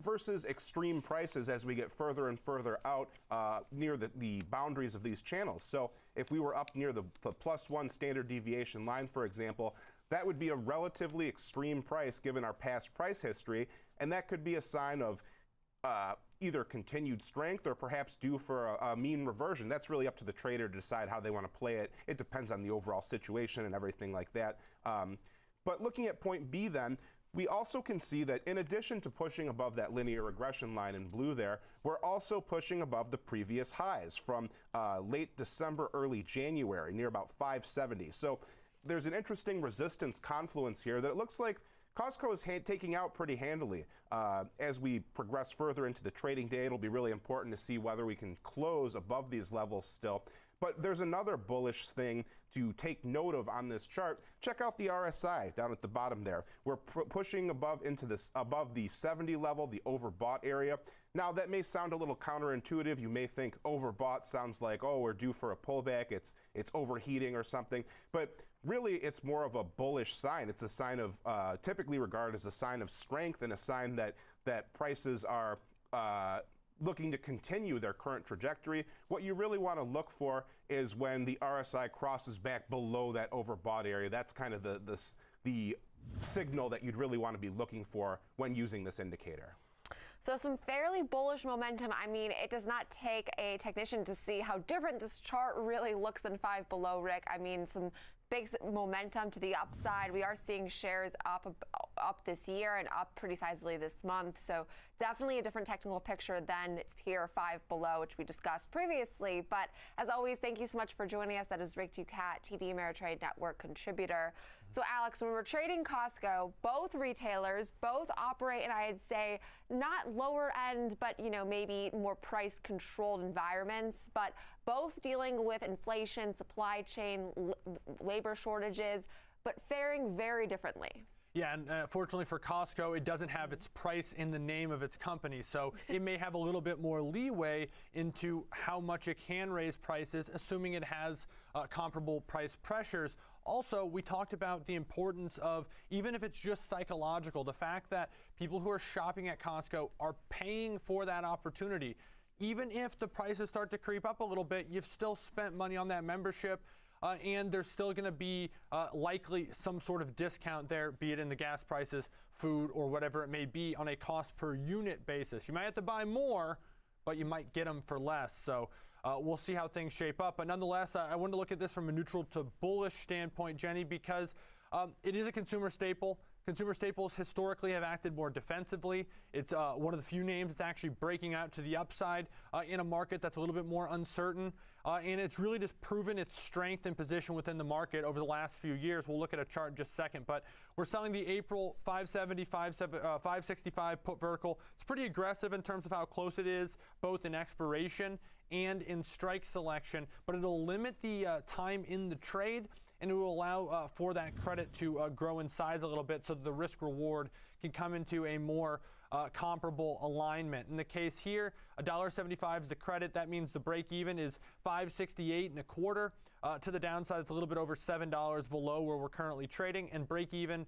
S1: versus extreme prices as we get further and further out near the boundaries of these channels. So if we were up near the +1 standard deviation line, for example, that would be a relatively extreme price given our past price history, and that could be a sign of either continued strength or perhaps due for a mean reversion. That's really up to the trader to decide how they want to play it. It depends on the overall situation and everything like that. But looking at point B then, we also can see that in addition to pushing above that linear regression line in blue there, we're also pushing above the previous highs from late December, early January, near about 570. So there's an interesting resistance confluence here that it looks like Costco is taking out pretty handily. As we progress further into the trading day, it'll be really important to see whether we can close above these levels still. But there's another bullish thing to take note of on this chart. Check out the RSI down at the bottom there. We're pushing above the 70 level, the overbought area. Now that may sound a little counterintuitive. You may think overbought sounds like, oh, we're due for a pullback, it's overheating or something. But really, it's more of a bullish sign. It's a sign of, typically regarded as a sign of strength and a sign that prices are looking to continue their current trajectory. What you really want to look for is when the RSI crosses back below that overbought area. That's kind of the signal that you'd really want to be looking for when using this indicator.
S9: So some fairly bullish momentum. I mean, it does not take a technician to see how different this chart really looks than 5 below, Rick. I mean, some big momentum to the upside. We are seeing shares up this year and up pretty sizably this month. So definitely a different technical picture than its peer 5 below, which we discussed previously. But as always, thank you so much for joining us. That is Rick Ducat, TD Ameritrade Network contributor. So Alex, when we're trading Costco, both retailers, both operate in, I'd say, not lower end, but maybe more price controlled environments, but both dealing with inflation, supply chain, labor shortages, but faring very differently.
S23: Yeah, and fortunately for Costco, it doesn't have its price in the name of its company, so it may have a little bit more leeway into how much it can raise prices, assuming it has comparable price pressures. Also, we talked about the importance of, even if it's just psychological, the fact that people who are shopping at Costco are paying for that opportunity. Even if the prices start to creep up a little bit, you've still spent money on that membership. And there's still going to be likely some sort of discount there, be it in the gas prices, food, or whatever it may be on a cost per unit basis. You might have to buy more, but you might get them for less. So we'll see how things shape up. But nonetheless, I wanted to look at this from a neutral to bullish standpoint, Jenny, because it is a consumer staple. Consumer staples historically have acted more defensively. It's one of the few names that's actually breaking out to the upside in a market that's a little bit more uncertain. And it's really just proven its strength and position within the market over the last few years. We'll look at a chart in just a second. But we're selling the April 570, 565 put vertical. It's pretty aggressive in terms of how close it is, both in expiration and in strike selection. But it'll limit the time in the trade, and it will allow for that credit to grow in size a little bit so that the risk reward can come into a more comparable alignment. In the case here, $1.75 is the credit. That means the break even is $5.6825. To the downside, it's a little bit over $7 below where we're currently trading. And break even,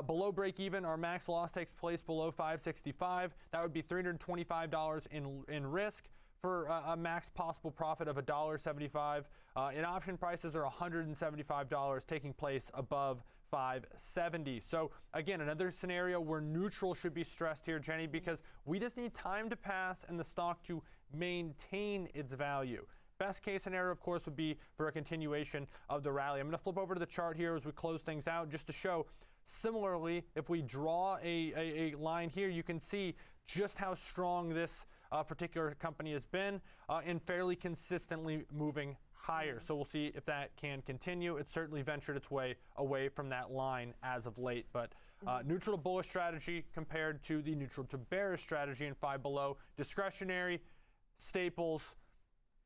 S23: below break even, our max loss takes place below $5.65. That would be $325 in risk for a max possible profit of $1.75. And option prices are $175 taking place above $5.70. So again, another scenario where neutral should be stressed here, Jenny, because we just need time to pass and the stock to maintain its value. Best case scenario, of course, would be for a continuation of the rally. I'm going to flip over to the chart here as we close things out just to show. Similarly, if we draw a line here, you can see just how strong this particular company has been and fairly consistently moving higher. So we'll see if that can continue. It's certainly ventured its way away from that line as of late, but neutral to bullish strategy compared to the neutral to bearish strategy in 5 below. Discretionary, staples,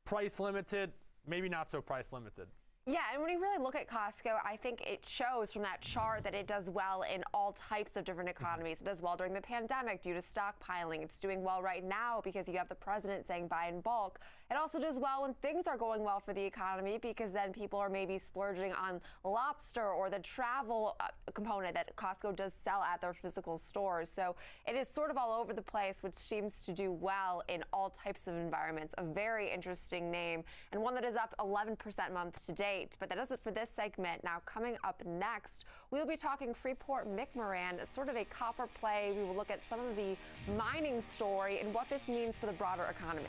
S23: price limited, maybe not so price limited.
S9: Yeah, and when you really look at Costco, I think it shows from that chart that it does well in all types of different economies. It does well during the pandemic due to stockpiling. It's doing well right now because you have the president saying buy in bulk. It also does well when things are going well for the economy because then people are maybe splurging on lobster or the travel component that Costco does sell at their physical stores. So it is sort of all over the place, which seems to do well in all types of environments. A very interesting name and one that is up 11% month to date. But that does it for this segment. Now, coming up next, we'll be talking Freeport-McMoRan, sort of a copper play. We will look at some of the mining story and what this means for the broader economy.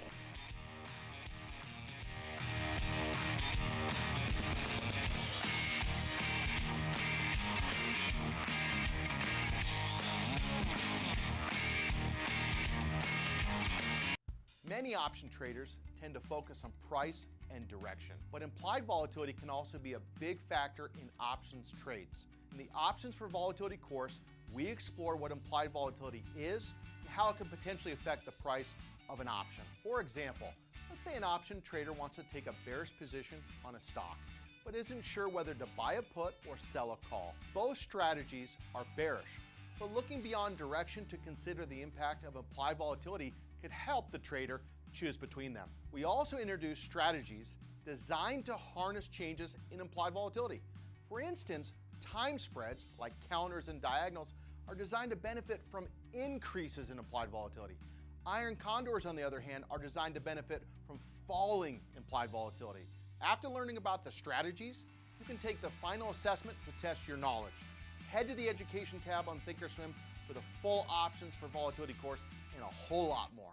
S4: Many option traders tend to focus on price and direction, but implied volatility can also be a big factor in options trades. In the Options for Volatility course, we explore what implied volatility is and how it can potentially affect the price of an option. For example, let's say an option trader wants to take a bearish position on a stock, but isn't sure whether to buy a put or sell a call. Both strategies are bearish, but looking beyond direction to consider the impact of implied volatility could help the trader choose between them. We also introduce strategies designed to harness changes in implied volatility. For instance, time spreads like counters and diagonals are designed to benefit from increases in implied volatility. Iron condors, on the other hand, are designed to benefit from falling implied volatility. After learning about the strategies, you can take the final assessment to test your knowledge. Head to the Education tab on Thinkorswim for the full options for volatility course and a whole lot more.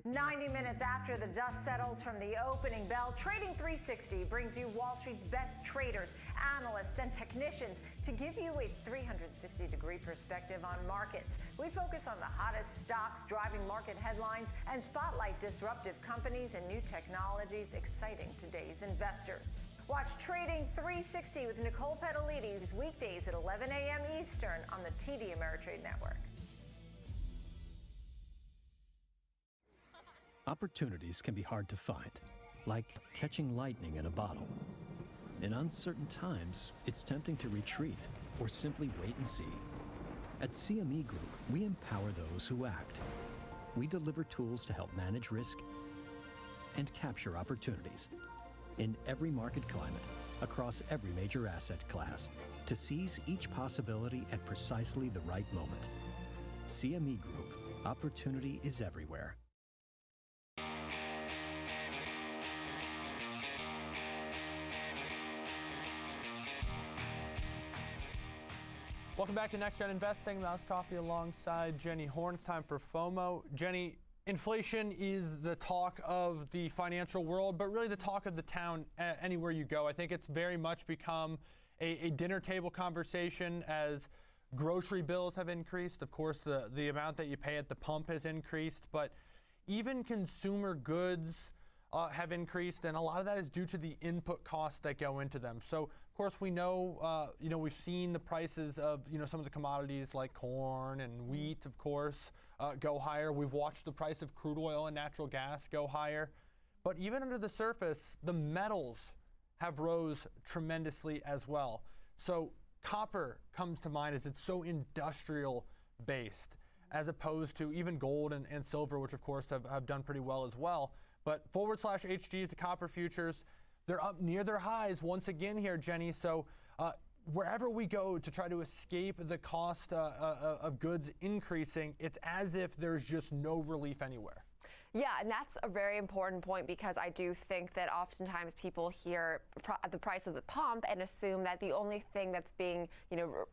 S11: 90 minutes after the dust settles from the opening bell, Trading 360 brings you Wall Street's best traders, analysts, and technicians to give you a 360-degree perspective on markets. We focus on the hottest stocks driving market headlines and spotlight disruptive companies and new technologies exciting today's investors. Watch Trading 360 with Nicole Petalides weekdays at 11 a.m. Eastern on the TD Ameritrade Network.
S14: Opportunities can be hard to find, like catching lightning in a bottle. In uncertain times, it's tempting to retreat or simply wait and see. At CME Group, we empower those who act. We deliver tools to help manage risk and capture opportunities in every market climate, across every major asset class, to seize each possibility at precisely the right moment. CME Group, opportunity is everywhere.
S23: Welcome back to Next Gen Investing. Mouse Coffee alongside Jenny Horn. It's time for FOMO. Jenny, inflation is the talk of the financial world, but really the talk of the town anywhere you go. I think it's very much become a dinner table conversation as grocery bills have increased. Of course, the amount that you pay at the pump has increased, but even consumer goods have increased, and a lot of that is due to the input costs that go into them. So, of course, we know, we've seen the prices of, some of the commodities like corn and wheat, of course, go higher. We've watched the price of crude oil and natural gas go higher. But even under the surface, the metals have rose tremendously as well. So copper comes to mind as it's so industrial based, as opposed to even gold and silver, which of course have done pretty well as well. But /HGs, the copper futures, they're up near their highs once again here, Jenny. So wherever we go to try to escape the cost of goods increasing, it's as if there's just no relief anywhere.
S9: Yeah, and that's a very important point, because I do think that oftentimes people hear the price of the pump and assume that the only thing that's being,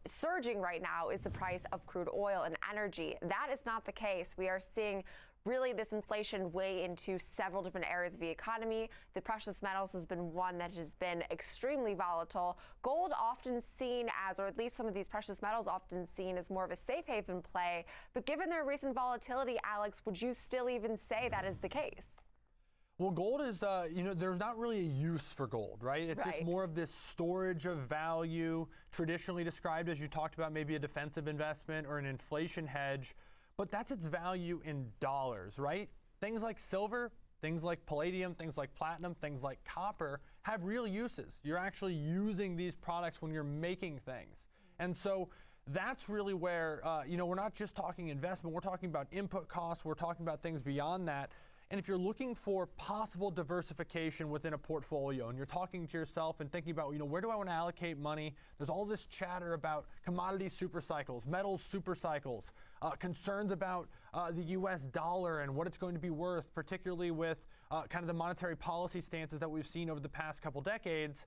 S9: surging right now is the price of crude oil and energy. That is not the case. We are seeing really this inflation weigh into several different areas of the economy. The precious metals has been one that has been extremely volatile. Gold often seen as, or at least some of these precious metals often seen as more of a safe haven play. But given their recent volatility, Alex, would you still even say that is the case?
S23: Well, gold is, there's not really a use for gold, right? It's just more of this storage of value, traditionally described, as you talked about, maybe a defensive investment or an inflation hedge. But that's its value in dollars, right? Things like silver, things like palladium, things like platinum, things like copper have real uses. You're actually using these products when you're making things. And so that's really where, we're not just talking investment, we're talking about input costs, we're talking about things beyond that. And if you're looking for possible diversification within a portfolio and you're talking to yourself and thinking about, where do I want to allocate money? There's all this chatter about commodity super cycles, metals super cycles, concerns about the US dollar and what it's going to be worth, particularly with kind of the monetary policy stances that we've seen over the past couple decades.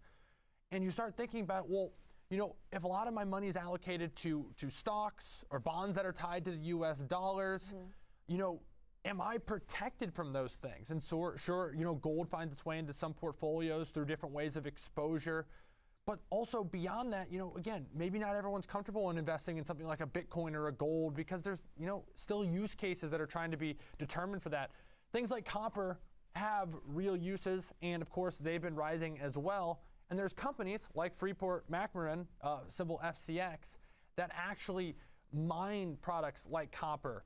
S23: And you start thinking about, well, if a lot of my money is allocated to stocks or bonds that are tied to the US dollars, am I protected from those things? And so, sure, gold finds its way into some portfolios through different ways of exposure. But also beyond that, again, maybe not everyone's comfortable in investing in something like a Bitcoin or a gold, because there's, still use cases that are trying to be determined for that. Things like copper have real uses, and of course, they've been rising as well. And there's companies like Freeport-McMoRan, symbol FCX, that actually mine products like copper,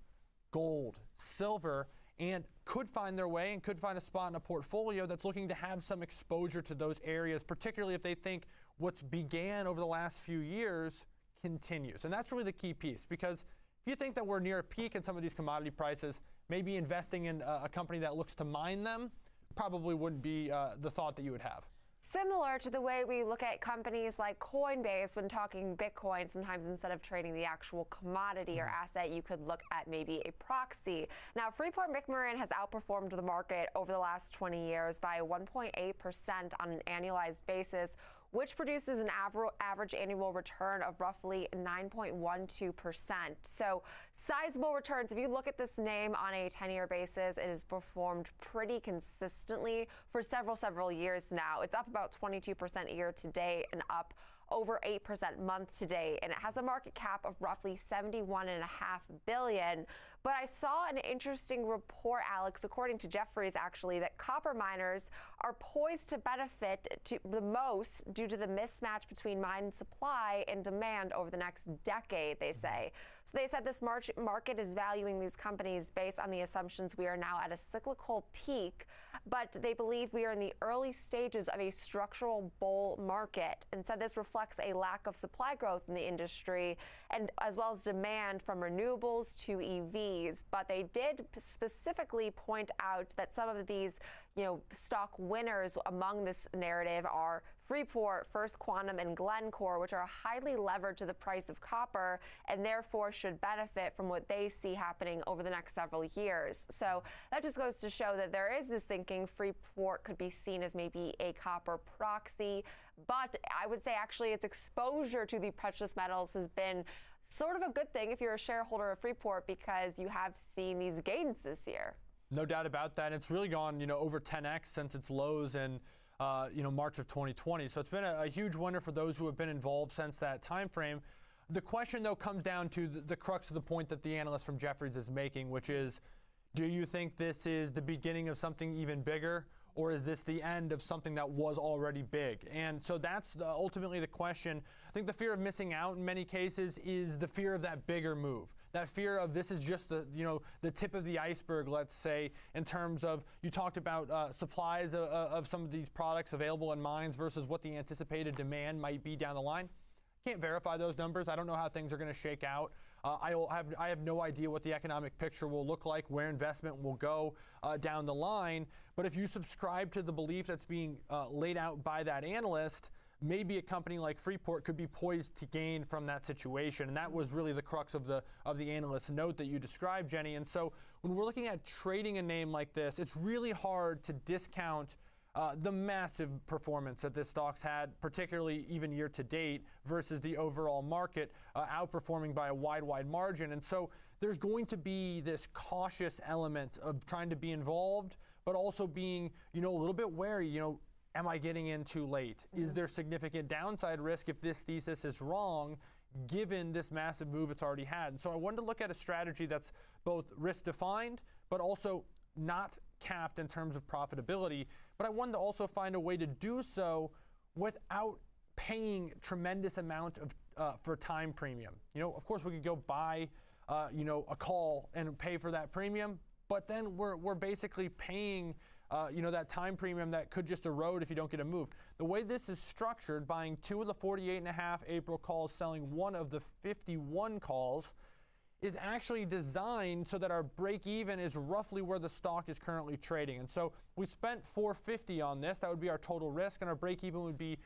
S23: gold, silver, and could find their way and could find a spot in a portfolio that's looking to have some exposure to those areas, particularly if they think what's began over the last few years continues. And that's really the key piece, because if you think that we're near a peak in some of these commodity prices, maybe investing in a company that looks to mine them probably wouldn't be the thought that you would have.
S9: similar to the way we look at companies like Coinbase when talking Bitcoin. Sometimes instead of trading the actual commodity or asset, you could look at maybe a proxy. Now, Freeport-McMoRan has outperformed the market over the last 20 years by 1.8% on an annualized basis, which produces an average annual return of roughly 9.12%. So sizable returns. If you look at this name on a 10-year basis, it has performed pretty consistently for several years now. It's up about 22% year to date and up over 8% month to date, and it has a market cap of roughly $71.5 billion. But I saw an interesting report, Alex, according to Jefferies, actually, that copper miners are poised to benefit the most due to the mismatch between mine supply and demand over the next decade, they say. So they said this market is valuing these companies based on the assumptions we are now at a cyclical peak, but they believe we are in the early stages of a structural bull market, and said this reflects a lack of supply growth in the industry, and as well as demand from renewables to EVs. But they did specifically point out that some of these, stock winners among this narrative are Freeport, First Quantum, and Glencore, which are highly levered to the price of copper and therefore should benefit from what they see happening over the next several years. So that just goes to show that there is this thinking Freeport could be seen as maybe a copper proxy, but I would say actually its exposure to the precious metals has been sort of a good thing if you're a shareholder of Freeport, because you have seen these gains this year.
S23: No doubt about that. It's really gone, over 10x since its lows in March of 2020. So it's been a huge winner for those who have been involved since that time frame. The question, though, comes down to the crux of the point that the analyst from Jefferies is making, which is, do you think this is the beginning of something even bigger, or is this the end of something that was already big? And so that's ultimately the question. I think the fear of missing out in many cases is the fear of that bigger move. That fear of this is just the tip of the iceberg, let's say, in terms of, you talked about supplies of some of these products available in mines versus what the anticipated demand might be down the line. Can't verify those numbers. I don't know how things are going to shake out. I have no idea what the economic picture will look like, where investment will go down the line. But if you subscribe to the belief that's being laid out by that analyst, maybe a company like Freeport could be poised to gain from that situation. And that was really the crux of the analyst's note that you described, Jenny. And so when we're looking at trading a name like this, it's really hard to discount the massive performance that this stock's had, particularly even year to date, versus the overall market outperforming by a wide margin. And so there's going to be this cautious element of trying to be involved, but also being, a little bit wary, am I getting in too late? Is there significant downside risk if this thesis is wrong, given this massive move it's already had? And so I wanted to look at a strategy that's both risk defined, but also not capped in terms of profitability. But I wanted to also find a way to do so without paying tremendous amount of for time premium. Of course we could go buy a call and pay for that premium, but then we're basically paying that time premium that could just erode if you don't get a move. The way this is structured, buying 2 of the 48.5 April calls, selling 1 of the 51 calls, is actually designed so that our break even is roughly where the stock is currently trading. And so we spent $450 on this. That would be our total risk, and our break even would be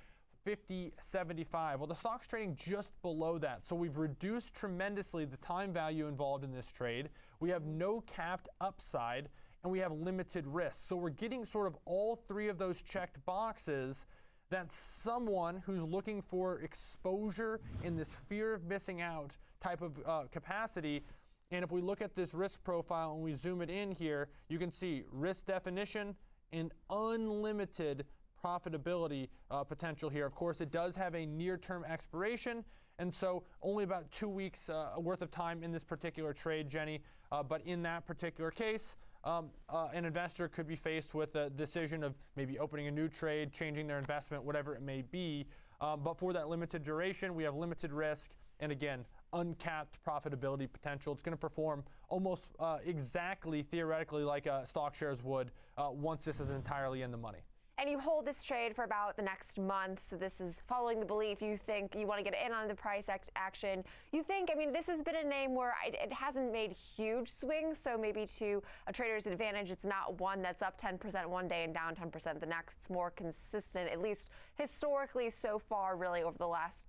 S23: $50.75. Well, the stock's trading just below that. So we've reduced tremendously the time value involved in this trade. We have no capped upside, and we have limited risk. So we're getting sort of all 3 of those checked boxes that someone who's looking for exposure in this fear of missing out type of capacity. And if we look at this risk profile and we zoom it in here, you can see risk definition and unlimited profitability potential here. Of course, it does have a near-term expiration, and so only about 2 weeks worth of time in this particular trade, Jenny. But in that particular case, an investor could be faced with a decision of maybe opening a new trade, changing their investment, whatever it may be. But for that limited duration, we have limited risk, and again, uncapped profitability potential. It's going to perform almost exactly, theoretically, like stock shares would once this is entirely in the money.
S9: and you hold this trade for about the next month. So this is following the belief you think you want to get in on the price action. You think, I mean, this has been a name where it hasn't made huge swings. So maybe to a trader's advantage, it's not one that's up 10% one day and down 10% the next. It's more consistent, at least historically so far, really over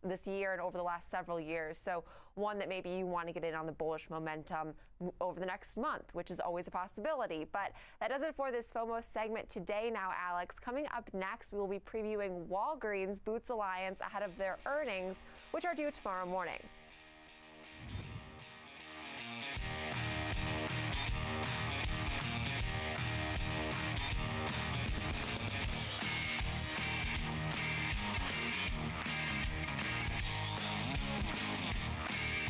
S9: this year and over the last several years. So one that maybe you want to get in on the bullish momentum over the next month, which is always a possibility. But that does it for this FOMO segment today. Now, Alex, coming up next, we will be previewing Walgreens Boots Alliance ahead of their earnings, which are due tomorrow morning.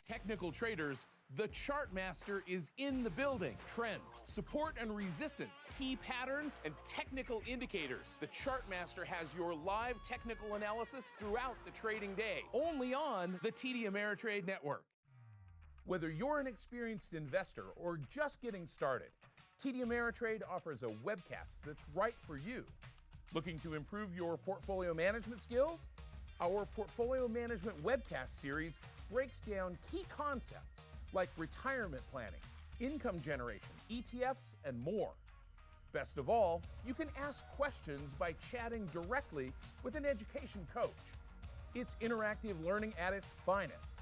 S7: Technical traders, the chart master is in the building. Trends, support and resistance, key patterns, and technical indicators. The chart master has your live technical analysis throughout the trading day, only on the TD Ameritrade network. Whether you're an experienced investor or just getting started, TD Ameritrade offers a webcast that's right for you. Looking to improve your portfolio management skills? Our portfolio management webcast series breaks down key concepts like retirement planning, income generation, ETFs, and more. Best of all, you can ask questions by chatting directly with an education coach. It's interactive learning at its finest.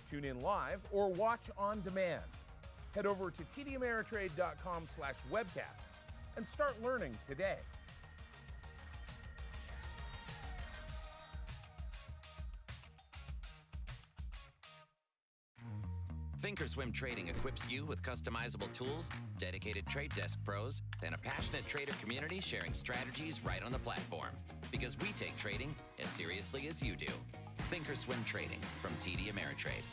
S7: Tune in live or watch on demand. Head over to tdameritrade.com/webcasts and start learning today.
S12: Thinkorswim Trading equips you with customizable tools, dedicated trade desk pros, and a passionate trader community sharing strategies right on the platform. Because we take trading as seriously as you do. Thinkorswim Trading from TD Ameritrade.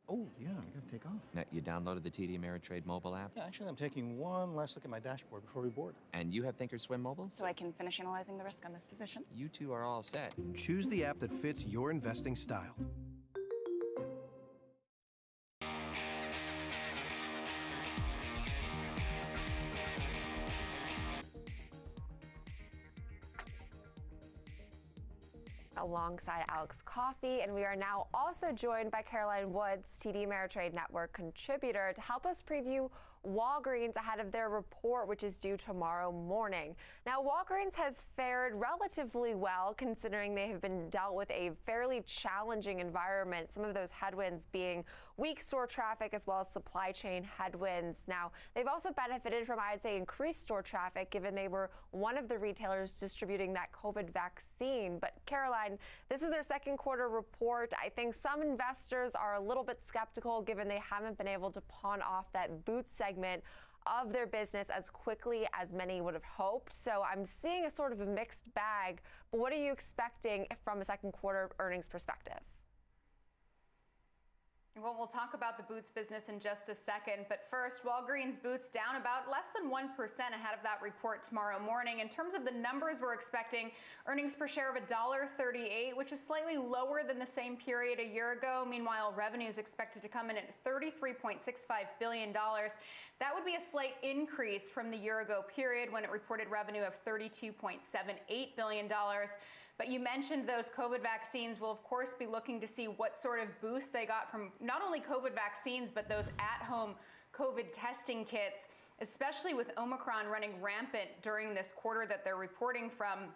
S17: Oh, yeah, I gotta take off.
S12: Now, you downloaded the TD Ameritrade mobile app?
S17: Yeah, actually, I'm taking one last look at my dashboard before we board.
S12: And you have Thinkorswim mobile?
S16: So I can finish analyzing the risk on this position.
S12: You two are all set.
S3: Choose the app that fits your investing style.
S9: Alongside Alex Coffey, and we are now also joined by Caroline Woods, TD Ameritrade Network contributor, to help us preview Walgreens ahead of their report, which is due tomorrow morning. Now, Walgreens has fared relatively well considering they have been dealt with a fairly challenging environment, some of those headwinds being weak store traffic as well as supply chain headwinds. Now, they've also benefited from, I'd say, increased store traffic given they were one of the retailers distributing that COVID vaccine. But Caroline, this is their second quarter report. I think some investors are a little bit skeptical given they haven't been able to pawn off that boots segment of their business as quickly as many would have hoped. So I'm seeing a sort of a mixed bag, but what are you expecting from a second quarter earnings perspective?
S8: Well, we'll talk about the boots business in just a second, but first, Walgreens Boots down about less than 1% ahead of that report tomorrow morning. In terms of the numbers, we're expecting earnings per share of $1.38, which is slightly lower than the same period a year ago. Meanwhile, revenue is expected to come in at $33.65 billion. That would be a slight increase from the year ago period when it reported revenue of $32.78 billion. But you mentioned those COVID vaccines. We'll, of course, be looking to see what sort of boost they got from not only COVID vaccines, but those at-home COVID testing kits, especially with Omicron running rampant during this quarter that they're reporting from.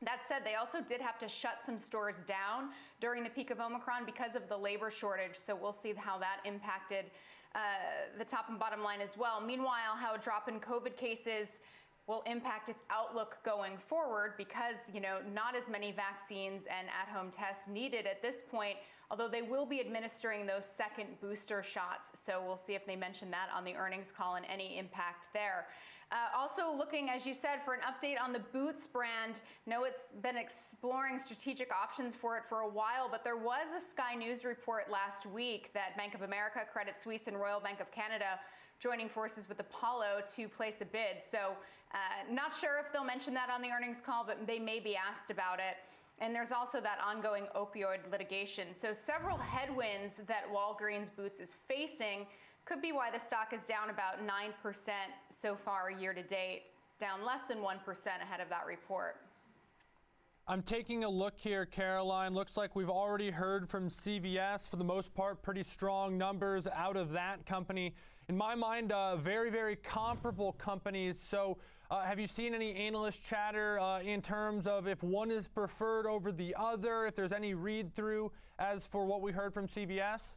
S8: That said, they also did have to shut some stores down during the peak of Omicron because of the labor shortage. So we'll see how that impacted the top and bottom line as well. Meanwhile, how a drop in COVID cases will impact its outlook going forward because, not as many vaccines and at-home tests needed at this point, although they will be administering those second booster shots. So we'll see if they mention that on the earnings call and any impact there. Also looking, as you said, for an update on the Boots brand. No, it's been exploring strategic options for it for a while, but there was a Sky News report last week that Bank of America, Credit Suisse, and Royal Bank of Canada joining forces with Apollo to place a bid. So not sure if they'll mention that on the earnings call, but they may be asked about it. And there's also that ongoing opioid litigation. So several headwinds that Walgreens Boots is facing could be why the stock is down about 9% so far year to date, down less than 1% ahead of that report.
S23: I'm taking a look here, Caroline. Looks like we've already heard from CVS. For the most part, pretty strong numbers out of that company. In my mind, very, very comparable companies. So have you seen any analyst chatter in terms of if one is preferred over the other, if there's any read-through as for what we heard from CVS?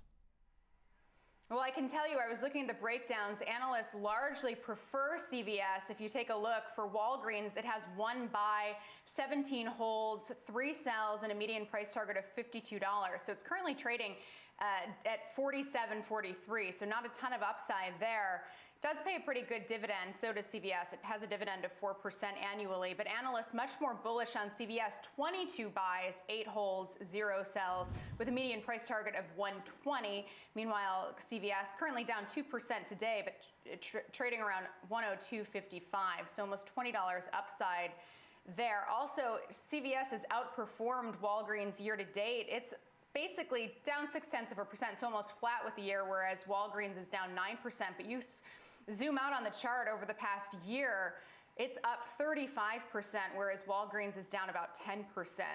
S8: Well, I can tell you, I was looking at the breakdowns. Analysts largely prefer CVS. If you take a look for Walgreens, it has 1 buy, 17 holds, 3 sells, and a median price target of $52. So it's currently trading at $47.43. So not a ton of upside there. Does pay a pretty good dividend, so does CVS. It has a dividend of 4% annually, but analysts much more bullish on CVS. 22 buys, 8 holds, 0 sells, with a median price target of $120. Meanwhile, CVS currently down 2% today, but trading around $102.55, so almost $20 upside there. Also, CVS has outperformed Walgreens year to date. It's basically down 0.6%, so almost flat with the year, whereas Walgreens is down 9%, but you zoom out on the chart over the past year, it's up 35%, whereas Walgreens is down about 10%.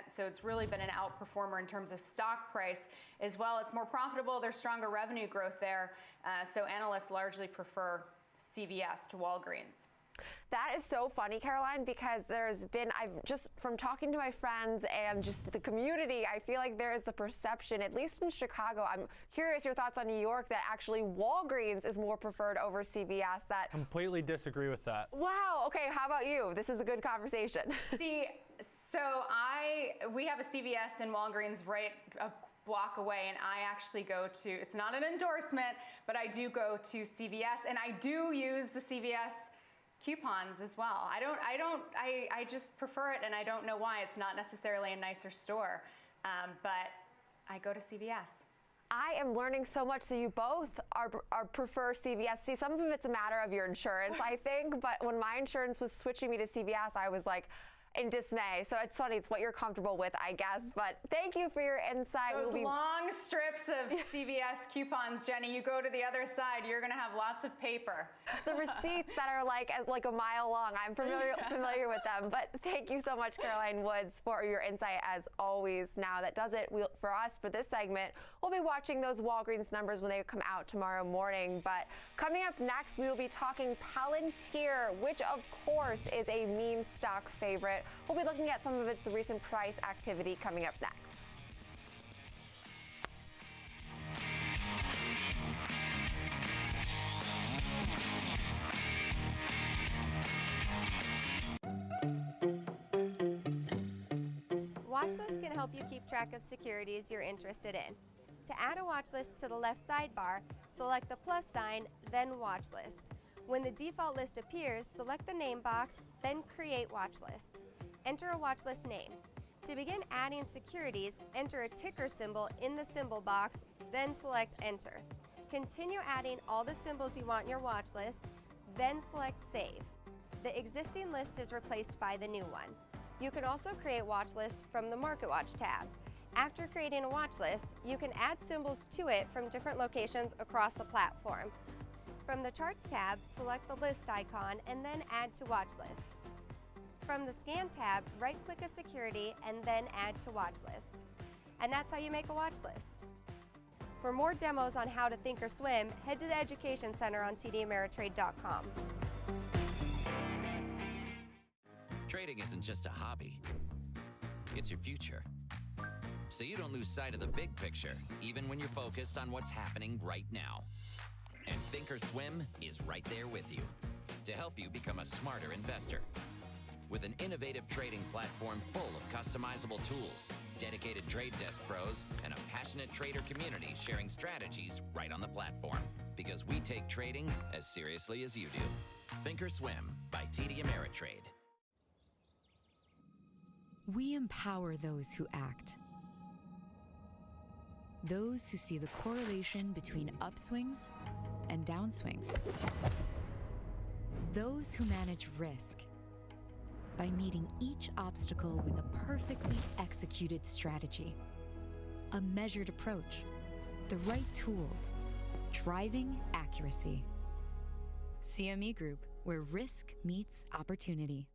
S8: So it's really been an outperformer in terms of stock price as well. It's more profitable. There's stronger revenue growth there. So analysts largely prefer CVS to Walgreens.
S9: That is so funny, Caroline, because I've just, from talking to my friends and just the community, I feel like there is the perception, at least in Chicago, I'm curious your thoughts on New York, that actually Walgreens is more preferred over CVS. That
S23: completely disagree with that.
S9: Wow. Okay. How about you? This is a good conversation.
S8: See, so we have a CVS and Walgreens right a block away, and I actually go to, it's not an endorsement, but I do go to CVS, and I do use the CVS coupons as well. I just prefer it, and I don't know why. It's not necessarily a nicer store, but I go to CVS.
S9: I am learning so much. So you both are prefer CVS. See, some of it's a matter of your insurance, I think, but when my insurance was switching me to CVS, I was like, in dismay. So it's funny, it's what you're comfortable with, I guess. But thank you for your insight.
S8: Those long strips of CVS coupons, Jenny, you go to the other side, you're going to have lots of paper.
S9: The receipts that are like a mile long, I'm familiar with them. But thank you so much, Caroline Woods, for your insight as always. Now that does it for us for this segment. We'll be watching those Walgreens numbers when they come out tomorrow morning. But coming up next, we will be talking Palantir, which of course is a meme stock favorite. We'll be looking at some of its recent price activity coming up next.
S5: Watchlist can help you keep track of securities you're interested in. To add a watch list to the left sidebar, select the plus sign, then Watchlist. When the default list appears, select the name box, then Create Watchlist. Enter a watchlist name. To begin adding securities, enter a ticker symbol in the symbol box, then select Enter. Continue adding all the symbols you want in your watchlist, then select Save. The existing list is replaced by the new one. You can also create watchlists from the Market Watch tab. After creating a watchlist, you can add symbols to it from different locations across the platform. From the Charts tab, select the list icon and then Add to Watchlist. From the Scan tab, right-click a security and then Add to Watchlist. And that's how you make a watchlist. For more demos on how to Thinkorswim, head to the Education Center on tdameritrade.com.
S12: Trading isn't just a hobby, it's your future. So you don't lose sight of the big picture, even when you're focused on what's happening right now. And Thinkorswim is right there with you. to help you become a smarter investor. With an innovative trading platform full of customizable tools, dedicated trade desk pros, and a passionate trader community sharing strategies right on the platform. Because we take trading as seriously as you do. Thinkorswim by TD Ameritrade.
S24: We empower those who act. Those who see the correlation between upswings and downswings. Those who manage risk by meeting each obstacle with a perfectly executed strategy, a measured approach, the right tools, driving accuracy. CME Group, where risk meets opportunity.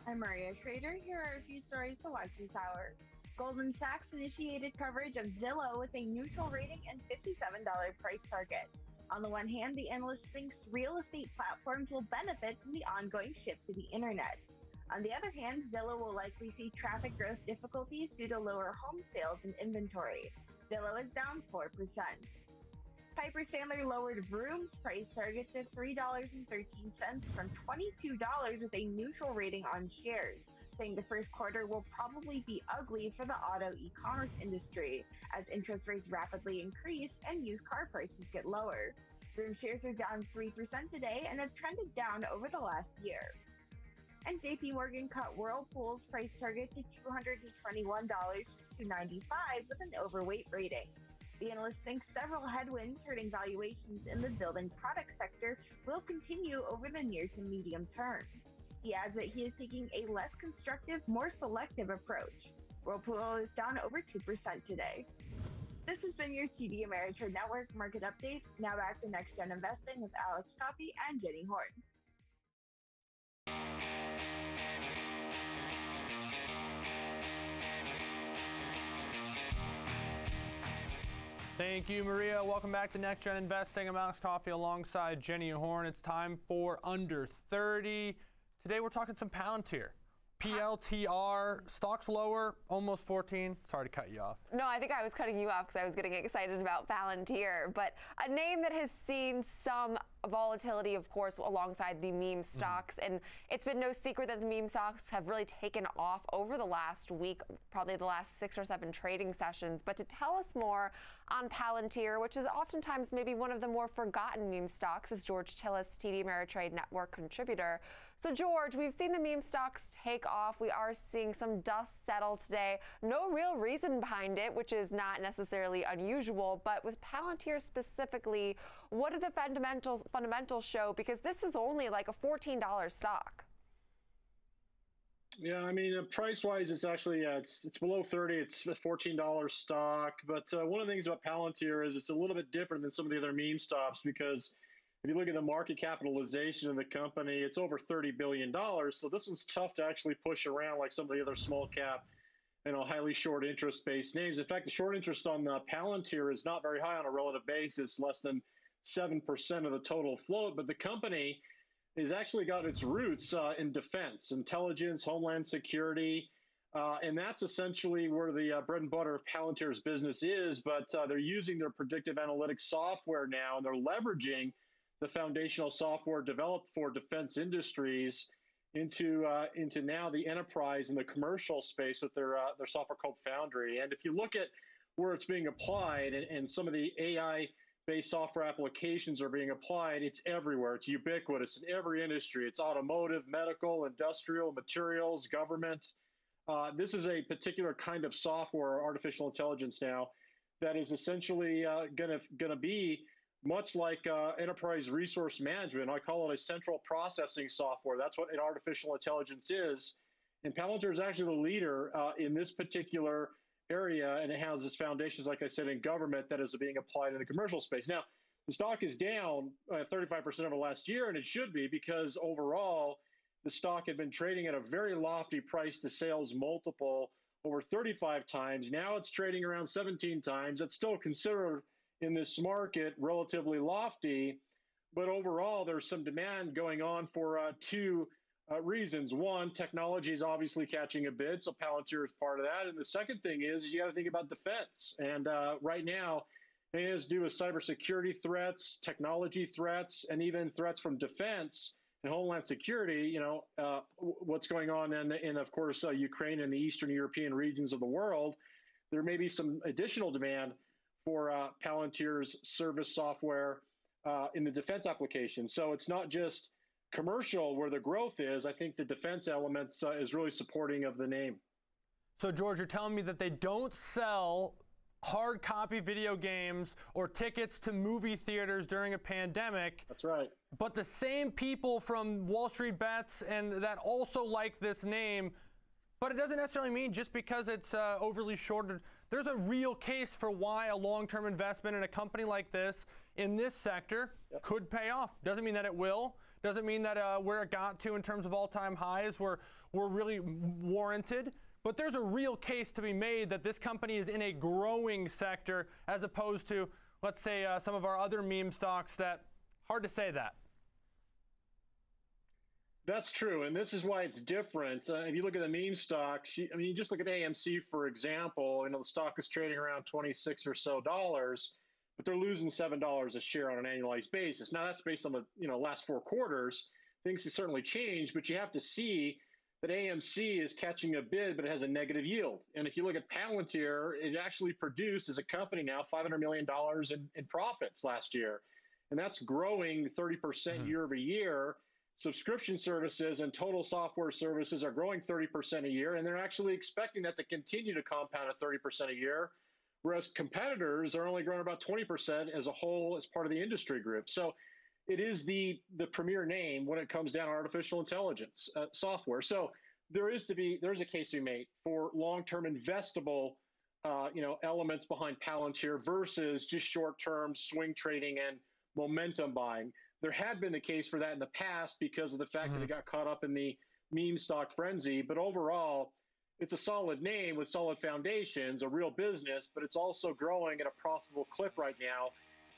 S15: I'm Maria Trader. Here are a few stories to watch this hour. Goldman Sachs initiated coverage of Zillow with a neutral rating and $57 price target. On the one hand, the analyst thinks real estate platforms will benefit from the ongoing shift to the internet. On the other hand, Zillow will likely see traffic growth difficulties due to lower home sales and inventory. Zillow is down 4%. Piper Sandler lowered Vroom's price target to $3.13 from $22 with a neutral rating on shares, saying the first quarter will probably be ugly for the auto e-commerce industry as interest rates rapidly increase and used car prices get lower. Vroom shares are down 3% today and have trended down over the last year. And JP Morgan cut Whirlpool's price target to $221 to $295 with an overweight rating. The analyst thinks several headwinds hurting valuations in the building product sector will continue over the near to medium term. He adds that he is taking a less constructive, more selective approach. Whirlpool is down over 2% today. This has been your TD Ameritrade Network Market Update. Now back to Next Gen Investing with Alex Coffey and Jenny Horn.
S23: Thank you, Maria. Welcome back to Next Gen Investing. I'm Alex Coffey alongside Jenny Horn. It's time for Under 30. Today we're talking some Palantir. PLTR, stocks lower, almost 14. Sorry to cut you off.
S9: No, I think I was cutting you off because I was getting excited about Palantir. But a name that has seen some volatility, of course, alongside the meme stocks. And it's been no secret that the meme stocks have really taken off over the last week, probably the last 6 or 7 trading sessions. But to tell us more on Palantir, which is oftentimes maybe one of the more forgotten meme stocks, is George Tillis, TD Ameritrade Network contributor. So George, we've seen the meme stocks take off. We are seeing some dust settle today. No real reason behind it, which is not necessarily unusual. But with Palantir specifically, what do the fundamentals show? Because this is only like a $14 stock.
S19: Yeah, I mean, price-wise, it's actually it's below 30. It's a $14 stock. But one of the things about Palantir is it's a little bit different than some of the other meme stocks because if you look at the market capitalization of the company, it's over $30 billion. So this one's tough to actually push around like some of the other small cap, highly short interest-based names. In fact, the short interest on the Palantir is not very high on a relative basis, less than 7% of the total float. But the company has actually got its roots in defense, intelligence, homeland security, and that's essentially where the bread and butter of Palantir's business is. But they're using their predictive analytics software now, and they're leveraging the foundational software developed for defense industries into now the enterprise and the commercial space with their software called Foundry. And if you look at where it's being applied and some of the AI-based software applications are being applied, it's everywhere. It's ubiquitous in every industry. It's automotive, medical, industrial, materials, government. This is a particular kind of software, artificial intelligence now, that is essentially going to be much like enterprise resource management. I call it a central processing software. That's what an artificial intelligence is. And Palantir is actually the leader in this particular area, and it has its foundations, like I said, in government that is being applied in the commercial space. Now, the stock is down 35% over last year, and it should be because overall, the stock had been trading at a very lofty price to sales multiple over 35 times. Now it's trading around 17 times. That's still considered in this market relatively lofty, but overall there's some demand going on for 2 reasons. One, technology is obviously catching a bid, so Palantir is part of that. And the second thing is you got to think about defense. And right now, It has to do with cybersecurity threats, technology threats, and even threats from defense and homeland security. You know, what's going on in of course, Ukraine and the Eastern European regions of the world. There may be some additional demand for Palantir's service software in the defense application. So it's not just commercial where the growth is. I think the defense elements is really supporting of the name.
S23: So, George, you're telling me that they don't sell hard copy video games or tickets to movie theaters during a pandemic.
S19: That's right.
S23: But the same people from Wall Street Bets and that also like this name, but it doesn't necessarily mean just because it's overly shorted. There's a real case for why a long-term investment in a company like this in this sector could pay off. Doesn't mean that it will. Doesn't mean that where it got to in terms of all-time highs were really warranted. But there's a real case to be made that this company is in a growing sector as opposed to, let's say, some of our other meme stocks that, hard to say that.
S19: That's true, and this is why it's different. If you look at the meme stocks, I mean, you just look at AMC, for example, you know, the stock is trading around $26 or so, but they're losing $7 a share on an annualized basis. Now, that's based on the last 4 quarters. Things have certainly changed, but you have to see that AMC is catching a bid, but it has a negative yield. And if you look at Palantir, it actually produced as a company now $500 million in profits last year. And that's growing 30% year over year. Subscription services and total software services are growing 30% a year, and they're actually expecting that to continue to compound at 30% a year, whereas competitors are only growing about 20% as a whole as part of the industry group. So it is the premier name when it comes down to artificial intelligence software. So there's a case to be made for long-term investable elements behind Palantir versus just short-term swing trading and momentum buying. There had been the case for that in the past because of the fact that it got caught up in the meme stock frenzy. But overall, it's a solid name with solid foundations, a real business, but it's also growing at a profitable clip right now.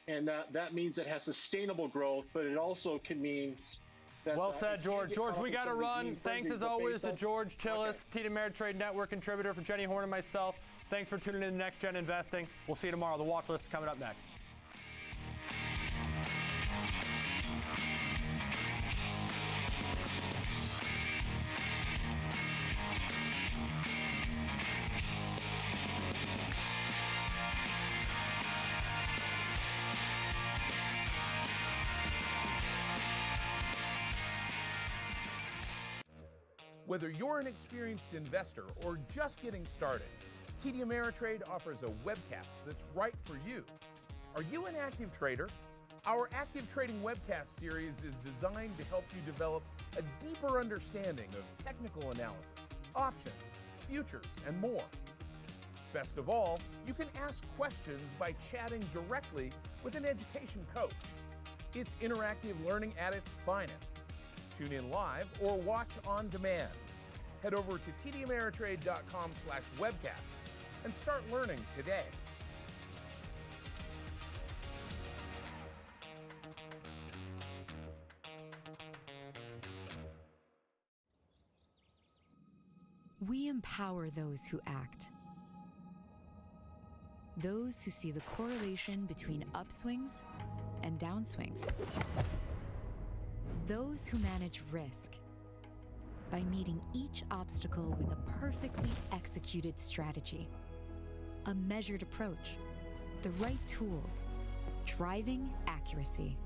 S19: And that means it has sustainable growth, but it also can mean that... Well
S23: said, George. George, we got to run. Thanks as always to George Tillis, TD Ameritrade Network contributor, for Jenny Horn and myself. Thanks for tuning in to Next Gen Investing. We'll see you tomorrow. The watch list is coming up next.
S7: Whether you're an experienced investor or just getting started, TD Ameritrade offers a webcast that's right for you. Are you an active trader? Our active trading webcast series is designed to help you develop a deeper understanding of technical analysis, options, futures, and more. Best of all, you can ask questions by chatting directly with an education coach. It's interactive learning at its finest. Tune in live or watch on demand. Head over to tdameritrade.com/webcasts and start learning today.
S24: We empower those who act. Those who see the correlation between upswings and downswings. Those who manage risk by meeting each obstacle with a perfectly executed strategy, a measured approach, the right tools, driving accuracy.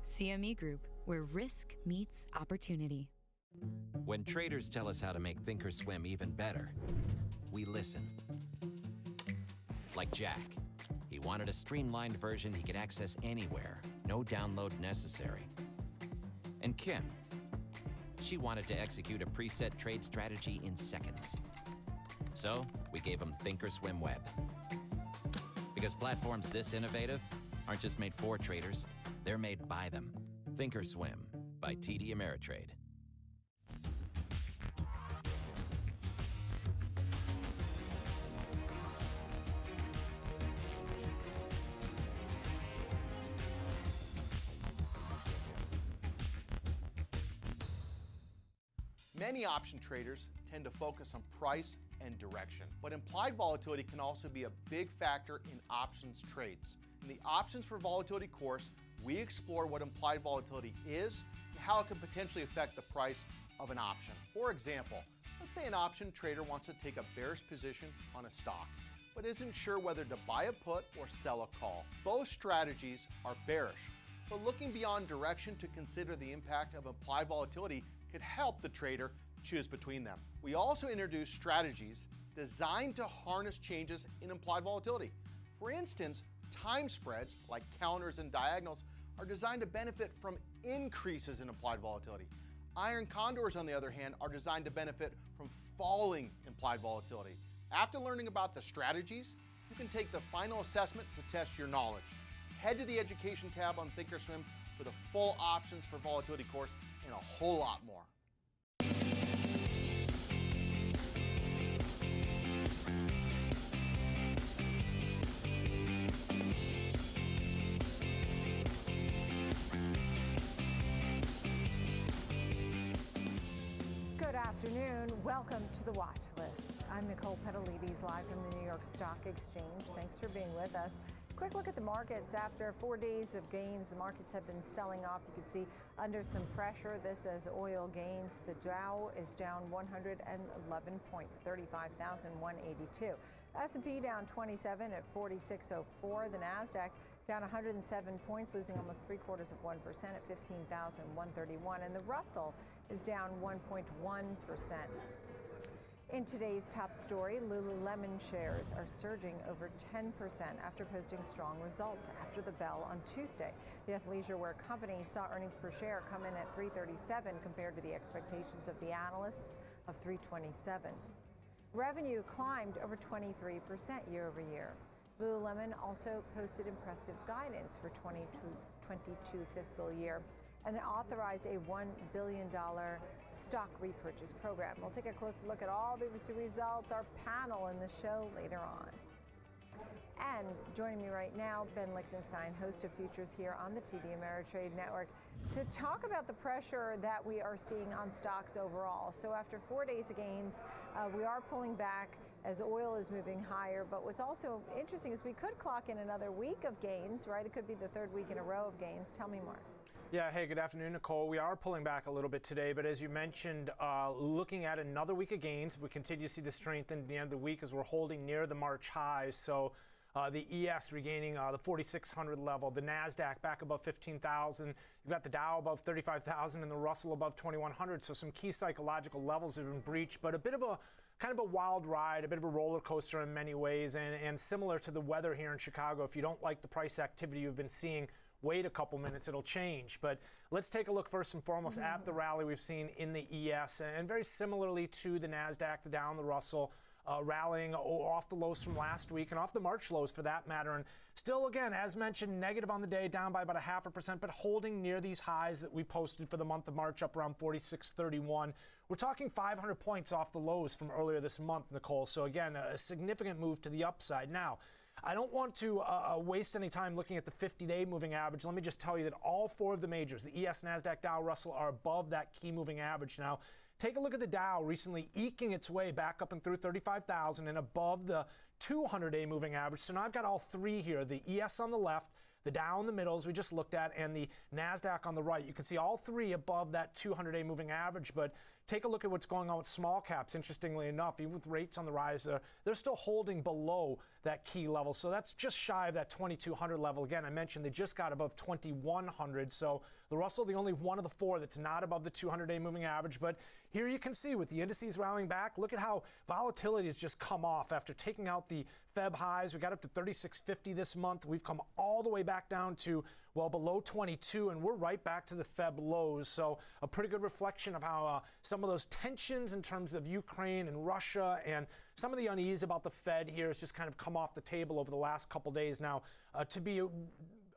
S24: CME Group, where risk meets opportunity.
S12: When traders tell us how to make Thinkorswim even better, we listen. Like Jack. He wanted a streamlined version he could access anywhere, no download necessary. And Kim. She wanted to execute a preset trade strategy in seconds. So we gave him Thinkorswim Web. Because platforms this innovative aren't just made for traders, they're made by them. Thinkorswim by TD Ameritrade.
S4: Many option traders tend to focus on price and direction. But implied volatility can also be a big factor in options trades. In the options for volatility course, we explore what implied volatility is and how it can potentially affect the price of an option. For example, let's say an option trader wants to take a bearish position on a stock, but isn't sure whether to buy a put or sell a call. Both strategies are bearish, but looking beyond direction to consider the impact of implied volatility could help the trader choose between them. We also introduce strategies designed to harness changes in implied volatility. For instance, time spreads like counters and diagonals are designed to benefit from increases in implied volatility. Iron condors, on the other hand, are designed to benefit from falling implied volatility. After learning about the strategies, you can take the final assessment to test your knowledge. Head to the Education tab on Thinkorswim for the full options for volatility course and a whole lot more.
S11: Good afternoon. Welcome to the Watch List. I'm Nicole Petalides, live from the New York Stock Exchange. Thanks for being with us. Quick look at the markets. After 4 days of gains, the markets have been selling off. You can see under some pressure. This as oil gains. The Dow is down 111 points, 35,182. S&P down 27 at 4604. The Nasdaq down 107 points, losing almost 0.75% at 15,131. And the Russell is down 1.1%. In today's top story, Lululemon shares are surging over 10% after posting strong results after the bell on Tuesday. The athleisure wear company saw earnings per share come in at $3.37 compared to the expectations of the analysts of $3.27. Revenue climbed over 23% year over year. Lululemon also posted impressive guidance for 2022 fiscal year and authorized a $1 billion stock repurchase program. We'll take a closer look at all the results, our panel in the show later on. And joining me right now, Ben Lichtenstein, host of Futures here on the TD Ameritrade Network, to talk about the pressure that we are seeing on stocks overall. So after 4 days of gains, we are pulling back as oil is moving higher. But what's also interesting is we could clock in another week of gains, right? It could be the third week in a row of gains. Tell me more.
S2: Yeah, hey, good afternoon, Nicole. We are pulling back a little bit today, but as you mentioned, looking at another week of gains, if we continue to see the strength in the end of the week as we're holding near the March highs. So the ES regaining the 4,600 level, the NASDAQ back above 15,000. You've got the Dow above 35,000 and the Russell above 2,100. So some key psychological levels have been breached, but a bit of a kind of a wild ride, a bit of a roller coaster in many ways, and similar to the weather here in Chicago. If you don't like the price activity you've been seeing, wait a couple minutes, it'll change. But let's take a look first and foremost at the rally we've seen in the ES, and very similarly to the NASDAQ, the Dow and the Russell, rallying off the lows from last week and off the March lows for that matter. And still, again, as mentioned, negative on the day, down by about 0.5%, but holding near these highs that we posted for the month of March, up around 46.31. We're talking 500 points off the lows from earlier this month, Nicole. So again, a significant move to the upside. Now, I don't want to waste any time looking at the 50-day moving average. Let me just tell you that all four of the majors, the ES, NASDAQ, Dow, Russell, are above that key moving average. Now, take a look at the Dow recently eking its way back up and through 35,000 and above the 200-day moving average. So now I've got all three here, the ES on the left, the Dow in the middle, as we just looked at, and the NASDAQ on the right. You can see all three above that 200-day moving average, but take a look at what's going on with small caps. Interestingly enough, even with rates on the rise, they're still holding below that key level. So that's just shy of that 2,200 level. Again, I mentioned they just got above 2,100. So the Russell, the only one of the four that's not above the 200-day moving average. But here you can see with the indices rallying back, look at how volatility has just come off after taking out the Feb highs. We got up to 36.50 this month. We've come all the way back down to, well, below 22, and we're right back to the Feb lows. So a pretty good reflection of how some of those tensions in terms of Ukraine and Russia and some of the unease about the Fed here has just kind of come off the table over the last couple days. Now, to be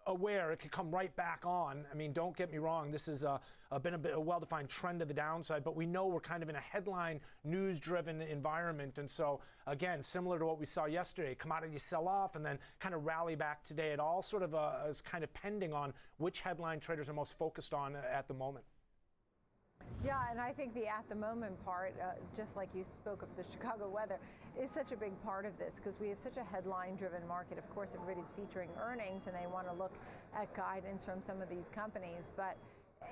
S2: aware, it could come right back on. I mean, don't get me wrong. This has been a well-defined trend to the downside, but we know we're kind of in a headline, news-driven environment. And so, again, similar to what we saw yesterday, commodities sell off and then kind of rally back today. It all sort of is kind of pending on which headline traders are most focused on at the moment.
S11: Yeah, and I think the at the moment part, just like you spoke of the Chicago weather, is such a big part of this because we have such a headline-driven market. Of course, everybody's featuring earnings and they want to look at guidance from some of these companies, but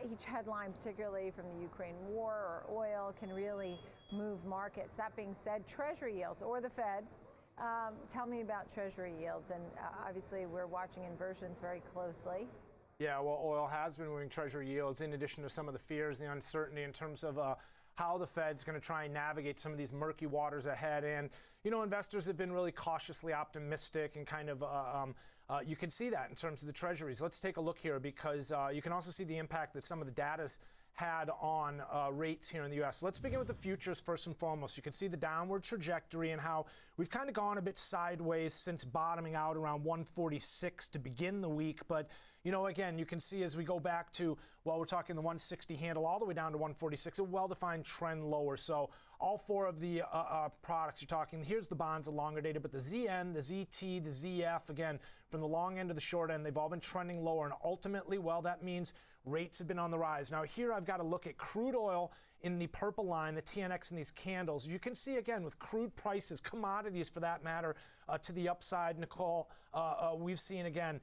S11: each headline, particularly from the Ukraine war or oil, can really move markets. That being said, Treasury yields or the Fed. Tell me about Treasury yields, and obviously we're watching inversions very closely.
S2: Yeah, well, oil has been moving Treasury yields in addition to some of the fears, the uncertainty in terms of how the Fed's going to try and navigate some of these murky waters ahead. And, you know, investors have been really cautiously optimistic and kind of you can see that in terms of the Treasuries. Let's take a look here because you can also see the impact that some of the data's had on rates here in the U.S. Let's begin with the futures first and foremost. You can see the downward trajectory and how we've kind of gone a bit sideways since bottoming out around 146 to begin the week. But, you know, again, you can see as we go back to, well, we're talking the 160 handle all the way down to 146, a well-defined trend lower. So all four of the products you're talking, here's the bonds, the longer dated, but the ZN, the ZT, the ZF, again, from the long end to the short end, they've all been trending lower. And ultimately, well, that means rates have been on the rise. Now here I've got to look at crude oil in the purple line, the TNX in these candles. You can see again with crude prices, commodities for that matter, to the upside, Nicole, we've seen again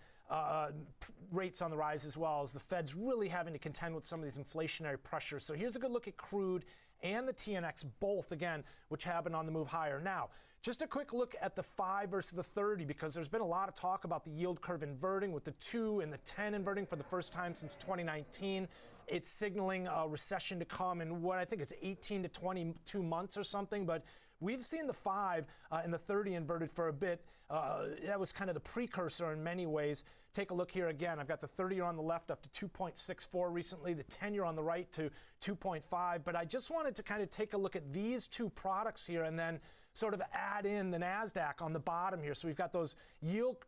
S2: rates on the rise as well as the Fed's really having to contend with some of these inflationary pressures. So here's a good look at crude and the TNX, both again, which have been on the move higher. Now, just a quick look at the 5 versus the 30 because there's been a lot of talk about the yield curve inverting with the 2 and the 10 inverting for the first time since 2019. It's signaling a recession to come in what I think it's 18 to 22 months or something, but we've seen the 5 and the 30 inverted for a bit. That was kind of the precursor in many ways. Take a look here again. I've got the 30-year on the left up to 2.64 recently, the 10-year on the right to 2.5. But I just wanted to kind of take a look at these two products here and then sort of add in the NASDAQ on the bottom here. So we've got those yield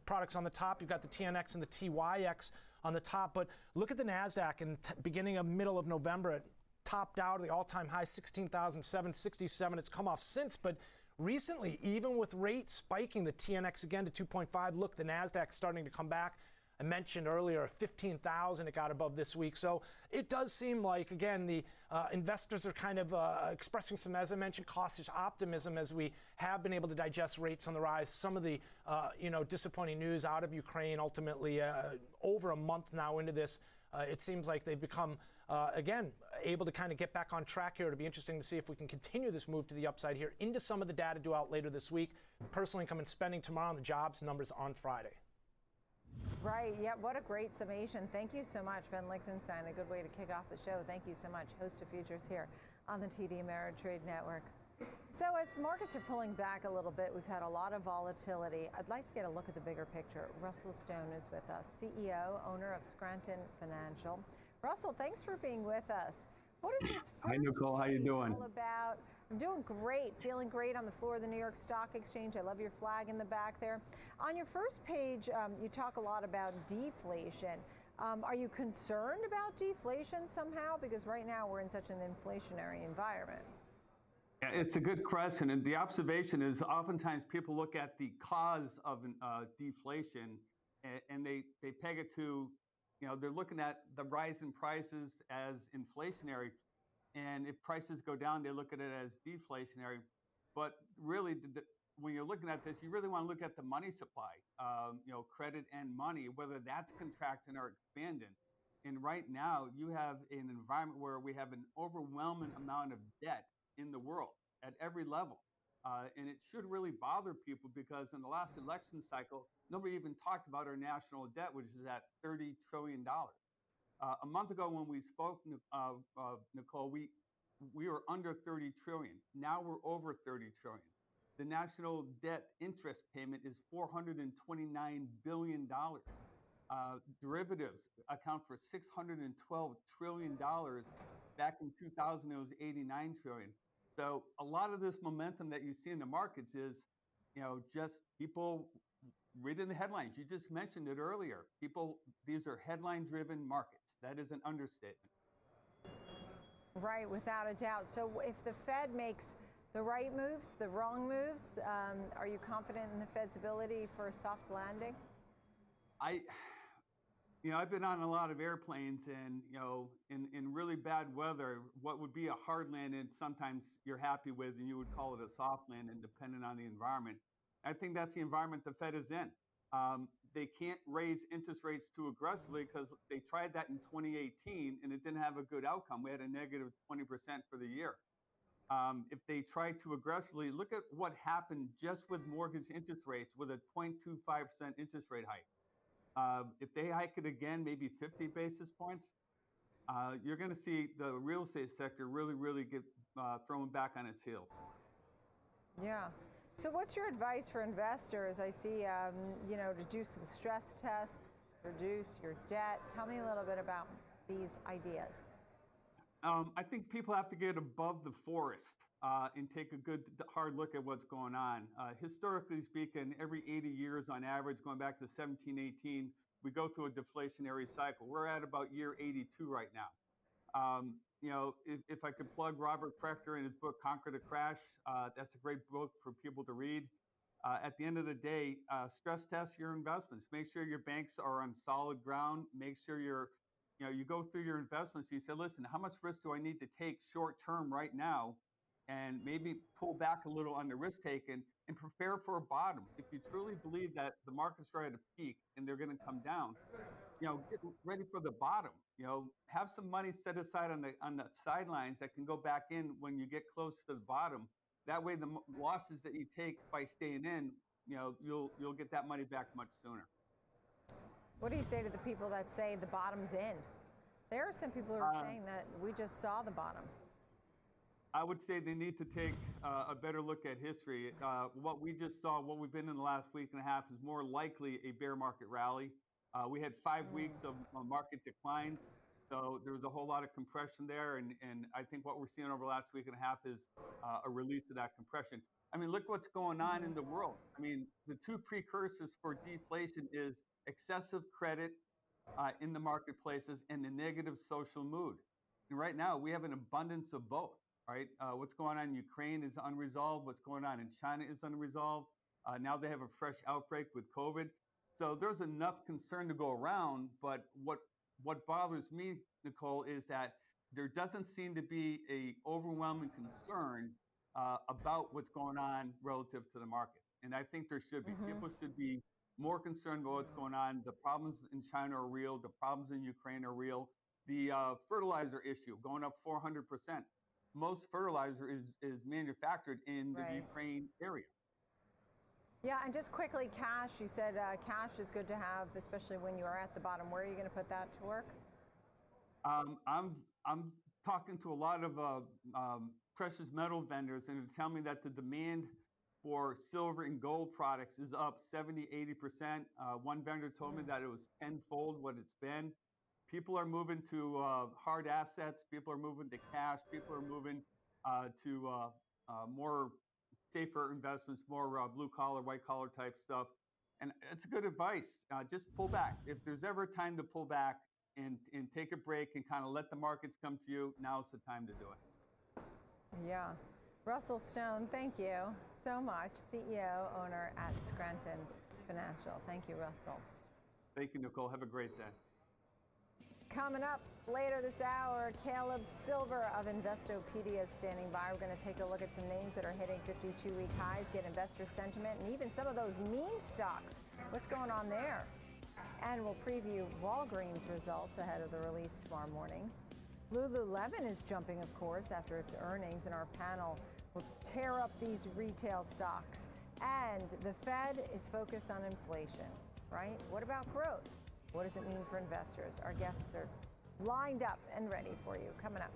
S2: products on the top. You've got the TNX and the TYX on the top. But look at the NASDAQ in beginning of middle of November. It topped out at the all-time high, 16,767. It's come off since, but recently, even with rates spiking, the TNX again to 2.5. Look, the NASDAQ starting to come back. I mentioned earlier 15,000 it got above this week. So it does seem like, again, the investors are kind of expressing some, as I mentioned, cautious optimism as we have been able to digest rates on the rise. Some of the, disappointing news out of Ukraine ultimately over a month now into this, it seems like they've become, again, able to kind of get back on track here. It'll be interesting to see if we can continue this move to the upside here into some of the data due out later this week. Personal income and spending tomorrow and the jobs numbers on Friday.
S11: Right, yeah, what a great summation. Thank you so much, Ben Lichtenstein. A good way to kick off the show. Thank you so much, host of Futures here on the TD Ameritrade Network. So as the markets are pulling back a little bit, we've had a lot of volatility. I'd like to get a look at the bigger picture. Russell Stone is with us, CEO, owner of Scranton Financial. Russell, thanks for being with us. What is this
S6: Hi, Nicole. How you doing?
S11: All about? I'm doing great, feeling great on the floor of the New York Stock Exchange. I love your flag in the back there. On your first page, you talk a lot about deflation. Are you concerned about deflation somehow? Because right now we're in such an inflationary environment.
S6: Yeah, it's a good question. And the observation is oftentimes people look at the cause of deflation and they peg it to, they're looking at the rise in prices as inflationary. And if prices go down, they look at it as deflationary. But really, when you're looking at this, you really want to look at the money supply, credit and money, whether that's contracting or expanding. And right now, you have an environment where we have an overwhelming amount of debt in the world at every level. And it should really bother people because in the last election cycle, nobody even talked about our national debt, which is at $30 trillion. A month ago when we spoke, Nicole, we were under 30 trillion. Now we're over 30 trillion. The national debt interest payment is $429 billion. Derivatives account for $612 trillion. Back in 2000, it was 89 trillion. So a lot of this momentum that you see in the markets is, just people reading the headlines. You just mentioned it earlier. These are headline-driven markets. That is an understatement.
S11: Right, without a doubt. So if the Fed makes the right moves, the wrong moves, are you confident in the Fed's ability for a soft landing?
S6: I've been on a lot of airplanes, and in really bad weather, what would be a hard landing, sometimes you're happy with, and you would call it a soft landing, depending on the environment. I think that's the environment the Fed is in. They can't raise interest rates too aggressively because they tried that in 2018 and it didn't have a good outcome. We had a negative 20% for the year. If they try too aggressively, look at what happened just with mortgage interest rates with a 0.25% interest rate hike. If they hike it again, maybe 50 basis points, you're going to see the real estate sector really get thrown back on its heels.
S11: Yeah. So what's your advice for investors? I see, to do some stress tests, reduce your debt. Tell me a little bit about these ideas.
S6: I think people have to get above the forest and take a good hard look at what's going on. Historically speaking, every 80 years on average, going back to 1718, we go through a deflationary cycle. We're at about year 82 right now. If I could plug Robert Prechter in his book, Conquer the Crash, that's a great book for people to read. At the end of the day, stress test your investments. Make sure your banks are on solid ground. Make sure you go through your investments. You say, listen, how much risk do I need to take short term right now? And maybe pull back a little on the risk taken and prepare for a bottom. If you truly believe that the markets are at a peak and they're going to come down, get ready for the bottom. Have some money set aside on the sidelines that can go back in when you get close to the bottom. That way, the losses that you take by staying in, you'll get that money back much sooner.
S11: What do you say to the people that say the bottom's in? There are some people who are saying that we just saw the bottom.
S6: I would say they need to take a better look at history. What we just saw, what we've been in the last week and a half, is more likely a bear market rally. We had 5 weeks of market declines, so there was a whole lot of compression there, and I think what we're seeing over the last week and a half is a release of that compression. I mean, look what's going on in the world. I mean, the two precursors for deflation is excessive credit in the marketplaces and the negative social mood. And right now, we have an abundance of both. Right? What's going on in Ukraine is unresolved. What's going on in China is unresolved. Now they have a fresh outbreak with COVID. So there's enough concern to go around. But what bothers me, Nicole, is that there doesn't seem to be a overwhelming concern about what's going on relative to the market. And I think there should be. People should be more concerned about what's going on. The problems in China are real. The problems in Ukraine are real. The fertilizer issue going up 400%. Most fertilizer is manufactured in the Ukraine area.
S11: Yeah, and just quickly, cash. You said cash is good to have, especially when you are at the bottom. Where are you going to put that to work?
S6: I'm talking to a lot of precious metal vendors, and they tell me that the demand for silver and gold products is up 70, 80%. One vendor told me that it was tenfold what it's been. People are moving to hard assets. People are moving to cash. People are moving to more safer investments, more blue collar, white collar type stuff. And it's good advice. Just pull back. If there's ever a time to pull back and take a break and kind of let the markets come to you, now's the time to do it.
S11: Yeah. Russell Stone, thank you so much. CEO, owner at Scranton Financial. Thank you, Russell.
S6: Thank you, Nicole. Have a great day.
S11: Coming up later this hour, Caleb Silver of Investopedia is standing by. We're going to take a look at some names that are hitting 52-week highs, get investor sentiment, and even some of those meme stocks. What's going on there? And we'll preview Walgreens results ahead of the release tomorrow morning. Lululemon is jumping, of course, after its earnings, and our panel will tear up these retail stocks. And the Fed is focused on inflation, right? What about growth? What does it mean for investors? Our guests are lined up and ready for you. Coming up.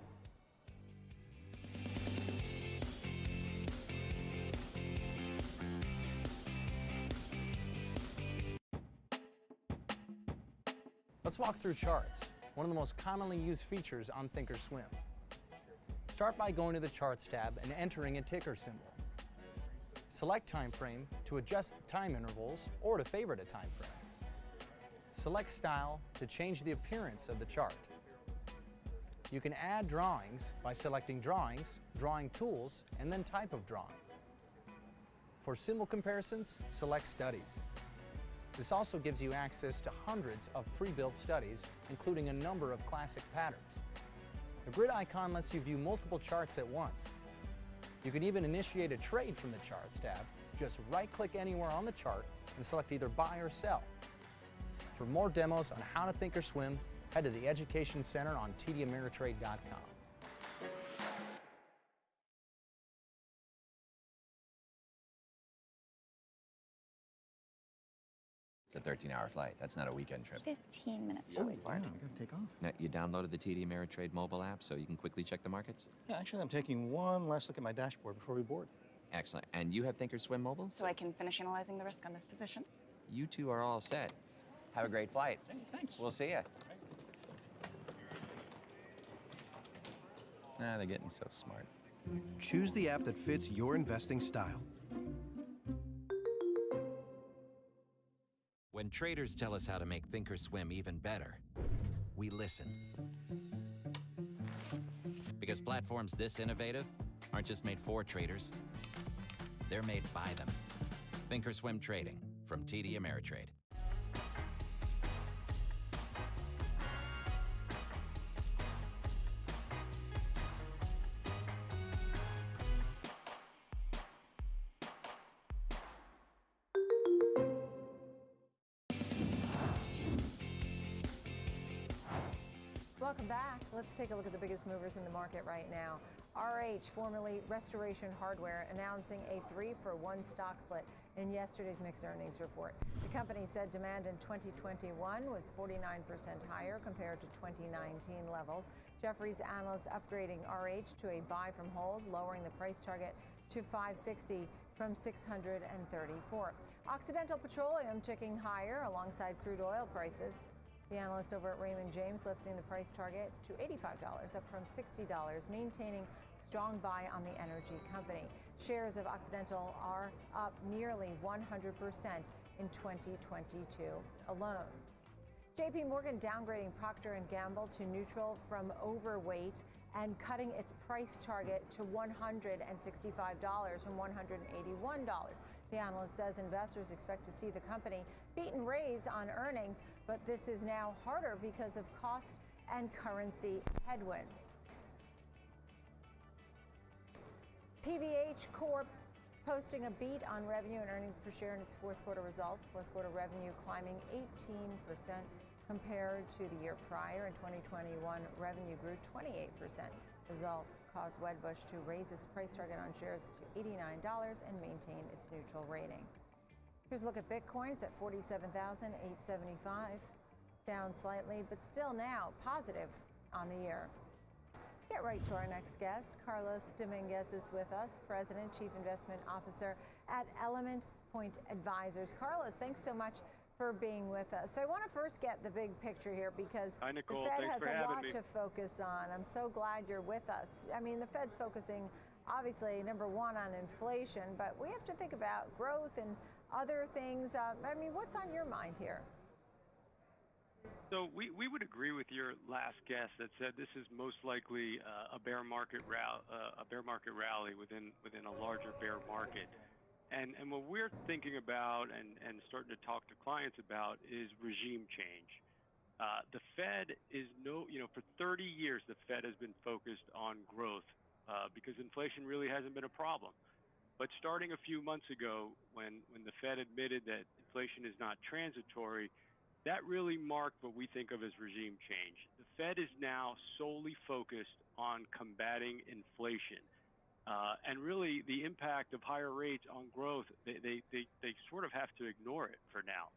S18: Let's walk through charts, one of the most commonly used features on Thinkorswim. Start by going to the Charts tab and entering a ticker symbol. Select Time Frame to adjust the time intervals or to favorite a time frame. Select Style to change the appearance of the chart. You can add drawings by selecting Drawings, Drawing Tools, and then Type of Drawing. For symbol comparisons, select Studies. This also gives you access to hundreds of pre-built studies, including a number of classic patterns. The grid icon lets you view multiple charts at once. You can even initiate a trade from the Charts tab. Just right-click anywhere on the chart and select either buy or sell. For more demos on how to Thinkorswim, head to the Education Center on tdameritrade.com.
S12: It's a 13-hour flight. That's not a weekend trip.
S16: 15 minutes
S17: Oh,
S16: away.
S17: wow, I gotta take off.
S12: Now, you downloaded the TD Ameritrade mobile app so you can quickly check the markets?
S17: Yeah, actually, I'm taking one last look at my dashboard before we board.
S12: Excellent. And you have Thinkorswim mobile?
S16: So I can finish analyzing the risk on this position.
S12: You two are all set. Have a great flight.
S17: Hey, thanks.
S12: We'll see ya. Ah, they're getting so smart.
S3: Choose the app that fits your investing style.
S12: When traders tell us how to make Thinkorswim even better, we listen. Because platforms this innovative aren't just made for traders, they're made by them. Thinkorswim Trading from TD Ameritrade.
S11: Welcome back. Let's take a look at the biggest movers in the market right now. RH, formerly Restoration Hardware, announcing a 3-for-1 stock split in yesterday's mixed earnings report. The company said demand in 2021 was 49% higher compared to 2019 levels. Jefferies analysts upgrading RH to a buy from hold, lowering the price target to $560 from $634. Occidental Petroleum ticking higher alongside crude oil prices. The analyst over at Raymond James lifting the price target to $85, up from $60, maintaining strong buy on the energy company. Shares of Occidental are up nearly 100% in 2022 alone. JP Morgan downgrading Procter & Gamble to neutral from overweight and cutting its price target to $165 from $181. The analyst says investors expect to see the company beat and raise on earnings, but this is now harder because of cost and currency headwinds. PVH Corp posting a beat on revenue and earnings per share in its fourth quarter results. Fourth quarter revenue climbing 18% compared to the year prior. In 2021, revenue grew 28%. Results caused Wedbush to raise its price target on shares to $89 and maintain its neutral rating. Here's a look at Bitcoin. It's at 47,875, down slightly, but still now positive on the year. Get right to our next guest. Carlos Dominguez is with us, President, Chief Investment Officer at Element Point Advisors. Carlos, thanks so much for being with us. So I want to first get the big picture here because
S13: Hi, Nicole.
S11: the Fed
S13: Thanks
S11: has
S13: for
S11: a
S13: having
S11: lot
S13: me.
S11: to focus on. I'm so glad you're with us. I mean, the Fed's focusing, obviously, number one on inflation, but we have to think about growth and other things. I mean, what's on your mind here?
S13: So we would agree with your last guest that said this is most likely a bear market rally within a larger bear market. And what we're thinking about and starting to talk to clients about is regime change. The Fed is for 30 years, the Fed has been focused on growth because inflation really hasn't been a problem. But starting a few months ago, when the Fed admitted that inflation is not transitory, that really marked what we think of as regime change. The Fed is now solely focused on combating inflation. And really, the impact of higher rates on growth, they sort of have to ignore it for now.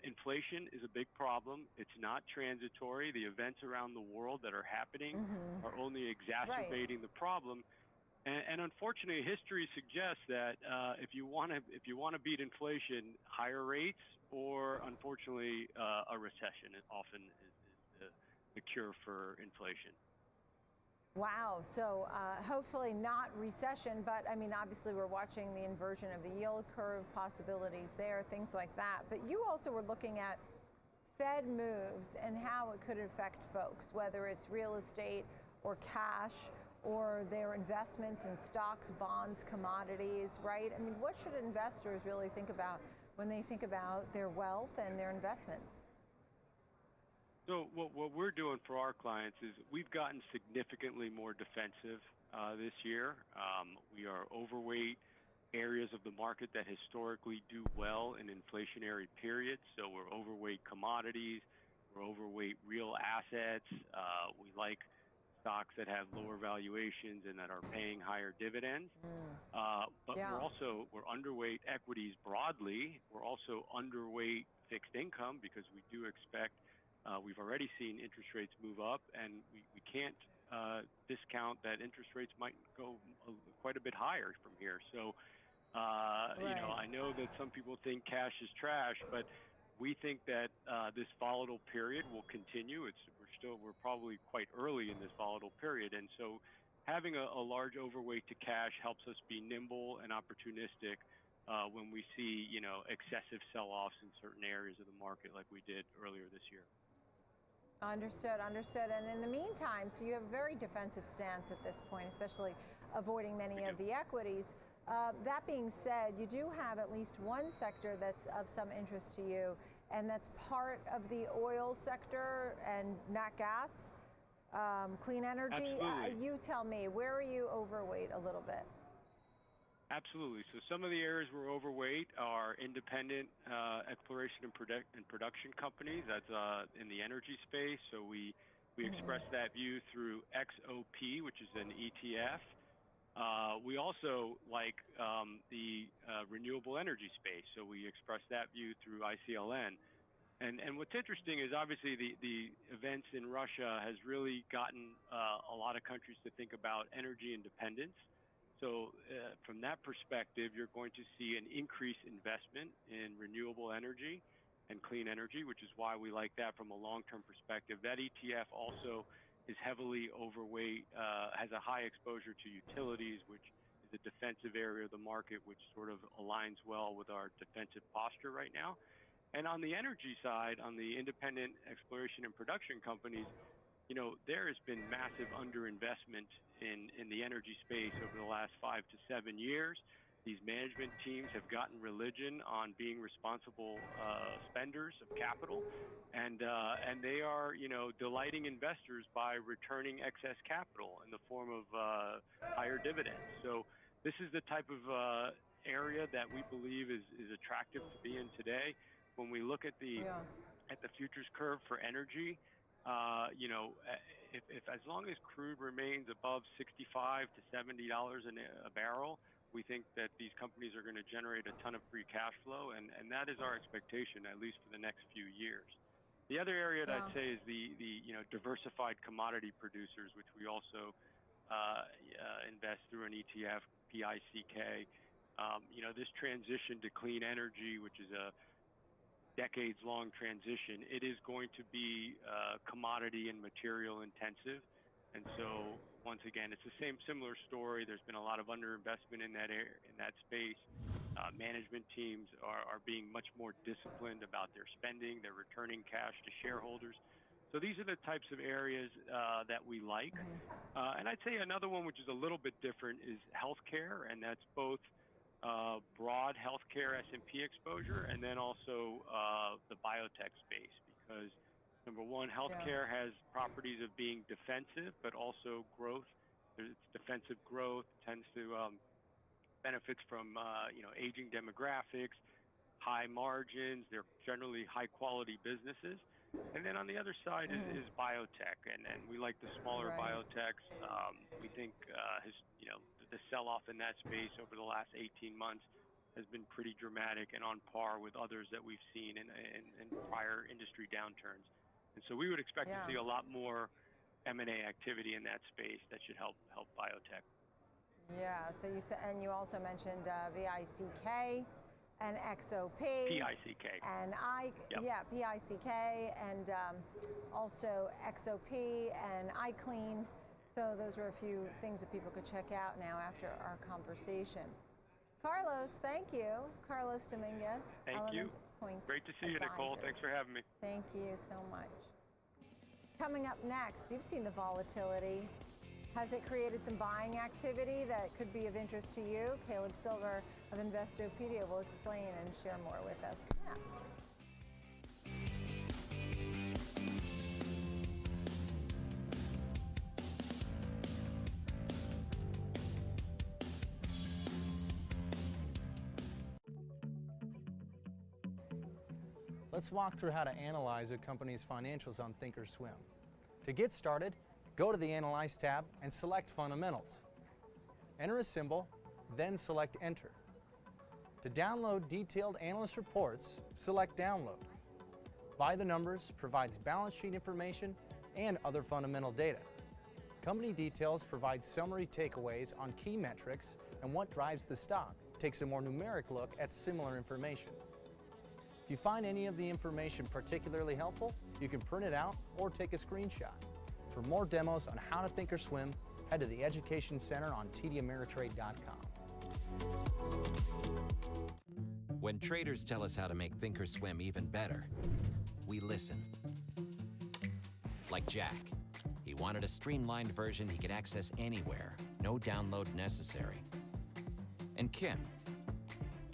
S13: Inflation is a big problem. It's not transitory. The events around the world that are happening are only exacerbating the problem. And unfortunately, history suggests that if you want to beat inflation, higher rates or unfortunately a recession often is the cure for inflation.
S11: Wow. So hopefully not recession, but I mean, obviously we're watching the inversion of the yield curve, possibilities there, things like that. But you also were looking at Fed moves and how it could affect folks, whether it's real estate or cash or their investments in stocks, bonds, commodities, right? I mean, what should investors really think about when they think about their wealth and their investments?
S13: So what we're doing for our clients is we've gotten significantly more defensive this year. We are overweight areas of the market that historically do well in inflationary periods. So we're overweight commodities, we're overweight real assets. We like stocks that have lower valuations and that are paying higher dividends. But we're underweight equities broadly. We're also underweight fixed income because we do expect, we've already seen interest rates move up, and we can't discount that interest rates might go quite a bit higher from here. So, you know, I know that some people think cash is trash, but we think that this volatile period will continue. We're probably quite early in this volatile period, and so having a large overweight to cash helps us be nimble and opportunistic when we see, you know, excessive sell-offs in certain areas of the market like we did earlier this year.
S11: Understood, understood. And in the meantime, so you have a very defensive stance at this point, especially avoiding many of the equities. That being said, you do have at least one sector that's of some interest to you, and that's part of the oil sector and nat gas, clean energy. You tell me, where are you overweight a little bit?
S13: Absolutely. So some of the areas we're overweight are independent exploration and production companies. That's in the energy space. So we express that view through XOP, which is an ETF. We also like the renewable energy space. So we express that view through ICLN. And what's interesting is obviously the events in Russia has really gotten a lot of countries to think about energy independence. So from that perspective, you're going to see an increased investment in renewable energy and clean energy, which is why we like that from a long-term perspective. That ETF also is heavily overweight, has a high exposure to utilities, which is a defensive area of the market, which sort of aligns well with our defensive posture right now. And on the energy side, on the independent exploration and production companies, you know, there has been massive underinvestment in the energy space over the last 5 to 7 years. These management teams have gotten religion on being responsible spenders of capital, and they are, you know, delighting investors by returning excess capital in the form of higher dividends. So this is the type of area that we believe is attractive to be in today. When we look at the futures curve for energy, you know, if as long as crude remains above $65 to $70 a barrel, we think that these companies are going to generate a ton of free cash flow, and that is our expectation, at least for the next few years. The other area that I'd say is the you know, diversified commodity producers, which we also invest through an ETF, PICK. You know, this transition to clean energy, which is a decades-long transition, it is going to be commodity and material intensive. And so, once again, it's the similar story. There's been a lot of underinvestment in that space. Management teams are being much more disciplined about their spending. They're returning cash to shareholders. So these are the types of areas that we like. And I'd say another one which is a little bit different is healthcare, and that's both broad healthcare S&P exposure, and then also the biotech space, because number one, healthcare has properties of being defensive, but also growth. It's defensive growth, tends to benefits from you know, aging demographics, high margins. They're generally high quality businesses. And then on the other side is biotech, and we like the smaller biotechs. We think you know, the sell-off in that space over the last 18 months has been pretty dramatic and on par with others that we've seen in prior industry downturns. And so we would expect to see a lot more M&A activity in that space that should help biotech.
S11: Yeah. So you said, and you also mentioned VICK and XOP.
S13: PICK.
S11: And PICK, and also XOP and iClean. So those were a few things that people could check out now after our conversation. Carlos, thank you. Carlos Dominguez.
S13: Thank you. Great to see you, Nicole. Thanks for having me.
S11: Thank you so much. Coming up next, you've seen the volatility Has it created some buying activity that could be of interest to you? Caleb Silver of Investopedia will explain and share more with us. Come on.
S18: Let's walk through how to analyze a company's financials on Thinkorswim. To get started, go to the Analyze tab and select Fundamentals. Enter a symbol, then select Enter. To download detailed analyst reports, select Download. By the Numbers provides balance sheet information and other fundamental data. Company Details provides summary takeaways on key metrics and what drives the stock. Takes a more numeric look at similar information. If you find any of the information particularly helpful, you can print it out or take a screenshot. For more demos on how to Thinkorswim, head to the Education Center on tdameritrade.com.
S12: When traders tell us how to make Thinkorswim even better, we listen. Like Jack. He wanted a streamlined version he could access anywhere, no download necessary. And Kim.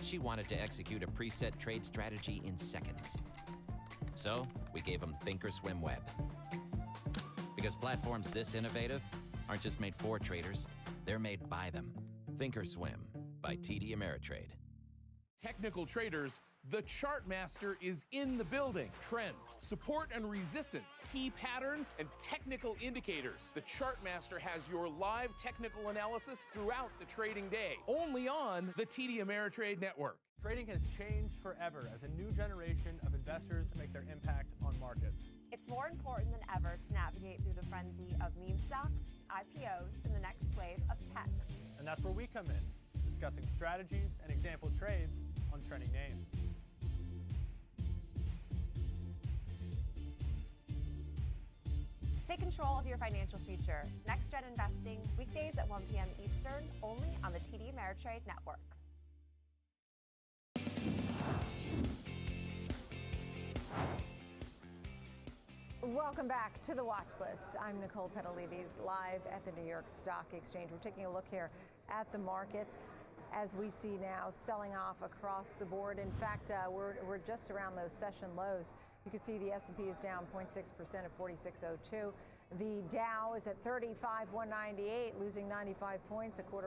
S12: She wanted to execute a preset trade strategy in seconds. So we gave him Thinkorswim Web. Because platforms this innovative aren't just made for traders, they're made by them. Thinkorswim by TD Ameritrade.
S7: Technical traders, the chart master is in the building. Trends, support and resistance, key patterns, and technical indicators. The chart master has your live technical analysis throughout the trading day, only on the TD Ameritrade network.
S23: Trading has changed forever as a new generation of investors make their impact on markets.
S9: It's more important than ever to navigate through the frenzy of meme stocks, IPOs, and the next wave of tech.
S23: And that's where we come in, discussing strategies and example trades on trending names.
S9: Take control of your financial future. Next Gen Investing, weekdays at 1 p.m. Eastern, only on the TD Ameritrade network.
S11: Welcome back to the Watch List. I'm Nicole Petalides, live at the New York Stock Exchange. We're taking a look here at the markets as we see now selling off across the board. In fact, we're just around those session lows. You can see the S&P is down 0.6% at 4602. The Dow is at 35,198, losing 95 points, 0.25%.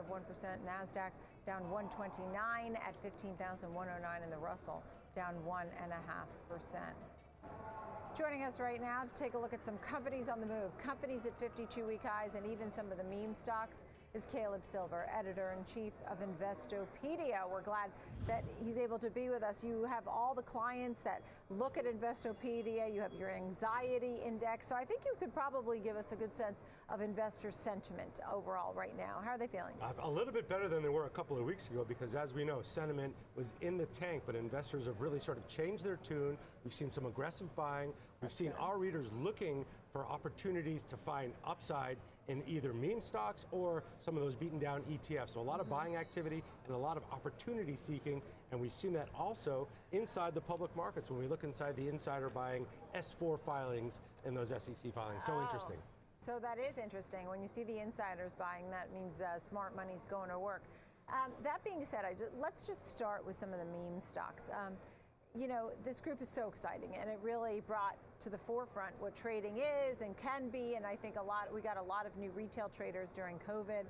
S11: NASDAQ down 129 at 15,109, and the Russell down 1.5%. Joining us right now to take a look at some companies on the move, companies at 52-week highs, and even some of the meme stocks, is Caleb Silver, editor-in-chief of Investopedia. We're glad that he's able to be with us. You have all the clients that look at Investopedia. You have your anxiety index. So I think you could probably give us a good sense of investor sentiment overall right now. How are they feeling?
S10: A little bit better than they were a couple of weeks ago because, as we know, sentiment was in the tank, but investors have really sort of changed their tune. We've seen some aggressive buying. We've seen our readers looking for opportunities to find upside in either meme stocks or some of those beaten down ETFs. So a lot of buying activity and a lot of opportunity seeking. And we've seen that also inside the public markets when we look inside the insider buying S4 filings and those SEC filings. So interesting.
S11: So that is interesting. When you see the insiders buying, that means smart money's going to work. That being said, let's just start with some of the meme stocks. You know, this group is so exciting, and it really brought to the forefront what trading is and can be. And I think we got a lot of new retail traders during COVID.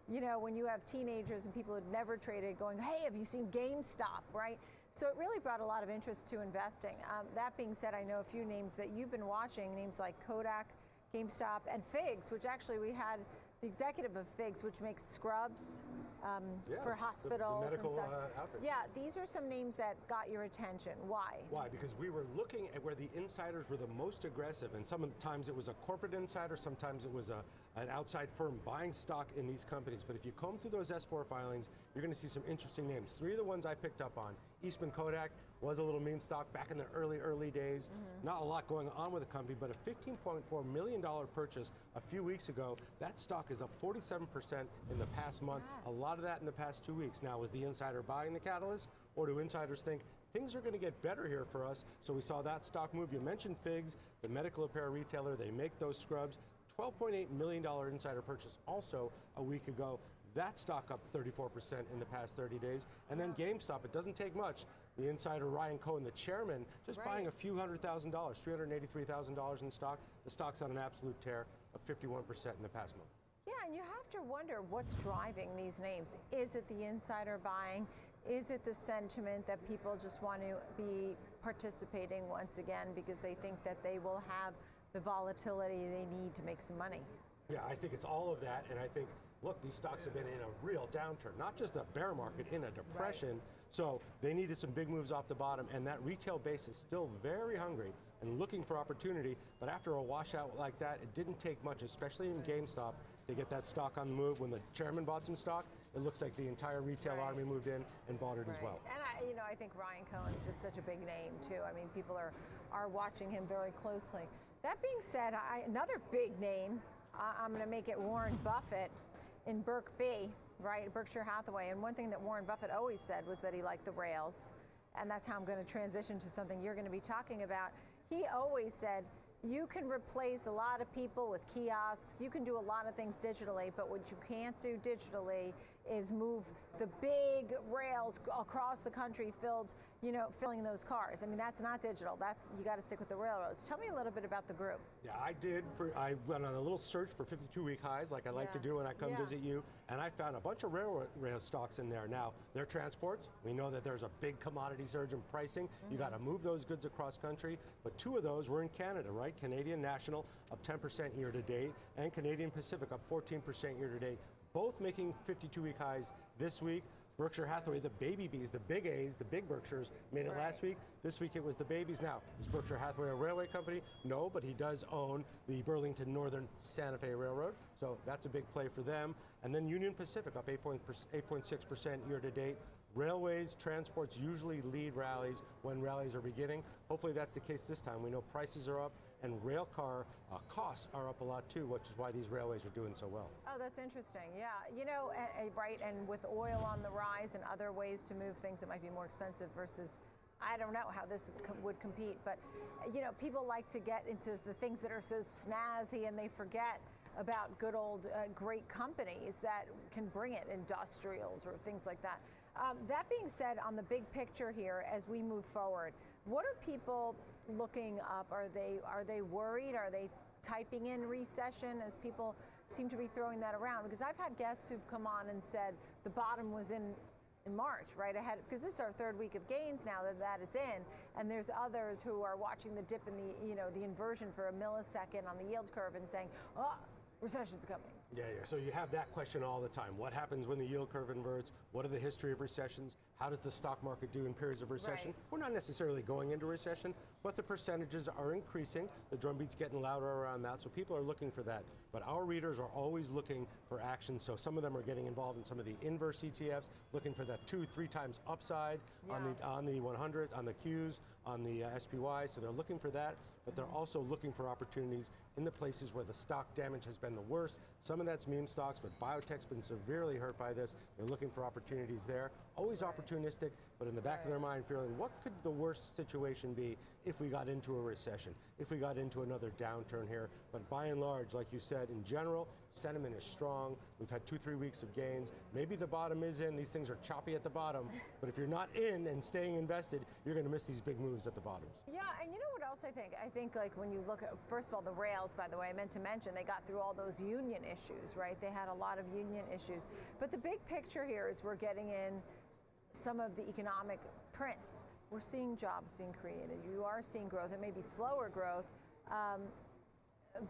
S11: You know, when you have teenagers and people who'd never traded going, hey, have you seen GameStop, right? So it really brought a lot of interest to investing. That being said, I know a few names that you've been watching, names like Kodak, GameStop, and Figs, which actually we had the executive of Figs, which makes scrubs for hospitals.
S10: The medical
S11: and stuff.
S10: outfits.
S11: Yeah, these are some names that got your attention. Why?
S10: Why? Because we were looking at where the insiders were the most aggressive, and sometimes it was a corporate insider, sometimes it was an outside firm buying stock in these companies. But if you comb through those S4 filings, you're going to see some interesting names. Three of the ones I picked up on. Eastman Kodak was a little meme stock back in the early days. Not a lot going on with the company, but a $15.4 million purchase a few weeks ago. That stock is up 47% in the past month. A lot of that in the past 2 weeks. Now, was the insider buying the catalyst, or do insiders think things are going to get better here for us? So we saw that stock move. You mentioned Figs, the medical apparel retailer. They make those scrubs. $12.8 million insider purchase also a week ago. That stock up 34% in the past 30 days. And then GameStop, it doesn't take much. The insider Ryan Cohen, the chairman, just buying a few $100,000, $383,000 in stock. The stock's on an absolute tear of 51% in the past month.
S11: Yeah, and you have to wonder what's driving these names. Is it the insider buying? Is it the sentiment that people just want to be participating once again because they think that they will have the volatility they need to make some money?
S10: Yeah, I think it's all of that, and I think, look, these stocks have been in a real downturn, not just a bear market, in a depression. Right. So they needed some big moves off the bottom, and that retail base is still very hungry and looking for opportunity. But after a washout like that, it didn't take much, especially in GameStop, to get that stock on the move. When the chairman bought some stock, it looks like the entire retail army moved in and bought it as well.
S11: And I think Ryan Cohen's just such a big name too. I mean, people are watching him very closely. That being said, another big name, I'm going to make it Warren Buffett in Berkshire, right? Berkshire Hathaway. And one thing that Warren Buffett always said was that he liked the rails. And that's how I'm going to transition to something you're going to be talking about. He always said, you can replace a lot of people with kiosks. You can do a lot of things digitally, but what you can't do digitally is move the big rails across the country filling those cars. I mean, that's not digital. You got to stick with the railroads. Tell me a little bit about the group.
S10: Yeah, I went on a little search for 52-week highs, like I like to do when I come visit you, and I found a bunch of rail stocks in there. Now, they're transports. We know that there's a big commodity surge in pricing. Mm-hmm. You got to move those goods across country, but two of those were in Canada, right? Canadian National up 10% year to date, and Canadian Pacific up 14% year to date, both making 52-week highs this week. Berkshire Hathaway, the baby bees, the big A's, the big Berkshires, made it last week. This week it was the babies. Now, is Berkshire Hathaway a railway company? No, but he does own the Burlington Northern Santa Fe Railroad, so that's a big play for them. And then Union Pacific up 8.6% year to date. Railways, transports usually lead rallies when rallies are beginning. Hopefully that's the case this time. We know prices are up and rail car costs are up a lot too, which is why these railways are doing so well.
S11: Oh, that's interesting. Yeah, right, and with oil on the rise and other ways to move things that might be more expensive versus, I don't know how this would compete, but people like to get into the things that are so snazzy and they forget about good old great companies that can bring it, industrials or things like that. That being said, on the big picture here, as we move forward, what are people looking up? Are they worried? Are they typing in recession as people seem to be throwing that around? Because I've had guests who've come on and said the bottom was in March, right ahead, because this is our third week of gains now that it's in, and there's others who are watching the dip in the inversion for a millisecond on the yield curve and saying, oh, recession's coming.
S10: Yeah. So you have that question all the time. What happens when the yield curve inverts? What are the history of recessions? How does the stock market do in periods of recession? Right. We're not necessarily going into recession, but the percentages are increasing. The drumbeat's getting louder around that, so people are looking for that. But our readers are always looking for action, so some of them are getting involved in some of the inverse ETFs, looking for that 2-3 times upside on the 100, on the Qs, on the SPY, so they're looking for that, but they're also looking for opportunities in the places where the stock damage has been the worst. Some of that's meme stocks, but biotech's been severely hurt by this. They're looking for opportunities there. Always opportunistic, but in the back of their mind feeling, what could the worst situation be if we got into a recession, if we got into another downturn here? But by and large, like you said, in general, sentiment is strong. We've had 2-3 weeks of gains. Maybe the bottom is in. These things are choppy at the bottom, but if you're not in and staying invested, you're going to miss these big moves at the bottoms.
S11: Yeah, and you know what else I think? I think like when you look at, first of all, the rails, by the way, I meant to mention, they got through all those union issues, right? They had a lot of union issues. But the big picture here is we're getting in some of the economic prints. We're seeing jobs being created. You are seeing growth. It may be slower growth,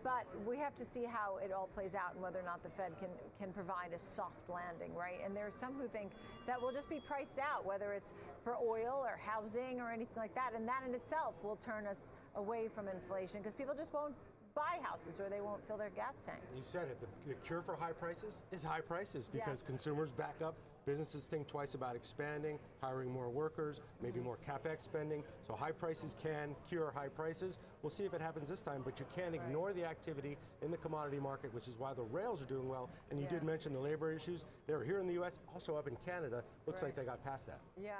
S11: but we have to see how it all plays out and whether or not the Fed can provide a soft landing, right? And there are some who think that will just be priced out, whether it's for oil or housing or anything like that. And that in itself will turn us away from inflation because people just won't buy houses or they won't fill their gas tanks.
S10: You said it. The cure for high prices is high prices because consumers back up. Businesses think twice about expanding, hiring more workers, maybe more CapEx spending. So high prices can cure high prices. We'll see if it happens this time, but you can't ignore the activity in the commodity market, which is why the rails are doing well. And you did mention the labor issues. They're here in the U.S., also up in Canada. Looks like they got past that.
S11: Yeah.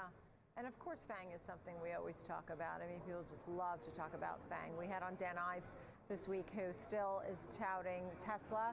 S11: And of course, FANG is something we always talk about. I mean, people just love to talk about FANG. We had on Dan Ives this week who still is touting Tesla,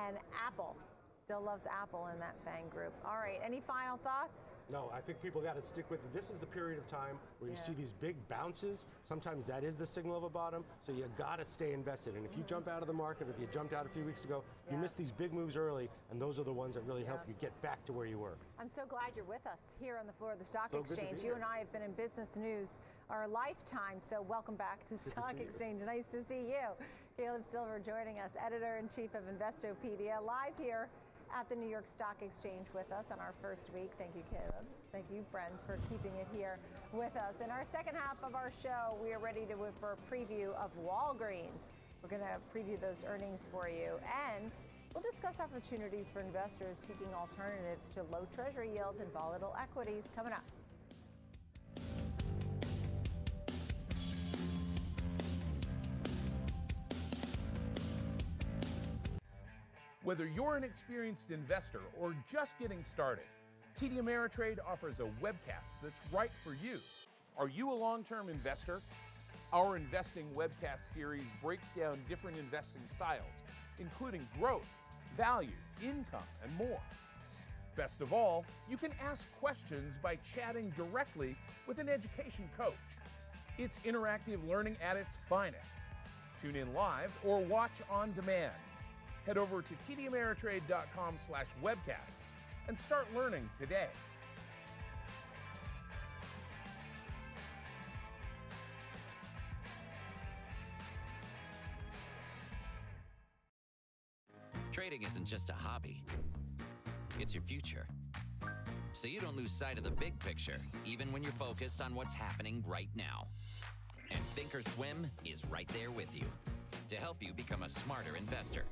S11: and Apple. Still loves Apple in that FANG group. All right, any final thoughts?
S10: No, I think people got to stick with it. This is the period of time where you see these big bounces. Sometimes that is the signal of a bottom, so you got to stay invested. And if you jump out of the market, or if you jumped out a few weeks ago, you missed these big moves early, and those are the ones that really help you get back to where you were.
S11: I'm so glad you're with us here on the floor of the Stock
S10: So good to
S11: Exchange.
S10: be
S11: You
S10: here.
S11: and I have been in business news our lifetime, so welcome back to Stock Exchange. Nice to see you. Caleb Silver joining us, Editor-in-Chief of Investopedia, live here at the New York Stock Exchange with us on our first week. Thank you, Caleb. Thank you, friends, for keeping it here with us. In our second half of our show, we are ready for a preview of Walgreens. We're going to preview those earnings for you, and we'll discuss opportunities for investors seeking alternatives to low treasury yields and volatile equities coming up.
S7: Whether you're an experienced investor or just getting started, TD Ameritrade offers a webcast that's right for you. Are you a long-term investor? Our investing webcast series breaks down different investing styles, including growth, value, income, and more. Best of all, you can ask questions by chatting directly with an education coach. It's interactive learning at its finest. Tune in live or watch on demand. Head over to tdameritrade.com/webcasts and start learning today.
S12: Trading isn't just a hobby, it's your future. So you don't lose sight of the big picture, even when you're focused on what's happening right now. And Thinkorswim is right there with you to help you become a smarter investor.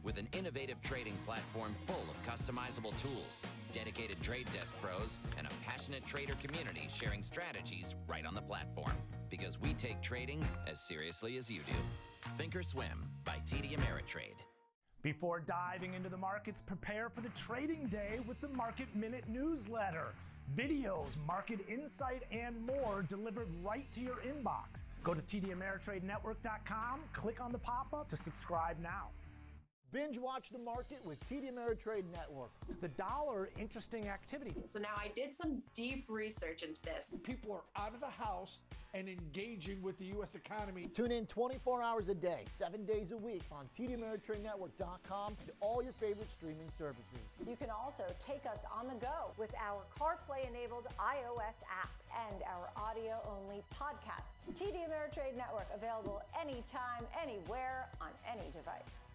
S12: With an innovative trading platform full of customizable tools, dedicated trade desk pros, and a passionate trader community sharing strategies right on the platform. Because we take trading as seriously as you do. Thinkorswim by TD Ameritrade.
S2: Before diving into the markets, prepare for the trading day with the Market Minute newsletter. Videos, market insight, and more delivered right to your inbox. Go to tdameritradenetwork.com, click on the pop-up to subscribe now.
S1: Binge watch the market with TD Ameritrade Network.
S2: The dollar, interesting activity.
S20: So now I did some deep research into this.
S1: People are out of the house and engaging with the U.S. economy. Tune in 24 hours a day, 7 days a week on tdameritradenetwork.com and all your favorite streaming services.
S11: You can also take us on the go with our CarPlay-enabled iOS app and our audio-only podcasts. TD Ameritrade Network, available anytime, anywhere, on any device.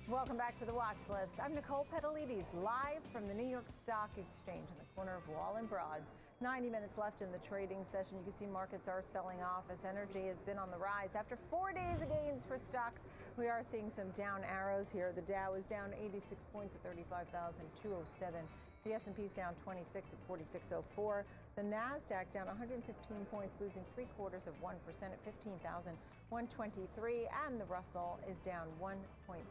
S11: Welcome back to the watch list. I'm Nicole Petalides, live from the New York Stock Exchange in the corner of Wall and Broad. 90 minutes left in the trading session. You can see markets are selling off as energy has been on the rise. After 4 days of gains for stocks, we are seeing some down arrows here. The Dow is down 86 points at 35,207. The S&P is down 26 at 4604. The NASDAQ down 115 points, losing 0.75% at 15,123. And the Russell is down 1.3%,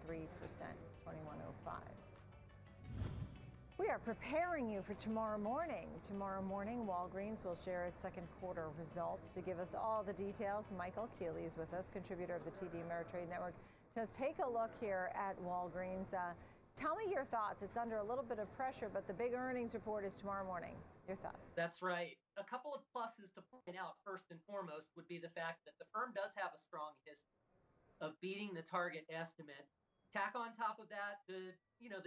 S11: 2105. We are preparing you for tomorrow morning. Tomorrow morning, Walgreens will share its second quarter results. To give us all the details, Michael Keeley is with us, contributor of the TD Ameritrade Network, to take a look here at Walgreens. Tell me your thoughts. It's under a little bit of pressure, but the big earnings report is tomorrow morning. Your thoughts?
S21: That's right. A couple of pluses to point out, first and foremost, would be the fact that the firm does have a strong history of beating the target estimate. Tack on top of that, the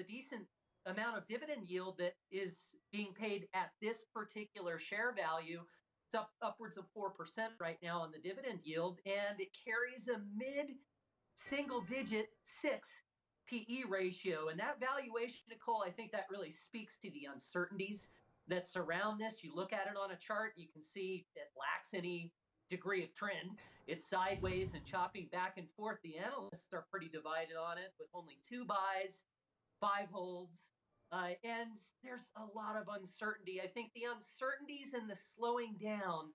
S21: decent amount of dividend yield that is being paid at this particular share value. It's upwards of 4% right now on the dividend yield, and it carries a mid-single-digit 6 PE ratio. And that valuation, Nicole, I think that really speaks to the uncertainties that surround this. You look at it on a chart, you can see it lacks any degree of trend. It's sideways and chopping back and forth. The analysts are pretty divided on it, with only 2 buys, 5 holds, and there's a lot of uncertainty. I think the uncertainties and the slowing down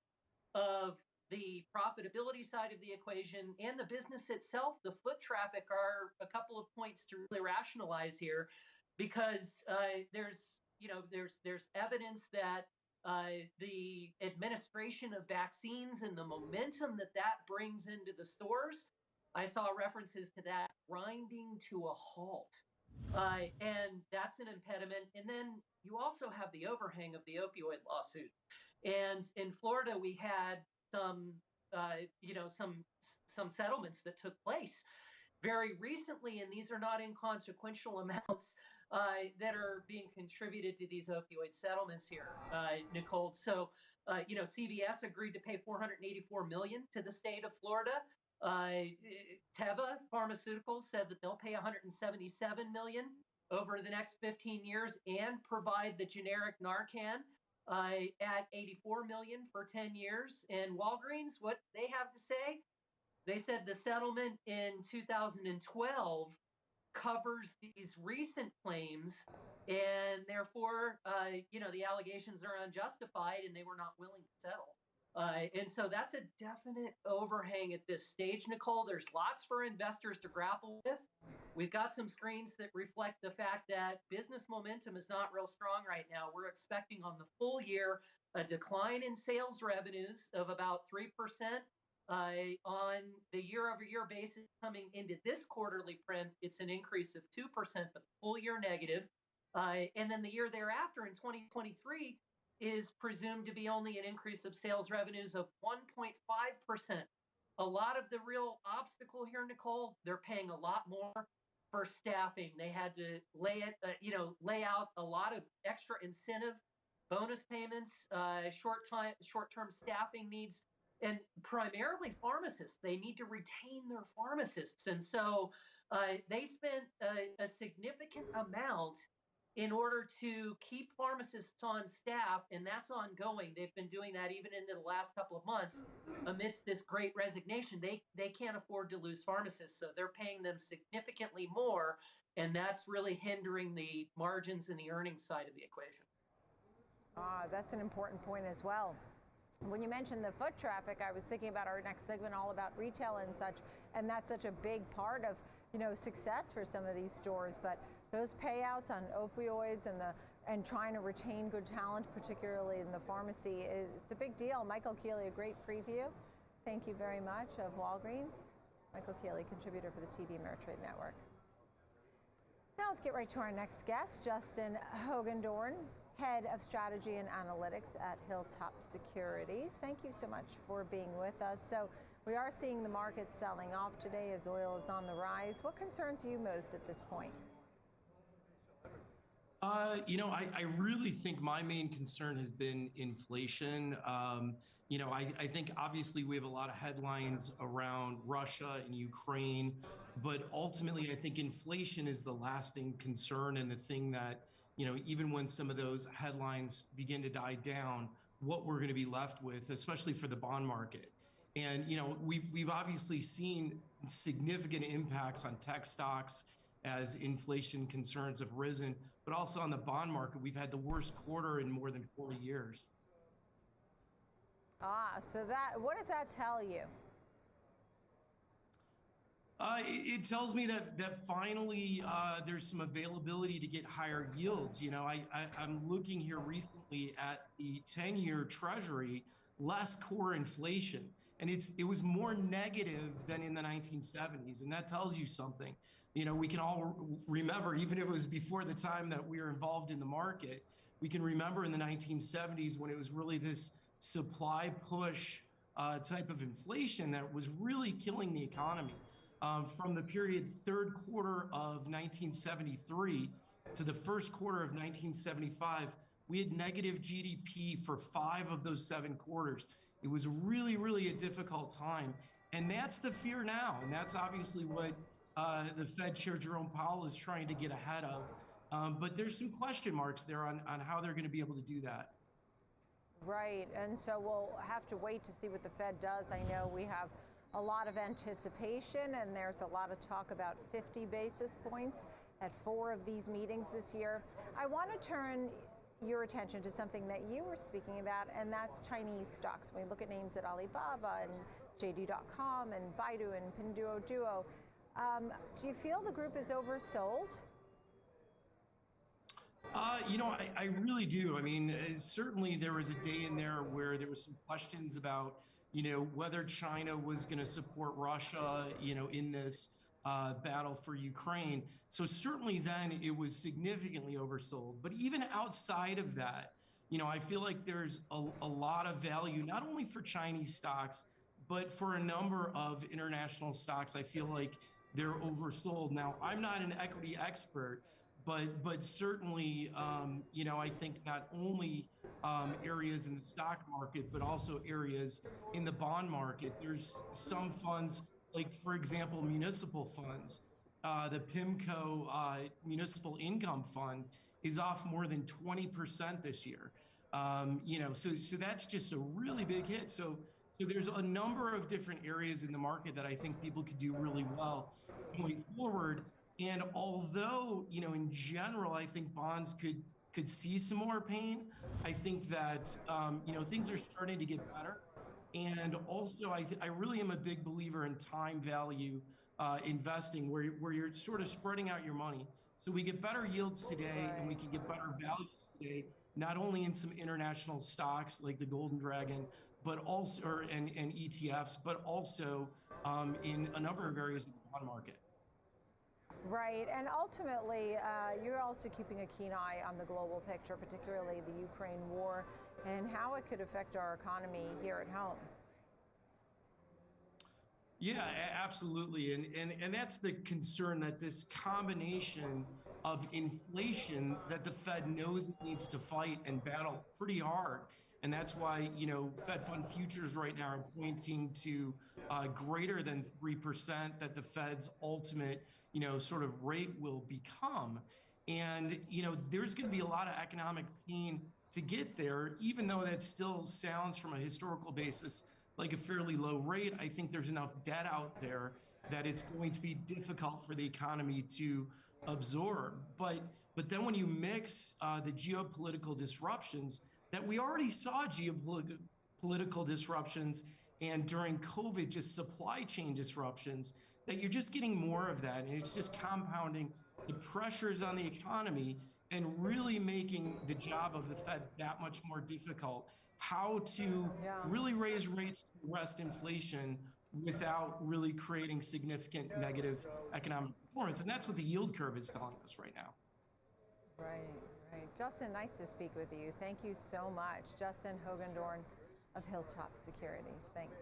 S21: of the profitability side of the equation and the business itself, the foot traffic, are a couple of points to really rationalize here, because there's evidence that the administration of vaccines and the momentum that that brings into the stores, I saw references to that grinding to a halt. And that's an impediment. And then you also have the overhang of the opioid lawsuit. And in Florida, we had some settlements that took place very recently, and these are not inconsequential amounts that are being contributed to these opioid settlements here, Nicole. So, CVS agreed to pay $484 million to the state of Florida. Teva Pharmaceuticals said that they'll pay $177 million over the next 15 years and provide the generic Narcan at $84 million for 10 years. And Walgreens, what they have to say, they said the settlement in 2012 covers these recent claims, and therefore, the allegations are unjustified, and they were not willing to settle. And so that's a definite overhang at this stage, Nicole. There's lots for investors to grapple with. We've got some screens that reflect the fact that business momentum is not real strong right now. We're expecting on the full year a decline in sales revenues of about 3%. On the year-over-year basis coming into this quarterly print, it's an increase of 2%, but full year negative. And then the year thereafter in 2023 is presumed to be only an increase of sales revenues of 1.5%. A lot of the real obstacle here, Nicole, they're paying a lot more for staffing. They had to lay out a lot of extra incentive, bonus payments, short-term staffing needs, and primarily pharmacists. They need to retain their pharmacists. And so they spent a significant amount in order to keep pharmacists on staff, and that's ongoing. They've been doing that even into the last couple of months amidst this great resignation. They can't afford to lose pharmacists, so they're paying them significantly more, and that's really hindering the margins and the earnings side of the equation.
S11: That's an important point as well. When you mentioned the foot traffic, I was thinking about our next segment all about retail and such, and that's such a big part of, success for some of these stores. But those payouts on opioids and trying to retain good talent, particularly in the pharmacy, it's a big deal. Michael Keeley, a great preview. Thank you very much of Walgreens. Michael Keeley, contributor for the TD Ameritrade Network. Now let's get right to our next guest, Justin Hogendorn, Head of Strategy and Analytics at Hilltop Securities. Thank you so much for being with us. So we are seeing the market selling off today as oil is on the rise. What concerns you most at this point?
S5: I really think my main concern has been inflation. I think obviously we have a lot of headlines around Russia and Ukraine, but ultimately I think inflation is the lasting concern and the thing that, even when some of those headlines begin to die down, what we're going to be left with, especially for the bond market. And, we've obviously seen significant impacts on tech stocks as inflation concerns have risen, but also on the bond market, we've had the worst quarter in more than 40 years.
S11: So what does that tell you?
S5: It tells me that finally there's some availability to get higher yields. I'm looking here recently at the 10-year Treasury, less core inflation, and it was more negative than in the 1970s, and that tells you something. We can all remember, even if it was before the time that we were involved in the market, we can remember in the 1970s when it was really this supply push type of inflation that was really killing the economy. From the period third quarter of 1973 to the first quarter of 1975, we had negative GDP for 5 of those 7 quarters. It was really, really a difficult time. And that's the fear now. And that's obviously what the Fed Chair Jerome Powell is trying to get ahead of. But there's some question marks there on how they're going to be able to do that.
S11: Right. And so we'll have to wait to see what the Fed does. I know we have a lot of anticipation, and there's a lot of talk about 50 basis points at 4 of these meetings this year. I want to turn your attention to something that you were speaking about, and that's Chinese stocks. When we look at names at Alibaba and JD.com and Baidu and Pinduoduo, do you feel the group is oversold?
S5: I really do. I mean, certainly there was a day in there where there was some questions about, whether China was going to support Russia, in this battle for Ukraine. So certainly then it was significantly oversold. But even outside of that, I feel like there's a lot of value, not only for Chinese stocks, but for a number of international stocks. I feel like they're oversold. Now, I'm not an equity expert, but certainly, I think not only areas in the stock market, but also areas in the bond market. There's some funds, like, for example, municipal funds. The PIMCO Municipal Income Fund is off more than 20% this year. So that's just a really big hit. So there's a number of different areas in the market that I think people could do really well going forward. And although, in general, I think bonds could see some more pain, I think that, things are starting to get better. And also, I really am a big believer in time value investing, where you're sort of spreading out your money. So we get better yields today, and we can get better values today, not only in some international stocks like the Golden Dragon, but also, and ETFs, but also in a number of areas of the bond market.
S11: Right, and ultimately, you're also keeping a keen eye on the global picture, particularly the Ukraine war, and how it could affect our economy here at home.
S5: Yeah, absolutely, and that's the concern, that this combination of inflation that the Fed knows it needs to fight and battle pretty hard. And that's why, Fed fund futures right now are pointing to greater than 3% that the Fed's ultimate, sort of rate will become. And, there's going to be a lot of economic pain to get there, even though that still sounds from a historical basis like a fairly low rate. I think there's enough debt out there that it's going to be difficult for the economy to absorb. But then when you mix the geopolitical disruptions, that we already saw geopolitical disruptions, and during COVID, just supply chain disruptions, that you're just getting more of that. And it's just compounding the pressures on the economy and really making the job of the Fed that much more difficult. How to really raise rates to arrest inflation without really creating significant negative economic performance. And that's what the yield curve is telling us right now.
S11: Right. Justin, nice to speak with you. Thank you so much. Justin Hogendorn of Hilltop Securities. Thanks.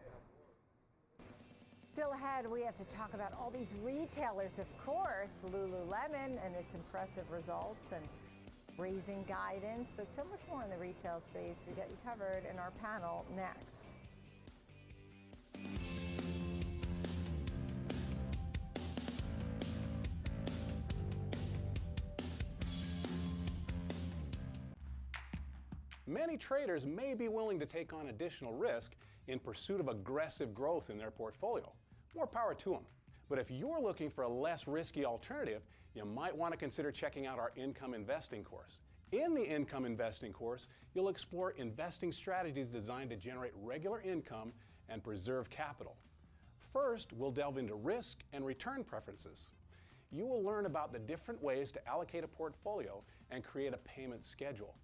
S11: Still ahead, we have to talk about all these retailers, of course, Lululemon and its impressive results and raising guidance, but so much more in the retail space. We got you covered in our panel next.
S8: Many traders may be willing to take on additional risk in pursuit of aggressive growth in their portfolio. More power to them. But if you're looking for a less risky alternative, you might want to consider checking out our Income Investing course. In the Income Investing course, you'll explore investing strategies designed to generate regular income and preserve capital. First, we'll delve into risk and return preferences. You will learn about the different ways to allocate a portfolio and create a payment schedule.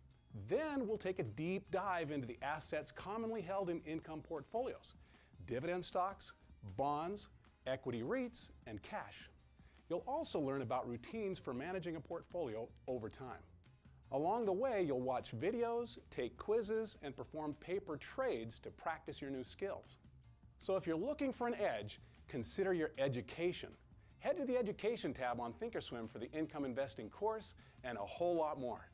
S8: Then we'll take a deep dive into the assets commonly held in income portfolios: dividend stocks, bonds, equity REITs, and cash. You'll also learn about routines for managing a portfolio over time. Along the way, you'll watch videos, take quizzes, and perform paper trades to practice your new skills. So if you're looking for an edge, consider your education. Head to the Education tab on Thinkorswim for the Income Investing course and a whole lot more.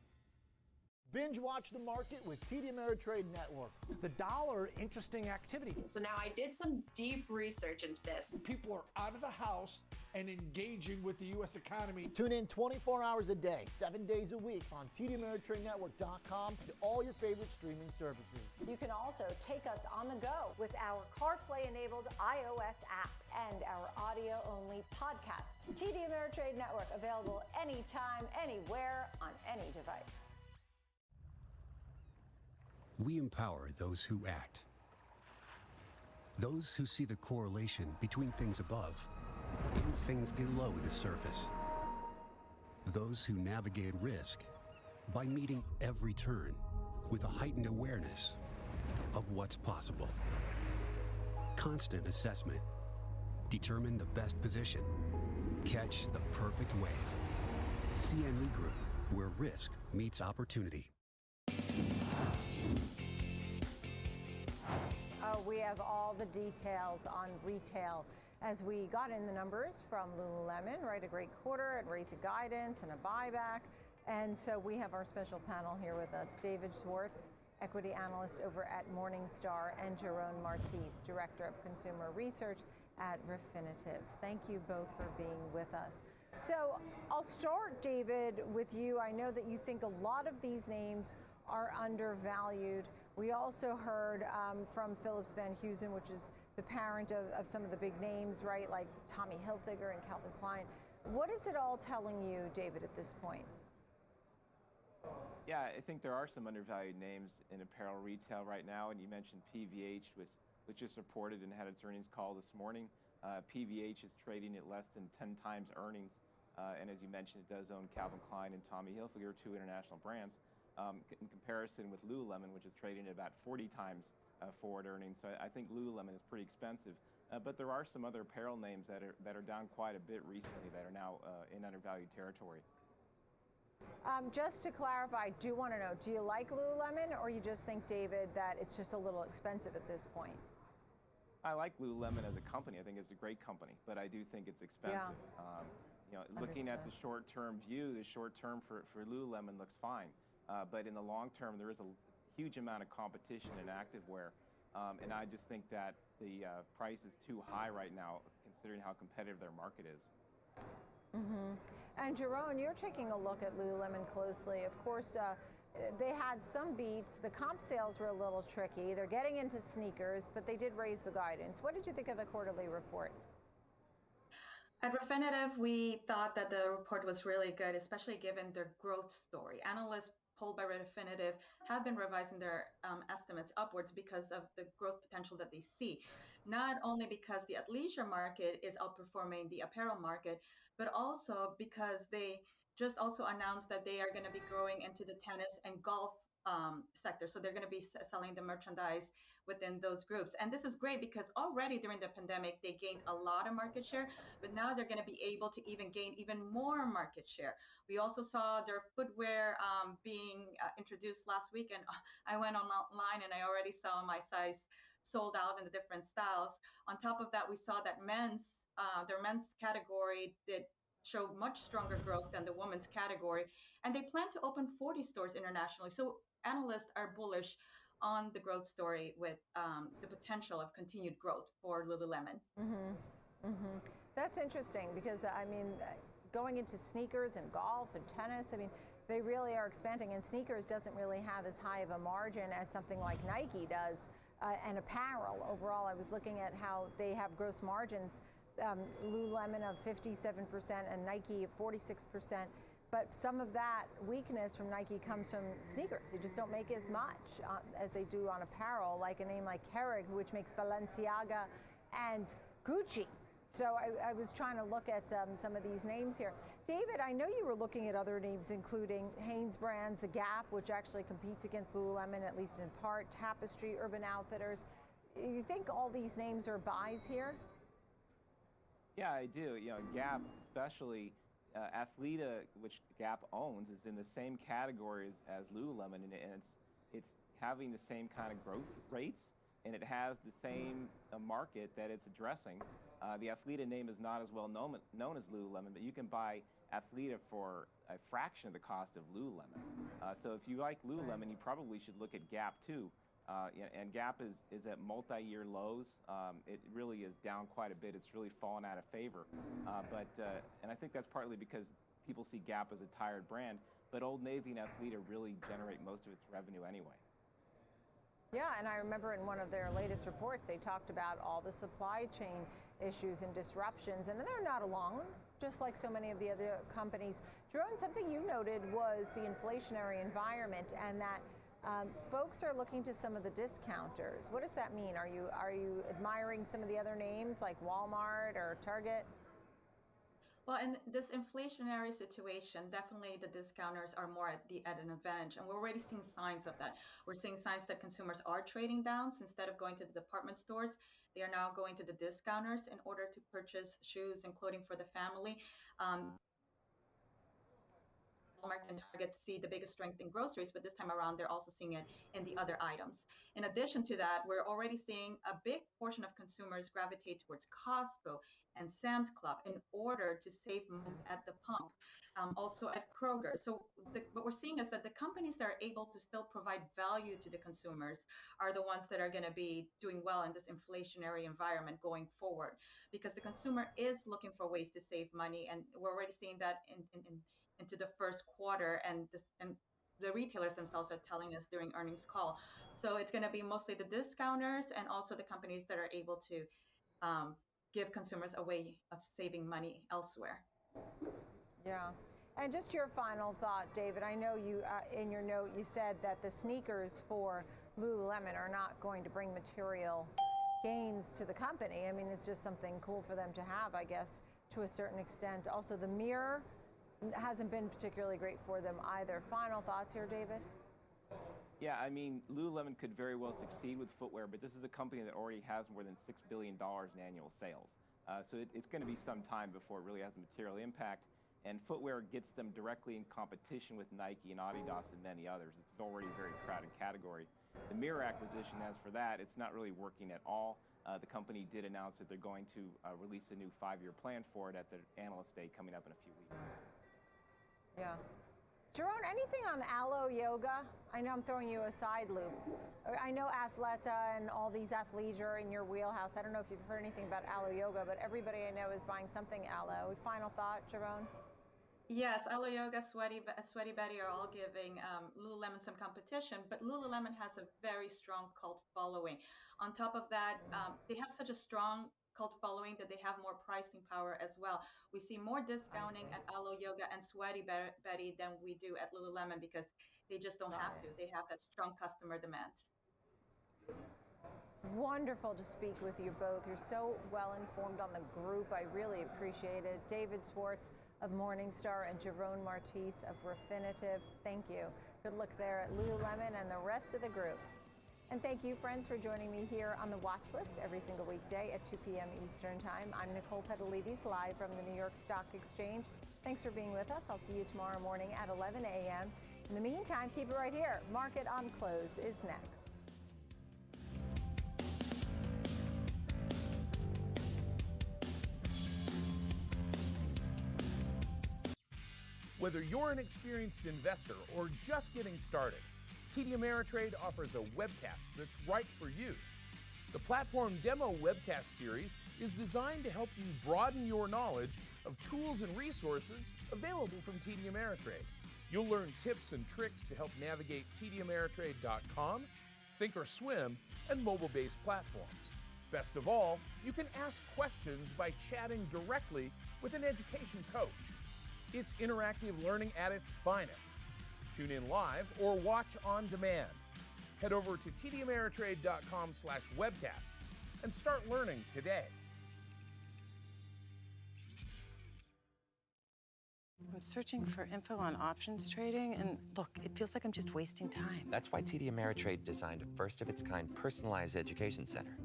S1: Binge watch the market with TD Ameritrade Network.
S2: The dollar, interesting activity.
S20: So now I did some deep research into this.
S1: People are out of the house and engaging with the U.S. economy. Tune in 24 hours a day, 7 days a week on TDAmeritradeNetwork.com to all your favorite streaming services.
S11: You can also take us on the go with our CarPlay-enabled iOS app and our audio-only podcasts. TD Ameritrade Network, available anytime, anywhere, on any device.
S14: We empower those who act. Those who see the correlation between things above and things below the surface. Those who navigate risk by meeting every turn with a heightened awareness of what's possible. Constant assessment. Determine the best position. Catch the perfect wave. CME Group, where risk meets opportunity.
S11: We have all the details on retail as we got in the numbers from Lululemon, right? A great quarter and raising guidance and a buyback. And so we have our special panel here with us, David Schwartz, equity analyst over at Morningstar, and Jerome Martis, director of consumer research at Refinitiv. Thank you both for being with us. So I'll start, David, with you. I know that you think a lot of these names are undervalued. We also heard from Phillips Van Heusen, which is the parent of some of the big names, right, like Tommy Hilfiger and Calvin Klein. What is it all telling you, David, at this point?
S15: Yeah, I think there are some undervalued names in apparel retail right now, and you mentioned PVH, which just reported and had its earnings call this morning. PVH is trading at less than 10 times earnings, and as you mentioned, it does own Calvin Klein and Tommy Hilfiger, two international brands. In comparison with Lululemon, which is trading at about 40 times forward earnings. So I think Lululemon is pretty expensive. But there are some other apparel names that are down quite a bit recently that are now in undervalued territory.
S11: Just to clarify, do you want to know, do you like Lululemon, or you just think, David, that it's just a little expensive at this point?
S15: I like Lululemon as a company. I think it's a great company, but I do think it's expensive. Yeah. Looking at the short-term view, the short term for Lululemon looks fine. But in the long term, there is a huge amount of competition in activewear. And I just think that the price is too high right now, considering how competitive their market is.
S11: Mm-hmm. And Jerome, you're taking a look at Lululemon closely. Of course, they had some beats. The comp sales were a little tricky. They're getting into sneakers, but they did raise the guidance. What did you think of the quarterly report?
S19: At Refinitiv, we thought that the report was really good, especially given their growth story. Analysts polled by Refinitiv have been revising their estimates upwards because of the growth potential that they see. Not only because the athleisure market is outperforming the apparel market, but also because they just also announced that they are going to be growing into the tennis and golf sector. So they're going to be selling the merchandise within those groups. And this is great because already during the pandemic, they gained a lot of market share, but now they're going to be able to even gain even more market share. We also saw their footwear being introduced last week, and I went online and I already saw my size sold out in the different styles. On top of that, we saw that their men's category did show much stronger growth than the women's category, and they plan to open 40 stores internationally. So analysts are bullish on the growth story with the potential of continued growth for Lululemon.
S11: Mm-hmm. Mm-hmm. That's interesting because, I mean, going into sneakers and golf and tennis, I mean, they really are expanding, and sneakers doesn't really have as high of a margin as something like Nike does, and apparel. Overall, I was looking at how they have gross margins, Lululemon of 57% and Nike of 46%. But some of that weakness from Nike comes from sneakers. They just don't make as much as they do on apparel, like a name like Kering, which makes Balenciaga and Gucci. So I was trying to look at some of these names here. David, I know you were looking at other names, including Hanes Brands, The Gap, which actually competes against Lululemon, at least in part, Tapestry, Urban Outfitters. You think all these names are buys here?
S15: Yeah, I do. Gap, especially Athleta, which Gap owns, is in the same category as Lululemon, and it's having the same kind of growth rates, and it has the same market that it's addressing. The Athleta name is not as well known as Lululemon, but you can buy Athleta for a fraction of the cost of Lululemon. So if you like Lululemon, you probably should look at Gap too. And Gap is at multi-year lows. It really is down quite a bit. It's really fallen out of favor. And I think that's partly because people see Gap as a tired brand, but Old Navy and Athleta really generate most of its revenue anyway.
S11: Yeah, and I remember in one of their latest reports, they talked about all the supply chain issues and disruptions, and they're not alone, just like so many of the other companies. Jerome, something you noted was the inflationary environment, and that folks are looking to some of the discounters. What does that mean? Are you admiring some of the other names like Walmart or Target?
S19: Well, in this inflationary situation, definitely the discounters are more at an advantage. And we're already seeing signs of that. We're seeing signs that consumers are trading down. So instead of going to the department stores, they are now going to the discounters in order to purchase shoes and clothing for the family. Walmart and Target see the biggest strength in groceries, but this time around, they're also seeing it in the other items. In addition to that, we're already seeing a big portion of consumers gravitate towards Costco and Sam's Club in order to save money at the pump, also at Kroger. So what we're seeing is that the companies that are able to still provide value to the consumers are the ones that are going to be doing well in this inflationary environment going forward, because the consumer is looking for ways to save money, and we're already seeing that into the first quarter, and the retailers themselves are telling us during earnings call. So it's going to be mostly the discounters and also the companies that are able to give consumers a way of saving money elsewhere.
S11: Yeah. And just your final thought, David. I know you, in your note, you said that the sneakers for Lululemon are not going to bring material gains to the company. I mean, it's just something cool for them to have, I guess, to a certain extent. Also, the mirror hasn't been particularly great for them either. Final thoughts here, David?
S15: Yeah, I mean, Lululemon could very well succeed with footwear, but this is a company that already has more than $6 billion in annual sales. So it's going to be some time before it really has a material impact. And footwear gets them directly in competition with Nike and Adidas and many others. It's already a very crowded category. The mirror acquisition, as for that, it's not really working at all. The company did announce that they're going to release a new 5-year plan for it at their analyst day coming up in a few weeks.
S11: Yeah. Jerome, anything on Alo Yoga? I know I'm throwing you a side loop. I know Athleta and all these athleisure in your wheelhouse. I don't know if you've heard anything about Alo Yoga, but everybody I know is buying something Alo. Final thought, Jerome?
S19: Yes, Alo Yoga, Sweaty Betty are all giving Lululemon some competition, but Lululemon has a very strong cult following. On top of that, they have such a strong cult following that they have more pricing power as well. We see more discounting at Alo Yoga and Sweaty Betty than we do at Lululemon because they just don't have to. They have that strong customer demand.
S11: Wonderful to speak with you both. You're so well informed on the group. I really appreciate it. David Swartz of Morningstar and Jerome Martise of Refinitiv. Thank you. Good luck there at Lululemon and the rest of the group. And thank you, friends, for joining me here on the Watch List every single weekday at 2 p.m. Eastern Time. I'm Nicole Petalides, live from the New York Stock Exchange. Thanks for being with us. I'll see you tomorrow morning at 11 a.m. In the meantime, keep it right here. Market on Close is next.
S7: Whether you're an experienced investor or just getting started, TD Ameritrade offers a webcast that's right for you. The Platform Demo webcast series is designed to help you broaden your knowledge of tools and resources available from TD Ameritrade. You'll learn tips and tricks to help navigate TDAmeritrade.com, Thinkorswim, and mobile-based platforms. Best of all, you can ask questions by chatting directly with an education coach. It's interactive learning at its finest. Tune in live or watch on demand. Head over to tdameritrade.com/webcasts and start learning today.
S4: I'm searching for info on options trading, and look, it feels like I'm just wasting time.
S12: That's why TD Ameritrade designed a first-of-its-kind personalized education center.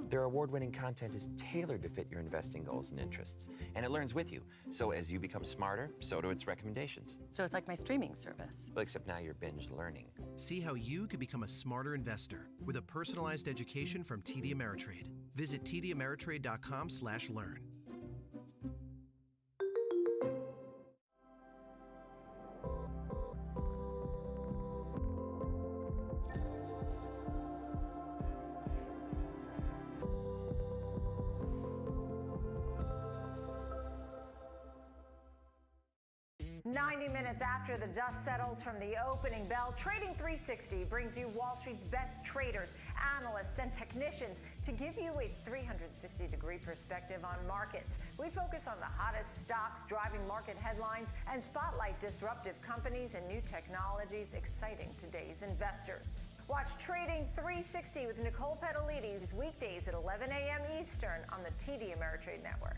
S12: Their award-winning content is tailored to fit your investing goals and interests, and it learns with you. So as you become smarter, so do its recommendations.
S4: So it's like my streaming service.
S12: Well, except now you're binge learning.
S3: See how you could become a smarter investor with a personalized education from TD Ameritrade. Visit tdameritrade.com/learn.
S11: Minutes after the dust settles from the opening bell, Trading 360 brings you Wall Street's best traders, analysts, and technicians to give you a 360-degree perspective on markets. We focus on the hottest stocks driving market headlines and spotlight disruptive companies and new technologies exciting today's investors. Watch Trading 360 with Nicole Petalides weekdays at 11 a.m. Eastern on the TD Ameritrade Network.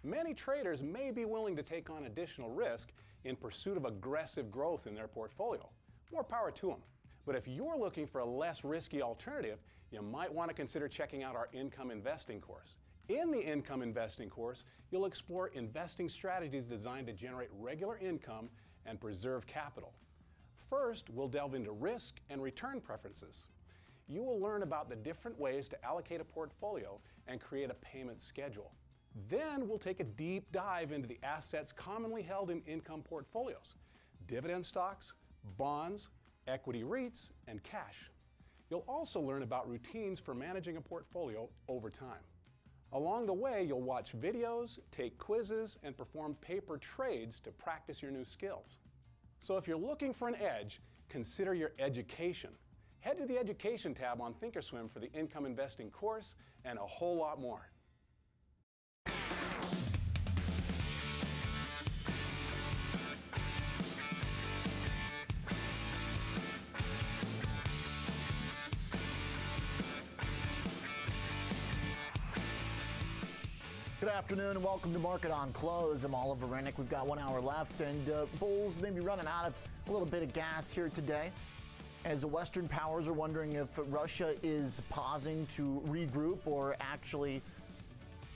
S8: Many traders may be willing to take on additional risk in pursuit of aggressive growth in their portfolio. More power to them. But if you're looking for a less risky alternative, you might want to consider checking out our income investing course. In the income investing course, you'll explore investing strategies designed to generate regular income and preserve capital. First, we'll delve into risk and return preferences. You will learn about the different ways to allocate a portfolio and create a payment schedule. Then we'll take a deep dive into the assets commonly held in income portfolios: dividend stocks, bonds, equity REITs, and cash. You'll also learn about routines for managing a portfolio over time. Along the way, you'll watch videos, take quizzes, and perform paper trades to practice your new skills. So if you're looking for an edge, consider your education. Head to the Education tab on Thinkorswim for the income investing course and a whole lot more.
S1: Good afternoon and welcome to Market on Close. I'm Oliver Rennick. We've got 1 hour left, and bulls may be running out of a little bit of gas here today, as the Western powers are wondering if Russia is pausing to regroup or actually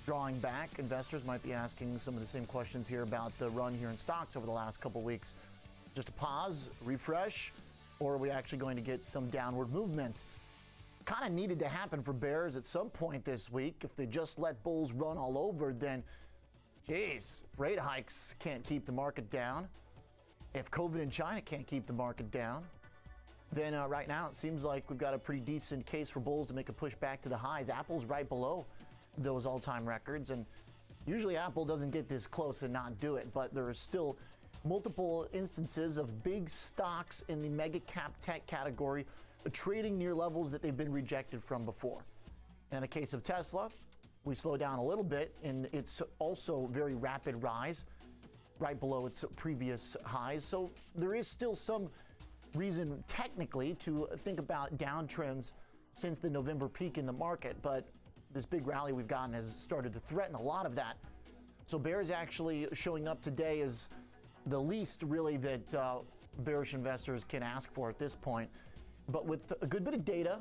S1: drawing back. Investors might be asking some of the same questions here about the run here in stocks over the last couple weeks. Just a pause, refresh, or are we actually going to get some downward movement? Kind of needed to happen for bears at some point this week. If they just let bulls run all over, then, geez, if rate hikes can't keep the market down, if COVID in China can't keep the market down, then right now it seems like we've got a pretty decent case for bulls to make a push back to the highs. Apple's right below those all-time records, and usually Apple doesn't get this close and not do it, but there are still multiple instances of big stocks in the mega cap tech category trading near levels that they've been rejected from before. And in the case of Tesla, we slow down a little bit, and it's also very rapid rise, right below its previous highs. So there is still some reason technically to think about downtrends since the November peak in the market, but this big rally we've gotten has started to threaten a lot of that. So bears actually showing up today is the least really that bearish investors can ask for at this point. But with a good bit of data,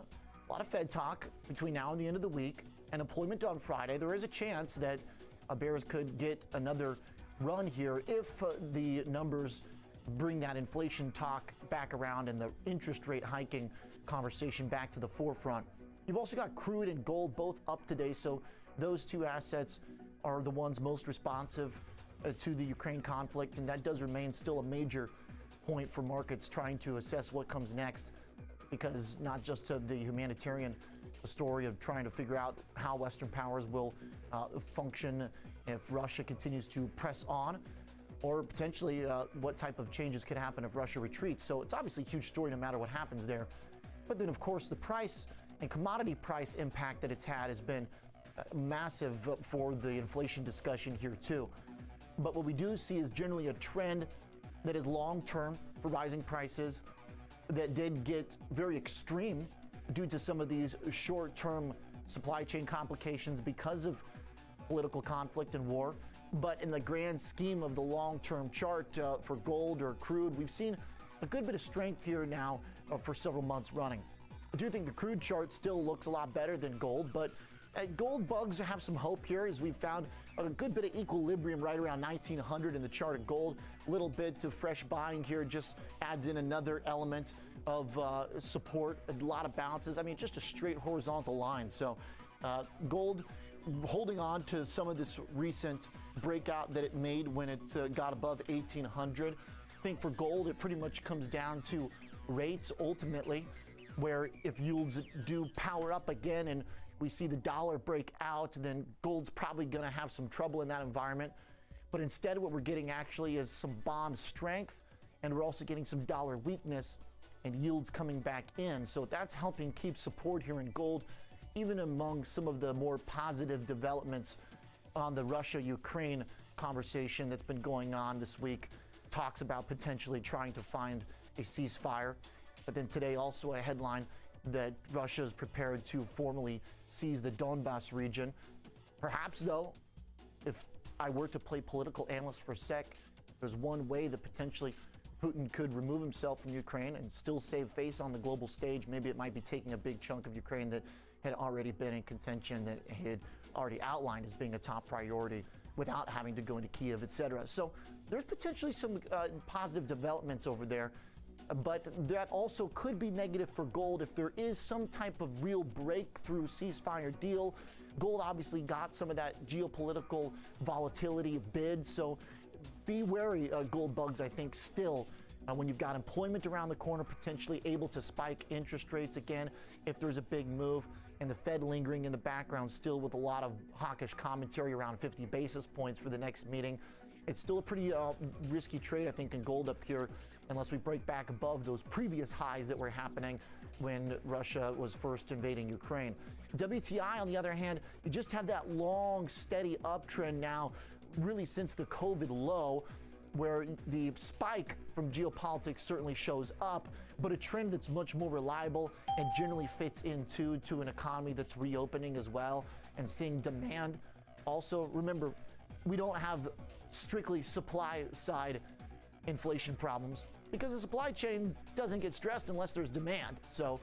S1: a lot of Fed talk between now and the end of the week, and employment on Friday, there is a chance that bears could get another run here if the numbers bring that inflation talk back around and the interest rate hiking conversation back to the forefront. You've also got crude and gold both up today, so those two assets are the ones most responsive to the Ukraine conflict, and that does remain still a major point for markets trying to assess what comes next, because not just to the humanitarian story of trying to figure out how Western powers will function if Russia continues to press on, or potentially what type of changes could happen if Russia retreats. So it's obviously a huge story no matter what happens there. But then, of course, the price and commodity price impact that it's had has been massive for the inflation discussion here too. But what we do see is generally a trend that is long-term for rising prices that did get very extreme due to some of these short-term supply chain complications because of political conflict and war. But in the grand scheme of the long-term chart for gold or crude, we've seen a good bit of strength here now for several months running. I do think the crude chart still looks a lot better than gold, but gold bugs have some hope here as we've found a good bit of equilibrium right around 1900 in the chart of gold. A little bit of fresh buying here just adds in another element of support, a lot of bounces. I mean, just a straight horizontal line. So gold holding on to some of this recent breakout that it made when it got above 1800. I think for gold, it pretty much comes down to rates ultimately, where if yields do power up again and we see the dollar break out, then gold's probably going to have some trouble in that environment. But instead, what we're getting actually is some bond strength, and we're also getting some dollar weakness and yields coming back in. So that's helping keep support here in gold, even among some of the more positive developments on the Russia-Ukraine conversation that's been going on this week. Talks about potentially trying to find a ceasefire. But then today also a headline that Russia is prepared to formally seize the Donbas region. Perhaps, though, if I were to play political analyst for a sec, there's one way that potentially Putin could remove himself from Ukraine and still save face on the global stage. Maybe it might be taking a big chunk of Ukraine that had already been in contention, that he had already outlined as being a top priority without having to go into Kiev, etc. So there's potentially some positive developments over there, but that also could be negative for gold if there is some type of real breakthrough ceasefire deal. Gold obviously got some of that geopolitical volatility bid, so be wary, gold bugs, I think, still. When you've got employment around the corner, potentially able to spike interest rates again if there's a big move, and the Fed lingering in the background still with a lot of hawkish commentary around 50 basis points for the next meeting. It's still a pretty risky trade, I think, in gold up here, unless we break back above those previous highs that were happening when Russia was first invading Ukraine. WTI, on the other hand, you just have that long, steady uptrend now, really since the COVID low, where the spike from geopolitics certainly shows up, but a trend that's much more reliable and generally fits into an economy that's reopening as well and seeing demand. Also, remember, we don't have strictly supply side inflation problems because the supply chain doesn't get stressed unless there's demand. So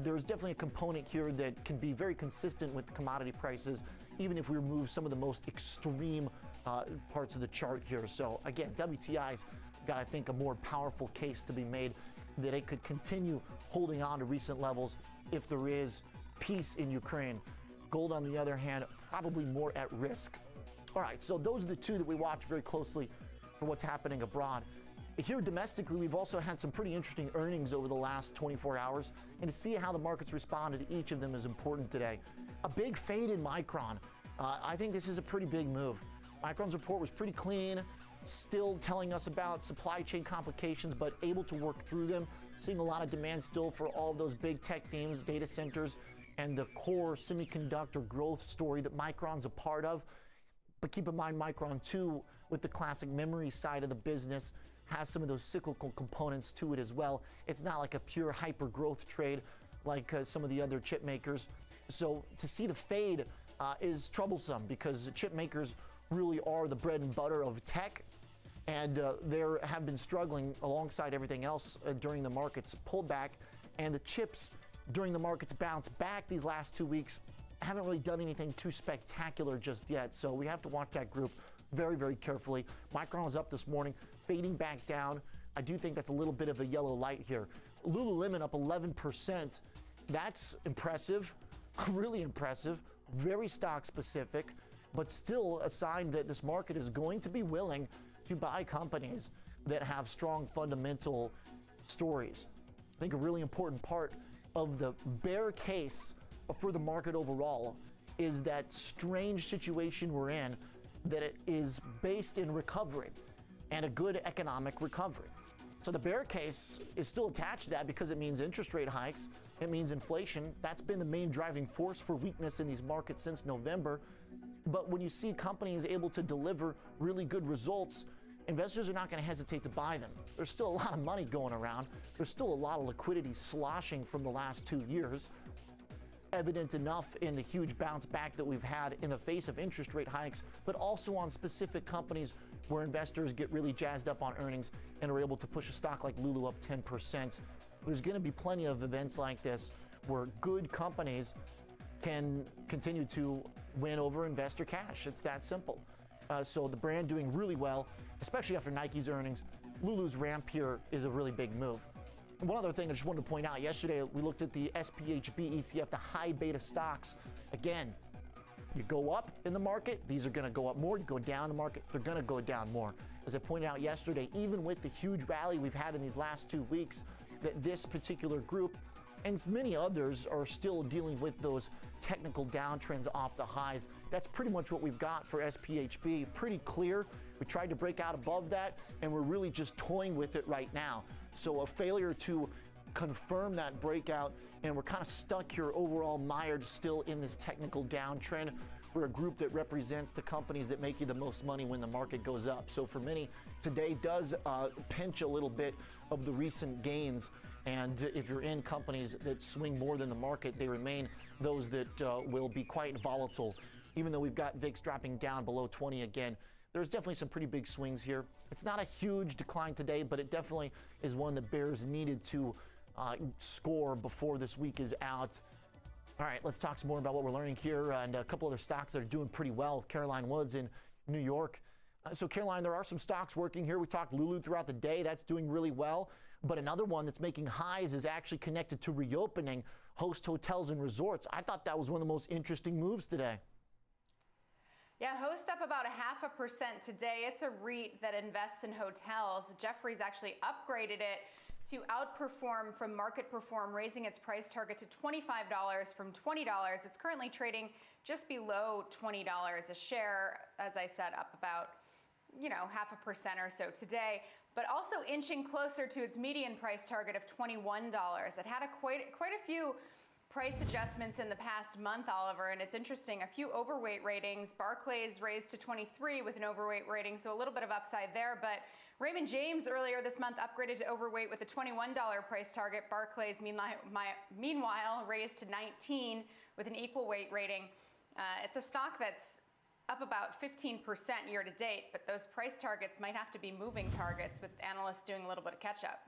S1: there's definitely a component here that can be very consistent with commodity prices, even if we remove some of the most extreme parts of the chart here. So again, WTI's got, I think, a more powerful case to be made that it could continue holding on to recent levels if there is peace in Ukraine. Gold, on the other hand, probably more at risk. All right, so those are the two that we watch very closely for what's happening abroad. Here domestically, we've also had some pretty interesting earnings over the last 24 hours, and to see how the markets responded to each of them is important today. A big fade in Micron. I think this is a pretty big move. Micron's report was pretty clean, still telling us about supply chain complications, but able to work through them. Seeing a lot of demand still for all of those big tech themes, data centers, and the core semiconductor growth story that Micron's a part of. But keep in mind, Micron too, with the classic memory side of the business, has some of those cyclical components to it as well. It's not like a pure hyper growth trade like some of the other chip makers. So to see the fade is troublesome because chip makers really are the bread and butter of tech, and they have been struggling alongside everything else during the market's pullback, and the chips during the market's bounce back these last 2 weeks haven't really done anything too spectacular just yet. So we have to watch that group very, very carefully. Micron was up this morning, fading back down. I do think that's a little bit of a yellow light here. Lululemon up 11%. That's impressive, really impressive, very stock specific, but still a sign that this market is going to be willing to buy companies that have strong fundamental stories. I think a really important part of the bear case for the market overall is that strange situation we're in, that it is based in recovery and a good economic recovery. So the bear case is still attached to that because it means interest rate hikes, it means inflation. That's been the main driving force for weakness in these markets since November. But when you see companies able to deliver really good results, investors are not going to hesitate to buy them. There's still a lot of money going around. There's still a lot of liquidity sloshing from the last 2 years. Evident enough in the huge bounce back that we've had in the face of interest rate hikes, but also on specific companies where investors get really jazzed up on earnings and are able to push a stock like Lulu up 10%. There's going to be plenty of events like this where good companies can continue to win over investor cash. It's that simple. So the brand doing really well, especially after Nike's earnings. Lulu's ramp here is a really big move. One other thing I just wanted to point out, yesterday we looked at the SPHB ETF, the high beta stocks. Again, you go up in the market, these are going to go up more. You go down in the market, they're going to go down more. As I pointed out yesterday, even with the huge rally we've had in these last 2 weeks, that this particular group and many others are still dealing with those technical downtrends off the highs. That's pretty much what we've got for SPHB. Pretty clear. We tried to break out above that, and we're really just toying with it right now. So a failure to confirm that breakout, and we're kind of stuck here overall mired still in this technical downtrend for a group that represents the companies that make you the most money when the market goes up. So for many, today does pinch a little bit of the recent gains. And if you're in companies that swing more than the market, they remain those that will be quite volatile. Even though we've got VIX dropping down below 20 again, there's definitely some pretty big swings here. It's not a huge decline today, but it definitely is one the Bears needed to score before this week is out. All right, let's talk some more about what we're learning here and a couple other stocks that are doing pretty well. Caroline Woods in New York. So Caroline, there are some stocks working here. We talked Lulu throughout the day. That's doing really well. But another one that's making highs is actually connected to reopening, Host Hotels and Resorts. I thought that was one of the most interesting moves today.
S6: Yeah, Host up about 0.5% today. It's a REIT that invests in hotels. Jefferies actually upgraded it to outperform from market perform, raising its price target to $25 from $20. It's currently trading just below $20 a share. As I said, up about 0.5% or so today, but also inching closer to its median price target of $21. It had quite a few price adjustments in the past month, Oliver, and it's interesting. A few overweight ratings. Barclays raised to 23 with an overweight rating, so a little bit of upside there. But Raymond James earlier this month upgraded to overweight with a $21 price target. Barclays, meanwhile, raised to 19 with an equal weight rating. It's a stock that's up about 15% year to date, but those price targets might have to be moving targets with analysts doing a little bit of catch up.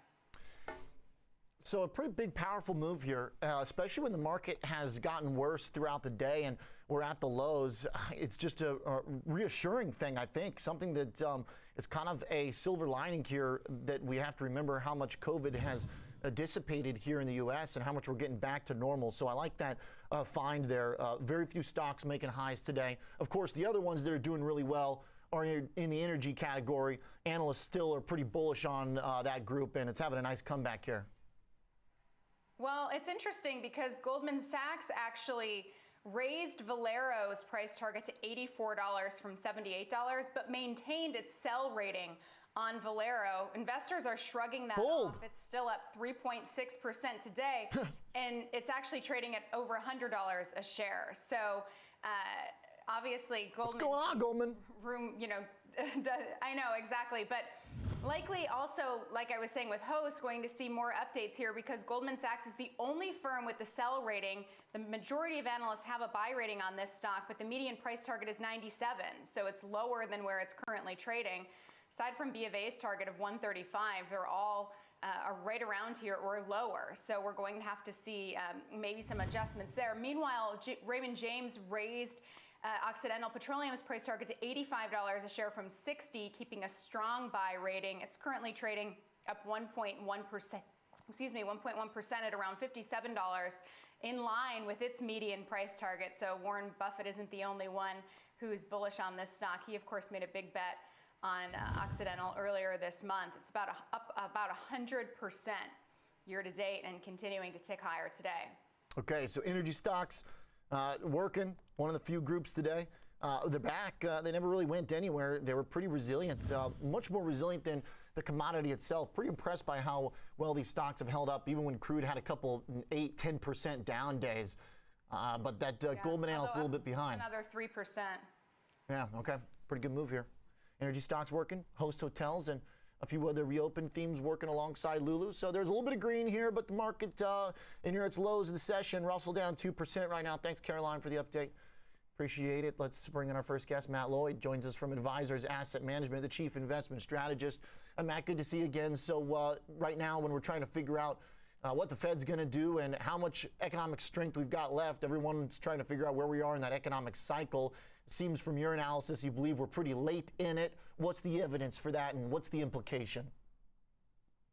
S1: So a pretty big, powerful move here, especially when the market has gotten worse throughout the day and we're at the lows. It's just a reassuring thing, I think, something that is kind of a silver lining here, that we have to remember how much COVID has dissipated here in the U.S. and how much we're getting back to normal. So I like that find there. Very few stocks making highs today. Of course, the other ones that are doing really well are in the energy category. Analysts still are pretty bullish on that group, and it's having a nice comeback here.
S6: Well, it's interesting because Goldman Sachs actually raised Valero's price target to $84 from $78, but maintained its sell rating on Valero. Investors are shrugging that off. It's still up 3.6% today, and it's actually trading at over $100 a share. So obviously, Goldman.
S1: What's going on, Goldman?
S6: I know exactly, but likely also, like I was saying with Host, going to see more updates here because Goldman Sachs is the only firm with the sell rating. The majority of analysts have a buy rating on this stock, but the median price target is 97, so it's lower than where it's currently trading. Aside from B of A's target of 135, they're all are right around here or lower. So we're going to have to see maybe some adjustments there. Meanwhile, Raymond James raised Occidental Petroleum's price target to $85 a share from $60, keeping a strong buy rating. It's currently trading up 1.1%, 1.1% at around $57, in line with its median price target. So Warren Buffett isn't the only one who's bullish on this stock. He, of course, made a big bet on Occidental earlier this month. It's up about 100% year to date and continuing to tick higher today.
S1: Okay, so energy stocks working, one of the few groups today. They're back. They never really went anywhere. They were pretty resilient, much more resilient than the commodity itself. Pretty impressed by how well these stocks have held up, even when crude had a couple 8-10% down days. But that Goldman analyst a little bit behind.
S6: Another 3%.
S1: Yeah, okay. Pretty good move here. Energy stocks working, Host Hotels, and a few other reopened themes working alongside Lulu. So there's a little bit of green here, but the market near its lows of the session. Russell down 2% right now. Thanks, Caroline, for the update. Appreciate it. Let's bring in our first guest. Matt Lloyd joins us from Advisors Asset Management, the Chief Investment Strategist. Matt, good to see you again. So right now, when we're trying to figure out what the Fed's going to do and how much economic strength we've got left, everyone's trying to figure out where we are in that economic cycle. It seems from your analysis you believe we're pretty late in it. What's the evidence for that, and what's the implication?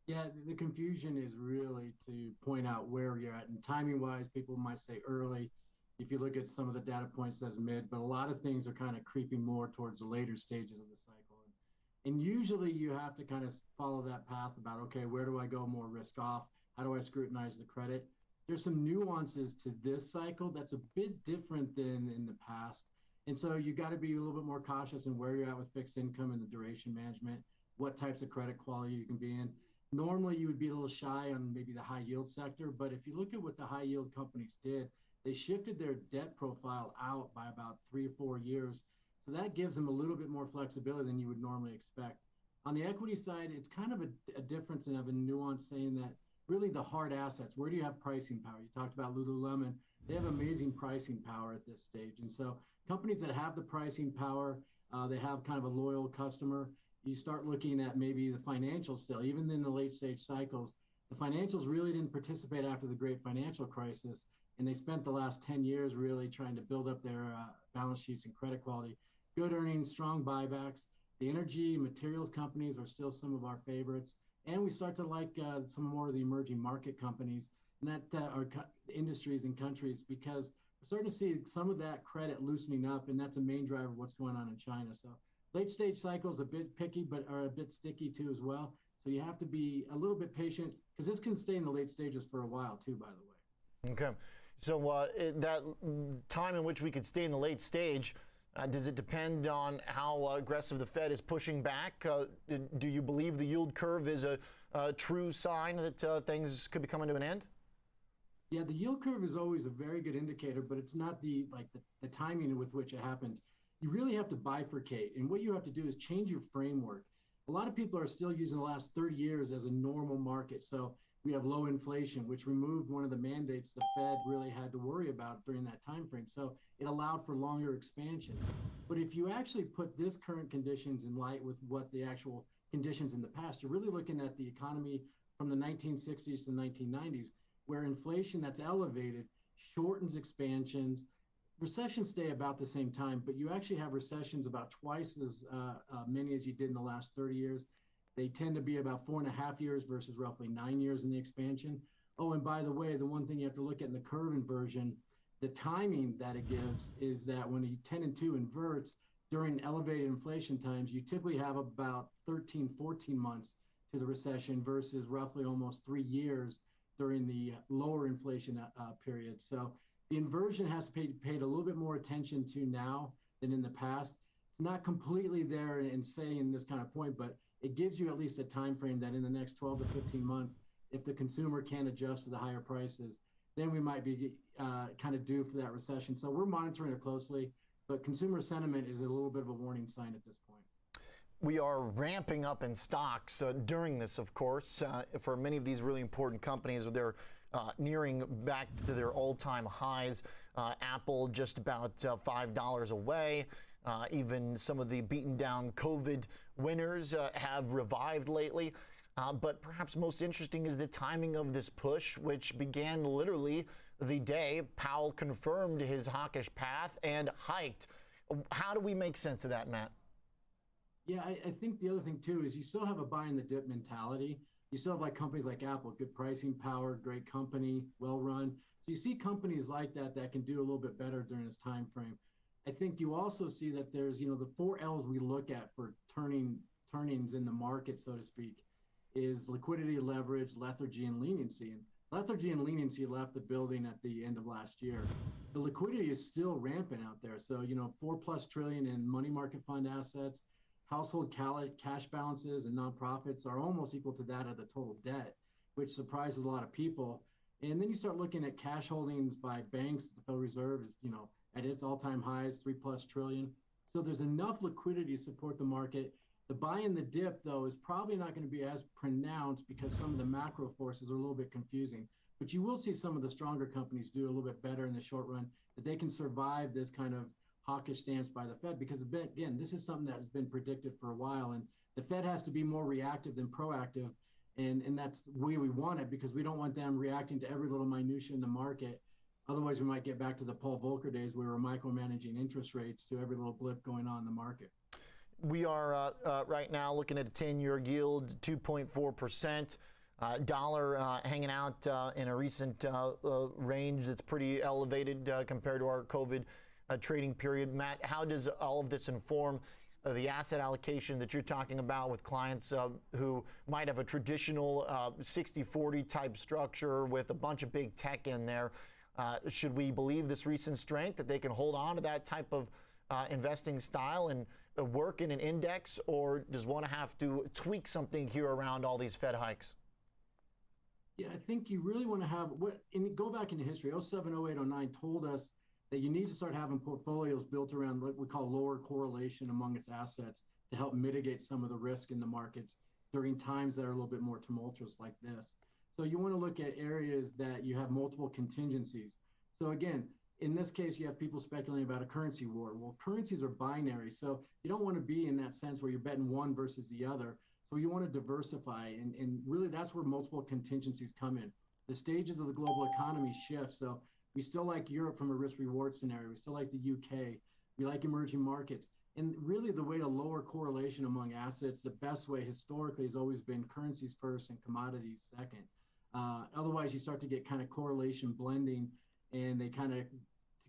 S16: Yeah, the confusion is really to point out where you're at. And timing-wise, people might say early. If you look at some of the data points, that's mid. But a lot of things are kind of creeping more towards the later stages of the cycle. And usually you have to kind of follow that path about, okay, where do I go more risk off? How do I scrutinize the credit? There's some nuances to this cycle that's a bit different than in the past. And so you got to be a little bit more cautious in where you're at with fixed income and the duration management, what types of credit quality you can be in. Normally you would be a little shy on maybe the high yield sector, but if you look at what the high yield companies did, they shifted their debt profile out by about 3 or 4 years. So that gives them a little bit more flexibility than you would normally expect. On the equity side, it's kind of a difference and have a nuance saying that really the hard assets, where do you have pricing power? You talked about Lululemon. They have amazing pricing power at this stage. And so companies that have the pricing power, They have kind of a loyal customer. You start looking at maybe the financials still, even in the late stage cycles. The financials really didn't participate after the great financial crisis, and they spent the last 10 years really trying to build up their balance sheets and credit quality. Good earnings, strong buybacks. The energy materials companies are still some of our favorites. And we start to like some more of the emerging market companies and that are industries and countries, because we're starting to see some of that credit loosening up, and that's a main driver of what's going on in China. So late stage cycles a bit picky, but are a bit sticky too as well. So you have to be a little bit patient, because this can stay in the late stages for a while too, by the way.
S1: Okay. So that time in which we could stay in the late stage, does it depend on how aggressive the Fed is pushing back? Do you believe the yield curve is a true sign that things could be coming to an end?
S16: Yeah, the yield curve is always a very good indicator, but it's not the timing with which it happens. You really have to bifurcate, and what you have to do is change your framework. A lot of people are still using the last 30 years as a normal market. So we have low inflation, which removed one of the mandates the Fed really had to worry about during that time frame. So it allowed for longer expansion. But if you actually put this current conditions in light with what the actual conditions in the past, you're really looking at the economy from the 1960s to the 1990s, where inflation that's elevated shortens expansions. Recessions stay about the same time, but you actually have recessions about twice as many as you did in the last 30 years. They tend to be about 4.5 years versus roughly 9 years in the expansion. Oh, and by the way, the one thing you have to look at in the curve inversion, the timing that it gives is that when a 10 and 2 inverts during elevated inflation times, you typically have about 13, 14 months to the recession versus roughly almost 3 years during the lower inflation period. So the inversion has to be paid a little bit more attention to now than in the past. It's not completely there in saying this kind of point, but it gives you at least a time frame that in the next 12 to 15 months, if the consumer can't adjust to the higher prices, then we might be kind of due for that recession. So we're monitoring it closely, but consumer sentiment is a little bit of a warning sign at this point.
S1: We are ramping up in stocks during this, of course. For many of these really important companies, they're nearing back to their all-time highs. Apple just about $5 away. Even some of the beaten down COVID winners have revived lately. But perhaps most interesting is the timing of this push, which began literally the day Powell confirmed his hawkish path and hiked. How do we make sense of that, Matt?
S16: Yeah, I think the other thing too is you still have a buy in the dip mentality. You still have like companies like Apple, good pricing power, great company, well run. So you see companies like that that can do a little bit better during this time frame. I think you also see that there's, the 4 L's we look at for turnings in the market, so to speak, is liquidity, leverage, lethargy, and leniency. And lethargy and leniency left the building at the end of last year. The liquidity is still rampant out there. So, $4+ trillion in money market fund assets, household cash balances and nonprofits are almost equal to that of the total debt, which surprises a lot of people. And then you start looking at cash holdings by banks. The Federal Reserve is, at its all-time highs, $3+ trillion. So there's enough liquidity to support the market. The buy in the dip, though, is probably not going to be as pronounced because some of the macro forces are a little bit confusing. But you will see some of the stronger companies do a little bit better in the short run, that they can survive this kind of hawkish stance by the Fed, because again, this is something that has been predicted for a while, and the Fed has to be more reactive than proactive, and that's the way we want it, because we don't want them reacting to every little minutia in the market. Otherwise, we might get back to the Paul Volcker days where we were micromanaging interest rates to every little blip going on in the market.
S1: We are right now looking at a 10-year yield, 2.4%. Dollar hanging out in a recent range that's pretty elevated compared to our COVID trading period. Matt, how does all of this inform the asset allocation that you're talking about with clients who might have a traditional 60-40 type structure with a bunch of big tech in there? Should we believe this recent strength that they can hold on to that type of investing style and work in an index, or does one have to tweak something here around all these Fed hikes?
S16: Yeah, I think you really want to have go back into history. 07, 08, 09 told us that you need to start having portfolios built around what we call lower correlation among its assets to help mitigate some of the risk in the markets during times that are a little bit more tumultuous like this. So you want to look at areas that you have multiple contingencies. So again, In this case, you have people speculating about a currency war. Well, currencies are binary, so you don't want to be in that sense where you're betting one versus the other. So you want to diversify, and really that's where multiple contingencies come in. The stages of the global economy shift, so we still like Europe from a risk-reward scenario. We still like the UK. We like emerging markets. And really the way to lower correlation among assets, the best way historically has always been currencies first and commodities second. Otherwise, you start to get kind of correlation blending, and they kind of, to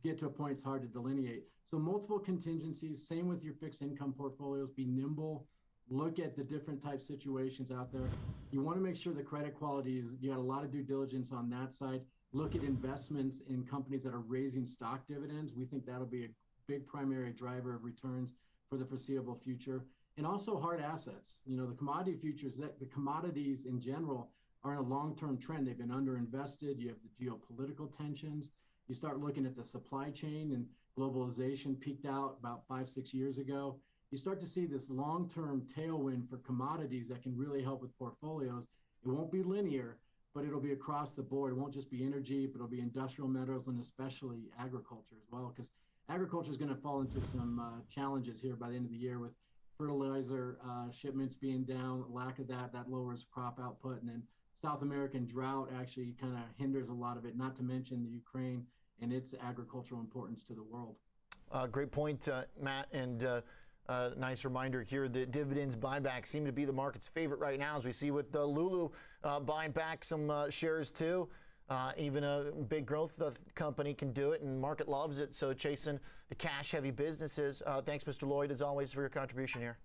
S16: get to a point, it's hard to delineate. So multiple contingencies, same with your fixed income portfolios, be nimble, look at the different type situations out there. You want to make sure the credit quality is, you got a lot of due diligence on that side. Look at investments in companies that are raising stock dividends. We think that'll be a big primary driver of returns for the foreseeable future. And also hard assets. You know, the commodity futures, the commodities in general are in a long-term trend. They've been underinvested. You have the geopolitical tensions. You start looking at the supply chain, and globalization peaked out about 5-6 years ago. You start to see this long-term tailwind for commodities that can really help with portfolios. It won't be linear, but it'll be across the board. It won't just be energy, but it'll be industrial metals and especially agriculture as well, because agriculture is going to fall into some challenges here by the end of the year with fertilizer shipments being down, lack of that lowers crop output, and then South American drought actually kind of hinders a lot of it, not to mention the Ukraine and its agricultural importance to the world.
S1: Great point, Matt, and nice reminder here that dividends buybacks seem to be the market's favorite right now, as we see with Lulu buying back some shares too. Even a big growth company can do it, and market loves it, so chasing the cash-heavy businesses. Thanks, Mr. Lloyd, as always, for your contribution here.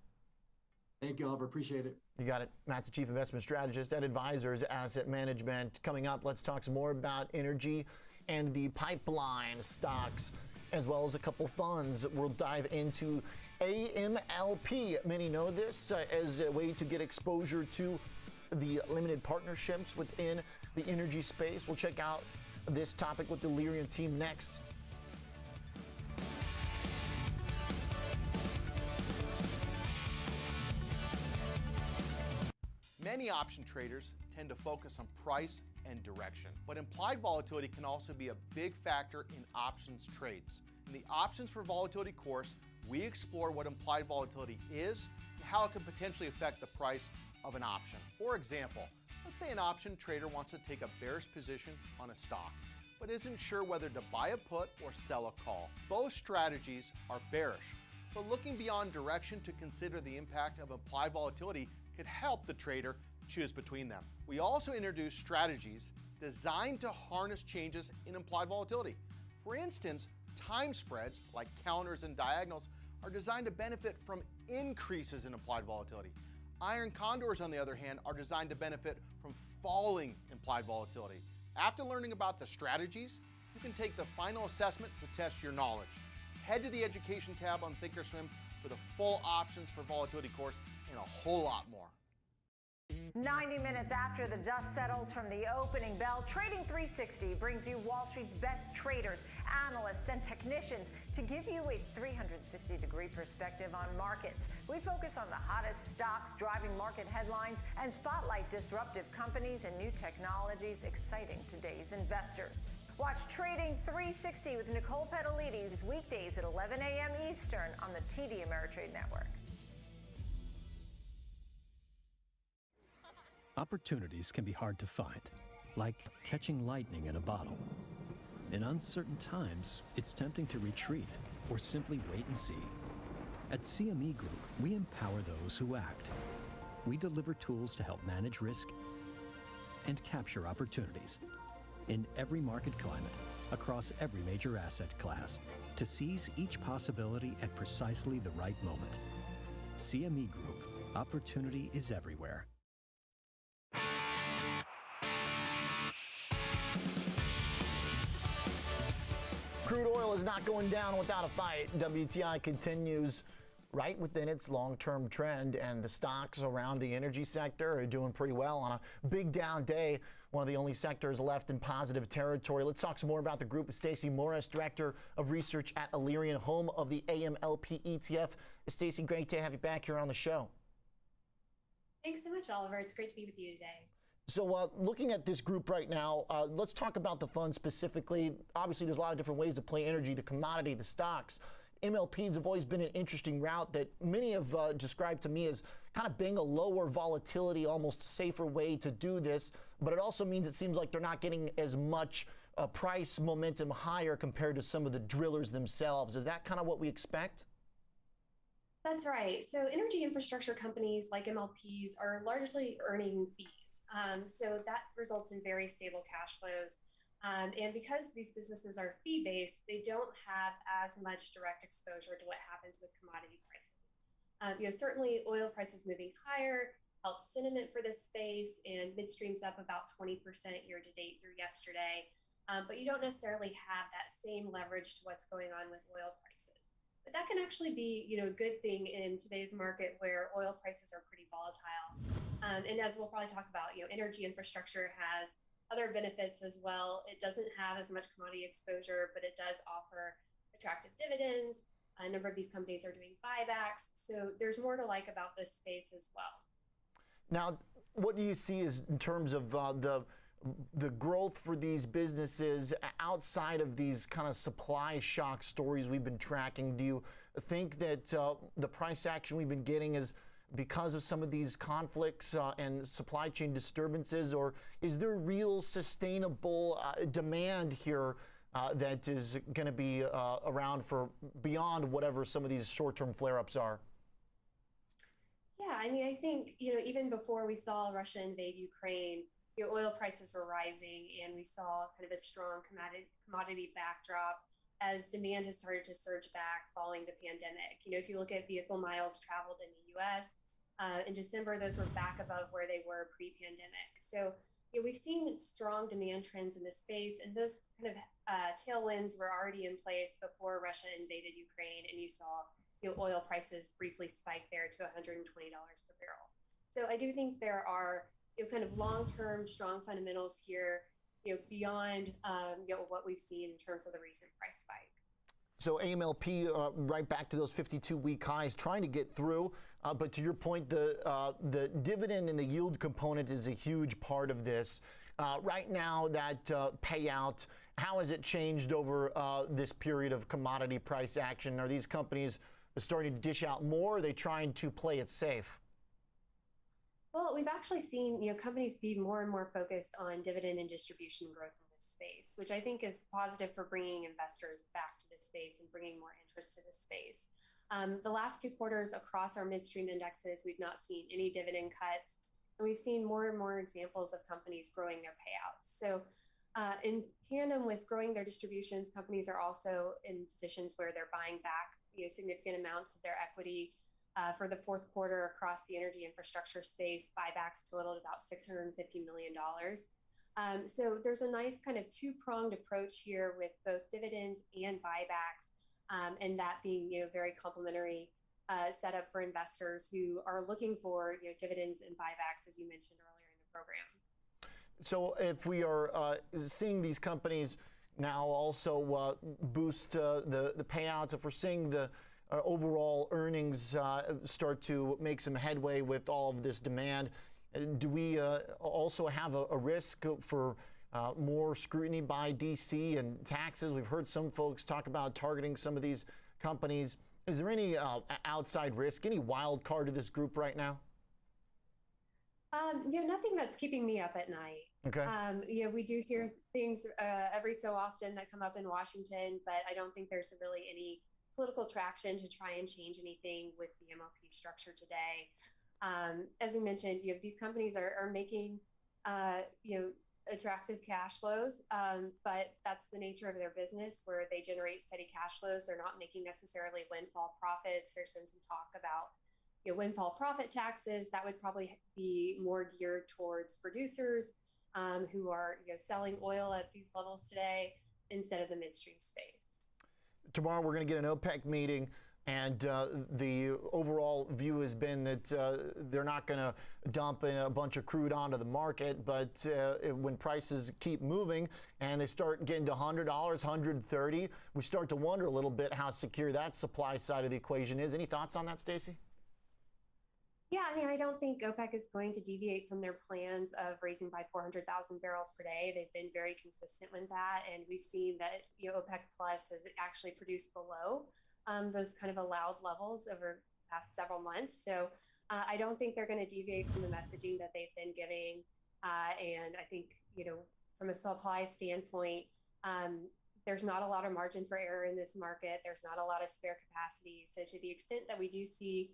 S16: Thank you, Oliver. Appreciate it.
S1: You got it. Matt's the Chief Investment Strategist at Advisors Asset Management. Coming up, let's talk some more about energy and the pipeline stocks, as well as a couple funds. We'll dive into AMLP. Many know this as a way to get exposure to the limited partnerships within the energy space. We'll check out this topic with the Illyrian team next.
S13: Many option traders tend to focus on price and direction, but implied volatility can also be a big factor in options trades. In the Options for Volatility course, we explore what implied volatility is and how it can potentially affect the price of an option. For example, let's say an option trader wants to take a bearish position on a stock, but isn't sure whether to buy a put or sell a call. Both strategies are bearish, but looking beyond direction to consider the impact of implied volatility could help the trader choose between them. We also introduce strategies designed to harness changes in implied volatility. For instance, time spreads like counters and diagonals are designed to benefit from increases in implied volatility. Iron condors, on the other hand, are designed to benefit from falling implied volatility. After learning about the strategies, you can take the final assessment to test your knowledge. Head to the Education tab on Thinkorswim for the full Options for Volatility course and a whole lot more.
S17: 90 minutes after the dust settles from the opening bell, Trading 360 brings you Wall Street's best traders, analysts, and technicians to give you a 360-degree perspective on markets. We focus on the hottest stocks driving market headlines and spotlight disruptive companies and new technologies exciting today's investors. Watch Trading 360 with Nicole Petalides weekdays at 11 a.m. Eastern on the TD Ameritrade Network.
S22: Opportunities can be hard to find, like catching lightning in a bottle. In uncertain times, it's tempting to retreat or simply wait and see. At CME Group, we empower those who act. We deliver tools to help manage risk and capture opportunities in every market climate, across every major asset class, to seize each possibility at precisely the right moment. CME Group, opportunity is everywhere.
S1: Crude oil is not going down without a fight. WTI continues right within its long-term trend, and the stocks around the energy sector are doing pretty well on a big down day. One of the only sectors left in positive territory. Let's talk some more about the group with Stacey Morris, Director of Research at Illyrian, home of the AMLP ETF. Stacey, great to have you back here on the show.
S24: Thanks so much, Oliver. It's great to be with you today.
S1: So looking at this group right now, let's talk about the fund specifically. Obviously, there's a lot of different ways to play energy, the commodity, the stocks. MLPs have always been an interesting route that many have described to me as kind of being a lower volatility, almost safer way to do this. But it also means it seems like they're not getting as much price momentum higher compared to some of the drillers themselves. Is that kind of what we expect?
S9: That's right. So energy infrastructure companies like MLPs are largely earning fees. So that results in very stable cash flows. And because these businesses are fee-based, they don't have as much direct exposure to what happens with commodity prices. Certainly oil prices moving higher helps sentiment for this space, and midstream's up about 20% year to date through yesterday. But you don't necessarily have that same leverage to what's going on with oil prices. But that can actually be, a good thing in today's market where oil prices are pretty volatile. And as we'll probably talk about, energy infrastructure has other benefits as well. It doesn't have as much commodity exposure, but it does offer attractive dividends. A number of these companies are doing buybacks. So there's more to like about this space as well.
S1: Now, what do you see is in terms of the growth for these businesses outside of these kind of supply shock stories we've been tracking? Do you think that the price action we've been getting is because of some of these conflicts and supply chain disturbances, or is there real sustainable demand here that is going to be around for beyond whatever some of these short-term flare-ups are?
S9: Yeah, I think, even before we saw Russia invade Ukraine, oil prices were rising, and we saw kind of a strong commodity backdrop as demand has started to surge back following the pandemic. If you look at vehicle miles traveled in the U.S., in December, those were back above where they were pre-pandemic. So we've seen strong demand trends in this space, and those kind of tailwinds were already in place before Russia invaded Ukraine, and you saw oil prices briefly spike there to $120 per barrel. So I do think there are kind of long-term strong fundamentals here, beyond what we've seen in terms of the recent price spike.
S1: So AMLP right back to those 52-week highs, trying to get through. But to your point, the dividend and the yield component is a huge part of this. Right now, that payout, how has it changed over this period of commodity price action? Are these companies starting to dish out more? Or are they trying to play it safe?
S9: Well, we've actually seen companies be more and more focused on dividend and distribution growth in this space, which I think is positive for bringing investors back to this space and bringing more interest to this space. The last 2 quarters across our midstream indexes, we've not seen any dividend cuts, and we've seen more and more examples of companies growing their payouts. So in tandem with growing their distributions, companies are also in positions where they're buying back significant amounts of their equity. For the fourth quarter across the energy infrastructure space, buybacks totaled about $650 million. So there's a nice kind of two-pronged approach here with both dividends and buybacks, and that being very complementary setup for investors who are looking for dividends and buybacks, as you mentioned earlier in the program.
S1: So if we are seeing these companies now also boost the payouts, if we're seeing the overall earnings start to make some headway with all of this demand, do we also have a risk for more scrutiny by DC and taxes? We've heard some folks talk about targeting some of these companies. Is there any outside risk, any wild card to this group right now?
S9: Nothing that's keeping me up at night.
S1: Okay.
S9: We do hear things every so often that come up in Washington, but I don't think there's really any political traction to try and change anything with the MLP structure today. As we mentioned, these companies are making attractive cash flows, but that's the nature of their business, where they generate steady cash flows. They're not making necessarily windfall profits. There's been some talk about windfall profit taxes. That would probably be more geared towards producers who are selling oil at these levels today instead of the midstream space.
S1: Tomorrow we're going to get an OPEC meeting, and the overall view has been that they're not going to dump a bunch of crude onto the market, but when prices keep moving and they start getting to $100, $130, we start to wonder a little bit how secure that supply side of the equation is. Any thoughts on that, Stacey?
S9: Yeah, I mean, I don't think OPEC is going to deviate from their plans of raising by 400,000 barrels per day. They've been very consistent with that, and we've seen that OPEC Plus has actually produced below those kind of allowed levels over the past several months. So I don't think they're going to deviate from the messaging that they've been giving. And I think from a supply standpoint, there's not a lot of margin for error in this market. There's not a lot of spare capacity. So to the extent that we do see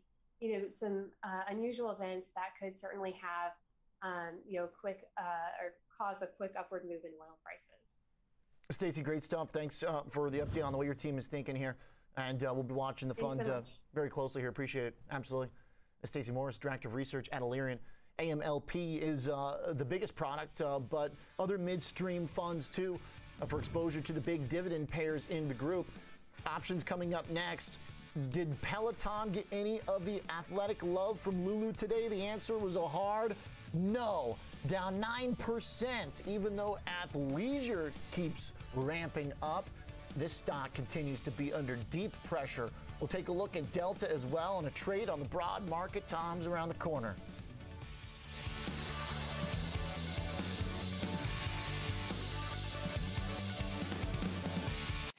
S9: some unusual events, that could certainly have, quick or cause a quick upward move in oil prices.
S1: Stacey, great stuff. Thanks for the update on the way your team is thinking here. And we'll be watching the fund very closely here. Appreciate it. Absolutely. Stacey Morris, Director of Research at Illyrian. AMLP is the biggest product, but other midstream funds too for exposure to the big dividend payers in the group. Options coming up next. Did Peloton get any of the athletic love from Lulu today? The answer was a hard no. Down 9%, even though athleisure keeps ramping up. This stock continues to be under deep pressure. We'll take a look at Delta as well and a trade on the broad market. Tom's around the corner.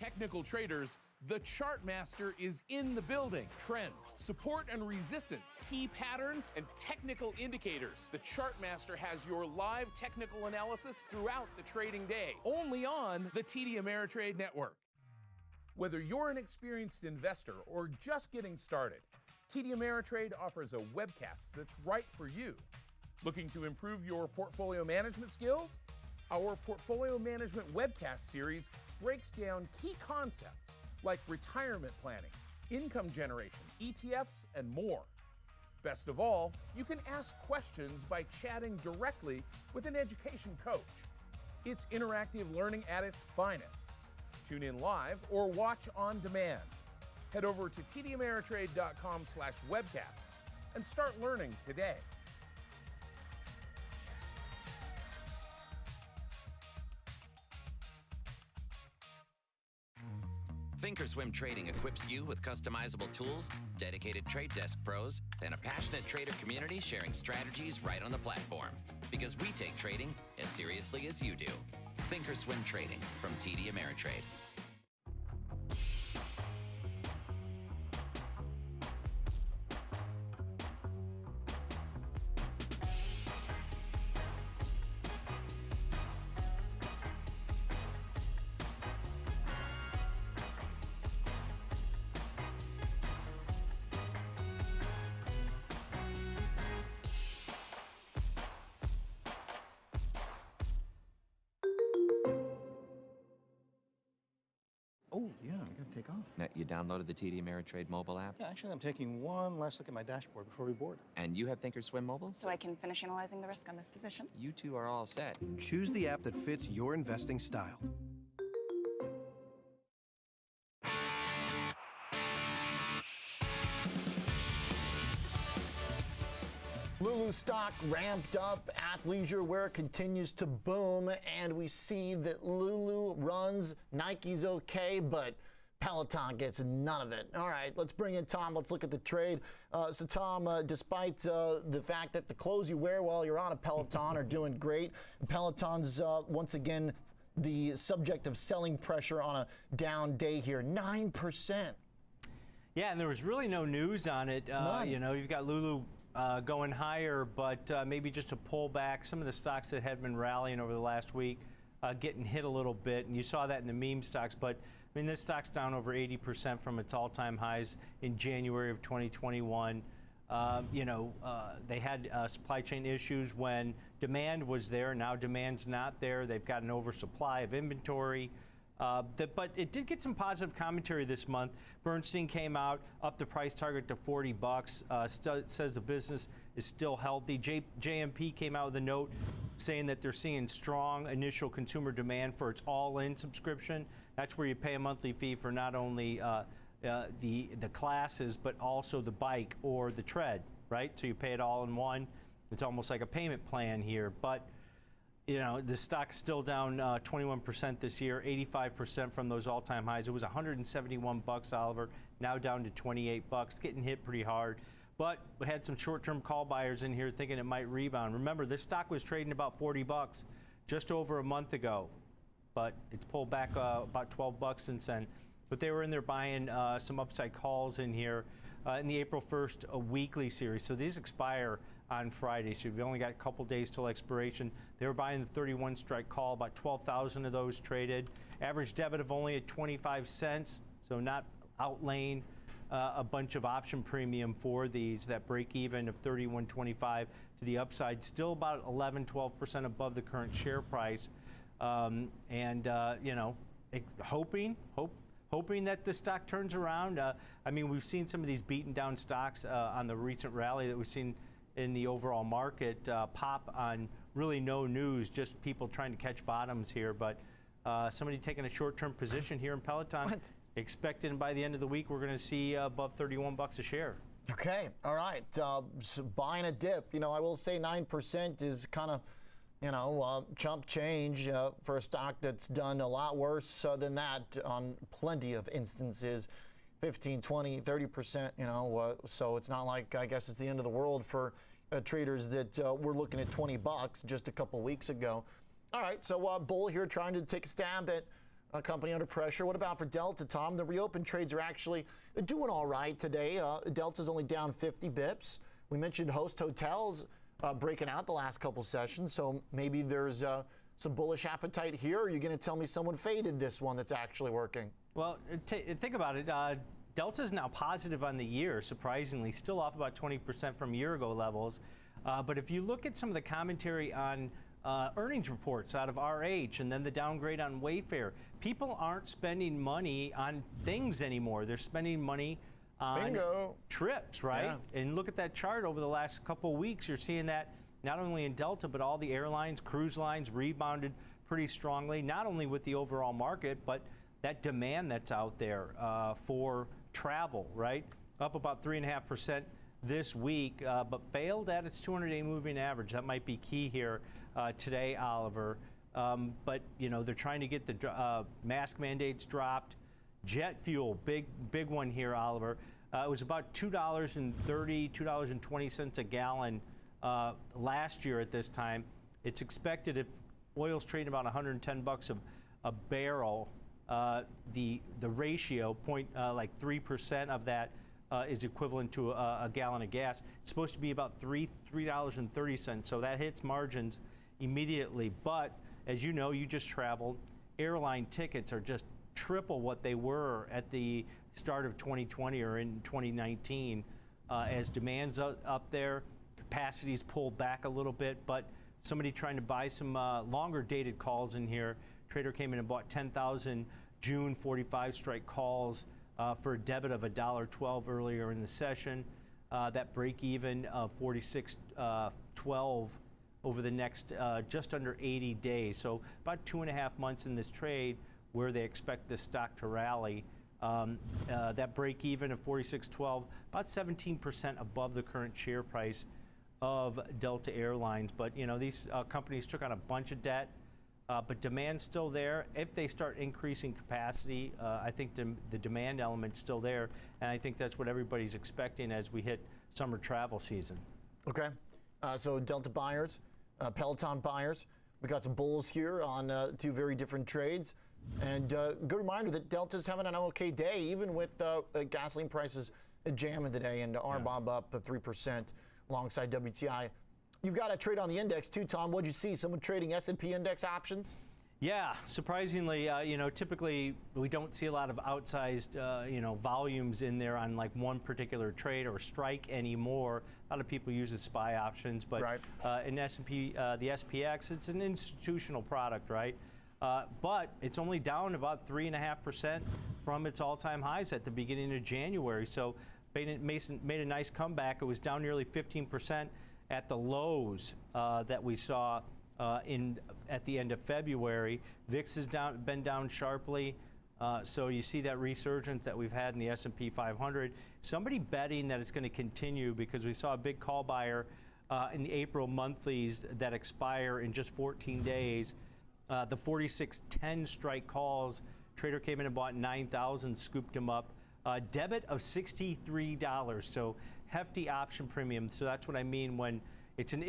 S7: Technical traders, the chart master is in the building. Trends, support and resistance, key patterns, and technical indicators. The chart master has your live technical analysis throughout the trading day, only on the TD Ameritrade network. Whether you're an experienced investor or just getting started, TD Ameritrade offers a webcast that's right for you. Looking to improve your portfolio management skills? Our portfolio management webcast series breaks down key concepts like retirement planning, income generation, ETFs, and more. Best of all, you can ask questions by chatting directly with an education coach. It's interactive learning at its finest. Tune in live or watch on demand. Head over to tdameritrade.com/webcasts and start learning today.
S12: Thinkorswim Trading equips you with customizable tools, dedicated trade desk pros, and a passionate trader community sharing strategies right on the platform. Because we take trading as seriously as you do. Thinkorswim Trading from TD Ameritrade.
S10: Oh, yeah, I'm going to take off.
S12: Now, you downloaded the TD Ameritrade mobile app?
S10: Yeah, actually, I'm taking one last look at my dashboard before we board.
S12: And you have Thinkorswim mobile?
S18: So I can finish analyzing the risk on this position.
S12: You two are all set.
S3: Choose the app that fits your investing style.
S1: Lulu stock ramped up, athleisure wear continues to boom, and we see that Lulu runs, Nike's okay, but Peloton gets none of it. All right, let's bring in Tom. Let's look at the trade. So, Tom, despite the fact that the clothes you wear while you're on a Peloton are doing great, Peloton's once again the subject of selling pressure on a down day here, 9%.
S23: Yeah, and there was really no news on it. You've got Lulu going higher, but maybe just a pullback. Some of the stocks that had been rallying over the last week getting hit a little bit, and you saw that in the meme stocks. But I mean, this stock's down over 80% from its all-time highs in January of 2021. They had supply chain issues when demand was there. Now demand's not there. They've got an oversupply of inventory. But it did get some positive commentary this month. Bernstein came out, up the price target to $40. Says the business is still healthy. JMP came out with a note saying that they're seeing strong initial consumer demand for its all-in subscription. That's where you pay a monthly fee for not only the classes, but also the bike or the tread, right? So you pay it all in one. It's almost like a payment plan here. But the stock is still down 21% this year, 85% from those all-time highs. It was $171, Oliver, now down to $28, getting hit pretty hard. but we had some short-term call buyers in here thinking it might rebound. Remember, this stock was trading about 40 bucks just over a month ago, but it's pulled back about 12 bucks since then. But they were in there buying some upside calls in here in the April 1st weekly series. So these expire on Friday, so you've only got a couple days till expiration. They were buying the 31 strike call, about 12,000 of those traded. Average debit of only at 25 cents, so not outlaying a bunch of option premium for these. That break even of 31.25 to the upside, still about 11-12% above the current share price. You know, hoping that the stock turns around. I mean, we've seen some of these beaten down stocks on the recent rally that we've seen in the overall market pop on really no news, just people trying to catch bottoms here. But somebody taking a short-term position here in Peloton, expecting by the end of the week we're going to see above 31 bucks a share.
S1: Okay, all right. So buying a dip, you know, I will say 9% is kind of, you know, chump change for a stock that's done a lot worse than that on plenty of instances. 15, 20, 30%, you know, so it's not like, I guess it's the end of the world for traders that were looking at 20 bucks just a couple weeks ago. All right, so Bull here trying to take a stab at a company under pressure. What about for Delta, Tom? The reopened trades are actually doing all right today. Delta's only down 50 bips. We mentioned Host Hotels breaking out the last couple sessions, so maybe there's some bullish appetite here. Or are you going to tell me someone faded this one that's actually working?
S23: Well, think about it. Delta's now positive on the year, surprisingly, still off about 20% from year-ago levels. But if you look at some of the commentary on earnings reports out of RH and then the downgrade on Wayfair, people aren't spending money on things anymore. They're spending money on trips, right? Yeah. And look at that chart over the last couple of weeks. You're seeing that not only in Delta, but all the airlines, cruise lines rebounded pretty strongly, not only with the overall market, but that demand that's out there for travel, right? Up about 3.5% this week, but failed at its 200-day moving average. That might be key here today, Oliver. But, you know, they're trying to get the mask mandates dropped. Jet fuel, big one here, Oliver. It was about $2.30, $2.20 a gallon last year at this time. It's expected if oil's trading about 110 bucks a barrel, the ratio, like 3% of that is equivalent to a gallon of gas. It's supposed to be about $3.30, so that hits margins immediately. But as you know, you just traveled. Airline tickets are just triple what they were at the start of 2020 or in 2019. As demand's up there, capacity's pulled back a little bit, but somebody trying to buy some longer dated calls in here. Trader came in and bought 10,000 June 45 strike calls for a debit of $1.12 earlier in the session. That break even of 46.12 over the next just under 80 days. So about 2.5 months in this trade where they expect this stock to rally. That break even of 46.12, about 17% above the current share price of Delta Airlines. But you know, these companies took on a bunch of debt, but demand's still there. If they start increasing capacity, I think the demand element's still there, and I think that's what everybody's expecting as we hit summer travel season.
S1: Okay, so Delta buyers, Peloton buyers. We got some bulls here on two very different trades. And good reminder that Delta's having an okay day, even with gasoline prices jamming today, and RBOB up 3% alongside WTI. You've got a trade on the index too, Tom. What'd you see? Someone trading S&P index options?
S23: Yeah, surprisingly, you know, typically we don't see a lot of outsized, you know, volumes in there on like one particular trade or strike anymore. A lot of people use the SPY options, but in S&P, the SPX, it's an institutional product, right? But it's only down about 3.5% from its all-time highs at the beginning of January. So Mason made a nice comeback. It was down nearly 15% at the lows that we saw at the end of February. VIX has been down sharply. So you see that resurgence that we've had in the S&P 500. Somebody betting that it's going to continue because we saw a big call buyer in the April monthlies that expire in just 14 days. The 4610 strike calls, trader came in and bought 9,000, scooped them up. Debit of $63. So hefty option premium. So that's what I mean when it's an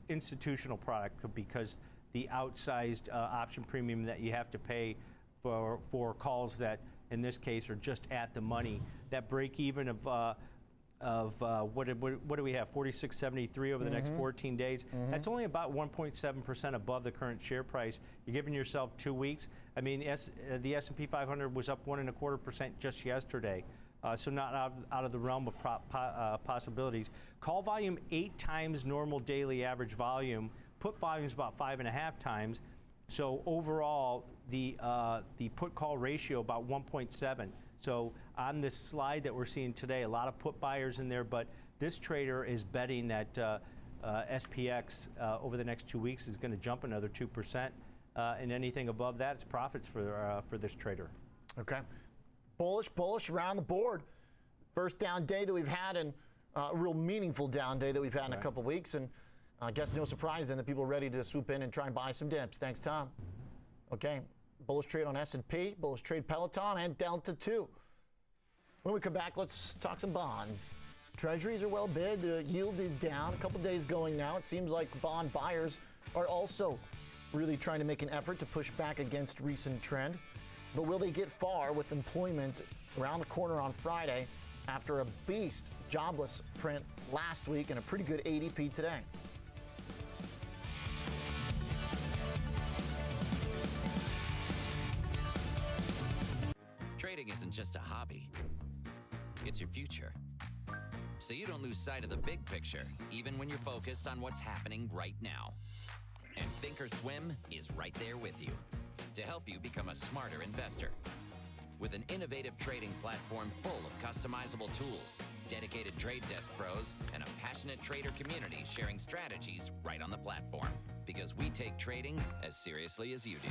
S23: institutional product, because the outsized option premium that you have to pay for calls that, in this case, are just at the money. That break even of what do we have, 46.73 over the next 14 days? That's only about 1.7% above the current share price. You're giving yourself 2 weeks. I mean, the S&P 500 was up 1.25% just yesterday. So not out of the realm of possibilities. Call volume 8 times normal daily average volume. Put volume is about 5.5 times. So overall, the put call ratio about 1.7. So on this slide that we're seeing today, a lot of put buyers in there, but this trader is betting that SPX over the next 2 weeks is going to jump another 2%, and anything above that, it's profits for this trader.
S1: Okay. Bullish around the board. First down day that we've had, and a real meaningful down day that we've had in a couple weeks, and I guess no surprise then that people are ready to swoop in and try and buy some dips. Thanks, Tom. Okay, bullish trade on S&P, bullish trade Peloton, and Delta 2. When we come back, let's talk some bonds. Treasuries are well bid. The yield is down. A couple days going now. It seems like bond buyers are also really trying to make an effort to push back against recent trend. But will they get far with employment around the corner on Friday after a beast jobless print last week and a pretty good ADP today?
S2: Trading isn't just a hobby, it's your future. So you don't lose sight of the big picture, even when you're focused on what's happening right now. And Thinkorswim is right there with you to help you become a smarter investor. With an innovative trading platform full of customizable tools, dedicated trade desk pros, and a passionate trader community sharing strategies right on the platform. Because we take trading as seriously as you do.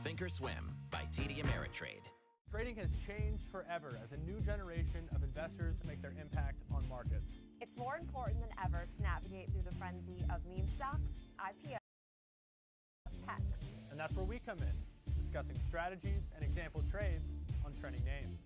S2: Thinkorswim by TD Ameritrade.
S5: Trading has changed forever as a new generation of investors make their impact on markets.
S21: It's more important than ever to navigate through the frenzy of meme stocks, IPOs, tech.
S5: And that's where we come in, discussing strategies and example trades on trending names.